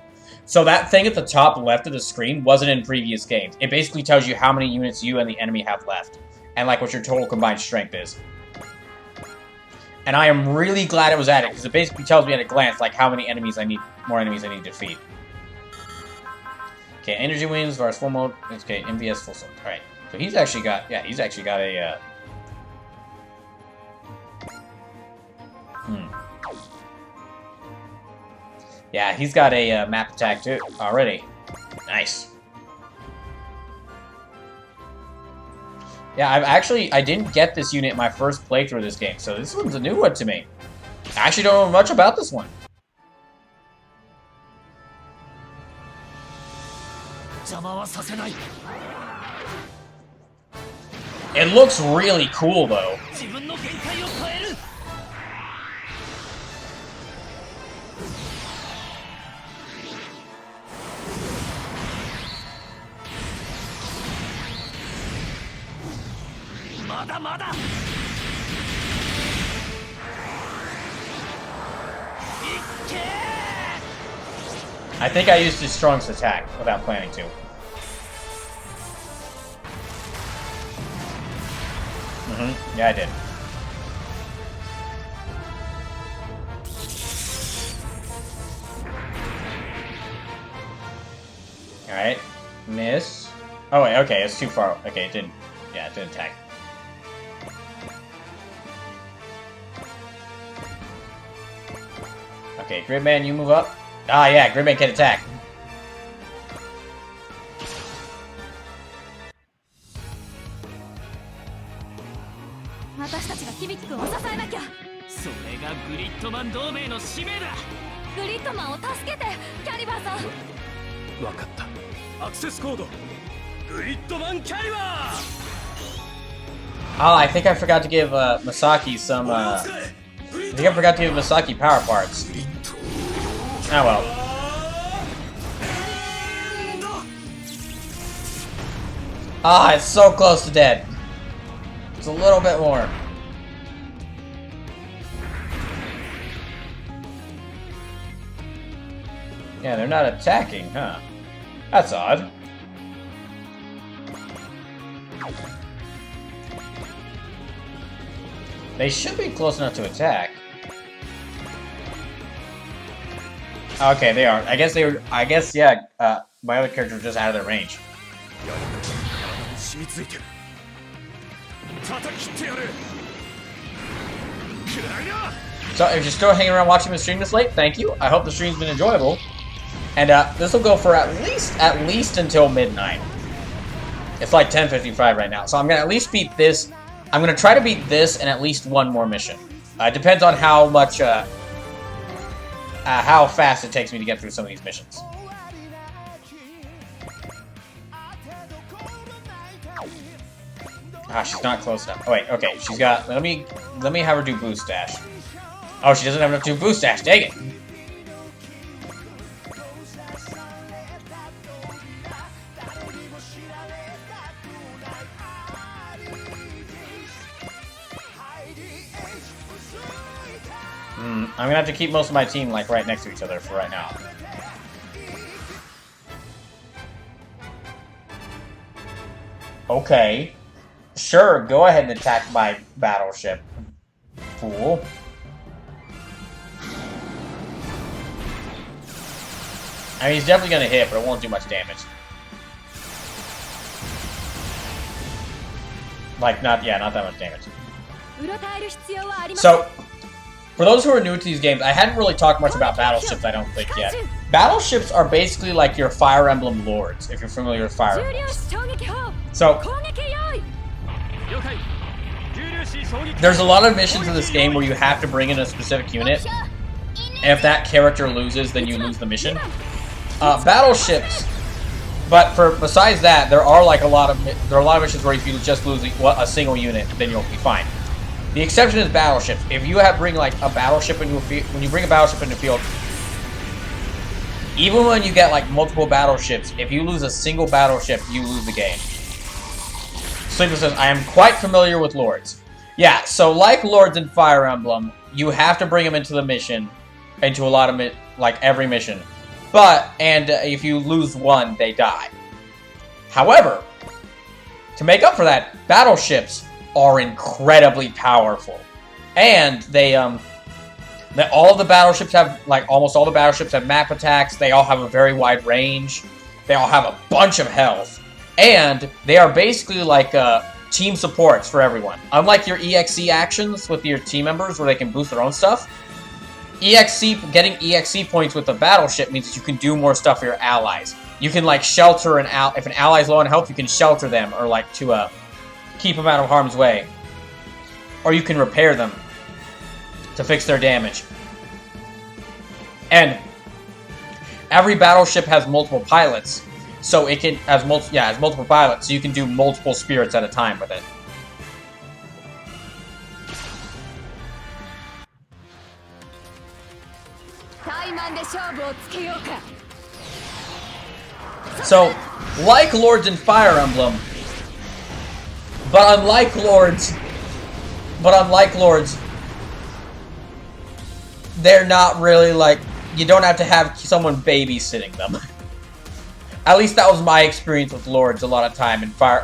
So that thing at the top left of the screen wasn't in previous games. It basically tells you how many units you and the enemy have left, and like what your total combined strength is. And I am really glad it was added because it basically tells me at a glance like how many more enemies I need to defeat. Okay, energy wins, Vars full mode. Okay, MVS full mode. All right. So he's actually got a, Yeah, he's got a map attack too, already. Nice. Yeah, I didn't get this unit in my first playthrough of this game, so this one's a new one to me. I actually don't know much about this one. It looks really cool, though. I think I used his strongest attack without planning to. Yeah, I did. Alright. Miss. Oh, wait, okay, it's too far. Okay, it didn't. Yeah, it didn't attack. Okay, Gridman, you move up. Ah, yeah, Gridman can attack. Oh, I think I forgot to give Masaki some. I think I forgot to give Masaki power parts. Oh well. Ah, it's so close to dead. It's a little bit more. Yeah, they're not attacking, huh? That's odd. They should be close enough to attack. Okay, they are. I guess they were. I guess, yeah, my other character was just out of their range. So, if you're still hanging around watching the stream this late, thank you. I hope the stream's been enjoyable. And this will go for at least until midnight. It's like 10:55 right now, so I'm gonna at least beat this. I'm gonna try to beat this and at least one more mission. It depends on how much, how fast it takes me to get through some of these missions. Ah, she's not close enough. Oh wait, okay, she's got. Let me have her do boost dash. Oh, she doesn't have enough to do boost dash. Dang it. I'm gonna have to keep most of my team like right next to each other for right now. Okay. Sure, go ahead and attack my battleship. Fool. I mean, he's definitely gonna hit, but it won't do much damage. Like, not that much damage. So, for those who are new to these games, I hadn't really talked much about battleships, I don't think, yet. Battleships are basically like your Fire Emblem lords, if you're familiar with Fire Emblem. So, there's a lot of missions in this game where you have to bring in a specific unit, and if that character loses, then you lose the mission. Battleships, but besides that, there are a lot of missions where if you just lose a single unit, then you'll be fine. The exception is battleships. If you bring a battleship into a field, when you bring a battleship into a field, even when you get multiple battleships, if you lose a single battleship, you lose the game. Sleeper says, I am quite familiar with lords. Yeah, so like lords in Fire Emblem, you have to bring them into the mission, into a lot of every mission. And if you lose one, they die. However, to make up for that, battleships are incredibly powerful, and all the battleships have almost all the battleships have map attacks. They all have a very wide range. They all have a bunch of health, and they are basically team supports for everyone. Unlike your EXE actions with your team members, where they can boost their own stuff, getting EXE points with a battleship means that you can do more stuff for your allies. You can shelter if an ally's low on health, you can shelter them or to keep them out of harm's way. Or you can repair them to fix their damage. And every battleship has multiple pilots, so it can has multiple pilots, so you can do multiple spirits at a time with it. So, like lords in Fire Emblem, but unlike lords, they're not really you don't have to have someone babysitting them. At least that was my experience with lords a lot of time in Fire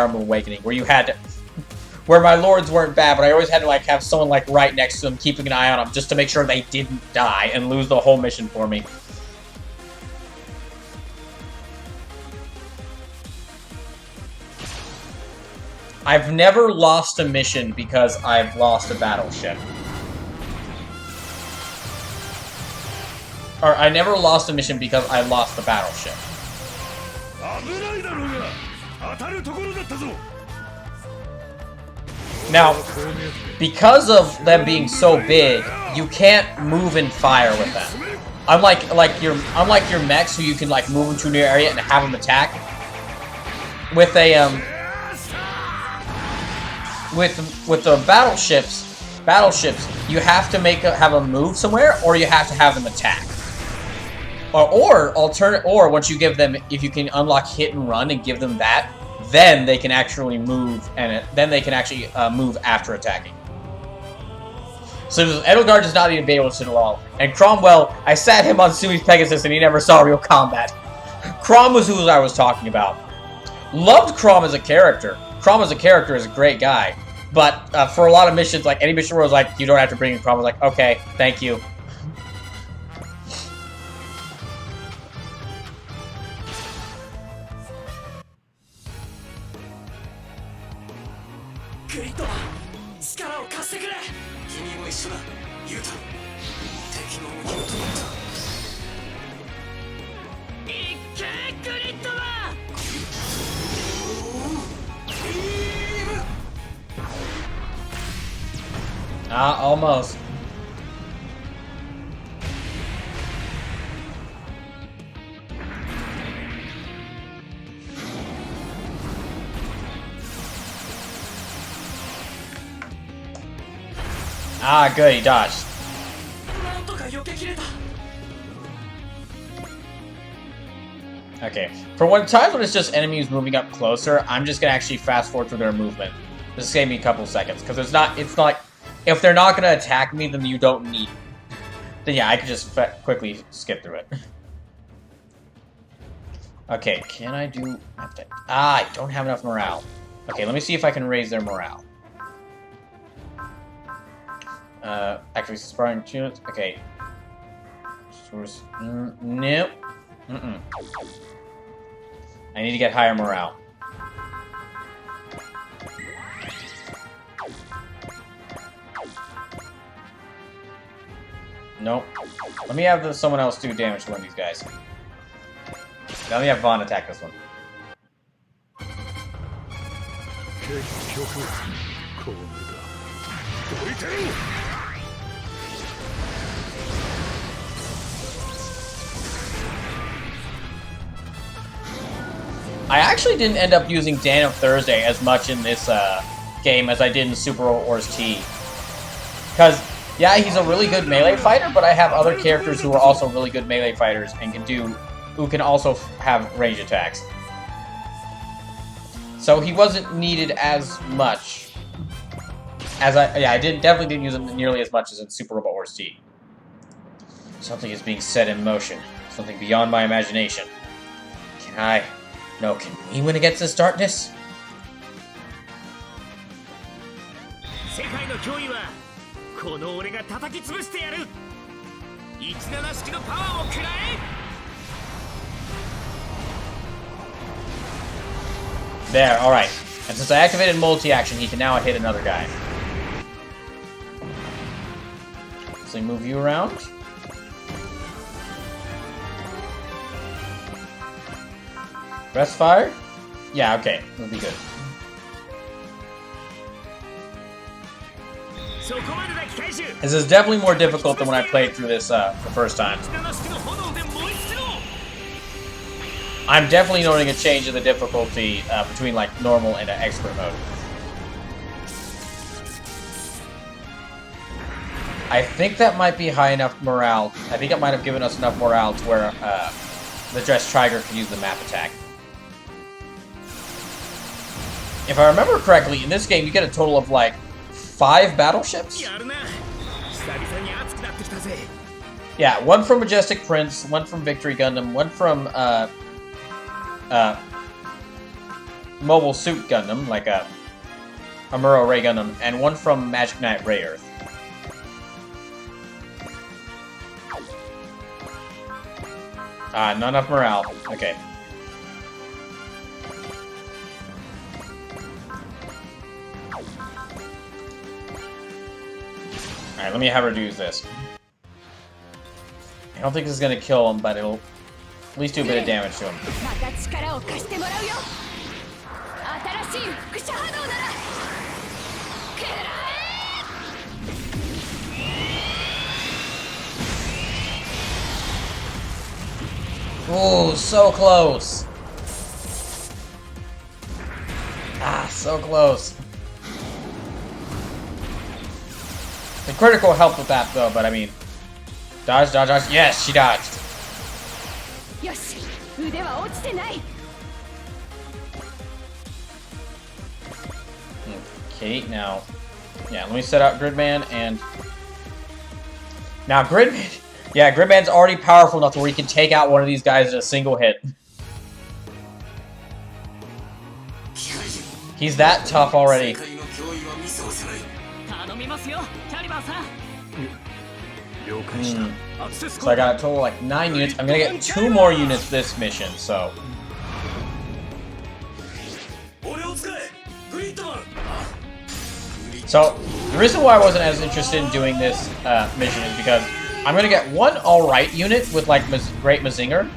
Emblem Awakening, where my lords weren't bad, but I always had to have someone right next to them, keeping an eye on them, just to make sure they didn't die and lose the whole mission for me. I've never lost a mission because I've lost a battleship. Or I never lost a mission because I lost the battleship. 危ないだろうが当たるところだったぞ Now, because of them being so big, you can't move and fire with them. Unlike your mechs, who you can like move into a new area and have them attack. With a with the battleships, you have to have them move somewhere, or you have to have them attack. Or once you give them, if you can unlock hit and run and give them that, then they can actually move, and then they can actually move after attacking. So Edelgard does not even be able to sit along. And Cromwell, I sat him on Sui's Pegasus and he never saw real combat. Crom was who I was talking about. Loved Crom as a character. Crom as a character is a great guy. But for a lot of missions, like any mission where it was like, you don't have to bring in Crom, I was like, okay, thank you. Almost. Good, he dodged. Okay, for times when it's just enemies moving up closer, I'm just gonna actually fast forward through their movement. This is gonna be a couple seconds, because it's not like, if they're not gonna attack me, then you don't need. Then yeah, I can just quickly skip through it. Okay, can I do... I don't have enough morale. Okay, let me see if I can raise their morale. Activate sparring units. Okay. Source. Nope. I need to get higher morale. Nope. Let me have someone else do damage to one of these guys. Now let me have Vaughn attack this one. I actually didn't end up using Dan of Thursday as much in this game as I did in Super Wars T. Because, yeah, he's a really good melee fighter, but I have other characters who are also really good melee fighters and who can also have range attacks. So he wasn't needed as much as I definitely didn't use him nearly as much as in Super Robot Wars T. Something is being set in motion. Something beyond my imagination. Can we win against this darkness? 世界の脅威はこの俺が叩き潰してやる17式のパワーを食らえ There, alright. And since I activated multi-action, he can now hit another guy. So we move you around. Rest fire? Yeah, okay. It'll be good. This is definitely more difficult than when I played through this the first time. I'm definitely noting a change in the difficulty between like normal and expert mode. I think that might be high enough morale. I think it might have given us enough morale to where the Dress Tiger can use the map attack. If I remember correctly, in this game you get a total of like 5 battleships? Yeah, one from Majestic Prince, one from Victory Gundam, one from Mobile Suit Gundam, like a Amuro Ray Gundam, and one from Magic Knight Ray Earth. Not enough morale. Okay. Alright, let me have her do this. don't think this is gonna kill him, but it'll at least do a bit of damage to him. また力を貸してもらうよ。新しい輻射波動なら食らえ。 Ooh, so close. Ah, so close. The critical helped with that though, but I mean, dodge, dodge, dodge. Yes, she dodged. よし、腕は落ちてない。 Okay, now, yeah, let me set out Gridman and now Gridman. Yeah, Gridman's already powerful enough to where he can take out one of these guys in a single hit. He's that tough already. 頼みますよ、キャリバーさん。 So I got a total of like 9 units. I'm gonna get 2 more units this mission, so. So, the reason why I wasn't as interested in doing this mission is because I'm gonna get 1 alright unit with like Great Mazinger.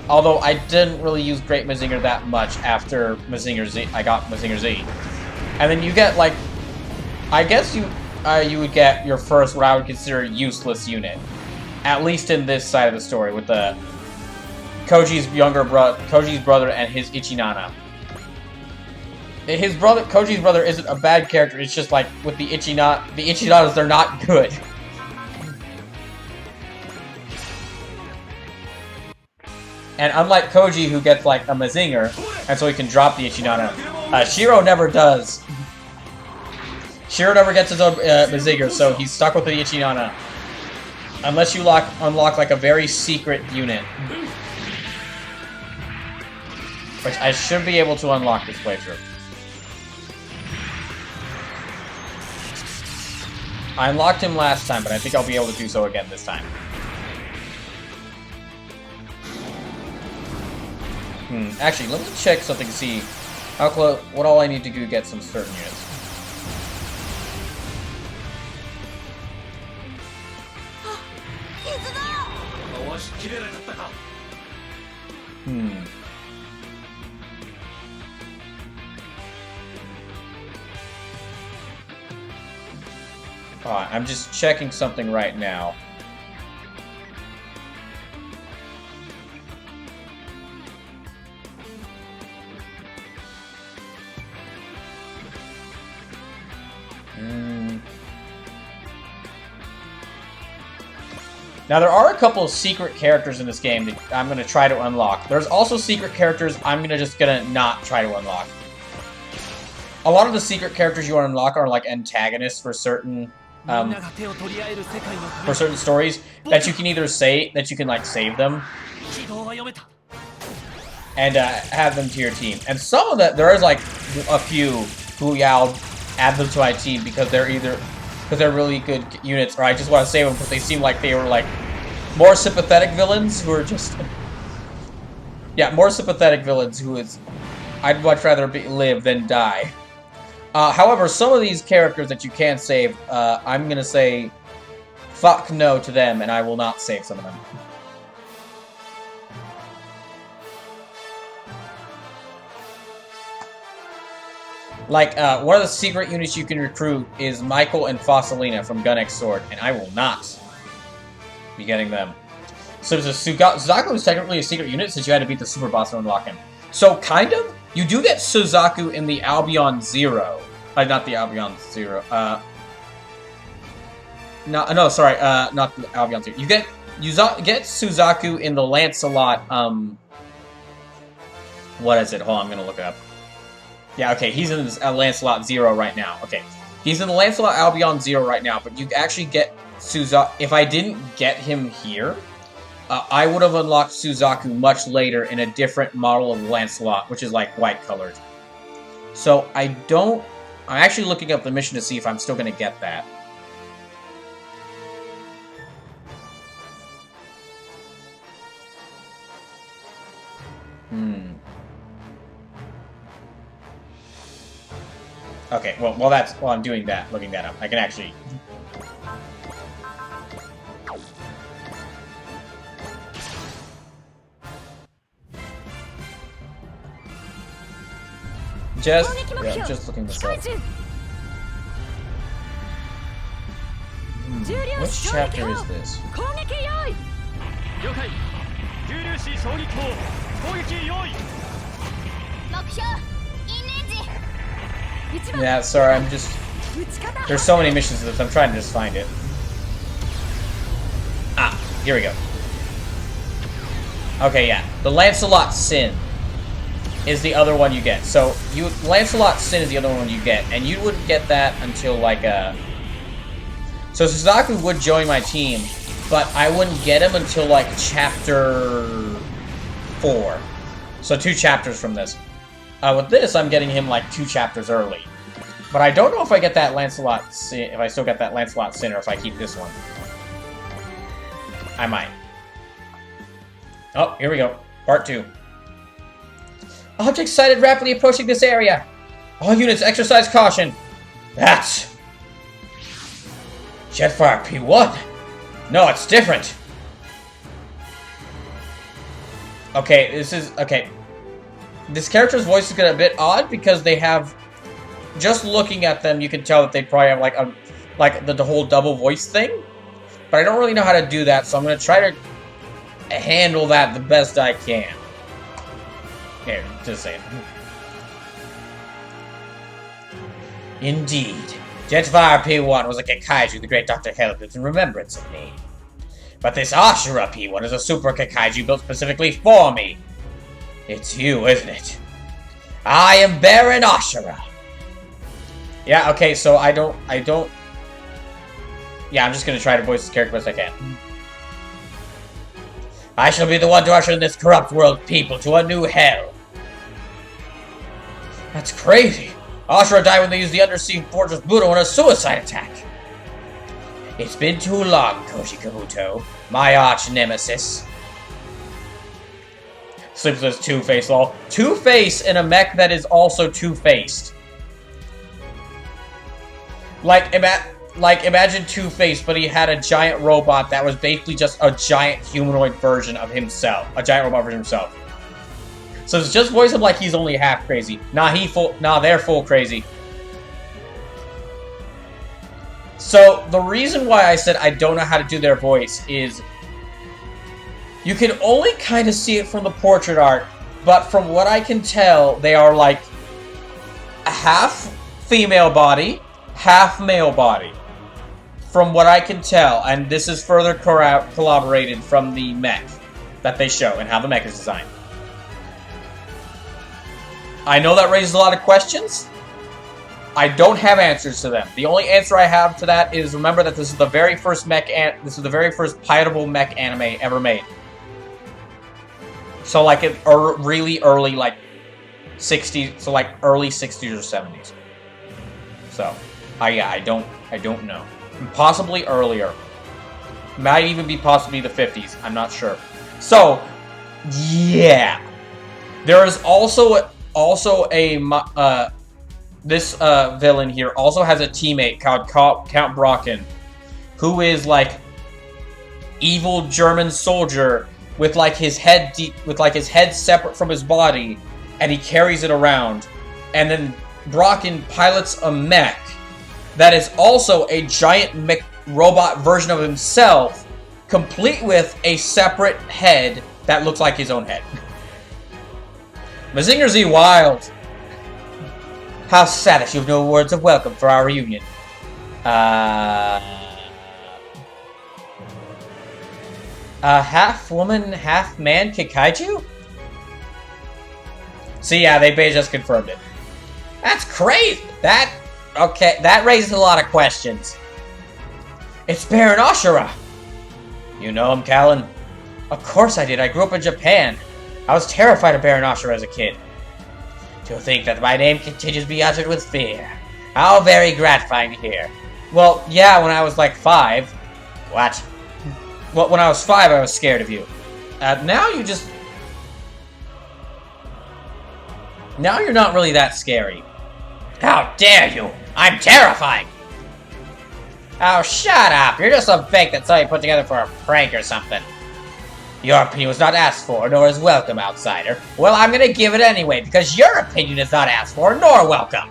Although I didn't really use Great Mazinger that much after Mazinger Z. I got Mazinger Z. And then you get like, I guess you would get your first what I would consider useless unit. At least in this side of the story with the Koji's brother and his Ichinana. Koji's brother isn't a bad character, it's just like with the Ichinanas, they're not good. And unlike Koji, who gets like a Mazinger, and so he can drop the Ichinana, Shiro never does. Shiro never gets his own Mazinger, so he's stuck with the Ichinana. Unless you unlock like a very secret unit. Which I should be able to unlock this playthrough. I unlocked him last time, but I think I'll be able to do so again this time. Actually, let me check something to see how close, what all I need to do to get some certain units. Alright, I'm just checking something right now. Now, there are a couple of secret characters in this game that I'm going to try to unlock. There's also secret characters I'm gonna not try to unlock. A lot of the secret characters you want to unlock are like antagonists for certain stories that you can either save them and have them to your team. And some of that, there is like a few who I'll add them to my team because they're really good units, or I just want to save them because they seem like they were like more sympathetic villains who are just more sympathetic villains who is I'd much rather live than die. However, some of these characters that you can save, I'm gonna say fuck no to them, and I will not save some of them. Like, one of the secret units you can recruit is Michael and Fossilina from Gun X Sword, and I will not be getting them. So Suzaku is technically a secret unit since you had to beat the super boss to unlock him. So, kind of, you do get Suzaku in the Albion Zero. Not the Albion Zero. Not the Albion Zero. You get Suzaku in the Lancelot, what is it? Hold on, I'm gonna look it up. Yeah, okay, he's in this Lancelot Zero right now. Okay, he's in the Lancelot Albion Zero right now, but you actually get Suzaku. If I didn't get him here, I would have unlocked Suzaku much later in a different model of Lancelot, which is like white colored. So I'm actually looking up the mission to see if I'm still going to get that. Okay, well, while I'm doing that, looking that up, I can actually... just looking this up. Which chapter is this? 攻撃用意了解重粒子衝撃砲攻撃用意目標インレンジ Yeah, sorry, I'm just... There's so many missions to this, I'm trying to just find it. Ah, here we go. Okay, yeah. The Lancelot Sin is the other one you get. So, Lancelot Sin is the other one you get, and you wouldn't get that until, like, So Suzaku would join my team, but I wouldn't get him until, like, chapter 4. So 2 chapters from this. With this, I'm getting him, like, 2 chapters early. But I don't know if I get that Lancelot Sin, if I still get that Lancelot Sin, or if I keep this one. I might. Oh, here we go. Part 2. Object sighted rapidly approaching this area. All units exercise caution. That's... Jetfire P1? No, it's different. Okay, this is... Okay. This character's voice is getting a bit odd because they have... Just looking at them, you can tell that they probably have like the whole double voice thing. But I don't really know how to do that, so I'm going to try to handle that the best I can. Here, just saying. Indeed. Jetfire P1 was a Kekaiju the great Dr. held in remembrance of me. But this Ashura P1 is a super Kekaiju built specifically for me. It's you, isn't it? I am Baron Ashura. Yeah, okay, so I don't... Yeah, I'm just gonna try to voice this character best I can. I shall be the one to usher in this corrupt world people to a new hell. That's crazy. Ashura died when they used the undersea fortress Budo in a suicide attack. It's been too long, Koji Kabuto, my arch nemesis. Sleepless Two-Face, lol. Two-Face in a mech that is also two-faced. Like, imagine Two-Face, but he had a giant robot that was basically just a giant humanoid version of himself. A giant robot version of himself. So it's just voice him like he's only half crazy. Nah, they're full crazy. So, the reason why I said I don't know how to do their voice is... You can only kind of see it from the portrait art, but from what I can tell, they are like... a half female body, half male body. From what I can tell, and this is further corroborated from the mech that they show and how the mech is designed. I know that raises a lot of questions. I don't have answers to them. The only answer I have to that is remember that this is the very first this is the very first piratable mech anime ever made. So like really early, like 60s, so like early 60s or 70s. So, yeah, I don't know. Possibly earlier. Might even be possibly the 50s. I'm not sure. So, yeah. There is also a this villain here also has a teammate called Count Brocken, who is like evil German soldier with like his head separate from his body, and he carries it around. And then Brocken pilots a mech that is also a giant mech robot version of himself, complete with a separate head that looks like his own head. Mazinger Z Wild. How sad that you have no words of welcome for our reunion. Half woman, half man Kekaiju? So yeah, they just confirmed it. That's crazy! That raises a lot of questions. It's Baron Ashura! You know him, Callan? Of course I did. I grew up in Japan. I was terrified of Baron Ashura as a kid. To think that my name continues to be uttered with fear. How very gratifying to hear. Well, yeah, when I was like 5. What? Well, when I was 5, I was scared of you. Now you just... Now you're not really that scary. How dare you! I'm terrifying! Oh, shut up! You're just some fake that somebody put together for a prank or something. Your opinion was not asked for, nor is welcome, outsider. Well, I'm gonna give it anyway, because your opinion is not asked for, nor welcome.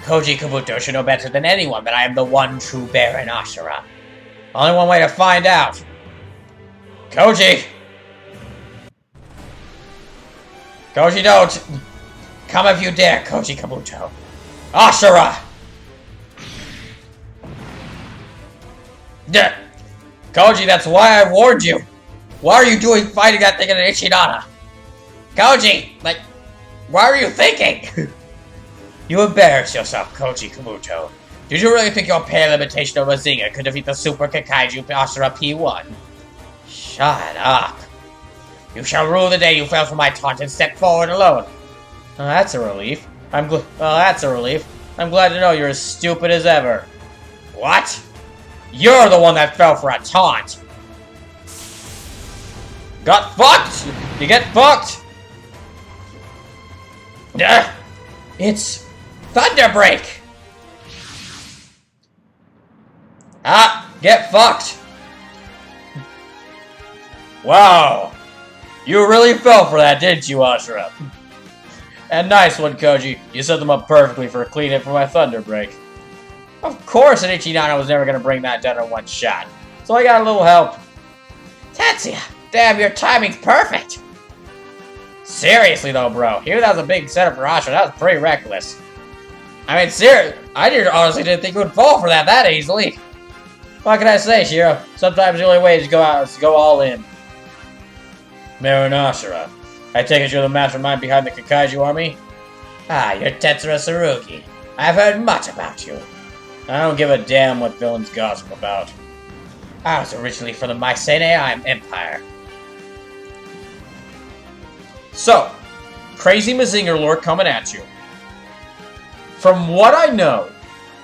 Koji Kabuto should know better than anyone that I am the one true Baron Ashura. Only one way to find out. Koji! Koji, don't! Come if you dare, Koji Kabuto. Ashura! Koji, that's why I warned you. Why are you fighting that thing in an Ichinana? Koji, like, why are you thinking? You embarrass yourself, Koji Kabuto. Did you really think your pale imitation of Mazinga could defeat the Super Kakaiju Ashura P1? Shut up. You shall rue the day you fell for my taunt and stepped forward alone. Oh, that's a relief. That's a relief. I'm glad to know you're as stupid as ever. What? You're the one that fell for a taunt. Got fucked! You get fucked! It's Thunderbreak! Get fucked! Wow! You really fell for that, didn't you, Ashura? And nice one, Koji. You set them up perfectly for a clean-up for my Thunderbreak. Of course an Ichinana was never gonna bring that down in one shot. So I got a little help. Tetsuya! Damn, your timing's perfect! Seriously though, bro. Even that was a big setup for Ashura. That was pretty reckless. I mean, seriously, honestly didn't think you would fall for that easily. What can I say, Shiro? Sometimes the only way to go out is to go all in. Baron Ashura, I take it you're the mastermind behind the Kakaiju army? You're Tetsura Tsurugi. I've heard much about you. I don't give a damn what villains gossip about. I was originally from the Mycenae Empire. So, crazy Mazinger lore coming at you. From what I know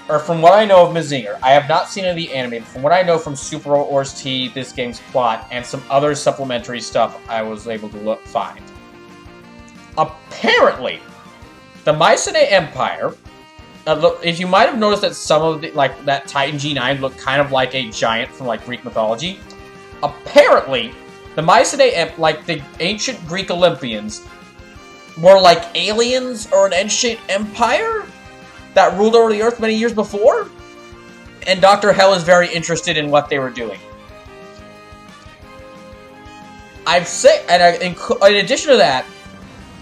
of Mazinger, I have not seen any of the anime, but from what I know from Super Wars T, this game's plot, and some other supplementary stuff I was able to find. Apparently, the Mycenae Empire, if you might have noticed that some of the, that Titan G9 looked kind of like a giant from, Greek mythology, apparently, the Mycenae, the ancient Greek Olympians, were like aliens or an ancient empire that ruled over the Earth many years before, and Dr. Hell is very interested in what they were doing. In addition to that,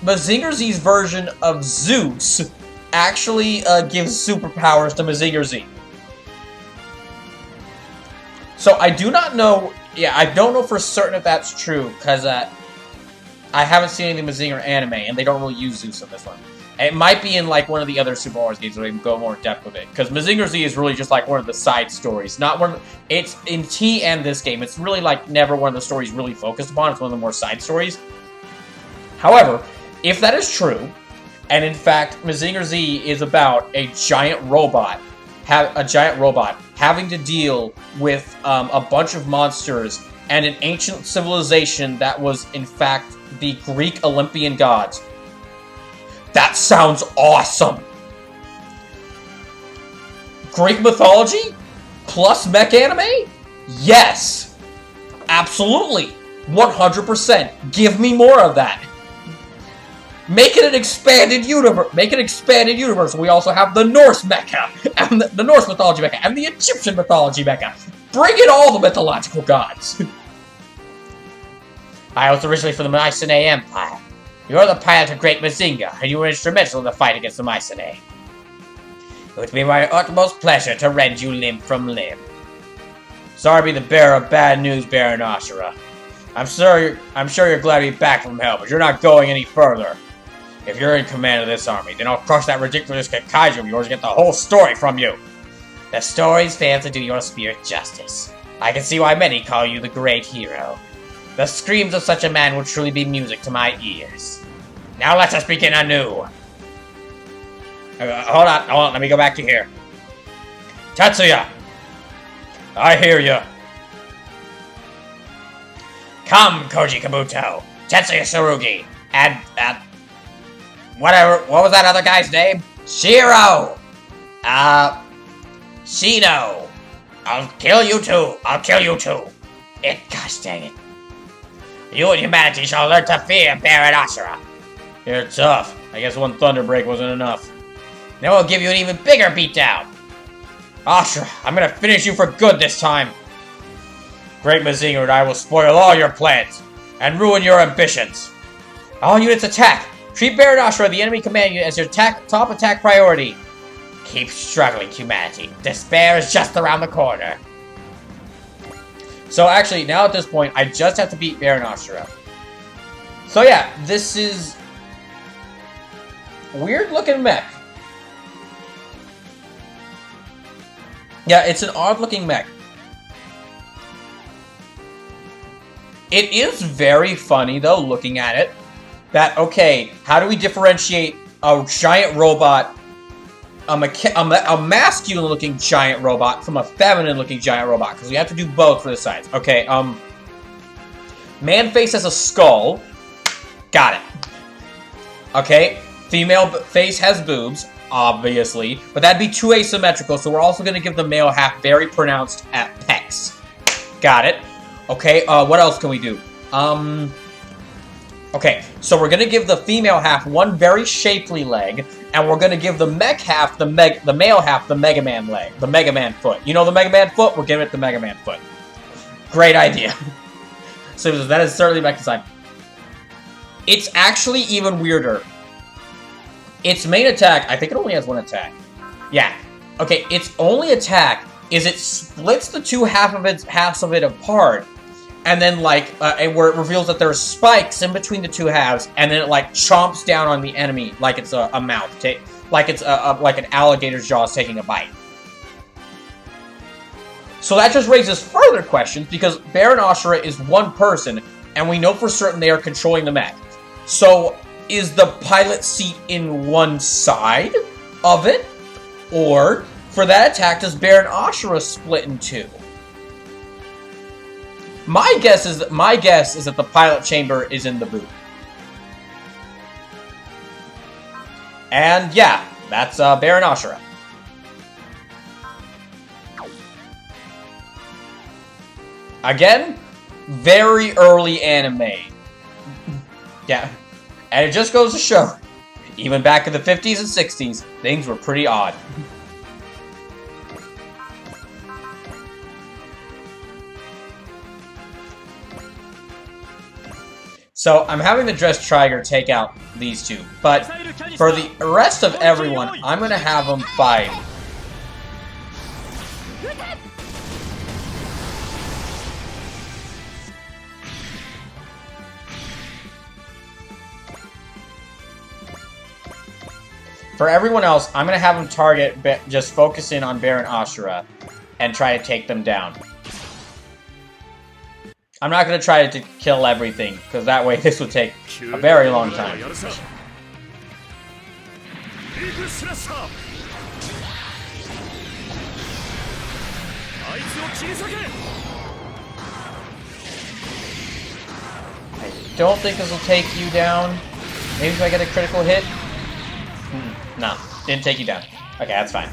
Mazinger Z's version of Zeus actually gives superpowers to Mazinger Z. So I do not know, I don't know for certain if that's true, because I haven't seen any of the Mazinger anime, and they don't really use Zeus in this one. It might be in, one of the other Super Wars games where they can go more in depth with it. Because Mazinger Z is really just, one of the side stories. Not one of it's in T and this game. It's really, never one of the stories really focused upon. It's one of the more side stories. However, if that is true, and in fact, Mazinger Z is about a giant robot having to deal with a bunch of monsters and an ancient civilization that was, in fact, the Greek Olympian gods. That sounds awesome! Greek mythology? Plus mech anime? Yes! Absolutely! 100%! Give me more of that! Make it an expanded universe! Make it an expanded universe! We also have the Norse mecha, and the Norse mythology mecha, and the Egyptian mythology mecha! Bring in all the mythological gods! I was originally from the Mycenae Empire. You're the pilot of Great Mazinga, and you were instrumental in the fight against the Mycenae. It would be my utmost pleasure to rend you limb from limb. Sorry to be the bearer of bad news, Baron Ashura. I'm sure you're glad to be back from hell, but you're not going any further. If you're in command of this army, then I'll crush that ridiculous Kakaiju of yours and get the whole story from you. The stories fail to do your spirit justice. I can see why many call you the great hero. The screams of such a man will truly be music to my ears. Now let us begin anew. Hold on, let me go back to here. Tetsuya! I hear you. Come, Koji Kabuto, Tetsuya Tsurugi, and, what was that other guy's name? Shiro! Shino! I'll kill you too. Gosh dang it. You and humanity shall learn to fear Baron Ashura. You're tough. I guess one Thunder Break wasn't enough. Then we'll give you an even bigger beatdown. Ashura, I'm gonna finish you for good this time. Great Mazinger and I will spoil all your plans and ruin your ambitions. All units attack. Treat Baron Ashura, the enemy command unit, as your top attack priority. Keep struggling, humanity. Despair is just around the corner. So actually, now at this point, I just have to beat Baron Ashura. So yeah, this is weird looking mech. Yeah, it's an odd looking mech. It is very funny though, looking at it, that, okay, how do we differentiate a giant robot, a masculine-looking giant robot from a feminine-looking giant robot? Because we have to do both for the sides. Okay, man face has a skull. Got it. Okay, female face has boobs, obviously, but that'd be too asymmetrical, so we're also going to give the male half very pronounced at pecs. Got it. Okay, what else can we do? Okay, so we're gonna give the female half one very shapely leg, and we're gonna give the mech half, the male half, the Mega Man leg, the Mega Man foot. You know the Mega Man foot? We're giving it the Mega Man foot. Great idea. So that is certainly mech design. It's actually even weirder. Its main attack, I think it only has one attack. Yeah. Okay, its only attack is it splits the two halves of it apart, and then, like, where it reveals that there's spikes in between the two halves, and then it, like, chomps down on the enemy like it's a mouth, like it's like an alligator's jaws taking a bite. So that just raises further questions, because Baron Ashura is one person, and we know for certain they are controlling the mech. So, is the pilot seat in one side of it? Or, for that attack, does Baron Ashura split in two? My guess is that the pilot chamber is in the boot. And yeah, that's Baron Ashura. Again, very early anime. Yeah, and it just goes to show, even back in the 50s and 60s, things were pretty odd. So, I'm having the Dress Trigger take out these two, but for the rest of everyone, I'm going to have them fight. For everyone else, I'm going to have them target, just focus in on Baron Ashura, and try to take them down. I'm not going to try to kill everything, because that way this would take a very long time. I don't think this will take you down. Maybe if I get a critical hit? No, didn't take you down. Okay, that's fine.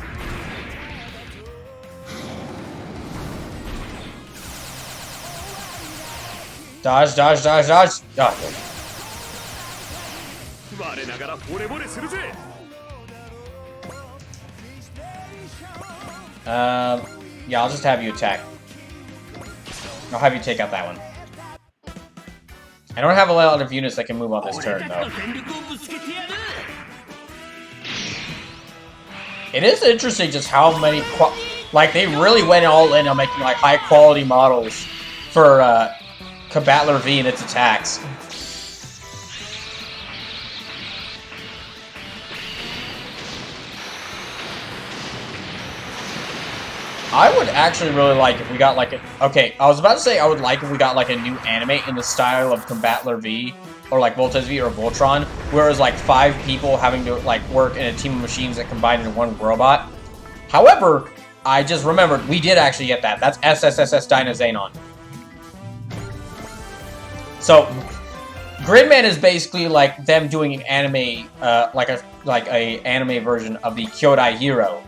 Dodge, dodge, dodge, dodge. Oh. Yeah, I'll just have you attack. I'll have you take out that one. I don't have a lot of units that can move on this turn, though. It is interesting just how many, like, they really went all in on making, like, high-quality models for, Combattler V and its attacks. I would actually really like if we got like a... Okay, I was about to say I would like if we got like a new anime in the style of Combattler V, or like Voltes V or Voltron, where it was like 5 people having to like work in a team of machines that combined into one robot. However, I just remembered we did actually get that. That's SSSS Dynazenon. So, Gridman is basically like them doing an anime, like a anime version of the Kyodai Hero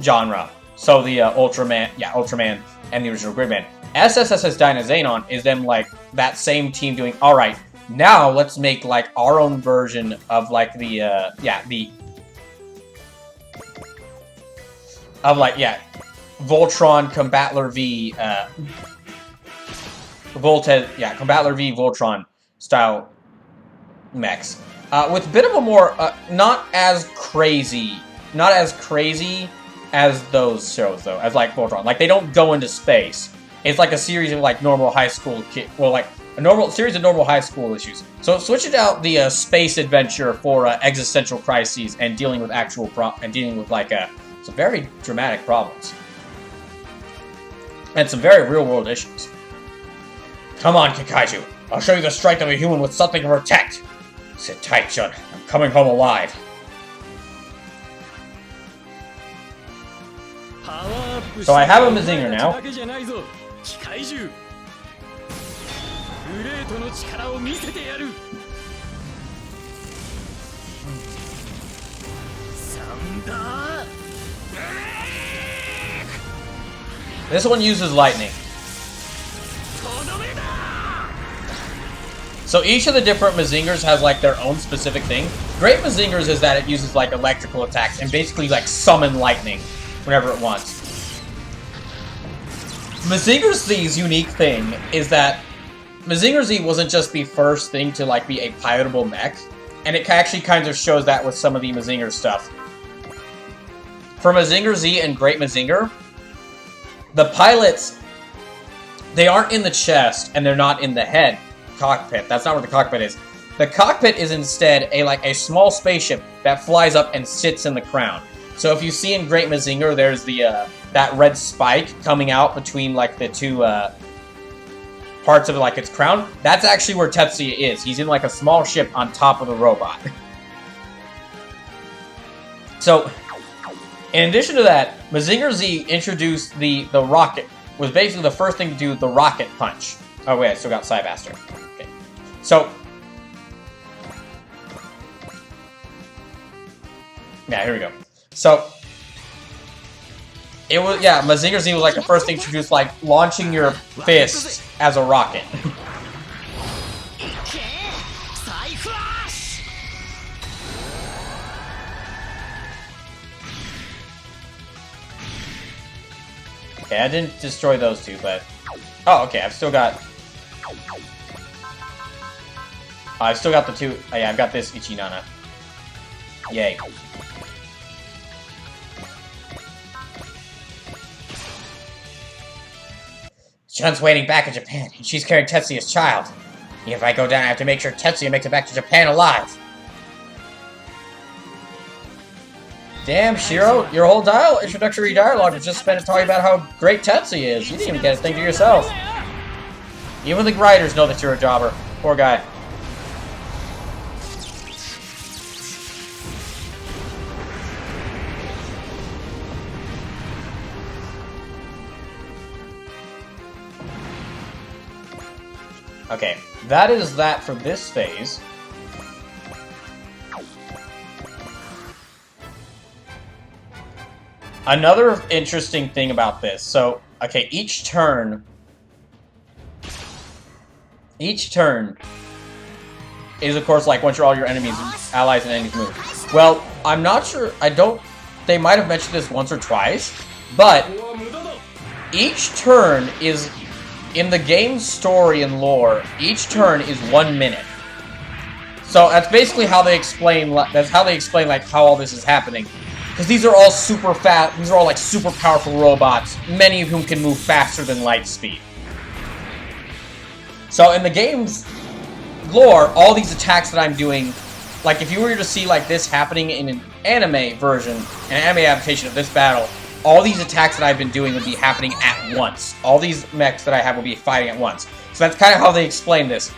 genre. So the Ultraman, Ultraman and the original Gridman. SSS's Dynazenon is then like that same team doing, alright, now let's make like our own version of like the, Voltron Combattler V, Combattler V Voltron style mechs. With a bit of a more, not as crazy as those shows, though, as like Voltron. Like, they don't go into space. It's like a series of like normal high school series of normal high school issues. So switching out the space adventure for existential crises and dealing with some very dramatic problems and some very real world issues. Come on, Kikaiju. I'll show you the strength of a human with something to protect. Sit tight, Jun. I'm coming home alive. So I have a Mazinger now. This one uses lightning. So each of the different Mazingers has like their own specific thing. Great Mazingers is that it uses like electrical attacks and basically like summon lightning whenever it wants. Mazinger Z's unique thing is that Mazinger Z wasn't just the first thing to like be a pilotable mech, and it actually kind of shows that with some of the Mazinger stuff. For Mazinger Z and Great Mazinger, the pilots, they aren't in the chest and they're not in the head cockpit. That's not where the cockpit is. The cockpit is instead a small spaceship that flies up and sits in the crown. So if you see in Great Mazinger, there's the that red spike coming out between like the two parts of like its crown. That's actually where Tetsuya is. He's in like a small ship on top of the robot. So in addition to that, Mazinger Z introduced the rocket. Was basically the first thing to do the rocket punch. Oh wait, I still got Psybaster. Okay, so yeah, here we go. So it was Mazinger Z was like the first thing to introduce like launching your fist as a rocket. Okay, I didn't destroy those two, but oh, okay, I've still got the two. Oh yeah, I've got this Ichinana. Yay. Jun's waiting back in Japan, and she's carrying Tetsuya's child. If I go down, I have to make sure Tetsuya makes it back to Japan alive. Damn, Shiro, your whole introductory dialogue was just spent talking about how great Tetsuya is. You didn't even get a thing to yourself. Even the writers know that you're a jobber. Poor guy. Okay, that is that for this phase. Another interesting thing about this, so, okay, each turn is, of course, like, once all your enemies, allies, and enemies move. Well, I'm not sure, they might have mentioned this once or twice, but each turn is, in the game's story and lore, each turn is 1 minute. So that's basically how they explain, like, how all this is happening. Because these are all super fast, these are all like super powerful robots, many of whom can move faster than light speed. So in the game's lore, all these attacks that I'm doing, like if you were to see like this happening in an anime version, an anime adaptation of this battle, all these attacks that I've been doing would be happening at once. All these mechs that I have will be fighting at once. So that's kind of how they explain this.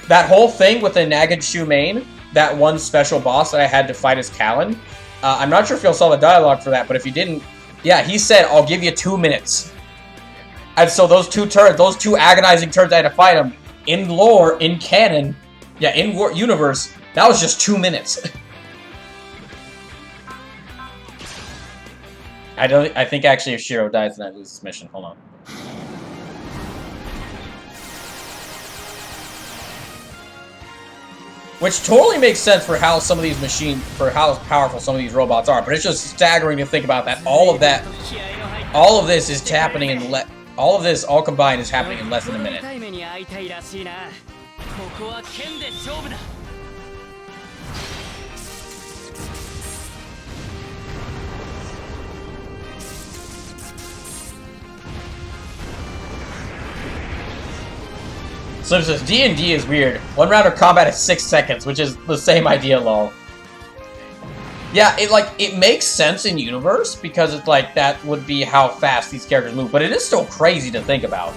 That whole thing with the Naganshu main, that one special boss that I had to fight as Callan. I'm not sure if you'll saw the dialogue for that, but if you didn't, yeah, he said, I'll give you 2 minutes. And so those two agonizing turns I had to fight him, in lore, in canon, yeah, in universe, that was just 2 minutes. I think actually if Shiro dies, then I lose this mission. Hold on. Which totally makes sense for how some of these for how powerful some of these robots are. But it's just staggering to think about that. All of this is happening in all combined is happening in less than a minute. So it says D&D is weird. 1 round of combat is 6 seconds, which is the same idea, lol. Yeah, it makes sense in universe because it's like that would be how fast these characters move, but it is still crazy to think about.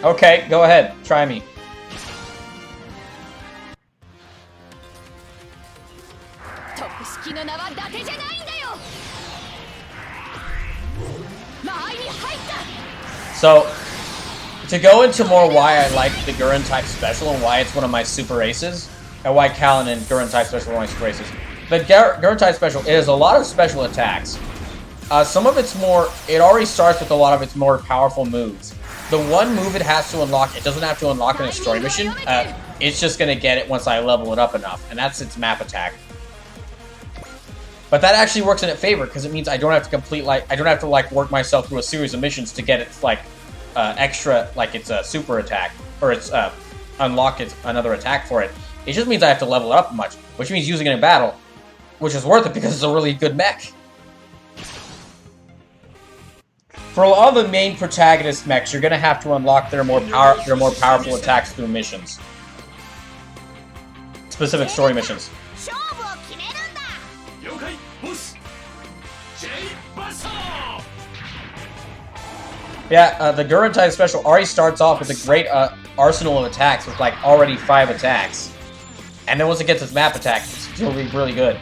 Okay, go ahead, try me. So, to go into more why I like the Gurren type special and why it's one of my super aces, and why Callan and Gurren type special are one of my super aces. The Gurren type special, it has a lot of special attacks. Some of it's more, it already starts with a lot of its more powerful moves. The one move it has to unlock, it doesn't have to unlock in a story mission. It's just going to get it once I level it up enough, and that's its map attack. But that actually works in its favor, because it means I don't have to complete, I don't have to, work myself through a series of missions to get its, extra, it's a super attack, or it's, unlock another attack for it. It just means I have to level it up much, which means using it in battle, which is worth it because it's a really good mech. For a lot of the main protagonist mechs, you're gonna have to unlock their more powerful attacks through missions. Specific story missions. Yeah, the Gurren type special already starts off with a great arsenal of attacks with already 5 attacks. And then once it gets its map attack, it's really, really good.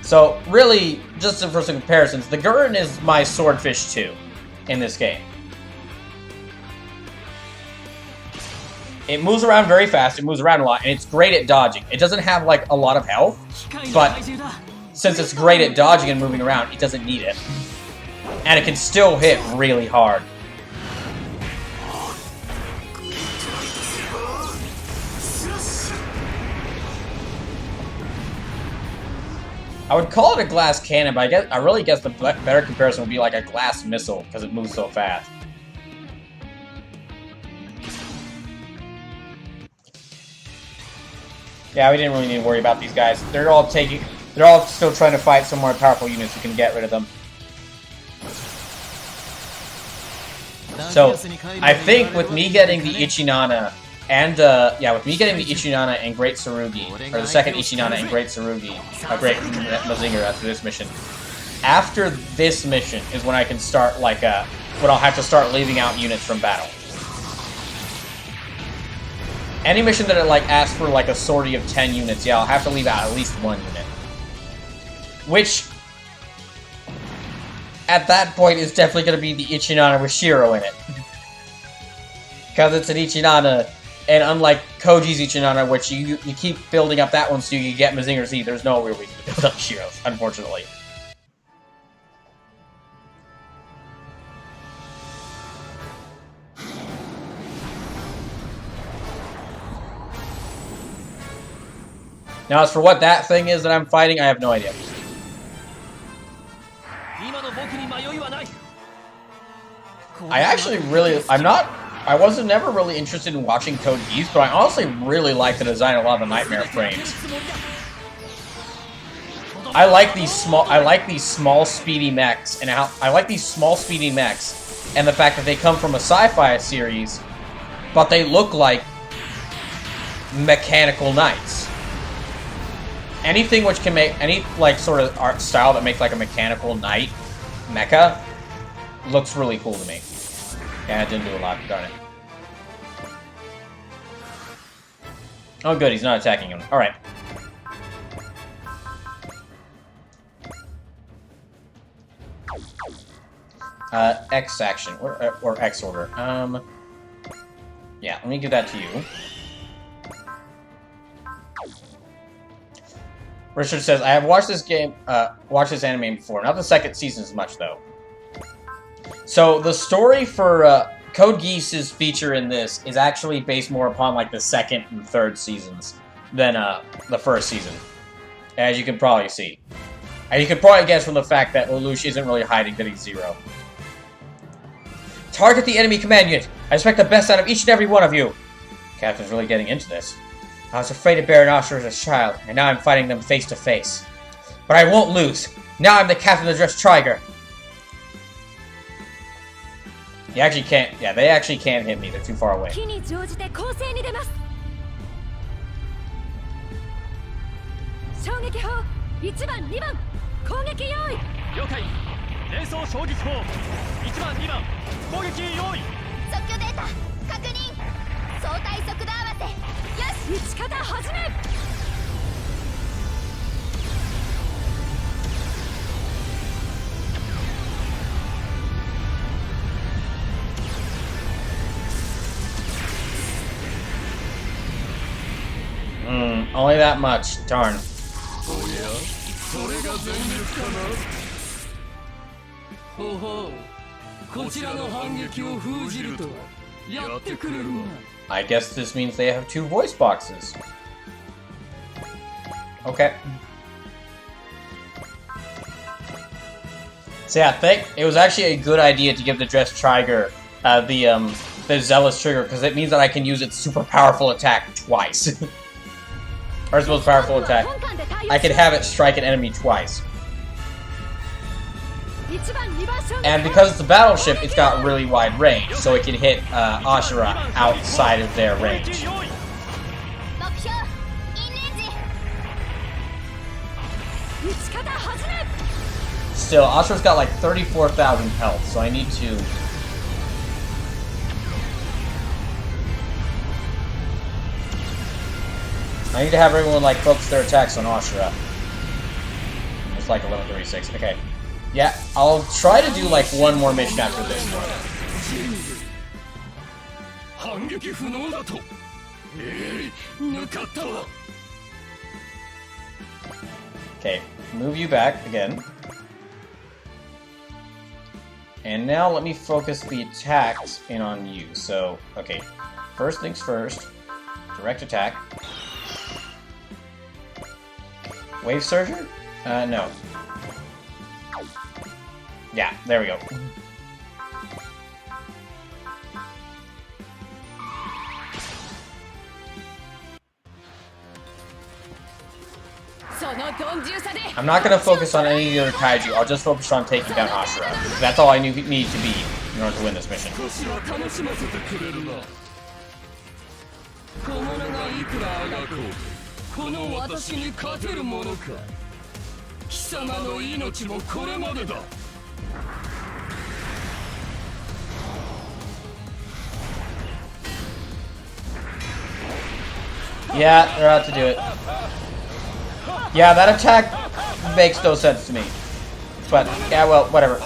So, really, just for some comparisons, the Gurren is my Swordfish 2 in this game. It moves around very fast, it moves around a lot, and it's great at dodging. It doesn't have, a lot of health, but since it's great at dodging and moving around, it doesn't need it. And it can still hit really hard. I would call it a glass cannon, but I really guess the better comparison would be like a glass missile, because it moves so fast. Yeah, we didn't really need to worry about these guys. They're all still trying to fight some more powerful units who can get rid of them. So, I think with me getting the Ichinana and, with me getting the Ichinana and Great Tsurugi, or the second Ichinana and Great Tsurugi, Great Mazinger after this mission, after this mission is when I can start, when I'll have to start leaving out units from battle. Any mission that asks for a sortie of 10 units, yeah, I'll have to leave out at least 1 unit. Which, at that point, is definitely going to be the Ichinana with Shiro in it. Because it's an Ichinana, and unlike Koji's Ichinana, which you keep building up that one so you can get Mazinger's E, there's no real reason to build up Shiro's, unfortunately. Now, as for what that thing is that I'm fighting, I have no idea. I wasn't never really interested in watching Code Geass, but I honestly really like the design of a lot of the Nightmare frames. I like these small speedy mechs, and the fact that they come from a sci-fi series, but they look like mechanical knights. Anything which can make any sort of art style that makes a mechanical knight mecha looks really cool to me. Yeah, it didn't do a lot, darn it. Oh good, he's not attacking him. Alright. X action, or X order. Yeah, let me give that to you. Richard says, I have watched this anime before. Not the second season as much, though. So, the story for Code Geass's feature in this is actually based more upon, like, the second and third seasons than the first season. As you can probably see. And you can probably guess from the fact that Lelouch isn't really hiding that he's Zero. Target the enemy command unit. I expect the best out of each and every one of you. Captain's really getting into this. I was afraid of Baron Osher as a child, and now I'm fighting them face to face. But I won't lose. Now I'm the captain of the Dressed Tiger. You actually can't. Yeah, they actually can't hit me. They're too far away. 機に乗じて攻勢に出ます。衝撃砲1番2番攻撃用意。了解。連装衝撃砲1番2番攻撃用意。即挙データ確認。相対速度合わせ。よし。撃ち方始め。Only that much. Darn. おやそれが全力かな。ほほうこちらの反撃を封じるとはやってくれるわ。 I guess this means they have 2 voice boxes. Okay. So yeah, I think it was actually a good idea to give the Dressed Tiger the Zealous trigger, because it means that I can use its super powerful attack twice. Or its most powerful attack. I can have it strike an enemy twice. And because it's a battleship, it's got really wide range, so it can hit Ashura outside of their range. Still, Ashura's got like 34,000 health, so I need to... I need to have everyone like focus their attacks on Ashura. It's like 11:36. Okay. Yeah, I'll try to do like one more mission after this one. Okay, move you back again. And now let me focus the attacks in on you. So, okay, first things first. Direct attack. Wave Surger? No. Yeah, there we go. I'm not gonna focus on any of the other kaiju, I'll just focus on taking down Ashura. That's all I need to be in order to win this mission. この私に勝てるものか。貴様の命もこれまでだ。Yeah, they're out to do it. Yeah, that attack makes no sense to me. But, yeah, well, whatever.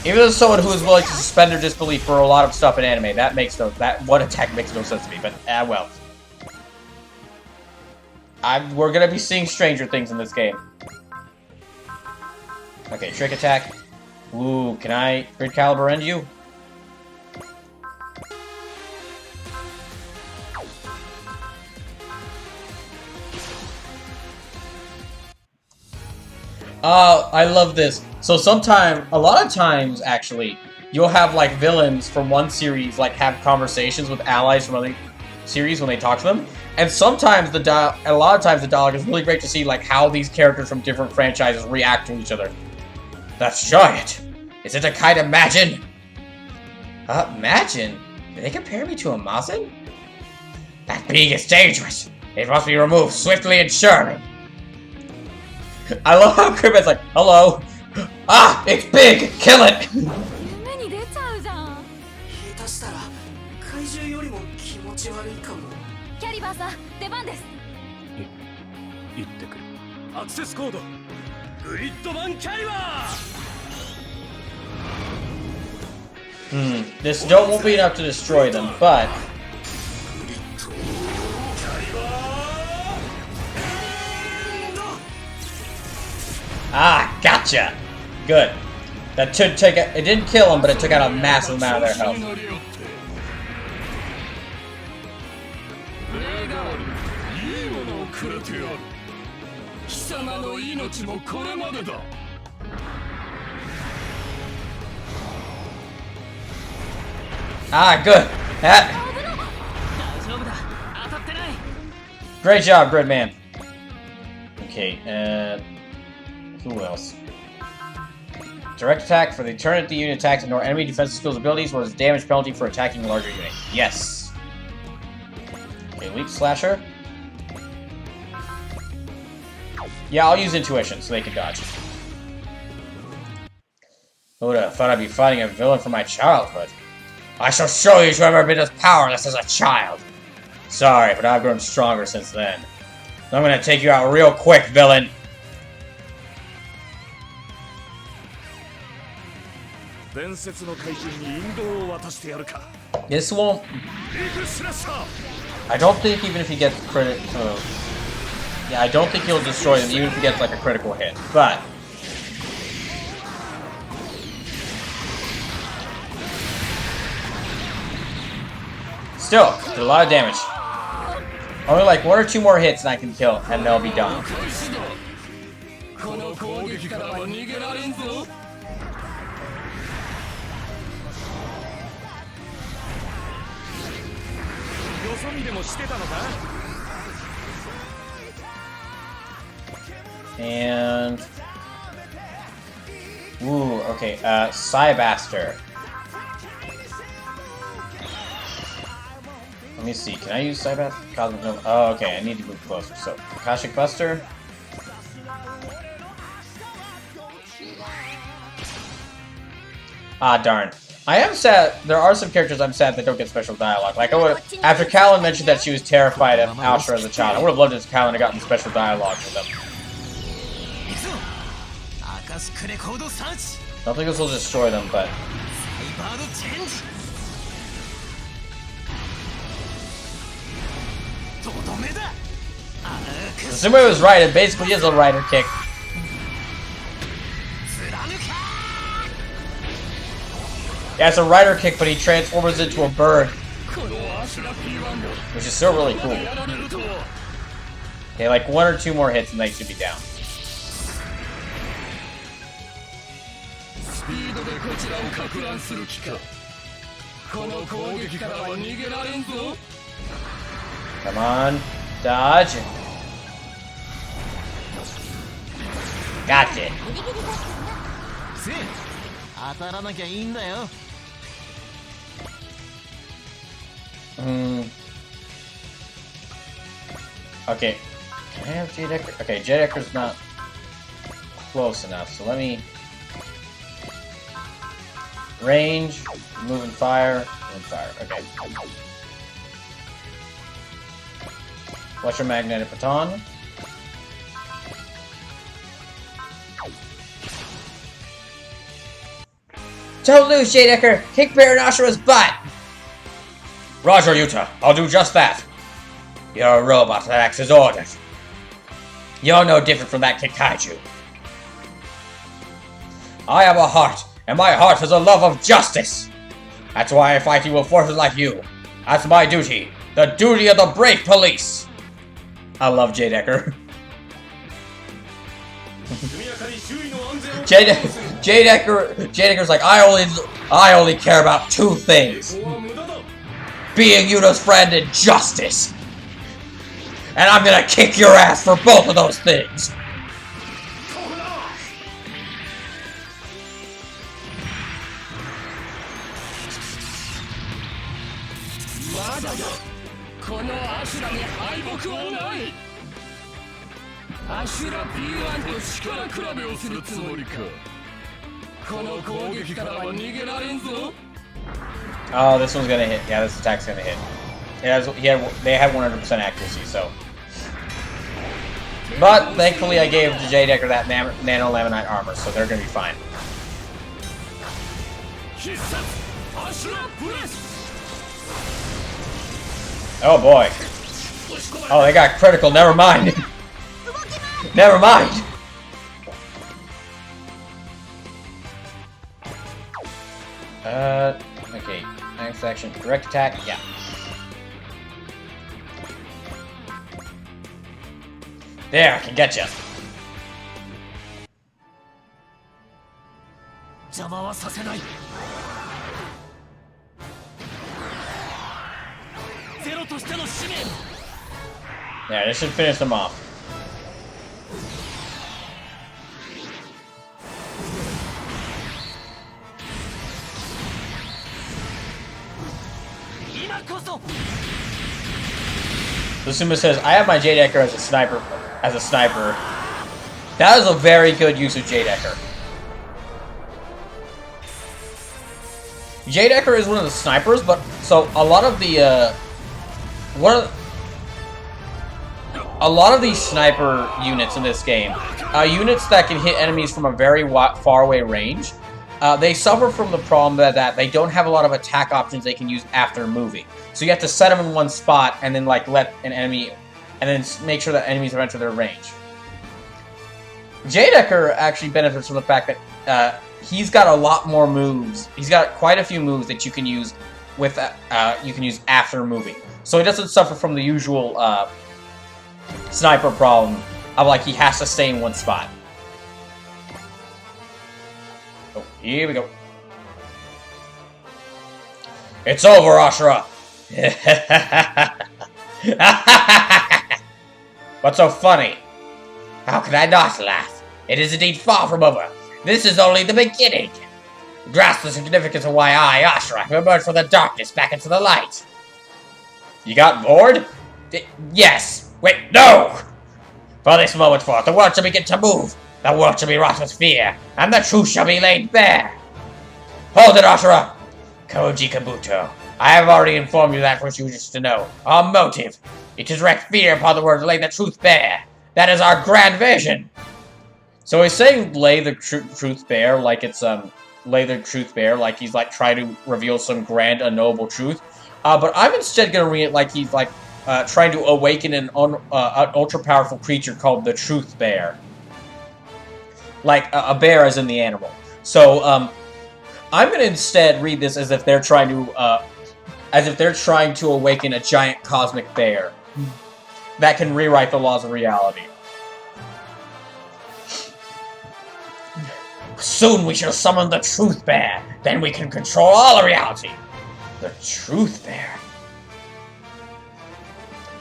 Even as someone who is willing to suspend their disbelief for a lot of stuff in anime, that one attack makes no sense to me, but, well. We're gonna be seeing stranger things in this game. Okay, trick attack. Ooh, can I Grid Caliber end you? I love this. So a lot of times, actually, you'll have, like, villains from one series, like, have conversations with allies from other series when they talk to them. And sometimes a lot of times the dialogue is really great to see, like, how these characters from different franchises react to each other. That's giant. Is it a kind of Majin? Majin? Did they compare me to a Mazin? That being is dangerous. It must be removed swiftly and surely. I love how Cribbit's like, hello. Ah, it's big! Kill it! 夢に出ちゃうじゃん。下手したら怪獣よりも気持ち悪いかも。キャリバーさん、出番です。行ってくる。アクセスコードグリッドマンキャリバー。This don't won't be enough to destroy them, but ah, gotcha. Good. That should take it. It didn't kill them, but it took out a massive amount of their health. Ah, good. That. Great job, Gridman. Okay, who else? Direct attack for the turn at the unit attacks ignore enemy defensive skills abilities. What is damage penalty for attacking a larger unit? Yes. Okay, weak slasher. Yeah, I'll use intuition so they can dodge. Who would have thought I'd be fighting a villain from my childhood? I shall show you to ever been as powerless as a child. Sorry, but I've grown stronger since then. I'm gonna take you out real quick, villain. This won't. I don't think even if he gets credit. Yeah, I don't think he'll destroy them even if he gets like a critical hit. But still, did a lot of damage. Only like 1 or 2 more hits and I can kill, and they'll be done. And ooh, okay, Cybaster. Let me see, can I use Cybaster? Cosmic Nova. Oh, okay, I need to move closer. So, Akashic Buster. Ah, darn. I am sad. There are some characters I'm sad that don't get special dialogue. Like, I would after Callan mentioned that she was terrified of Alshra as a child, I would have loved if Callan had gotten special dialogue with them. I don't think this will destroy them, but Sumo was right, it basically is a rider kick. Yeah, it's a rider kick, but he transforms into a bird. Which is still really cool. Okay, like 1 or 2 more hits and they should be down. Come on. Dodge. Gotcha. Okay. Can I have Jadecker? Okay, Jadecker's not close enough, so let me range, move and fire, okay. Electromagnetic baton. Don't lose, Jadecker! Kick Baron Ashura's butt! Roger, Yuta. I'll do just that. You're a robot that acts as orders. You're no different from that Kikaiju. I have a heart, and my heart is a love of justice. That's why I fight evil forces like you. That's my duty. The duty of the brave police. I love Jadecker. Jadecker's like, I only care about 2 things. Being Yuta's friend and justice. And I'm gonna kick your ass for both of those things. Oh, this one's gonna hit. Yeah, this attack's gonna hit. They have 100% accuracy, so. But thankfully, I gave Jadecker that nano laminite armor, so they're gonna be fine. Oh boy. Oh, they got critical. Never mind. Never mind. Okay. Next action. Direct attack. Yeah. There, I can get you. 邪魔はさせない。ゼロとしての使命。 Yeah, this should finish them off. 今こそ。 Lusuma says, I have my Jade Ecker as a sniper. That is a very good use of Jade Ecker. Jade Ecker is one of the snipers, but so a lot of the a lot of these sniper units in this game, units that can hit enemies from a very far away range, they suffer from the problem that they don't have a lot of attack options they can use after moving. So you have to set them in one spot and then like let an enemy, and then make sure that enemies enter their range. Jade Ecker actually benefits from the fact that he's got a lot more moves. He's got quite a few moves that you can use with after moving. So he doesn't suffer from the usual sniper problem of like he has to stay in one spot. Oh, here we go. It's over, Ashura. What's so funny? How could I not laugh? It is indeed far from over. This is only the beginning. Grasp the significance of why I, Ashura, have emerged from the darkness back into the light. You got bored? Yes. Wait, no! For this moment forth, the world shall begin to move. The world shall be wrought with fear, and the truth shall be laid bare. Hold it, Ashura! Koji Kabuto, I have already informed you that which you wish to know. Our motive. It is wreak fear upon the world to lay the truth bare. That is our grand vision. So he's saying lay the truth bare like it's, lay the truth bare like he's, like, trying to reveal some grand, unknowable truth. But I'm instead gonna read it like he's, like, trying to awaken an ultra-powerful creature called the Truth Bear. Like, a bear as in the animal. So, I'm gonna instead read this as if they're trying to awaken a giant cosmic bear that can rewrite the laws of reality. Soon we shall summon the Truth Bear. Then we can control all of reality. The Truth Bear.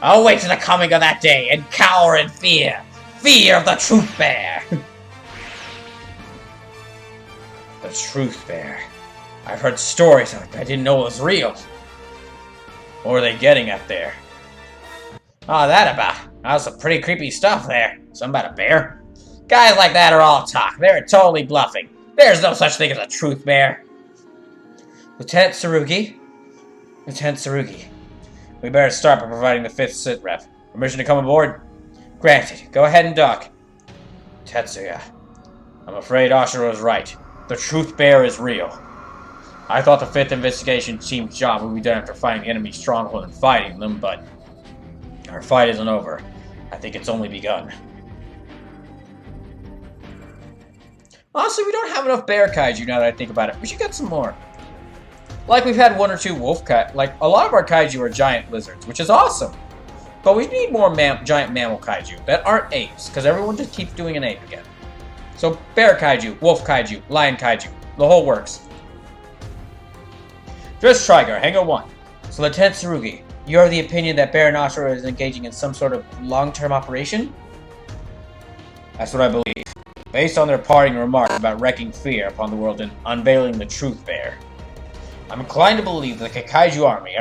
I'll wait to the coming of that day and cower in fear. Fear of the Truth Bear. The Truth Bear. I've heard stories of it, but I didn't know it was real. What are they getting up there? Oh, that was some pretty creepy stuff there. Something about a bear? Guys like that are all talk. They're totally bluffing. There's no such thing as a Truth Bear. Lieutenant Tsurugi? Lieutenant Tsurugi. We better start by providing the 5th sit rep. Permission to come aboard? Granted. Go ahead and dock. Tetsuya. I'm afraid Ashura was right. The Truth Bear is real. I thought the 5th investigation team's job would be done after finding the enemy stronghold and fighting them, but our fight isn't over. I think it's only begun. Honestly, we don't have enough bear kaiju now that I think about it. We should get some more. Like, we've had 1 or 2 wolf kaiju. Like, a lot of our kaiju are giant lizards, which is awesome. But we need more giant mammal kaiju that aren't apes, because everyone just keeps doing an ape again. So, bear kaiju, wolf kaiju, lion kaiju. The whole works. Dress Trigar, Hangar 1. So, Lieutenant Tsurugi, you are of the opinion that Baron Ashura is engaging in some sort of long-term operation? That's what I believe. Based on their parting remarks about wreaking fear upon the world and unveiling the Truth Bear. I'm inclined to believe that the Kaiju army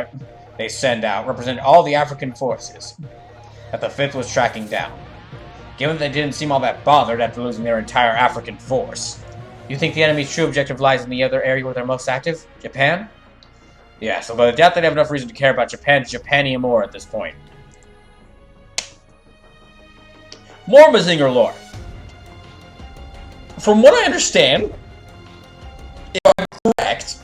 they send out represent all the African forces that the 5th was tracking down. Given that they didn't seem all that bothered after losing their entire African force. You think the enemy's true objective lies in the other area where they're most active? Japan? Yeah, so by the doubt they'd have enough reason to care about Japan's Japania more at this point. More Mazinger lore. From what I understand, if I'm correct,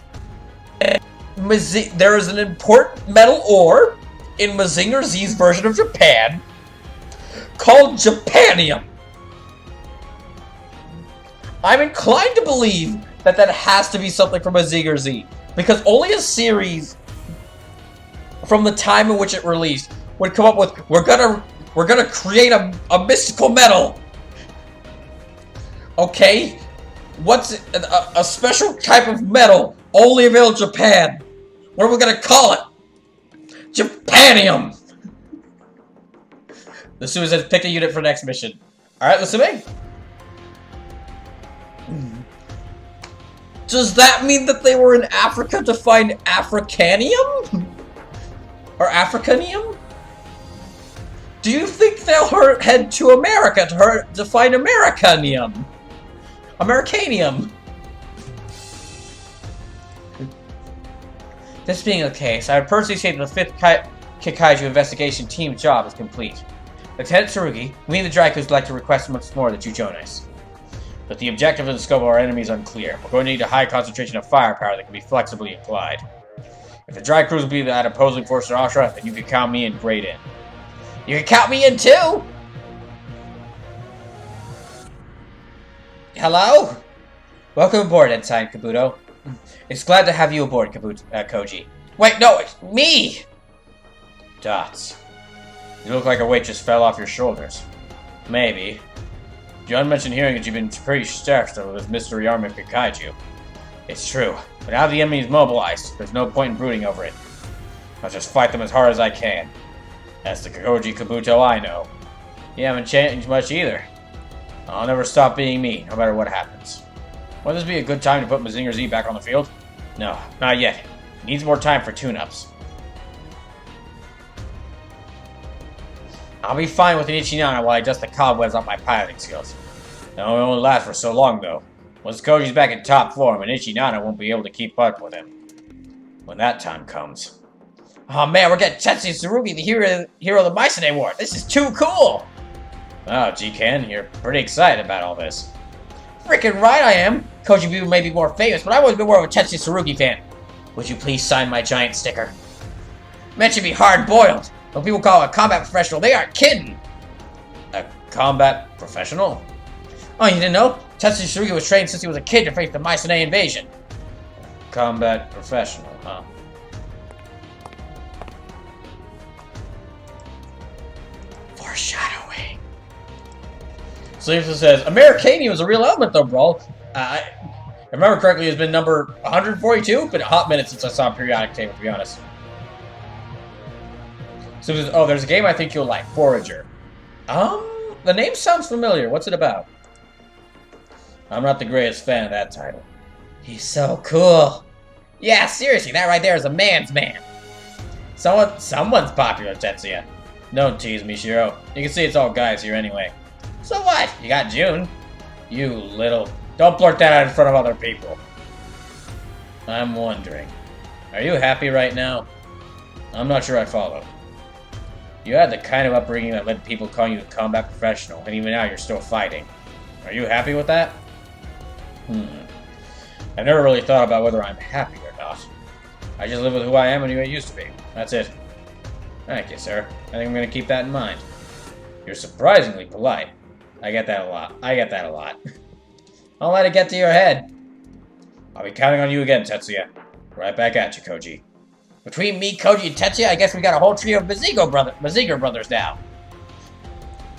there is an important metal ore in Mazinger Z's version of Japan called Japanium. I'm inclined to believe that that has to be something from Mazinger Z, because only a series from the time in which it released would come up with, we're gonna create a mystical metal. Okay, what's a special type of metal only available in Japan? What are we gonna call it? Japanium. The Susan says pick a unit for next mission. All right, listen to me. Does that mean that they were in Africa to find Africanium? Or Africanium? Do you think they'll head to America to find Americanium? Americanium? This being the case, I would personally say that the 5th Kikaiju investigation team job is complete. Lieutenant Tsurugi, we the Draikus would like to request once more that you join us. But the objective and the scope of our enemy is unclear. We're going to need a high concentration of firepower that can be flexibly applied. If the dry crews will be that opposing force in Ashra, then you can count me in great in. You can count me in too? Hello? Welcome aboard, Ensign Kabuto. It's glad to have you aboard, Koji. Wait, no, it's me! Dots. You look like a weight just fell off your shoulders. Maybe. John mentioned hearing that you've been pretty stressed over this mystery army of Kikaiju. It's true, but now the enemy is mobilized, there's no point in brooding over it. I'll just fight them as hard as I can. That's the Koji Kabuto I know. You haven't changed much either. I'll never stop being me, no matter what happens. Would this be a good time to put Mazinger Z back on the field? No, not yet. It needs more time for tune-ups. I'll be fine with an Ichinana while I dust the cobwebs off my piloting skills. That will only last for so long, though. Once Koji's back in top form, an Ichinana won't be able to keep up with him. When that time comes. Oh man, we're getting Tetsuya Tsurugi, the hero of the Maisane War. This is too cool! Oh, G-Ken, you're pretty excited about all this. Freaking right I am! Koji Bubu may be more famous, but I've always been more of a Tetsuya Tsurugi fan. Would you please sign my giant sticker? Man should be hard-boiled. When people call a combat professional, they aren't kidding! A combat professional? Oh, you didn't know? Tetsuya Tsurugi was trained since he was a kid to face the Maisane invasion. Combat professional, huh? Foreshadowing. Sleeves says, Americanium is a real element though, Brawl. If I remember correctly, it's been number 142, but a hot minute since I saw a periodic table, to be honest. So oh, there's a game I think you'll like, Forager. The name sounds familiar. What's it about? I'm not the greatest fan of that title. He's so cool. Yeah, seriously, that right there is a man's man. Someone's popular, Tetsuya. Don't tease me, Shiro. You can see it's all guys here anyway. So what? You got June. You little... Don't blurt that out in front of other people. I'm wondering. Are you happy right now? I'm not sure I follow. You had the kind of upbringing that led people calling you a combat professional, and even now you're still fighting. Are you happy with that? I've never really thought about whether I'm happy or not. I just live with who I am and who I used to be. That's it. Thank you, sir. I think I'm going to keep that in mind. You're surprisingly polite. I get that a lot. Don't let it get to your head. I'll be counting on you again, Tetsuya. Right back at you, Koji. Between me, Koji, and Tetsuya, I guess we got a whole trio of Mazinger brothers now.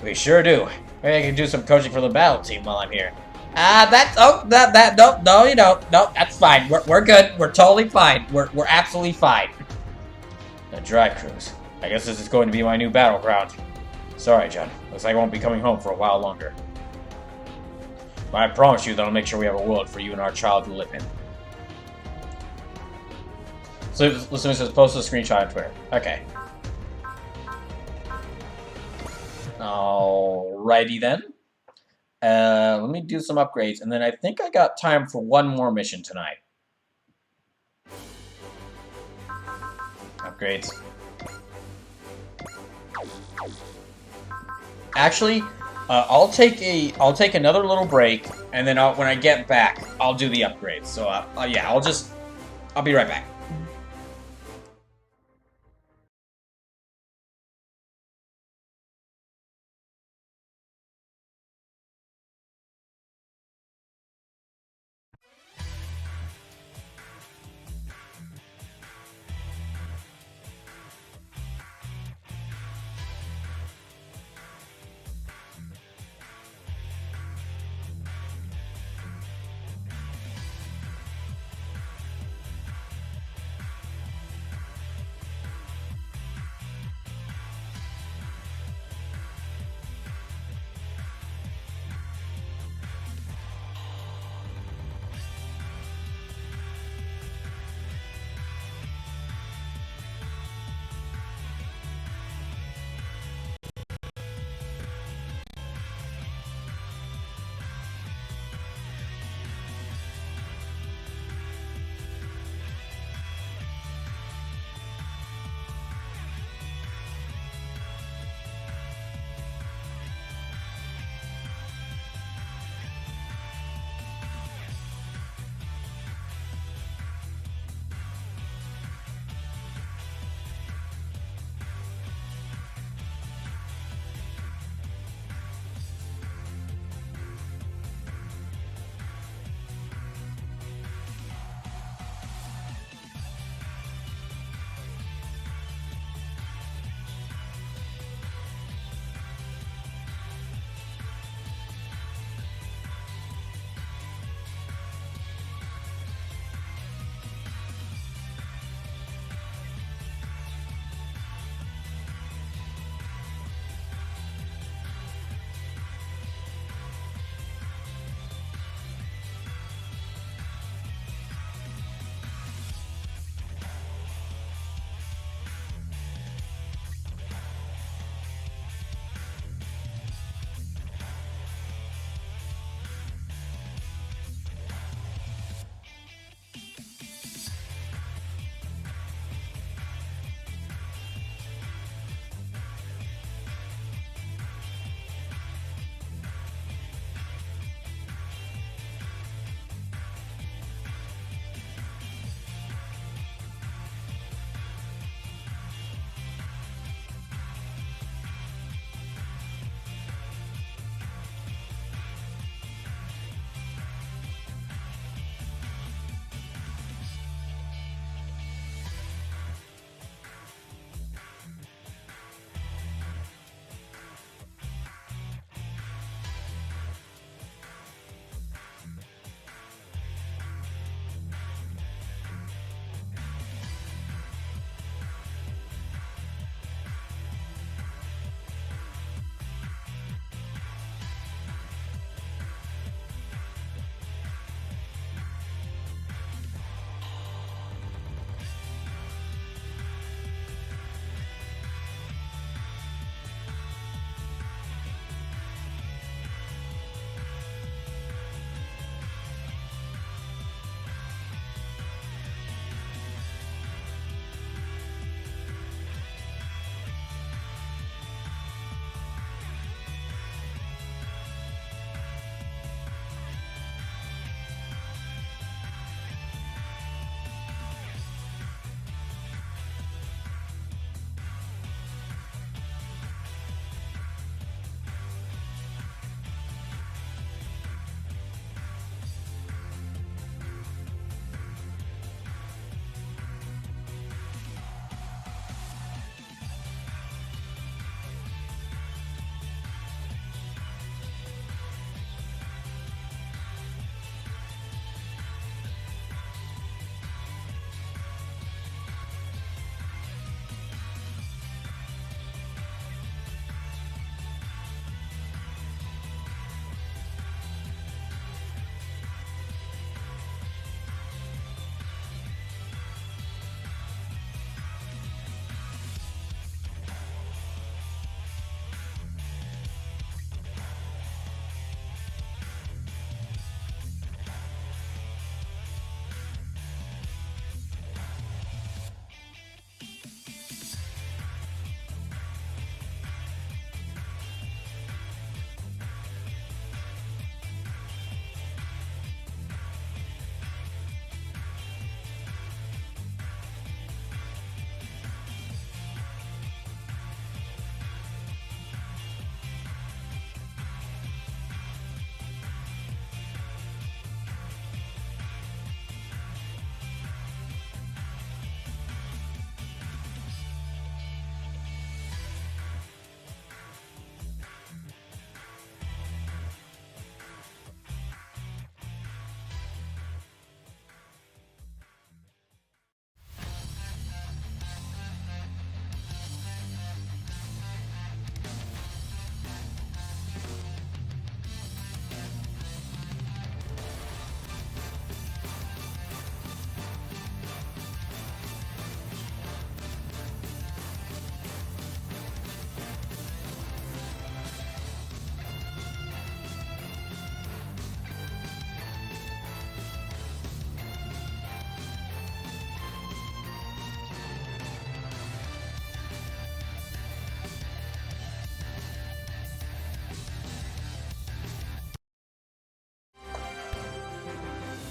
We sure do. Maybe I can do some coaching for the battle team while I'm here. No, you don't. No, that's fine. We're good. We're totally fine. We're absolutely fine. The dry cruise. I guess this is going to be my new battleground. Sorry, John. Looks like I won't be coming home for a while longer. But I promise you that I'll make sure we have a world for you and our child to live in. So, listener says, post a screenshot on Twitter. Okay. Alrighty then. Let me do some upgrades, and then I think I got time for one more mission tonight. Upgrades. Actually, I'll take another little break, and then when I get back, I'll do the upgrades. So yeah, I'll be right back.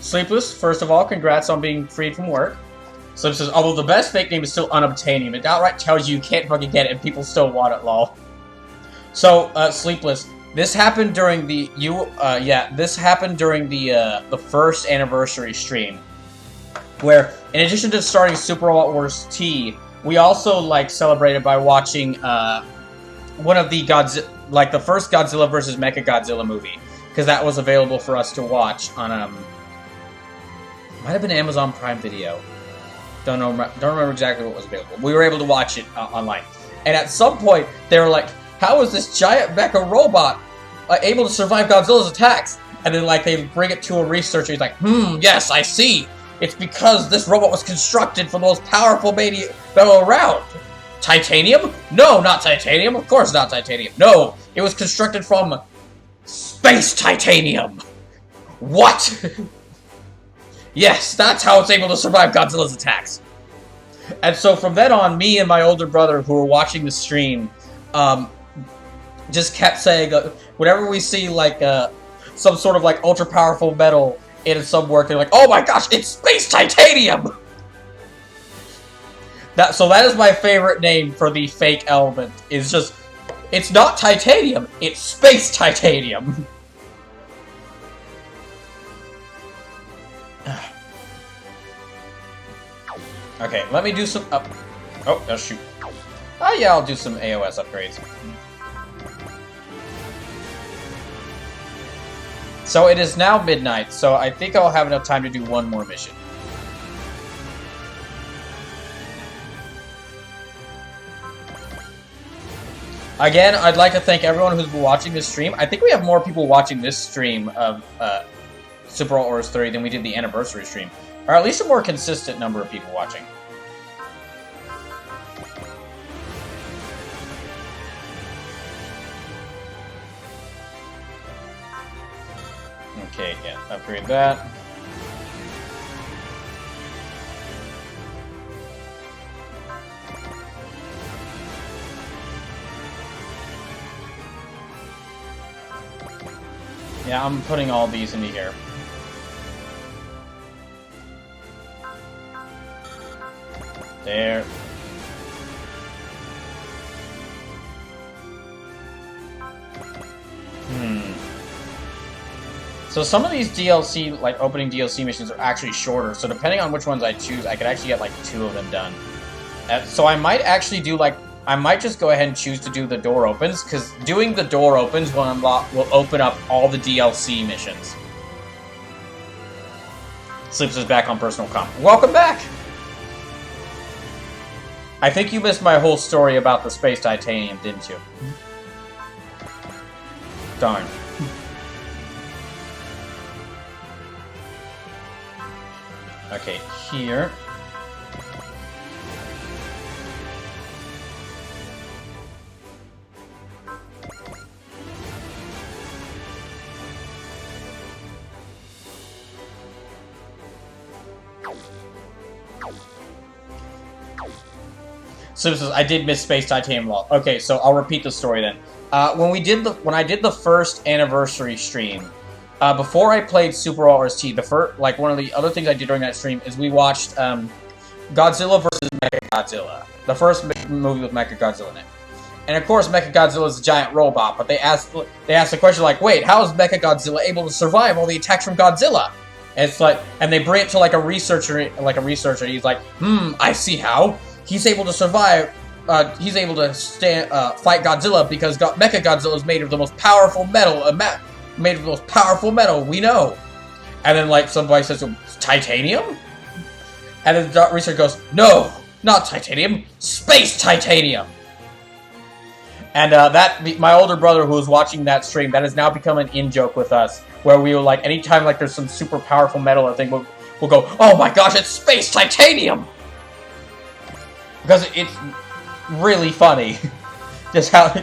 Sleepless, first of all, congrats on being freed from work. Sleepless says, although the best fake name is still unobtainium, it outright tells you can't fucking get it and people still want it, lol. So, Sleepless, this happened during the, this happened during the first anniversary stream. Where, in addition to starting Super Robot Wars T, we also, like, celebrated by watching, one of the the first Godzilla vs. Mechagodzilla movie. Because that was available for us to watch on, might have been Amazon Prime Video. Don't remember exactly what was available. We were able to watch it online. And at some point, they were like, how is this giant mecha robot able to survive Godzilla's attacks? And then, like, they bring it to a researcher. He's like, yes, I see. It's because this robot was constructed from the most powerful metal around. Titanium? No, not titanium. Of course not titanium. No, it was constructed from space titanium. What? Yes, that's how it's able to survive Godzilla's attacks. And so from then on, me and my older brother who were watching the stream, just kept saying, whenever we see, like, some sort of, like, ultra-powerful metal in some work, they're like, oh my gosh, it's space titanium! So that is my favorite name for the fake element, is just, it's not titanium, it's space titanium! Okay, let me do some oh, shoot. Oh yeah, I'll do some AOS upgrades. So it is now midnight, so I think I'll have enough time to do one more mission. Again, I'd like to thank everyone who's been watching this stream. I think we have more people watching this stream of Super Robot Wars 3 than we did the anniversary stream. Or at least a more consistent number of people watching. Okay, yeah, upgrade that. Yeah, I'm putting all these into here. There. So some of these DLC, like opening DLC missions, are actually shorter. So depending on which ones I choose, I could actually get like 2 of them done. So I might actually do like, I might just go ahead and choose to do the door opens, because doing the door opens will open up all the DLC missions. Sleeps is back on personal comp. Welcome back! I think you missed my whole story about the space titanium, didn't you? Darn. Okay, here. So this is, I did miss Space Titanium Law. Okay, so I'll repeat the story then. When I did the first anniversary stream, before I played Super Robot Wars T, one of the other things I did during that stream is we watched Godzilla vs. Mechagodzilla, the first movie with Mechagodzilla in it. And of course, Mechagodzilla is a giant robot, but they asked the question like, wait, how is Mechagodzilla able to survive all the attacks from Godzilla? And it's like, and they bring it to like a researcher. He's like, I see how. He's able to survive. He's able to fight Godzilla because Mechagodzilla is made of the most powerful metal. Made of the most powerful metal we know. And then like somebody says, titanium? And then the researcher goes, no, not titanium, space titanium. And my older brother who was watching that stream, that has now become an in-joke with us, where we will like, anytime like there's some super powerful metal or thing, we'll go, oh my gosh, it's space titanium! Because it's really funny. Just how...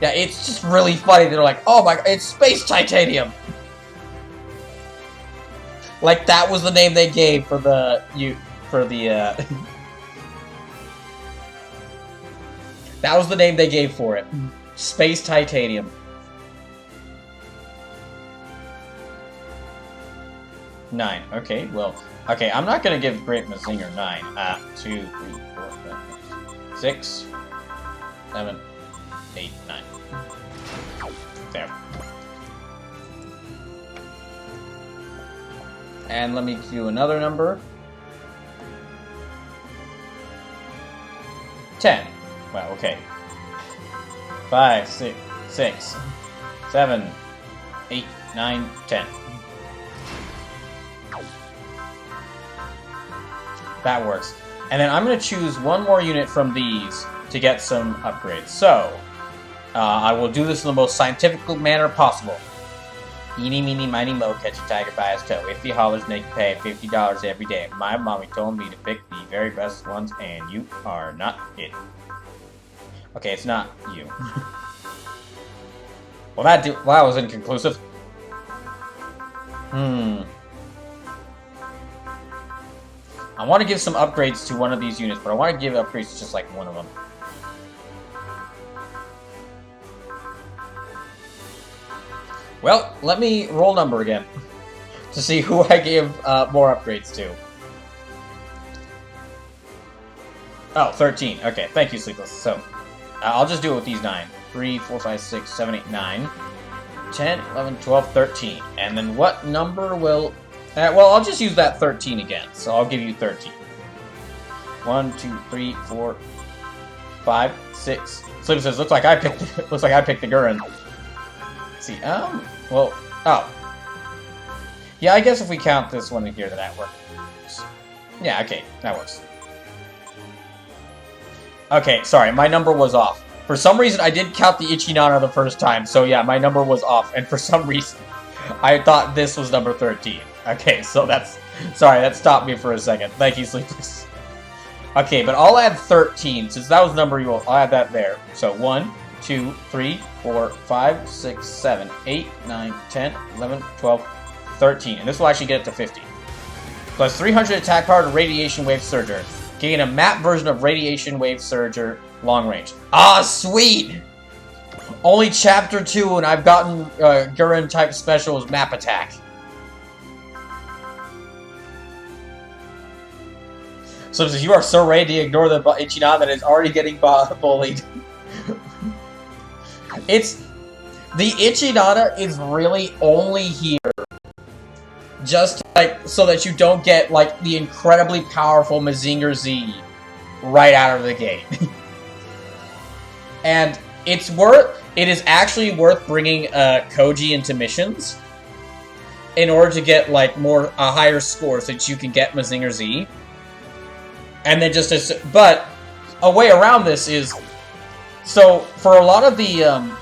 Yeah, it's just really funny. They're like, oh my god, it's space titanium! Like, that was the name they gave for the... That was the name they gave for it. Space titanium. 9. Okay, well, okay, I'm not gonna give Great Mazinger 9. 2, 3, 4, 5, 6, 7, 8, 9. There. And let me do another number. 10. Wow, okay. 5, 6, 7, 8, 9, 10. That works. And then I'm going to choose one more unit from these to get some upgrades. So, I will do this in the most scientific manner possible. Eeny, meeny, miny, mo, catch a tiger by his toe. If he hollers, make you pay $50 every day. My mommy told me to pick the very best ones, and you are not it. Okay, it's not you. Well, that was inconclusive. I want to give some upgrades to one of these units, but I want to give upgrades to just like one of them. Well, let me roll number again to see who I gave more upgrades to. Oh, 13. Okay, thank you, Sleepless. So, I'll just do it with these 9. 3, 4, 5, 6, 7, 8, 9. 10, 11, 12, 13. And then what number will... well, I'll just use that 13 again, so I'll give you 13. 1, 2, 3, 4, 5, 6. Sleepless says, looks like I picked the Gurren. Let's see, well, oh. Yeah, I guess if we count this one in here, then that works. Yeah, okay, that works. Okay, sorry, my number was off. For some reason, I did count the Ichinana the first time, so yeah, my number was off, and for some reason, I thought this was number 13. Okay, so that's... Sorry, that stopped me for a second. Thank you, Sleepless. Okay, but I'll add 13, since that was the number you will... I'll add that there. So, 1, 2, 3, 4, 5, 6, 7, 8, 9, 10, 11, 12, 13. And this will actually get it to 50. Plus 300 attack power to Radiation Wave Surger. Gain a map version of Radiation Wave Surger long range. Ah, sweet! Only Chapter 2, and I've gotten Gurren type specials map attack. So you are so ready to ignore the Ichinana that is already getting bullied. The Ichinana is really only here just like so that you don't get like the incredibly powerful Mazinger Z right out of the gate. And it is actually worth bringing Koji into missions in order to get like a higher score so that you can get Mazinger Z. And then but a way around this is, so for a lot of the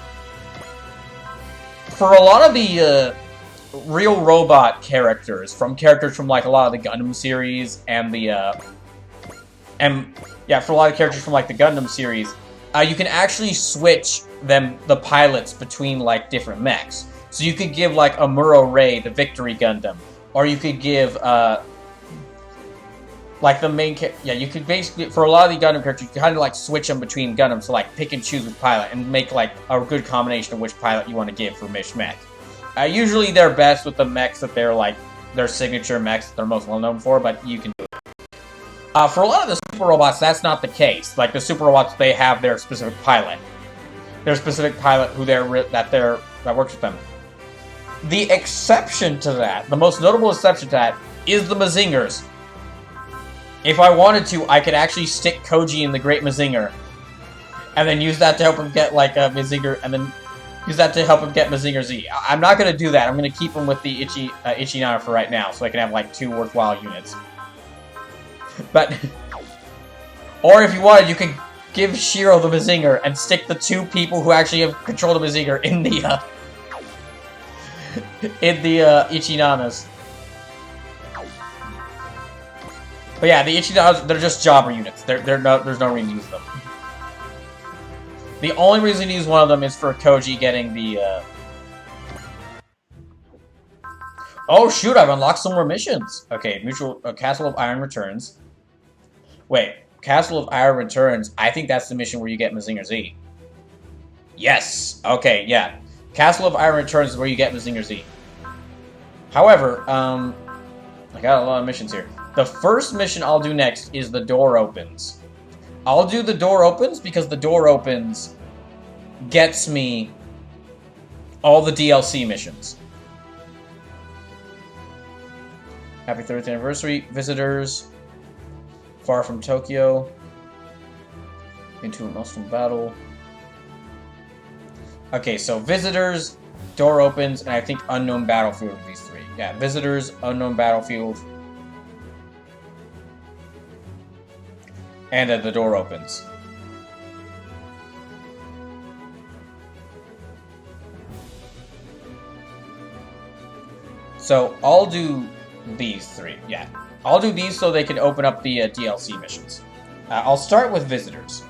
real robot characters from like a lot of the Gundam series and for a lot of characters from like the Gundam series, you can actually switch the pilots between like different mechs. So you could give like Amuro Ray the Victory Gundam, or you could give like the main you could basically, for a lot of the Gundam characters, you can kind of like switch them between Gundams, so like pick and choose which pilot and make like a good combination of which pilot you want to give for Mish Mech. Usually they're best with the mechs that they're like their signature mechs that they're most well known for, but you can do it. For a lot of the super robots, that's not the case. Like the super robots, they have their specific pilot, that works with them. The exception to that, the most notable exception to that, is the Mazingers. If I wanted to, I could actually stick Koji in the Great Mazinger, and then use that to help him get like a Mazinger, and then use that to help him get Mazinger Z. I'm not going to do that. I'm going to keep him with the Ichinana for right now, so I can have like 2 worthwhile units. But, or if you wanted, you could give Shiro the Mazinger and stick the 2 people who actually have control of Mazinger in the Ichinanas. But yeah, the Ichinanas, they're just jobber units. There's no reason to use them. The only reason to use one of them is for Koji getting the, Oh shoot, I've unlocked some more missions! Okay, Castle of Iron returns. Wait, Castle of Iron returns, I think that's the mission where you get Mazinger Z. Yes! Okay, yeah. Castle of Iron returns is where you get Mazinger Z. However, I got a lot of missions here. The first mission I'll do next is the door opens. I'll do the door opens because the door opens gets me all the DLC missions. Happy 30th anniversary. Visitors. Far from Tokyo. Into an awesome battle. Okay, so visitors, door opens, and I think unknown battlefield are these three. Yeah, visitors, unknown battlefield. And the door opens. So I'll do these three. Yeah, I'll do these so they can open up the DLC missions. I'll start with visitors.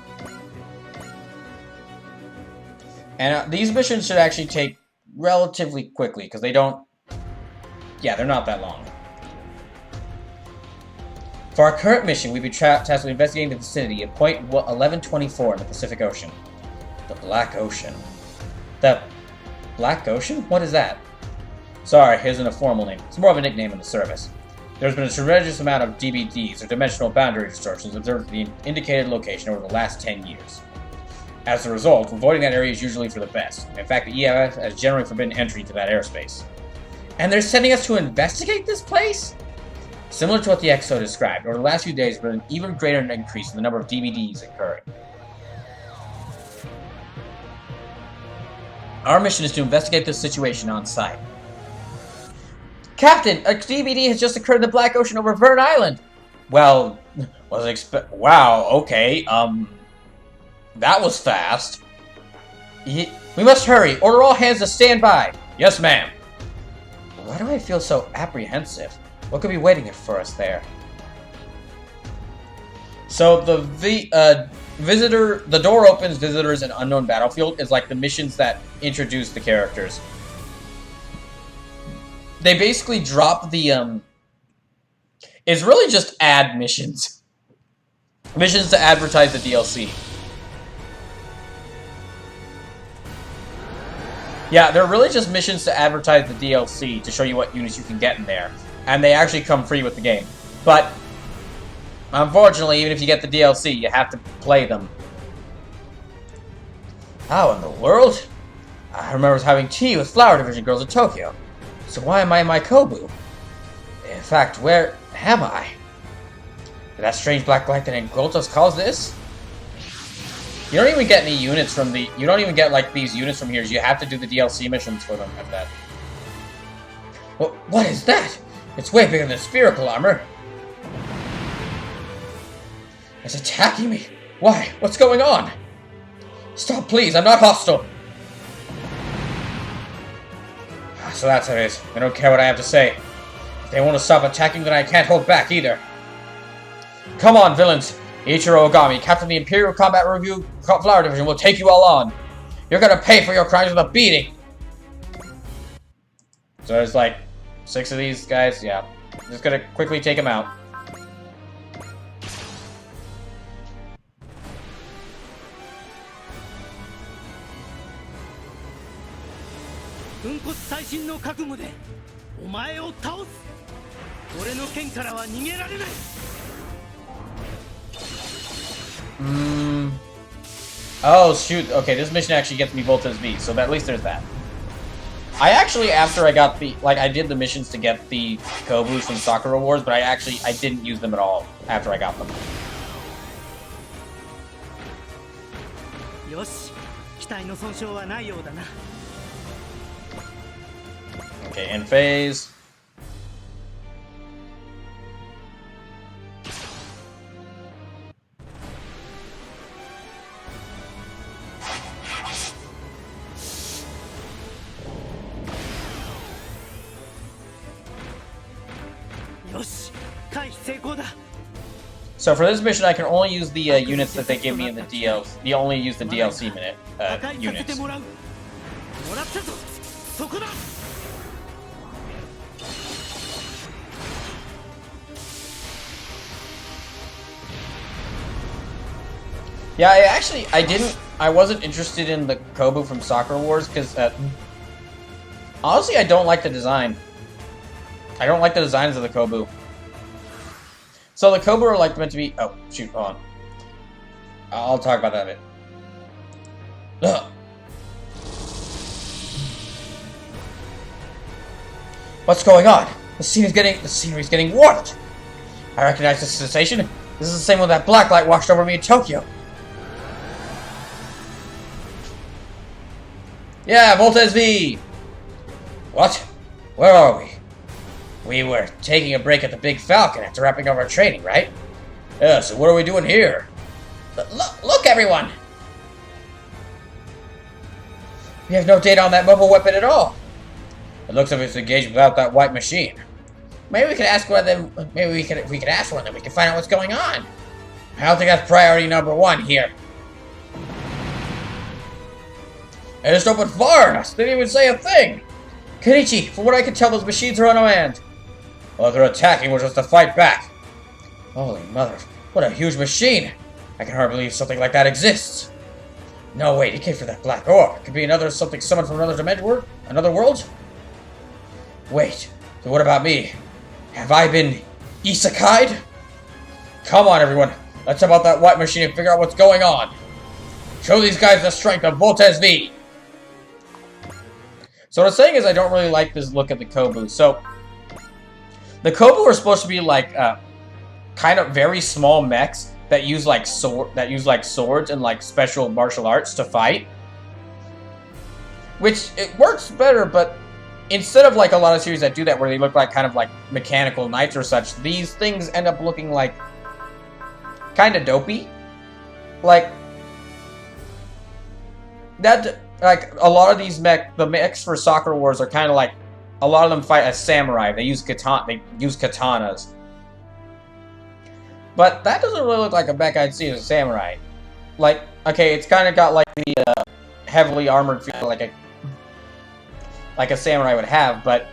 And these missions should actually take relatively quickly, because they don't... Yeah, they're not that long. For our current mission, we've been tasked with investigating the vicinity at point 1124 in the Pacific Ocean. The Black Ocean. The Black Ocean? What is that? Sorry, it isn't a formal name. It's more of a nickname in the service. There's been a tremendous amount of DBDs, or dimensional boundary distortions, observed at the indicated location over the last 10 years. As a result, avoiding that area is usually for the best. In fact, the EFF has generally forbidden entry to that airspace. And they're sending us to investigate this place? Similar to what the XO described, over the last few days, there's been an even greater increase in the number of DBDs occurring. Our mission is to investigate this situation on site. Captain, a DBD has just occurred in the Black Ocean over Vern Island. Well, wow, okay, that was fast. We must hurry. Order all hands to stand by. Yes, ma'am. Why do I feel so apprehensive? What could be waiting for us there? So the door opens, visitors, and unknown battlefield is like the missions that introduce the characters. They basically drop the it's really just ad missions. Missions to advertise the DLC. Yeah, they're really just missions to advertise the DLC to show you what units you can get in there. And they actually come free with the game. But, unfortunately, even if you get the DLC, you have to play them. How in the world? I remember having tea with Flower Division girls in Tokyo. So why am I in my Kobu? In fact, where am I? Did that strange black light that Engoltos calls this? You don't even get any units from the... You don't even get, like, these units from here. You have to do the DLC missions for them like that. What is that? It's way bigger than spherical armor. It's attacking me. Why? What's going on? Stop, please. I'm not hostile. So that's how it is. They don't care what I have to say. If they want to stop attacking, then I can't hold back either. Come on, villains. Ichiro Ogami, Captain of the Imperial Combat Review Flower Division, will take you all on. You're gonna pay for your crimes with a beating. So there's like 6 of these guys. Yeah, I'm just gonna quickly take them out. Oh, shoot. Okay, this mission actually gets me Volta's V, so at least there's that. I actually, after I got the... Like, I did the missions to get the Kobus from Sakura Wars, but I didn't use them at all after I got them. Okay, in phase. So for this mission, I can only use the units that they give me in the DLC. You only use the DLC units. Yeah, I wasn't interested in the Kobu from Sakura Wars because honestly, I don't like the design. I don't like the designs of the Kobu. So the Kobu are like meant to be... Oh, shoot, hold on. I'll talk about that a bit. Ugh. What's going on? The scenery's getting warped. I recognize this sensation. This is the same one that black light washed over me in Tokyo. Yeah, Voltes V! What? Where are we? We were taking a break at the Big Falcon after wrapping up our training, right? Yeah, so what are we doing here? Look, everyone! We have no data on that mobile weapon at all. It looks like it's engaged without that white machine. Maybe we could ask one of them. If we could ask one, then we can find out what's going on. I don't think that's priority number one here. They just opened fire on us. They didn't even say a thing. Kenichi, from what I can tell, those machines are unmanned. Well, if they're attacking, we're just to fight back. Holy mother, what a huge machine! I can hardly believe something like that exists. No, wait, it came from that black orb. It could be another something summoned from another dimension, another world? Wait, so what about me? Have I been isekai'd? Come on, everyone. Let's about that white machine and figure out what's going on. Show these guys the strength of Voltes V. So what I'm saying is I don't really like this look at the Kobu. So the Kobu are supposed to be like kind of very small mechs that use like swords and like special martial arts to fight. Which it works better, but instead of like a lot of series that do that where they look like kind of like mechanical knights or such, these things end up looking like kind of dopey. Like that, like a lot of these the mechs for Soccer Wars are kind of like a lot of them fight as samurai. They use katanas. But that doesn't really look like a mech I'd see as a samurai. Like, okay, it's kind of got like the heavily armored feel like a samurai would have, but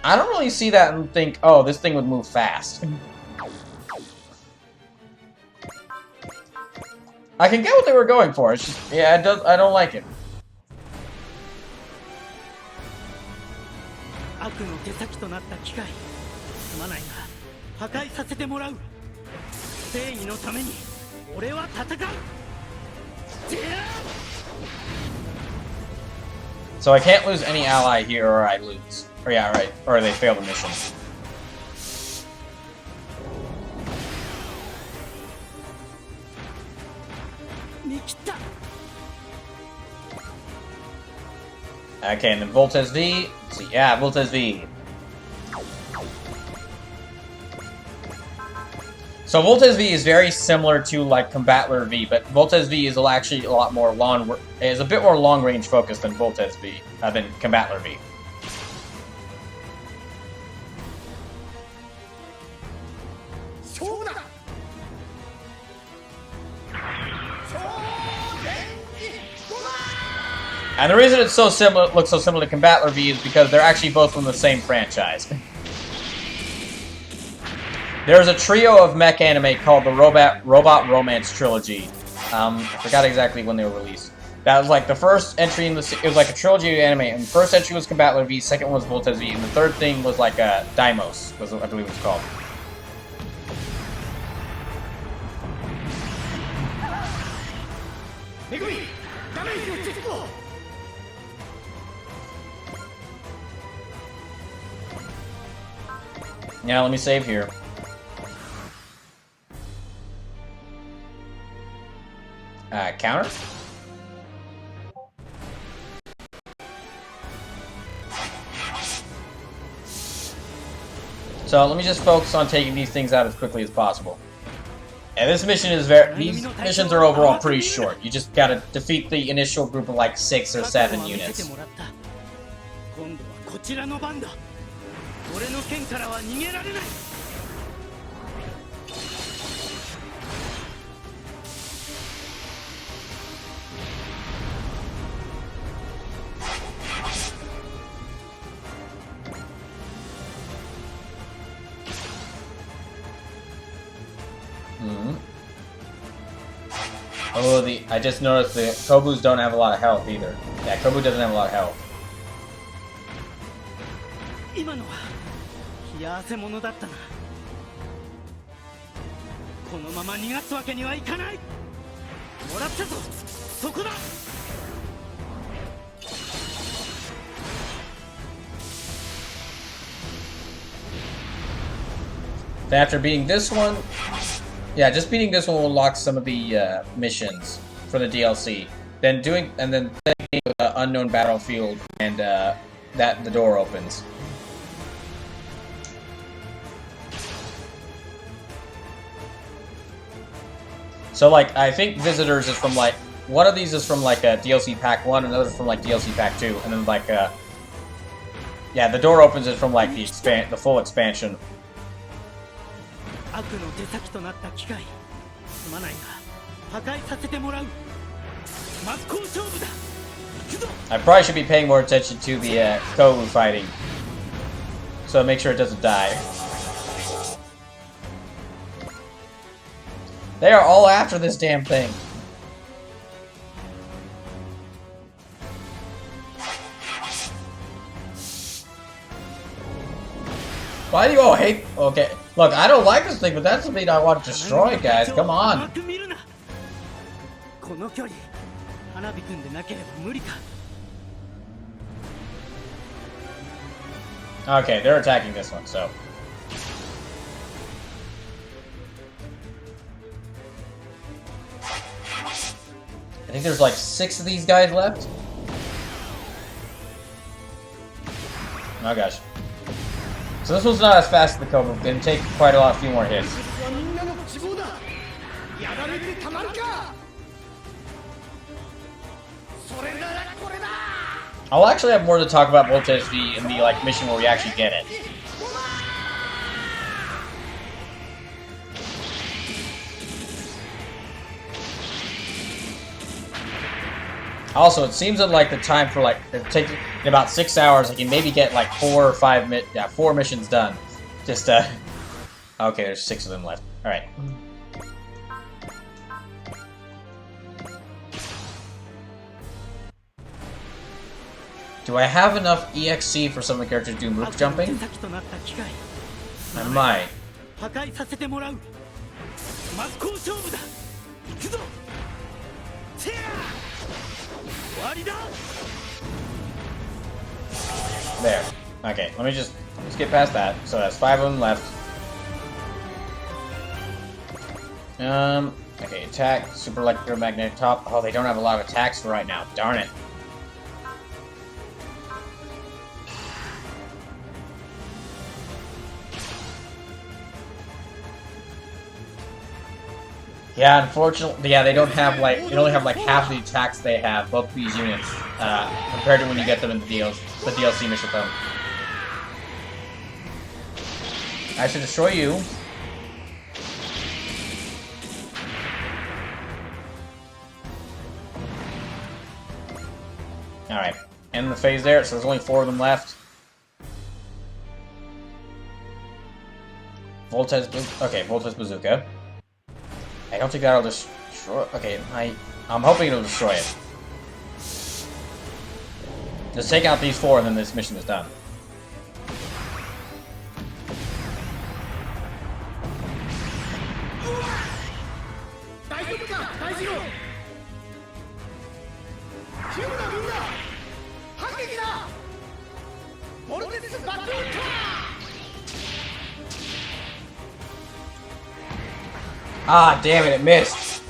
I don't really see that and think, oh, this thing would move fast. I can get what they were going for. It's just, yeah, it does. I don't like it. So I can't lose any ally here, or I lose. Or yeah, right. Or they fail the mission. Okay, and then Voltes V. Let's see, yeah, Voltes V. So Voltes V is very similar to like Combattler V, but Voltes V is actually a lot more is a bit more long range focused than Voltes V, than Combattler V. And the reason it's so similar, looks so similar to Combattler V is because they're actually both from the same franchise. There's a trio of mech anime called the Robot Romance Trilogy. I forgot exactly when they were released. That was like the first entry in it was like a trilogy of anime, and the first entry was Combattler V, second one was Voltes V, and the third thing was like Daimos, I believe it was called. Now let me save here. Counter? So let me just focus on taking these things out as quickly as possible. And this mission is these missions are overall pretty short. You just gotta defeat the initial group of like 6 or 7 units. Oh, I just noticed the Kobus don't have a lot of health either. Yeah, Kobu doesn't have a lot of health. 冷や汗者だったな。このまま逃がすわけにはいかない。もらったぞ。そこだ。After beating this one, yeah, just beating this one will unlock some of the missions for the DLC. Then doing unknown battlefield, and that the door opens. So like, I think visitors is from like one of these is from like a DLC pack 1, another is from like DLC pack 2, and then like yeah, the door opens is from like the full expansion. 悪の手先となった機械、すまないが破壊させてもらう。真っ向勝負だ。行くぞ。 I probably should be paying more attention to the Kovu fighting, so make sure it doesn't die. They are all after this damn thing. Why do you all hate? Okay, look, I don't like this thing, but that's the thing I want to destroy, guys. Come on. この距離、花火くんでなければ無理か。 Okay, they're attacking this one, so. I think there's like 6 of these guys left. Oh gosh. So this one's not as fast as the Cobra. It's gonna take quite a few more hits. I'll actually have more to talk about Voltage V in the like mission where we actually get it. Also, it seems that like the time for like it takes in about 6 hours. I can maybe get like 4 or 5 4 missions done. Just okay, there's 6 of them left. All right. Do I have enough EXC for some of the characters to do roof jumping? I might. There. Okay, let's get past that. So that's 5 of them left. Okay, attack, super electromagnetic top. Oh, they don't have a lot of attacks for right now. Darn it. Yeah, unfortunately, yeah, they don't have like, they only have like half the attacks they have, both these units, compared to when you get them in the DLC mission with them. I should destroy you. Alright, end the phase there, so there's only 4 of them left. Voltage Bazooka. I don't think that'll destroy. Okay, I'm hoping it'll destroy it. Just take out these 4 and then this mission is done. Ah, damn it, it missed.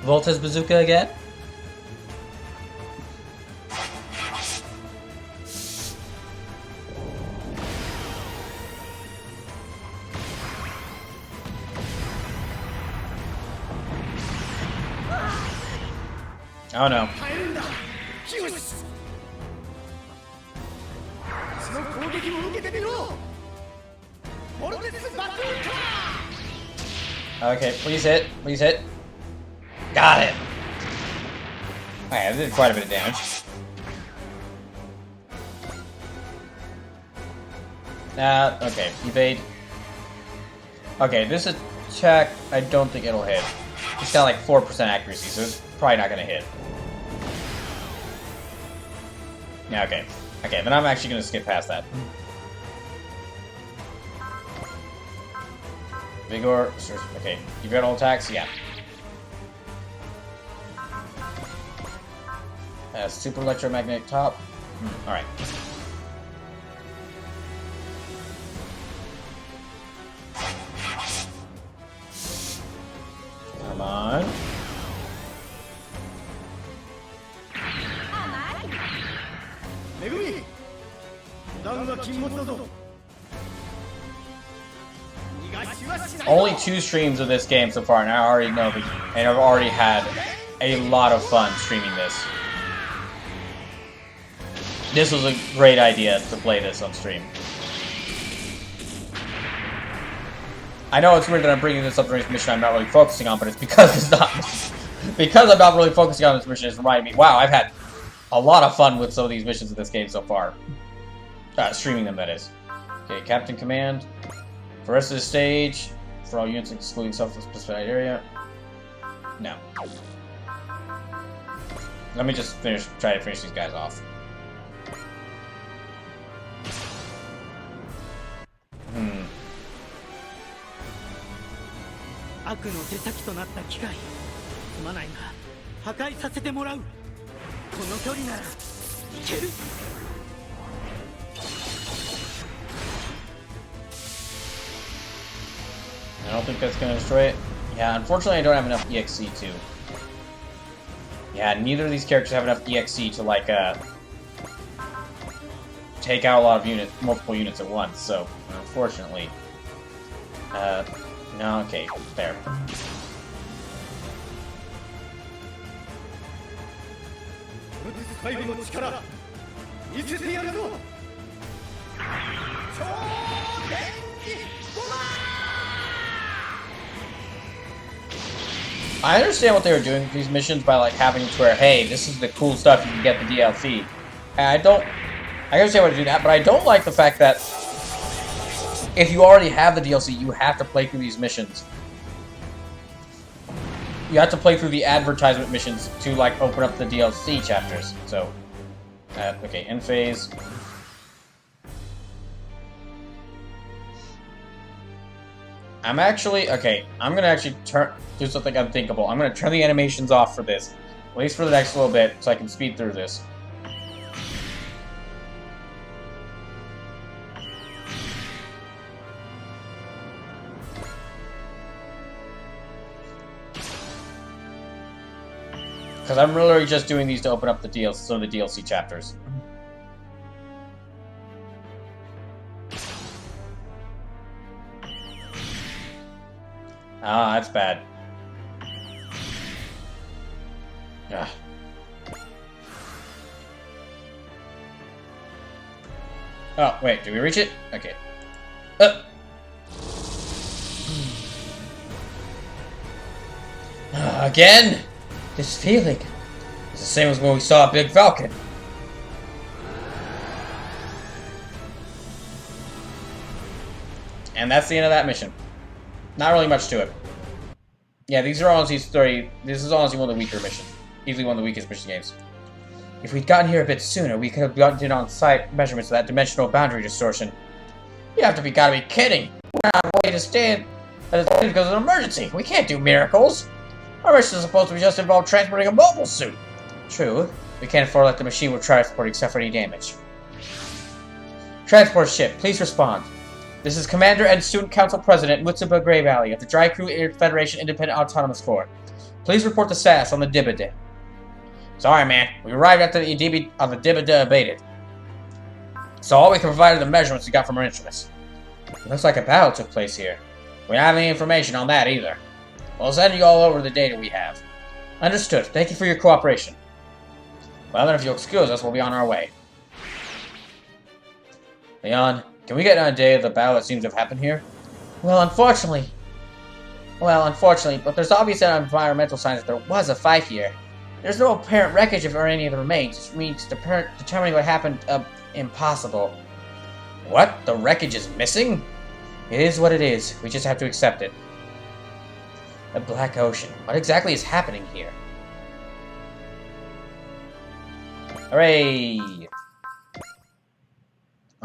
Volta's Bazooka again? Oh no. Okay, please hit. Please hit. Got it. Okay, that did quite a bit of damage. Okay, evade. Okay, this attack, I don't think it'll hit. It's got like 4% accuracy, so it's probably not gonna hit. Yeah, okay. Okay, then I'm actually gonna skip past that. Vigor, okay. You've got all attacks? Yeah. Super electromagnetic top. Alright. Come on. Only 2 streams of this game so far, and I already know, and I've already had a lot of fun streaming this. This was a great idea to play this on stream. I know it's weird that I'm bringing this up during this mission I'm not really focusing on, but it's because it's not because I'm not really focusing on this mission. It's reminding me, wow, I've had a lot of fun with some of these missions in this game so far. Streaming them, that is. Okay, Captain Command. For the rest of the stage, for all units excluding self-specified area. No. Let me just try to finish these guys off. Hmm. 悪の手先となった機械。すまないが、破壊させてもらう。この距離ならいける。I don't think that's gonna destroy it. Yeah, unfortunately I don't have enough EXC to. Yeah, neither of these characters have enough EXC to, like, take out a lot of units, multiple units at once, so, unfortunately. No, okay, there. I understand what they were doing with these missions by, like, having it to where, hey, this is the cool stuff, you can get the DLC. And I understand why to do that, but I don't like the fact that if you already have the DLC, you have to play through these missions. You have to play through the advertisement missions to, like, open up the DLC chapters. So, okay, end phase. I'm gonna actually do something unthinkable. I'm gonna turn the animations off for this, at least for the next little bit, so I can speed through this. Because I'm literally just doing these to open up the DLC, some of the DLC chapters. Ah, that's bad. Ugh. Oh, wait, did we reach it? Okay. Again? This feeling is the same as when we saw a big falcon. And that's the end of that mission. Not really much to it. Yeah, these are honestly this is honestly one of the weaker missions. Easily one of the weakest mission games. If we'd gotten here a bit sooner, we could have gotten on-site measurements of that dimensional boundary distortion. You have to gotta be kidding. We're not a way to stand because of an emergency. We can't do miracles. Our mission is supposed to just involve transporting a mobile suit. True. We can't afford to let the machine we're transporting suffer any damage. Transport ship, please respond. This is Commander and Student Council President Mutsuba Grey Valley of the Dry Crew Federation Independent Autonomous Corps. Please report the status on the Dibida. Sorry, man. We arrived after the Dibida abated. So all we can provide are the measurements we got from our instruments. It looks like a battle took place here. We don't have any information on that either. We'll send you all over the data we have. Understood. Thank you for your cooperation. Well, then if you'll excuse us, we'll be on our way. Leon, can we get an idea of the battle that seems to have happened here? Well, unfortunately, but there's obvious environmental signs that there was a fight here. There's no apparent wreckage of any of the remains, which means determining what happened impossible. What? The wreckage is missing? It is what it is. We just have to accept it. The Black Ocean. What exactly is happening here? Hooray!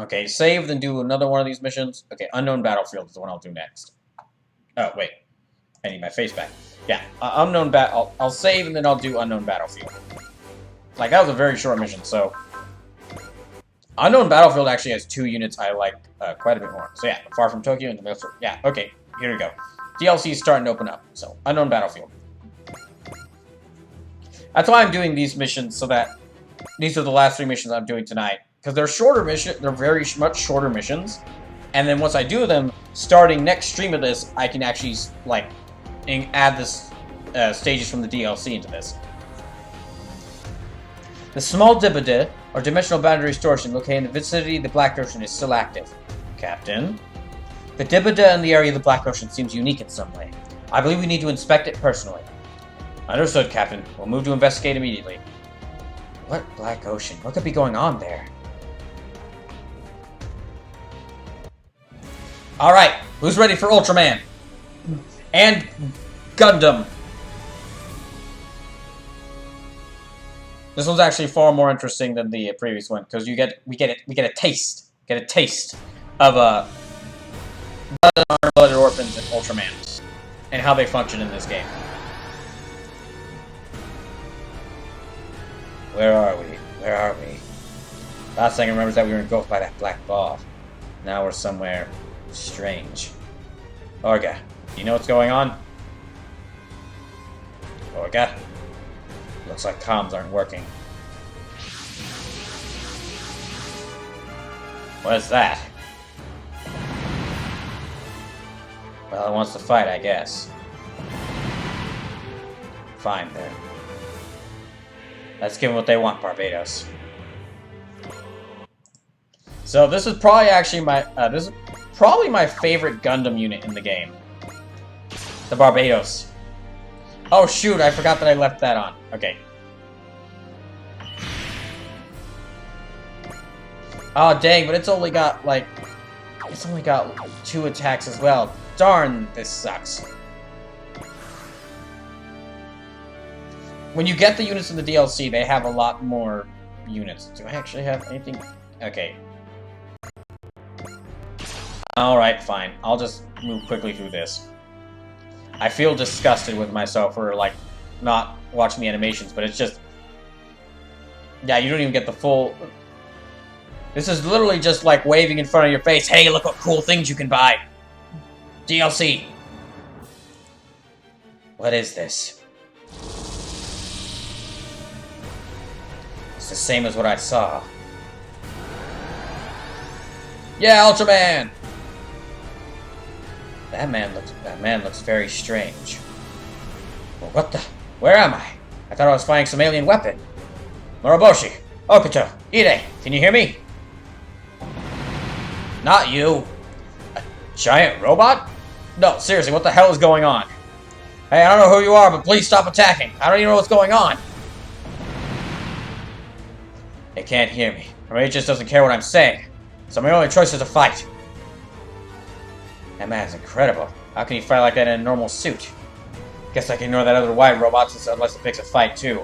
Okay, save, then do another one of these missions. Okay, Unknown Battlefield is the one I'll do next. Oh, wait. I need my face back. Yeah, I'll save, and then I'll do Unknown Battlefield. Like, that was a very short mission, so... Unknown Battlefield actually has 2 units I like quite a bit more. So yeah, Far From Tokyo and the Middle... Yeah, okay, here we go. DLC is starting to open up, so Unknown Battlefield. That's why I'm doing these missions, so that... These are the last 3 missions I'm doing tonight. Because they're shorter missions, they're very much shorter missions. And then once I do them, starting next stream of this, I can actually, like, add this stages from the DLC into this. The small Dibada, or dimensional boundary distortion, located in the vicinity of the Black Ocean, is still active. Captain? The Dibada in the area of the Black Ocean seems unique in some way. I believe we need to inspect it personally. Understood, Captain. We'll move to investigate immediately. What Black Ocean? What could be going on there? Alright, who's ready for Ultraman? And Gundam. This one's actually far more interesting than the previous one, because we get a taste of Gundam, Blooded Orphans, and Ultraman, and how they function in this game. Where are we? Where are we? Last thing I remember is that we were engulfed by that black ball. Now we're somewhere strange. Orga, you know what's going on? Orga? Looks like comms aren't working. What is that? Well, it wants to fight, I guess. Fine, then. Let's give them what they want, Barbados. So this is probably actually my my favorite Gundam unit in the game. The Barbados. Oh shoot, I forgot that I left that on. Okay. Oh dang, but it's only got 2 attacks as well. Darn, this sucks. When you get the units in the DLC, they have a lot more units. Do I actually have anything? Okay. Alright, fine. I'll just move quickly through this. I feel disgusted with myself for, like, not watching the animations, but it's just... Yeah, you don't even get the full... This is literally just, like, waving in front of your face, hey, look what cool things you can buy! DLC! What is this? It's the same as what I saw. Yeah, Ultraman! That man looks very strange. Well, what the? Where am I? I thought I was fighting some alien weapon. Moroboshi, Okuto, Ide, can you hear me? Not you. A giant robot? No, seriously, what the hell is going on? Hey, I don't know who you are, but please stop attacking. I don't even know what's going on. They can't hear me. Or maybe it just doesn't care what I'm saying. So my only choice is to fight. That man's incredible. How can he fight like that in a normal suit? Guess I can ignore that other white robot unless it picks a fight too.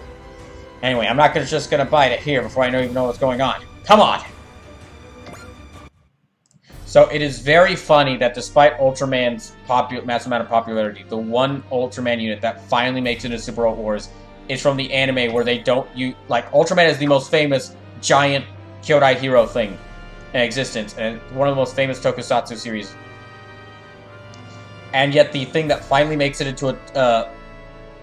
Anyway, I'm not just gonna bite it here before I even know what's going on. Come on! So it is very funny that despite Ultraman's massive amount of popularity, the one Ultraman unit that finally makes it into Super Robot Wars is from the anime where they don't use... Like, Ultraman is the most famous giant Kyodai hero thing in existence, and one of the most famous tokusatsu series. And yet the thing that finally makes it into a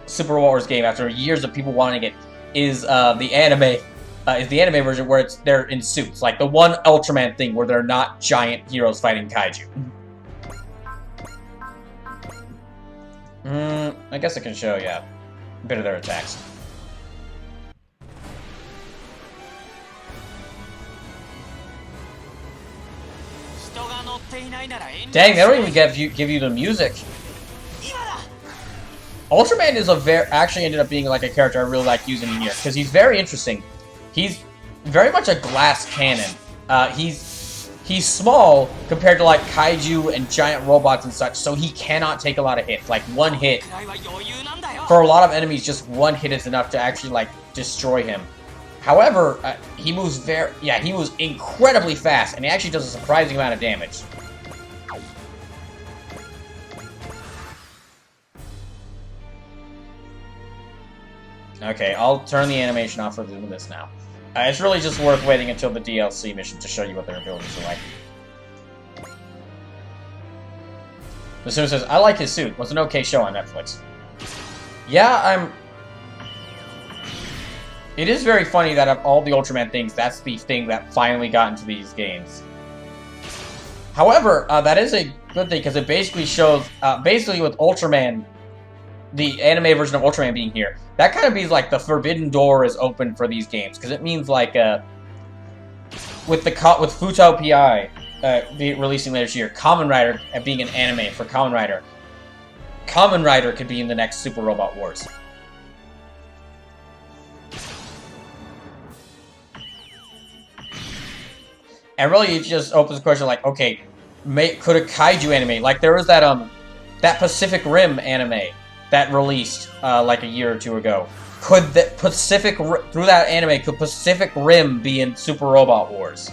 Super Robot Wars game after years of people wanting it is the anime version where they're in suits. Like the one Ultraman thing where they're not giant heroes fighting kaiju. I guess I can show, yeah, a bit of their attacks. Dang, they don't even give you the music. Ultraman is actually ended up being like a character I really like using in here because he's very interesting. He's very much a glass cannon. He's small compared to like kaiju and giant robots and such, so he cannot take a lot of hits. Like one hit for a lot of enemies, just one hit is enough to actually like destroy him. However, he moves he moves incredibly fast, and he actually does a surprising amount of damage. Okay, I'll turn the animation off for doing this now. It's really just worth waiting until the DLC mission to show you what their abilities are like. Basuma says, I like his suit. Was an okay show on Netflix. Yeah, It is very funny that of all the Ultraman things, that's the thing that finally got into these games. However, that is a good thing, because it basically shows, basically with Ultraman, the anime version of Ultraman being here, that kind of means, like, the forbidden door is open for these games, because it means, like, with Futao PI releasing later this year, Kamen Rider being an anime for Kamen Rider could be in the next Super Robot Wars. And really, it just opens the question, like, okay, could a kaiju anime, like, there was that Pacific Rim anime that released, like, a year or two ago. Could through that anime, could Pacific Rim be in Super Robot Wars?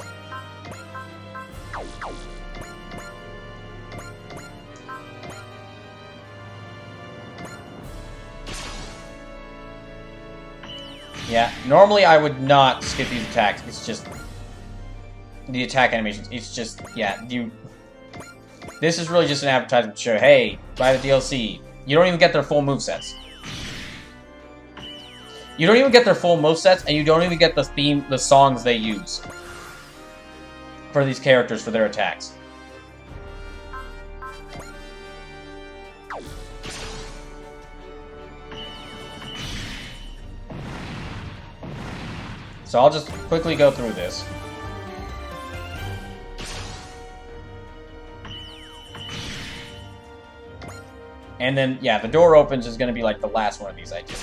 Yeah, normally I would not skip these attacks. It's just the attack animations. It's just, yeah, this is really just an advertisement to show, hey, buy the DLC. You don't even get their full movesets. You don't even get their full movesets, and you don't even get the songs they use for these characters for their attacks. So I'll just quickly go through this. And then, yeah, the door opens is going to be like the last one of these I do.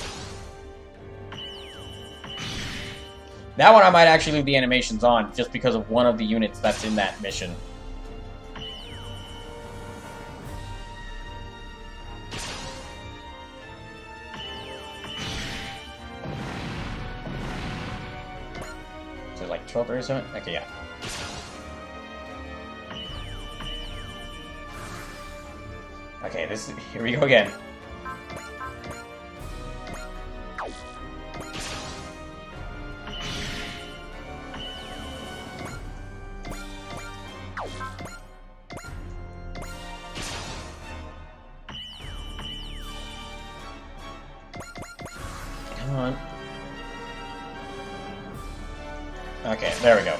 That one I might actually leave the animations on, just because of one of the units that's in that mission. So like 12:37? Okay, yeah. Okay, here we go again. Come on. Okay, there we go.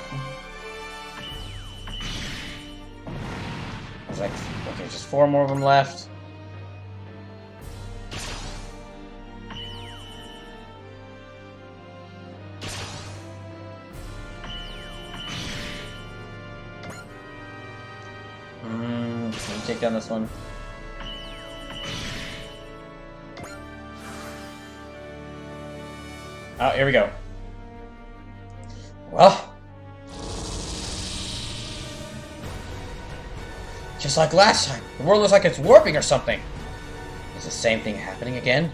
There's like, okay, just 4 more of them left. Can we take down this one? Oh, here we go. Well, just like last time, the world looks like it's warping or something. Is the same thing happening again?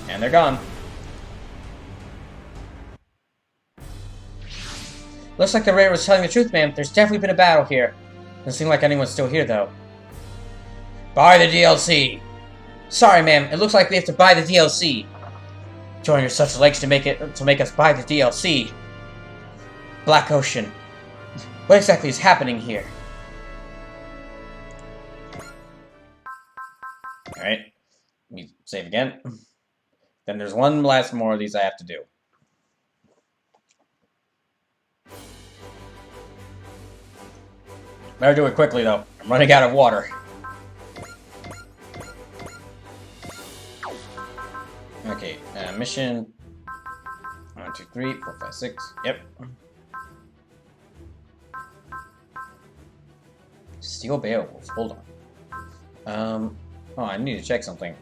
And they're gone. Looks like the Raider was telling the truth, ma'am. There's definitely been a battle here. Doesn't seem like anyone's still here, though. Buy the DLC! Sorry, ma'am. It looks like we have to buy the DLC. Join your such legs to make us buy the DLC. Black Ocean. What exactly is happening here? Alright. Let me save again. Then there's one last more of these I have to do. Better do it quickly, though. I'm running out of water. Okay, mission 1, 2, 3, 4, 5, 6. Yep. Steel Beowulf. Hold on. Oh, I need to check something.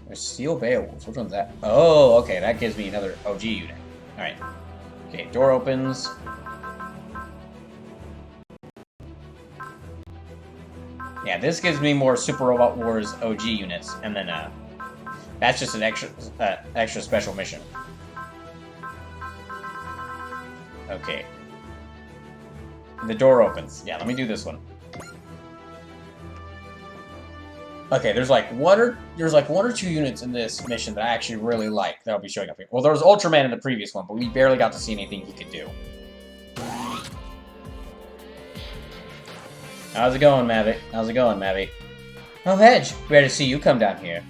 There's Steel Beowulf. Which one's that? Oh, okay. That gives me another OG unit. All right. Okay, door opens. Yeah, this gives me more Super Robot Wars OG units, and then That's just an extra special mission. Okay. The door opens. Yeah, let me do this one. Okay, there's like one or two units in this mission that I actually really like that'll be showing up here. Well, there was Ultraman in the previous one, but we barely got to see anything he could do. How's it going, Mavi? How's it going, Mavi? Oh, Hedge, glad to see you come down here.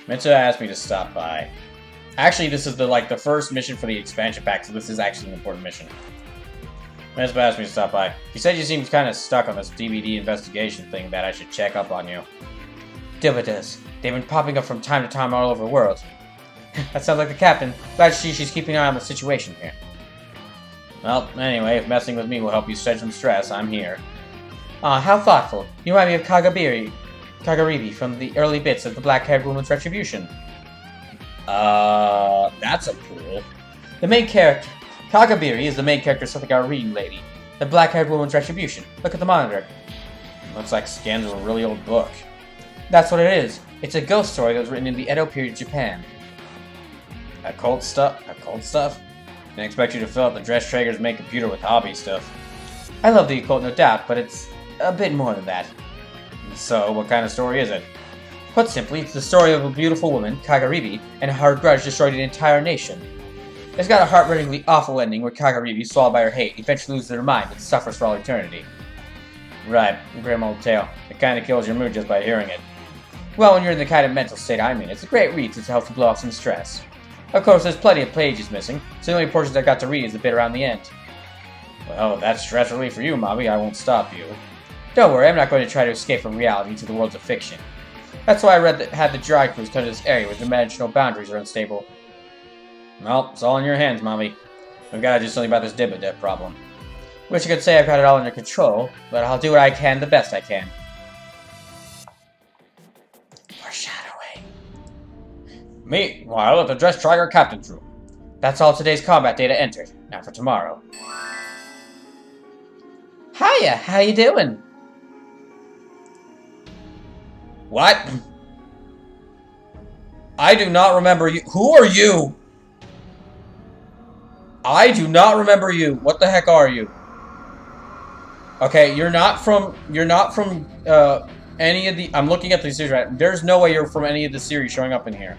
Mitsuha asked me to stop by. Actually, this is the first mission for the expansion pack, so this is actually an important mission. Mitsuha asked me to stop by. He said you seemed kind of stuck on this DVD investigation thing that I should check up on you. Dividends. They've been popping up from time to time all over the world. That sounds like the captain. Glad to see she's keeping an eye on the situation here. Well, anyway, if messing with me will help you shed some stress, I'm here. Ah, how thoughtful. You remind me of Kagaribi from the early bits of the Black-Haired Woman's Retribution. That's a pool. The main character, Kagabiri, is the main character of the Kagaribi lady. The Black-Haired Woman's Retribution. Look at the monitor. Looks like scans of a really old book. That's what it is. It's a ghost story that was written in the Edo period Japan. Occult stuff? Occult stuff? Didn't expect you to fill out the dress Traeger's main computer with hobby stuff. I love the occult, no doubt, but it's a bit more than that. So, what kind of story is it? Put simply, it's the story of a beautiful woman, Kagaribi, and her grudge destroyed an entire nation. It's got a heart-rendingly awful ending where Kagaribi, swallowed by her hate, eventually loses her mind and suffers for all eternity. Right, grim old tale. It kinda kills your mood just by hearing it. Well, when you're in the kind of mental state I'm in, it's a great read since it helps to blow off some stress. Of course, there's plenty of pages missing, so the only portions I got to read is the bit around the end. Well, if that's stress relief for you, Mavi, I won't stop you. Don't worry, I'm not going to try to escape from reality to the worlds of fiction. That's why I had the dry cruise come to this area where dimensional boundaries are unstable. Well, it's all in your hands, Mommy. I've got to do something about this Dibba problem. Wish I could say I've got it all under control, but I'll do what I can the best I can. Foreshadowing. Meanwhile, at the Dress Trigger Captain's room. That's all today's combat data entered. Now for tomorrow. Hiya, how you doing? What? I do not remember you. Who are you? I do not remember you. What the heck are you? Okay, you're not from any of the... I'm looking at the series right. There's no way you're from any of the series showing up in here.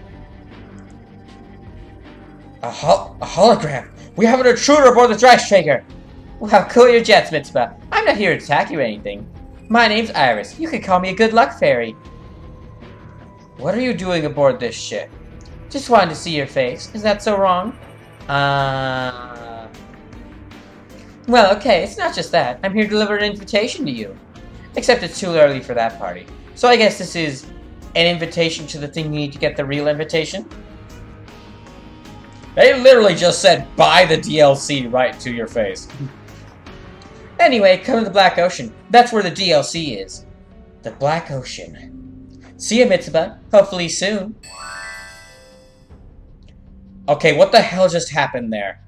A hologram. We have an intruder aboard the Dress Traeger. Wow, cool your jets, Mitsuha. I'm not here to attack you or anything. My name's Iris. You could call me a good luck fairy. What are you doing aboard this ship? Just wanted to see your face. Is that so wrong? Well, okay, it's not just that. I'm here to deliver an invitation to you. Except it's too early for that party. So I guess this is an invitation to the thing you need to get the real invitation? They literally just said, buy the DLC right to your face. Anyway, come to the Black Ocean. That's where the DLC is. The Black Ocean. See you, Mitsuha. Hopefully soon. Okay, what the hell just happened there?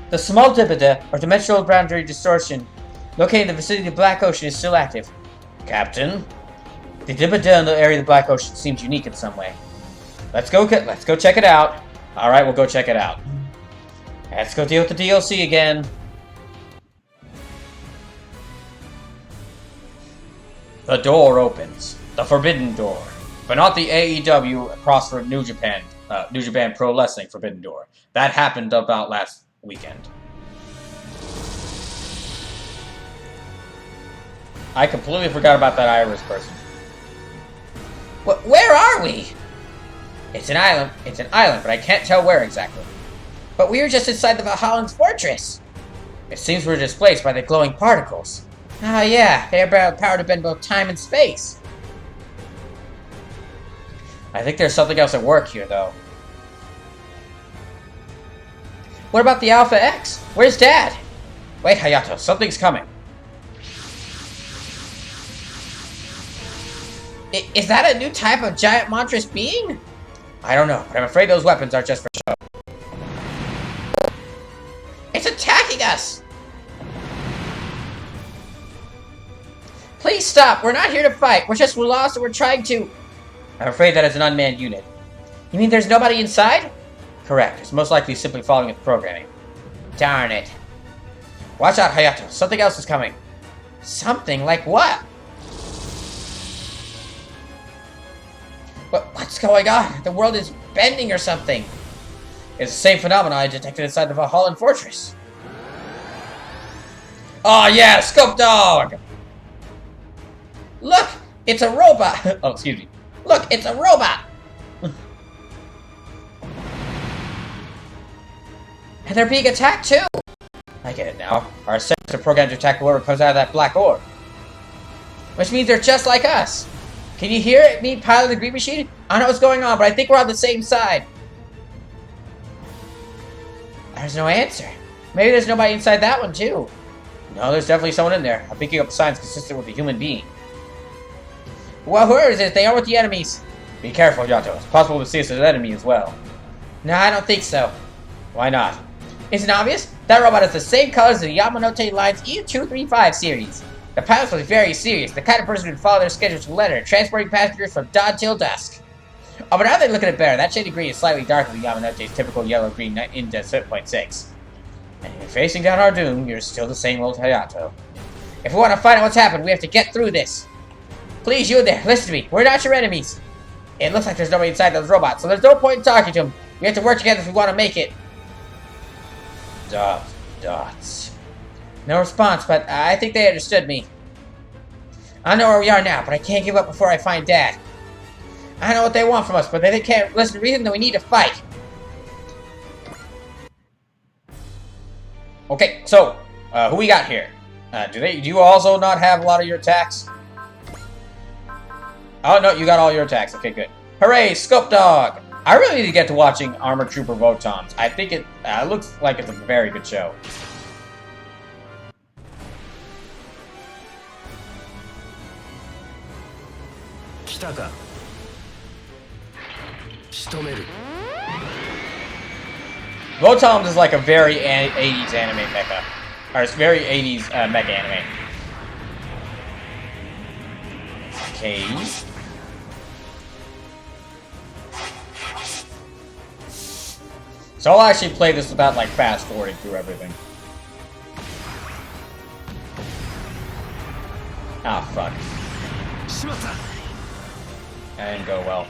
The small Dibida, or dimensional boundary distortion, located in the vicinity of the Black Ocean, is still active. Captain? The Dibida in the area of the Black Ocean seems unique in some way. Let's go check it out. Alright, we'll go check it out. Let's go deal with the DLC again. The door opens. The Forbidden Door. But not the AEW CrossFit New Japan Pro Wrestling Forbidden Door. That happened about last weekend. I completely forgot about that Iris person. Where are we? It's an island, but I can't tell where exactly. But we were just inside the Valhallan's fortress. It seems we're displaced by the glowing particles. Ah, yeah, they have power to bend both time and space. I think there's something else at work here, though. What about the Alpha X? Where's Dad? Wait, Hayato, something's coming. Is that a new type of giant monstrous being? I don't know, but I'm afraid those weapons are just for show. It's attacking us! Please Please stop. We're not here to fight. We're just lost and we're trying to... I'm afraid that is an unmanned unit. You mean there's nobody inside? Correct. It's most likely simply following its programming. Darn it. Watch out, Hayato. Something else is coming. Something? Like what? What's going on? The world is bending or something. It's the same phenomenon I detected inside the Valhallan Fortress. Oh yeah, Scope Dog! Look! It's a robot! Oh, excuse me. Look, it's a robot! And they're being attacked too! I get it now. Our sensor programmed to attack whoever comes out of that black orb. Which means they're just like us. Can you hear it, me piloting the Green Machine? I don't know what's going on, but I think we're on the same side. There's no answer. Maybe there's nobody inside that one too. No, there's definitely someone in there. I'm picking up signs consistent with a human being. Well, whoever it is, they are with the enemies. Be careful, Yato. It's possible to see us as an enemy as well. No, I don't think so. Why not? Isn't it obvious? That robot has the same colors as the Yamanote Line's E235 series. The pilot was very serious, the kind of person who'd follow their schedule to the letter, transporting passengers from dawn till dusk. Oh, but now they look at it better. That shade of green is slightly darker than Yamanote's typical yellow-green index 7.6. And if you're facing down our doom, you're still the same old Hayato. If we want to find out what's happened, we have to get through this. Please, you in there, listen to me. We're not your enemies. It looks like there's nobody inside those robots, so there's no point in talking to them. We have to work together if we want to make it. Dots. No response, but I think they understood me. I know where we are now, but I can't give up before I find Dad. I know what they want from us, but they can't listen to reason, then we need to fight. Okay, so, who we got here? Do you also not have a lot of your attacks? Oh, no, you got all your attacks. Okay, good. Hooray, Scope Dog! I really need to get to watching Armor Trooper Votons. I think it looks like it's a very good show. Votons is like a very 80s anime mecha. Or it's very 80s mecha anime. Okay. So I'll actually play this without like fast forwarding through everything. Ah, fuck. That didn't go well.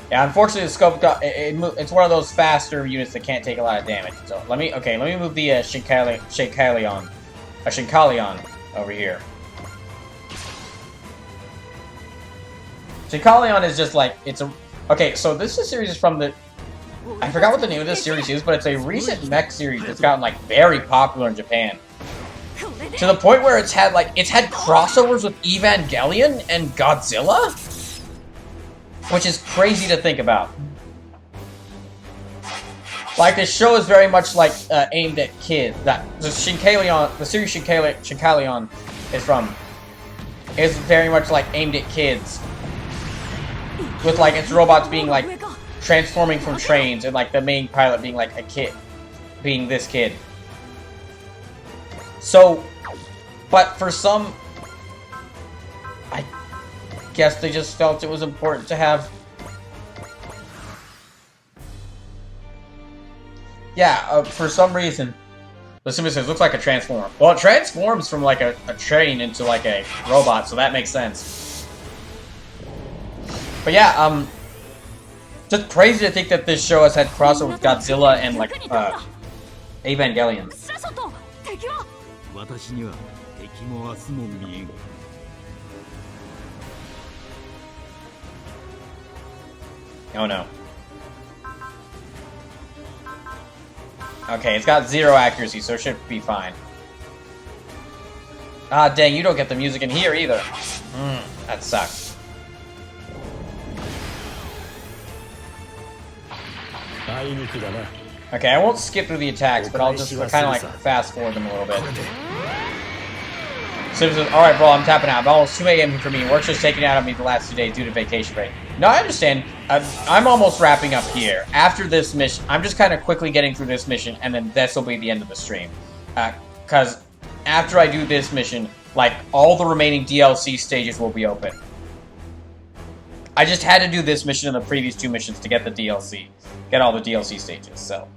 Yeah, unfortunately the scope got it's one of those faster units that can't take a lot of damage. So let me move the Shinkalion over here. Shinkalion is just like so this series is from the I forgot what the name of this series is, but it's a recent mech series that's gotten like very popular in Japan. To the point where it's had crossovers with Evangelion and Godzilla, which is crazy to think about. Like this show is very much like aimed at kids. That the series Shinkalion is very much like aimed at kids, with like its robots being like transforming from trains and like the main pilot being like a kid, being this kid. So, but for some, I guess they just felt it was important to have. Yeah, for some reason, the sim says looks like a transformer. Well, it transforms from like a train into like a robot, so that makes sense. But yeah, just crazy to think that this show has had crossover with Godzilla and like Evangelion. Oh no. Okay, it's got 0 accuracy, so it should be fine. Ah, dang, you don't get the music in here either. That sucks. Okay, I won't skip through the attacks, but I'll just kind of like fast forward them a little bit. Simpson, alright, bro, I'm tapping out. It's almost 2 a.m. for me. Work's just taking out on me the last 2 days due to vacation break. No, I understand. I'm almost wrapping up here. After this mission, I'm just kind of quickly getting through this mission, and then this will be the end of the stream. Because after I do this mission, like, all the remaining DLC stages will be open. I just had to do this mission and the previous 2 missions to get the DLC. Get all the DLC stages, so...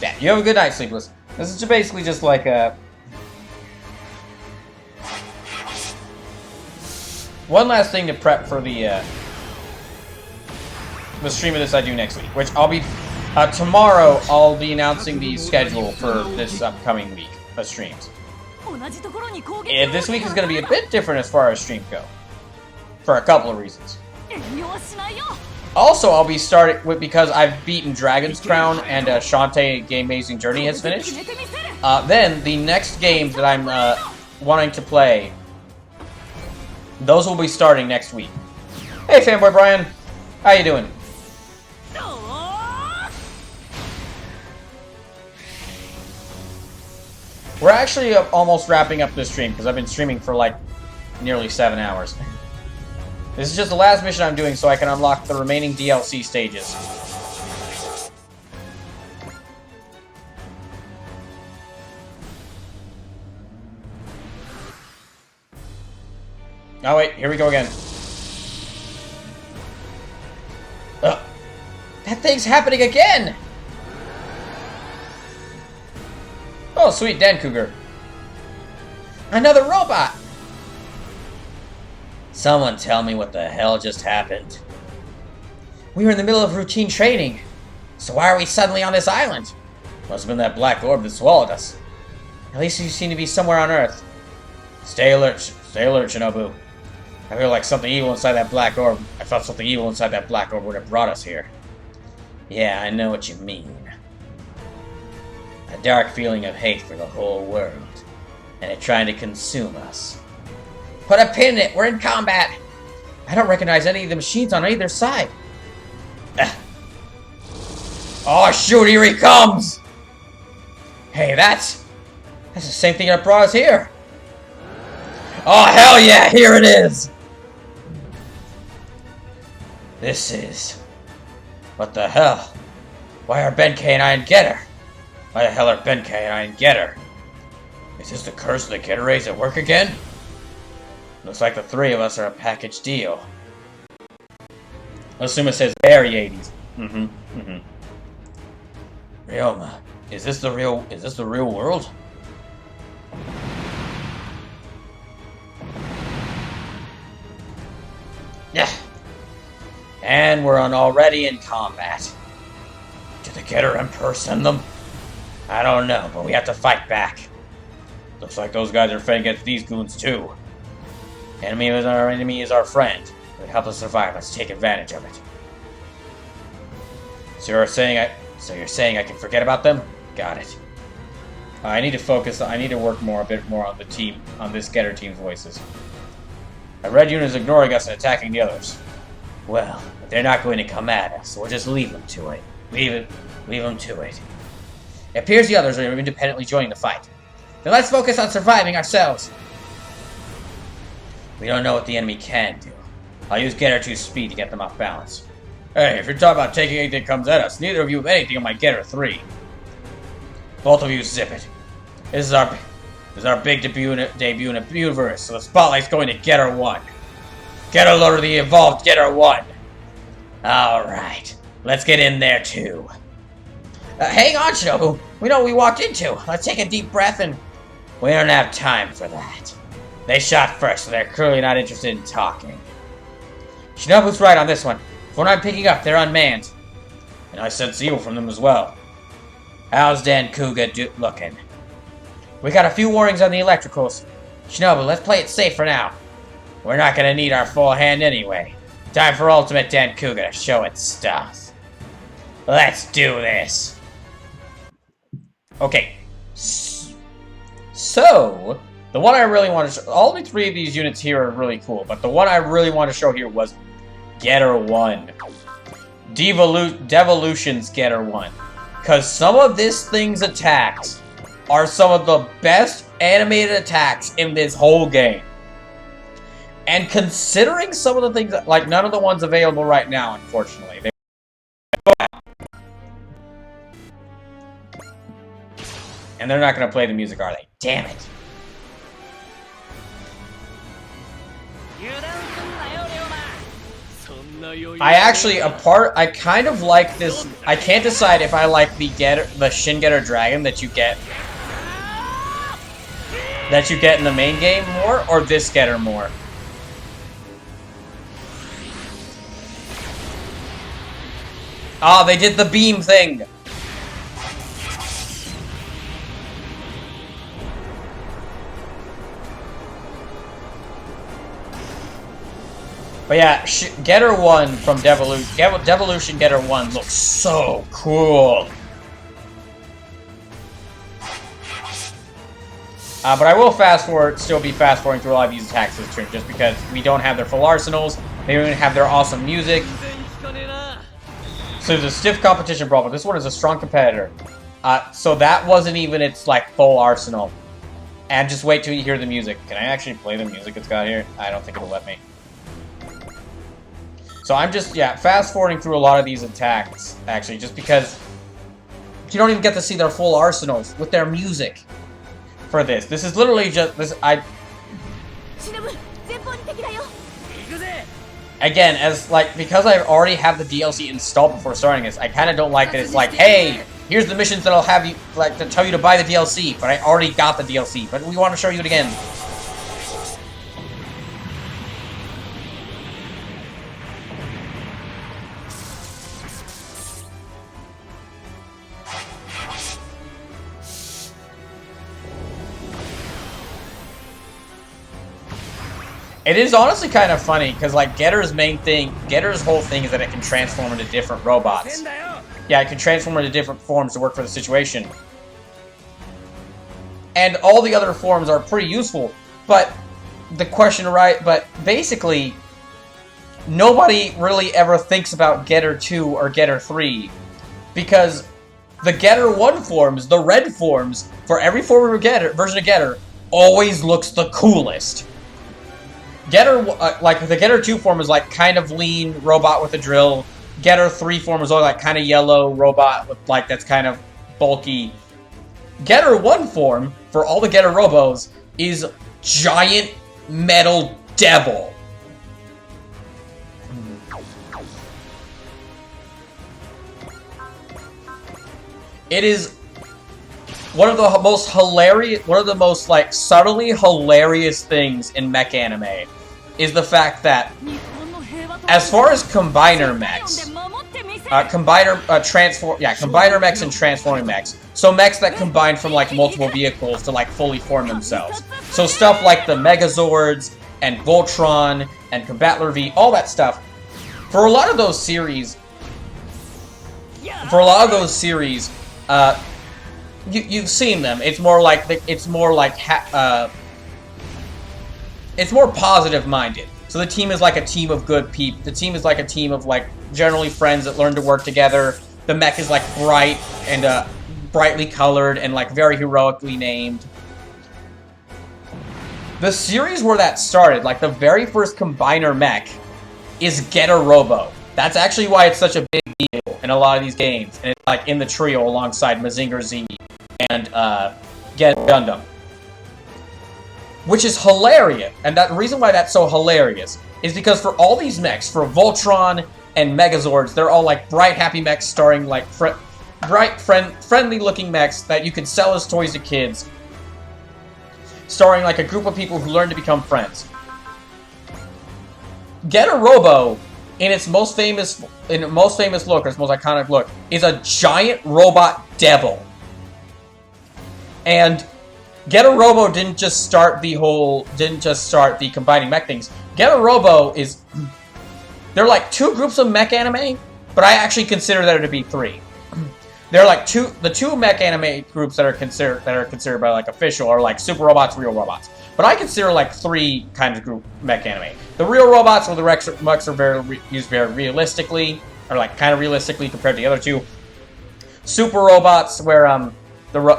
yeah, you have a good night, Sleepless. This is basically just like a... one last thing to prep for the stream of this I do next week, which I'll be... tomorrow, I'll be announcing the schedule for this upcoming week of streams. This week is going to be a bit different as far as streams go. For a couple of reasons. Also, I'll be starting with, because I've beaten Dragon's Crown and Shantae Game Amazing Journey has finished. Then, the next games that I'm wanting to play, those will be starting next week. Hey, Fanboy Brian. How you doing? We're actually almost wrapping up this stream, because I've been streaming for like nearly 7 hours. This is just the last mission I'm doing so I can unlock the remaining DLC stages. Oh wait, here we go again. Ugh. That thing's happening again! Oh, sweet, Dan Cougar. Another robot! Someone tell me what the hell just happened. We were in the middle of routine training. So why are we suddenly on this island? Must have been that black orb that swallowed us. At least you seem to be somewhere on Earth. Stay alert, Shinobu. I feel like something evil inside that black orb. I thought something evil inside that black orb would have brought us here. Yeah, I know what you mean. A dark feeling of hate for the whole world. And it trying to consume us. Put a pin in it! We're in combat! I don't recognize any of the machines on either side. Oh shoot, here he comes! Hey, that's the same thing that brought us here. Oh hell yeah, here it is! This is... what the hell? Why are Benkei and I in Getter? Why the hell are Benkei and I in Getter? Is this the curse of the Getter rays at work again? Looks like the 3 of us are a package deal. I assume it says very 80s. Ryoma, is this the real world? Yeah. And we're already in combat. Did the Getter Emperor send them? I don't know, but we have to fight back. Looks like those guys are fighting against these goons too. Our enemy is our friend. If it helps us survive, let's take advantage of it. So you're saying I can forget about them? Got it. I need to focus. I need to work a bit more on the team, on this Getter team's voices. A red unit is ignoring us and attacking the others. Well, if they're not going to come at us, we'll just leave them to it. Leave them to it. It appears the others are independently joining the fight. Then let's focus on surviving ourselves. We don't know what the enemy can do. I'll use Getter 2's speed to get them off balance. Hey, if you're talking about taking anything that comes at us, neither of you have anything on my Getter 3. Both of you zip it. This is our big debut in the universe, so the spotlight's going to Getter 1. Get a load of the evolved Getter 1. Alright, let's get in there too. Hang on, Shinobu. We know what we walked into. Let's take a deep breath and... We don't have time for that. They shot first, so they're clearly not interested in talking. Shinobu's right on this one. From what I'm picking up, they're unmanned. And I sense evil from them as well. How's Dan Kuga looking? We got a few warnings on the electricals. Shinobu, let's play it safe for now. We're not gonna need our full hand anyway. Time for Ultimate Dan Kuga to show its stuff. Let's do this. Okay. So, the one I really want to show... all the 3 of these units here are really cool, but the one I really want to show here was Getter 1. Devolution's Getter 1. Because some of this thing's attacks are some of the best animated attacks in this whole game. And considering some of the things, like none of the ones available right now, unfortunately. And they're not going to play the music, are they? Damn it. I actually, I kind of like this. I can't decide if I like the Shin Getter Dragon that you get in the main game more, or this Getter more. Ah, they did the beam thing. But yeah, Getter 1 from Devolution Getter 1 looks so cool. But I will still be fast forwarding through a lot of these attacks this turn, just because we don't have their full arsenals, they don't even have their awesome music. So there's a stiff competition brawl, but this one is a strong competitor. So that wasn't even its like full arsenal. And just wait till you hear the music. Can I actually play the music it's got here? I don't think it'll let me. So I'm just, yeah, fast forwarding through a lot of these attacks, actually, just because you don't even get to see their full arsenals with their music for this. This is literally just, again, as, like, because I already have the DLC installed before starting this, I kind of don't like that it's like, hey, here's the missions that'll have you, like, to tell you to buy the DLC, but I already got the DLC, but we want to show you it again. It is honestly kind of funny, because, like, Getter's whole thing is that it can transform into different robots. Yeah, it can transform into different forms to work for the situation. And all the other forms are pretty useful, but but basically, nobody really ever thinks about Getter 2 or Getter 3, because the Getter 1 forms, the red forms, for every version of Getter, always looks the coolest. Getter, like, the Getter 2 form is, like, kind of lean robot with a drill. Getter 3 form is only, like, kind of yellow robot with, like, that's kind of bulky. Getter 1 form, for all the Getter Robos, is giant metal devil. It is one of the most like, subtly hilarious things in mech anime is the fact that, as far as combiner mechs, combiner mechs and transforming mechs, so mechs that combine from, like, multiple vehicles to, like, fully form themselves. So stuff like the Megazords and Voltron and Combattler V, all that stuff. For a lot of those series, you've seen them. It's more like it's more positive minded. So the team is like a team of good people. The team is like a team of, like, generally friends that learn to work together. The mech is, like, bright and brightly colored and, like, very heroically named. The series where that started, like, the very first combiner mech, is Getter Robo. That's actually why it's such a big deal in a lot of these games, and it's, like, in the trio alongside Mazinger Z and Get Gundam. Which is hilarious, and the reason why that's so hilarious is because for all these mechs, for Voltron and Megazords, they're all, like, bright, happy mechs starring, like, friendly-looking mechs that you can sell as toys to kids, starring, like, a group of people who learn to become friends. Getter Robo, in its most famous look, or its most iconic look, is a giant robot devil. And Getter Robo didn't just start the combining mech things. Getter Robo is, they're like two groups of mech anime, but I actually consider there to be three. They're like the two mech anime groups that are considered by, like, official are, like, Super Robots, Real Robots. But I consider, like, three kinds of group mech anime. The Real Robots, where the mechs are used very realistically, or, like, kind of realistically compared to the other two. Super Robots, where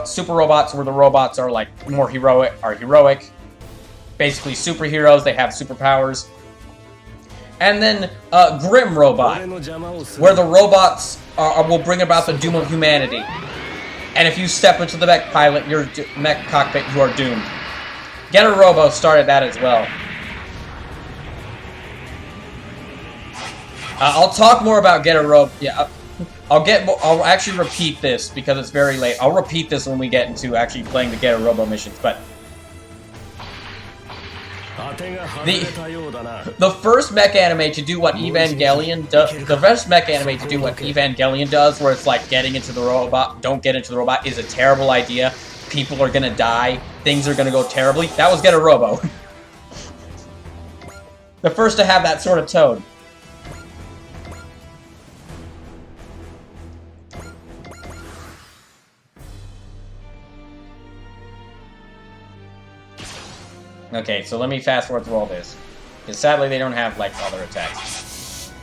Super Robots, where the robots are, like, more heroic, basically superheroes. They have superpowers. And then Grim Robot, where the robots will bring about the doom of humanity. And if you step into the mech cockpit, you are doomed. Getter Robo started that as well. I'll talk more about Get a Robo. Yeah, I'll actually repeat this because it's very late. I'll repeat this when we get into actually playing the Get a Robo missions. But the first mech anime to do what Evangelion does, the first mech anime to do what Evangelion does, where it's like getting into the robot, don't get into the robot, is a terrible idea. People are gonna die. Things are gonna go terribly. That was Get a Robo. The first to have that sort of tone. Okay, so let me fast forward through all this. Because sadly they don't have, like, other attacks.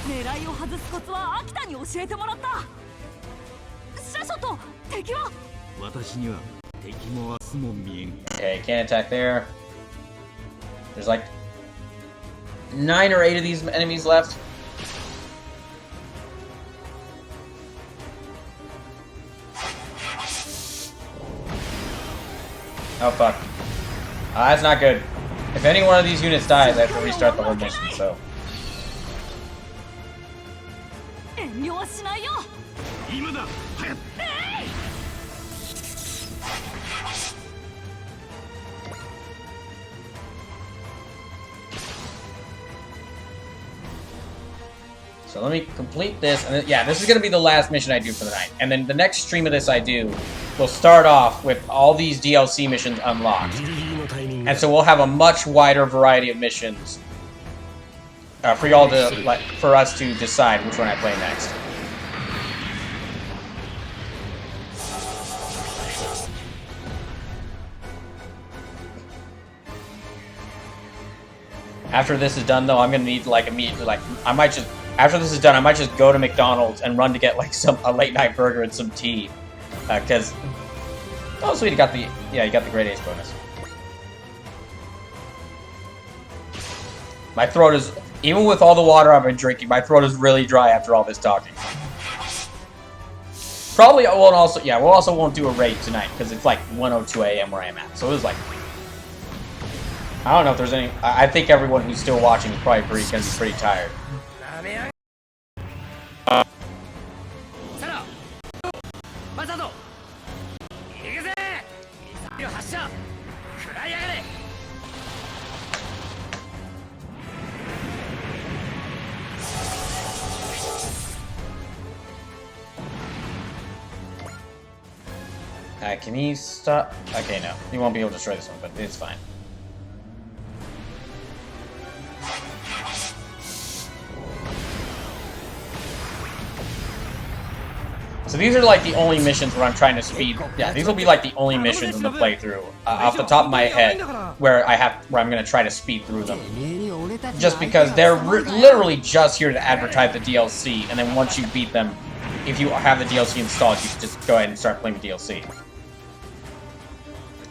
狙いを外すコツは秋田に教えてもらった。社長と敵は？私には敵も明日も見えん。 Okay, can't attack there. There's like 9 or 8 of these enemies left. Oh fuck. That's not good. If any one of these units dies, I have to restart the whole mission, so. 遠慮はしないよ。今だ。早く。 So let me complete this, and then, yeah, this is going to be the last mission I do for the night. And then the next stream of this I do will start off with all these DLC missions unlocked. And so we'll have a much wider variety of missions for y'all to, for us to decide which one I play next. After this is done, though, I'm gonna need to, like, immediately, like, I might just, after this is done, I might just go to McDonald's and run to get, like, a late-night burger and some tea. Because, oh, sweet, you got the, yeah, you got the Great Ace bonus. My throat is, even with all the water I've been drinking, my throat is really dry after all this talking. Probably won't also, yeah, we'll also won't do a raid tonight, because it's, like, 1:02 a.m. where I'm at. So it was, like, I don't know if there's any, I think everyone who's still watching is probably going to be pretty tired. Can he stop? Okay, no. He won't be able to destroy this one, but it's fine. So these are like the only missions where I'm trying to speed. Yeah, these will be like the only missions in the playthrough, off the top of my head, where I'm gonna try to speed through them. Just because they're literally just here to advertise the DLC, and then once you beat them, if you have the DLC installed, you can just go ahead and start playing the DLC.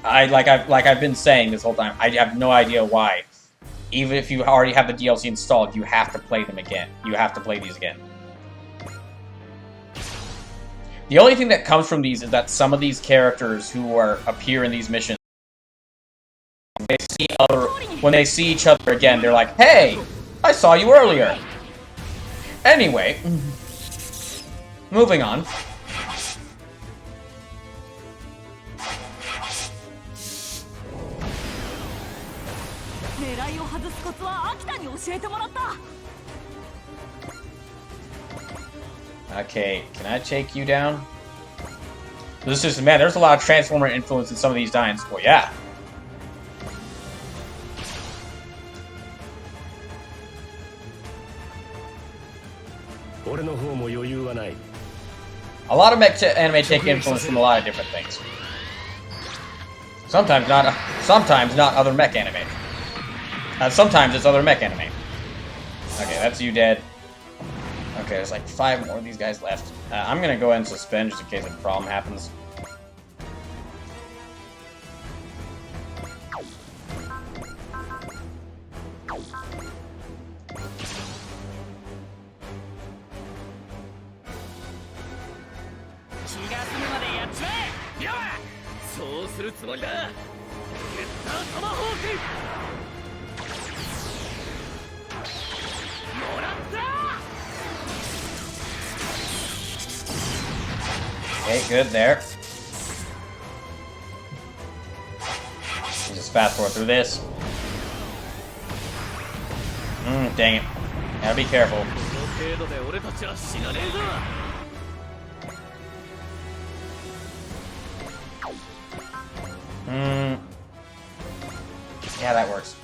Like I've been saying this whole time, I have no idea why. Even if you already have the DLC installed, you have to play them again. You have to play these again. The only thing that comes from these is that some of these characters who appear in these missions, when they see each other again, they're like, "Hey, I saw you earlier." Anyway, moving on. Okay, can I take you down? This is, man, there's a lot of Transformer influence in some of these dines. Well, yeah. A lot of mech anime take influence from a lot of different things. Sometimes not other mech anime. Sometimes it's other mech anime. Okay, that's you dead. Okay, there's like 5 more of these guys left. I'm gonna go ahead and suspend just in case a problem happens. Okay, good, there. Just fast forward through this. Dang it. Gotta be careful. Yeah, that works.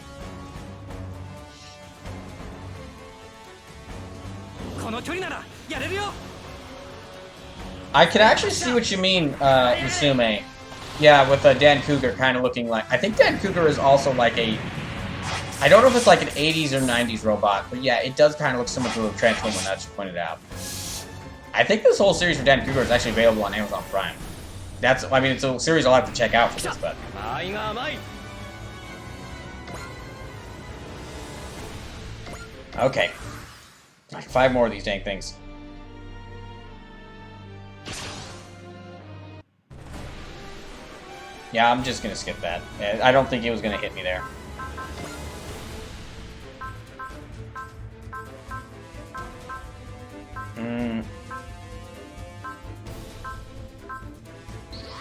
I can actually see what you mean, Musume. Yeah, with Dan Cougar kind of looking like... I think Dan Cougar is also like a... I don't know if it's like an 80s or 90s robot, but yeah, it does kind of look similar to the Transformer that you pointed out. I think this whole series for Dan Cougar is actually available on Amazon Prime. That's... I mean, it's a series I'll have to check out for this, but... Okay. Like 5 more of these dang things. Yeah, I'm just gonna skip that. I don't think it was gonna hit me there.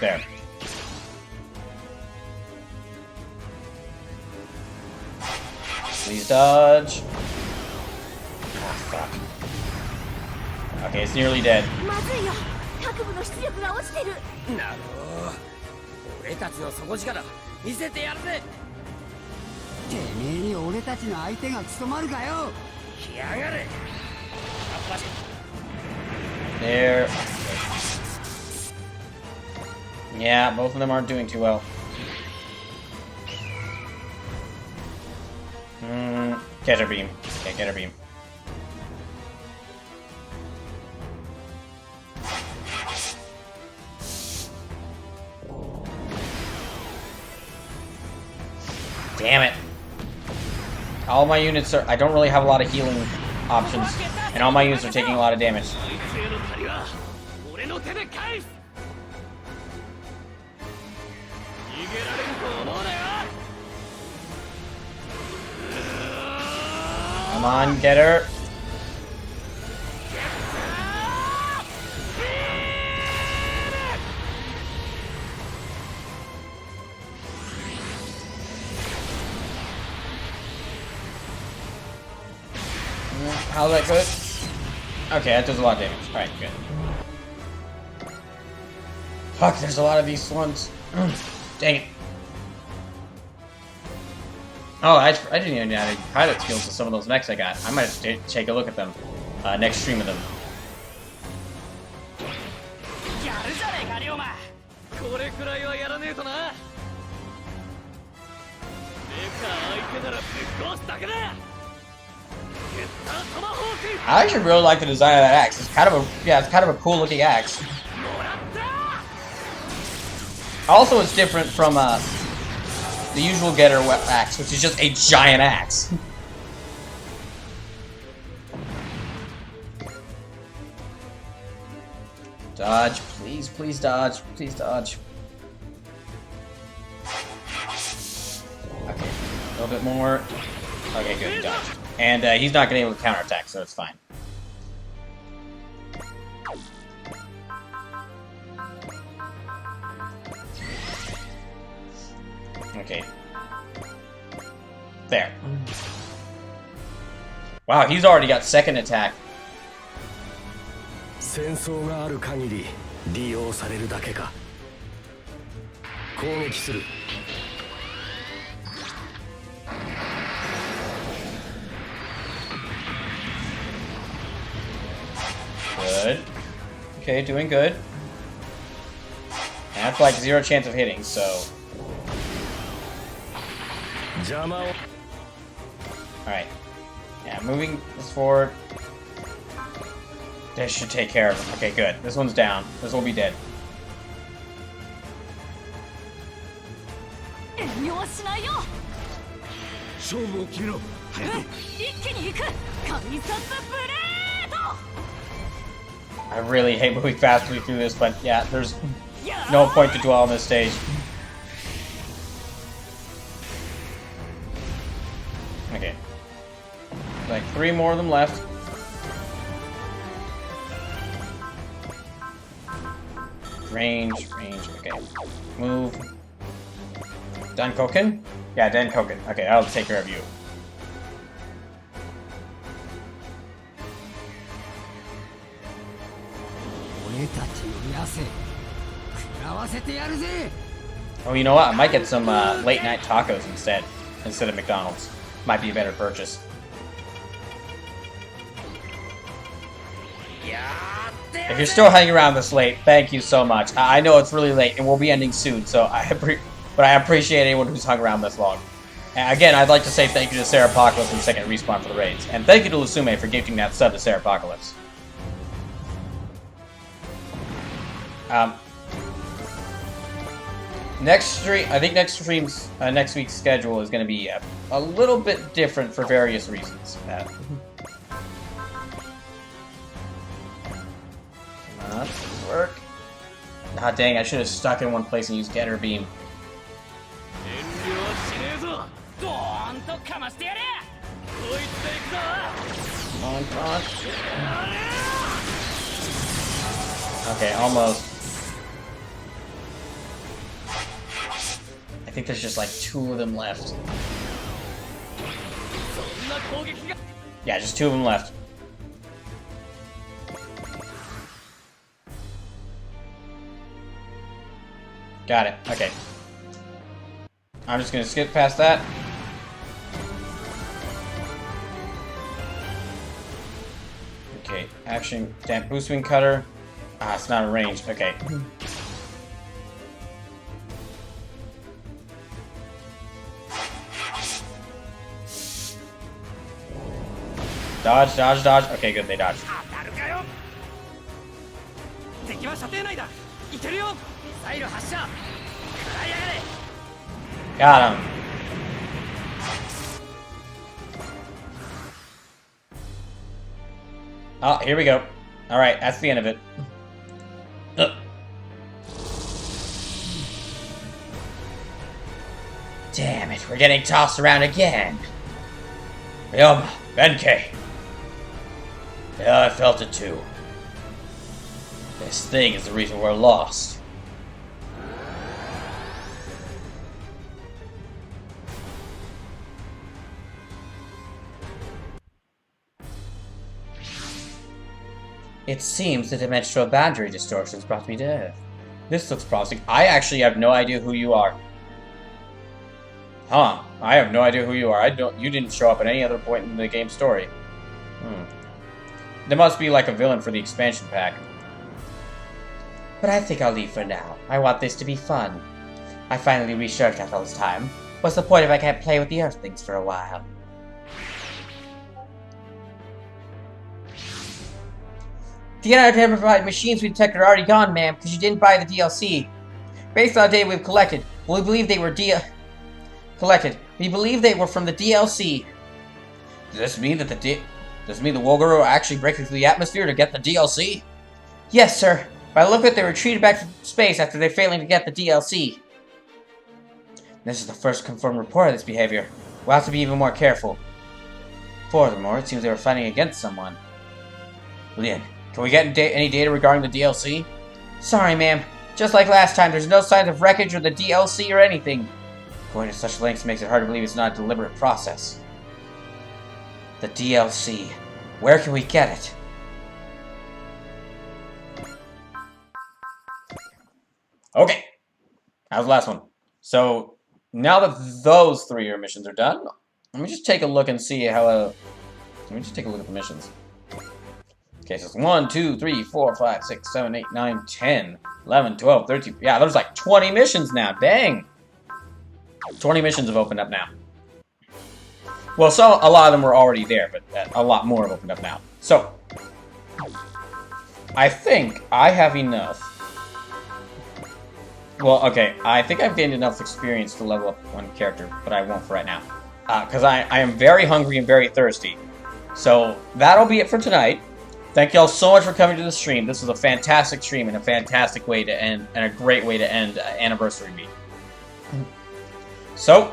There. Please dodge. Ah, fuck. Okay, it's nearly dead. まずいよ。各部の出力が落ちてる。なるほど。俺たちの底力見せてやるぜ。てめえに俺たちの相手が務まるかよ。来やがれ。やっぱし。There. Yeah, both of them aren't doing too well. Get her beam. Okay, get her beam. Damn it. All my units are... I don't really have a lot of healing options. And all my units are taking a lot of damage. Come on, get her. How's that good? Okay, that does a lot of damage. Alright, good. Fuck, there's a lot of these ones. Dang it. Oh, I didn't even add pilot skills to some of those mechs I got. I might have to take a look at them. Next stream of them. I actually really like the design of that axe. It's kind of a cool looking axe. Also, it's different from the usual getter axe, which is just a giant axe. Dodge, please, please dodge, please dodge. Okay, a little bit more. Okay, good, dodged. And he's not going to be able to counterattack, so it's fine. Okay. There. Wow, he's already got second attack. 戦争がある限り利用されるだけか。攻撃する。Good. Okay, doing good. And that's like 0 chance of hitting, so. Alright. Yeah, moving this forward. This should take care of him. Okay, good. This one's down. This will be dead. I really hate moving fastly through this, but yeah, there's no point to dwell on this stage. Okay. Like 3 more of them left. Range, okay. Move. Dankoken? Yeah, Dankoken. Okay, I'll take care of you. 俺たちの汗食らわせてやるぜ Oh, you know what? I might get some late night tacos instead of McDonald's. Might be a better purchase. If you're still hanging around this late, thank you so much. I know it's really late and we'll be ending soon, so I appreciate anyone who's hung around this long. And again, I'd like to say thank you to Sarah Apocalypse and Second Respawn for the raids, and thank you to Lusume for gifting that sub to Sarah Apocalypse. Next stream, I think next week's schedule is going to be a little bit different for various reasons. Not work. Ah, dang! I should have stuck in one place and used Getter Beam. 遠慮はしねえぞドーンとかましてやれこいつで行くぞ Come on, come on. Okay, almost. I think there's just like 2 of them left. そんな攻撃が Yeah, just 2 of them left. Got it. Okay. I'm just gonna skip past that. Okay, action, damp boost wing cutter. Ah, it's not a range. Okay. Dodge, dodge, dodge. Okay, good, they dodged. 当たるかよ敵は射程内だいけるよミサイル発射食らいやがれ Got him. Oh, here we go. Alright, that's the end of it. Damn it, we're getting tossed around again. Benkei. Yeah, I felt it too. This thing is the reason we're lost. It seems the dimensional boundary distortions brought me to Earth. This looks promising. I actually have no idea who you are. Huh. I have no idea who you are. You didn't show up at any other point in the game story. There must be like a villain for the expansion pack. But I think I'll leave for now. I want this to be fun. I finally reached Earth after all this time. What's the point if I can't play with the Earthlings for a while? The unidentified machines we detected are already gone, ma'am, because you didn't buy the DLC. Based on the data we've collected, we believe they were We believe they were from the DLC. Does this mean that the Wolgaro actually break through the atmosphere to get the DLC? Yes, sir. By the look of it, they were retreated back to space after they failing to get the DLC. This is the first confirmed report of this behavior. We'll have to be even more careful. Furthermore, it seems they were fighting against someone. Lynn, can we get any data regarding the DLC? Sorry, ma'am. Just like last time, there's no signs of wreckage or the DLC or anything. Going to such lengths makes it hard to believe it's not a deliberate process. The DLC. Where can we get it? Okay. That was the last one. So, now that those 3 missions are done, let me just take a look and see how... let me just take a look at the missions. Okay, so it's 1, 2, 3, 4, 5, 6, 7, 8, 9, 10, 11, 12, 13... Yeah, there's like 20 missions now. Dang! 20 missions have opened up now. Well, so a lot of them were already there, but a lot more have opened up now. So, I think I have enough. Well, okay, I think I've gained enough experience to level up one character, but I won't for right now. Because I am very hungry and very thirsty. So, that'll be it for tonight. Thank y'all so much for coming to the stream. This was a fantastic stream and a fantastic way to end, and a great way to end Anniversary Week. So,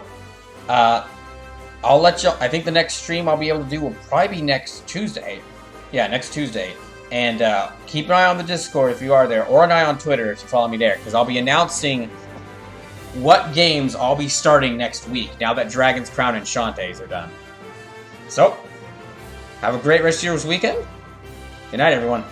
I'll let y'all... I think the next stream I'll be able to do will probably be next Tuesday. Yeah, next Tuesday. And keep an eye on the Discord if you are there, or an eye on Twitter if you follow me there, because I'll be announcing what games I'll be starting next week, now that Dragon's Crown and Shantae's are done. So, have a great rest of your weekend. Good night, everyone.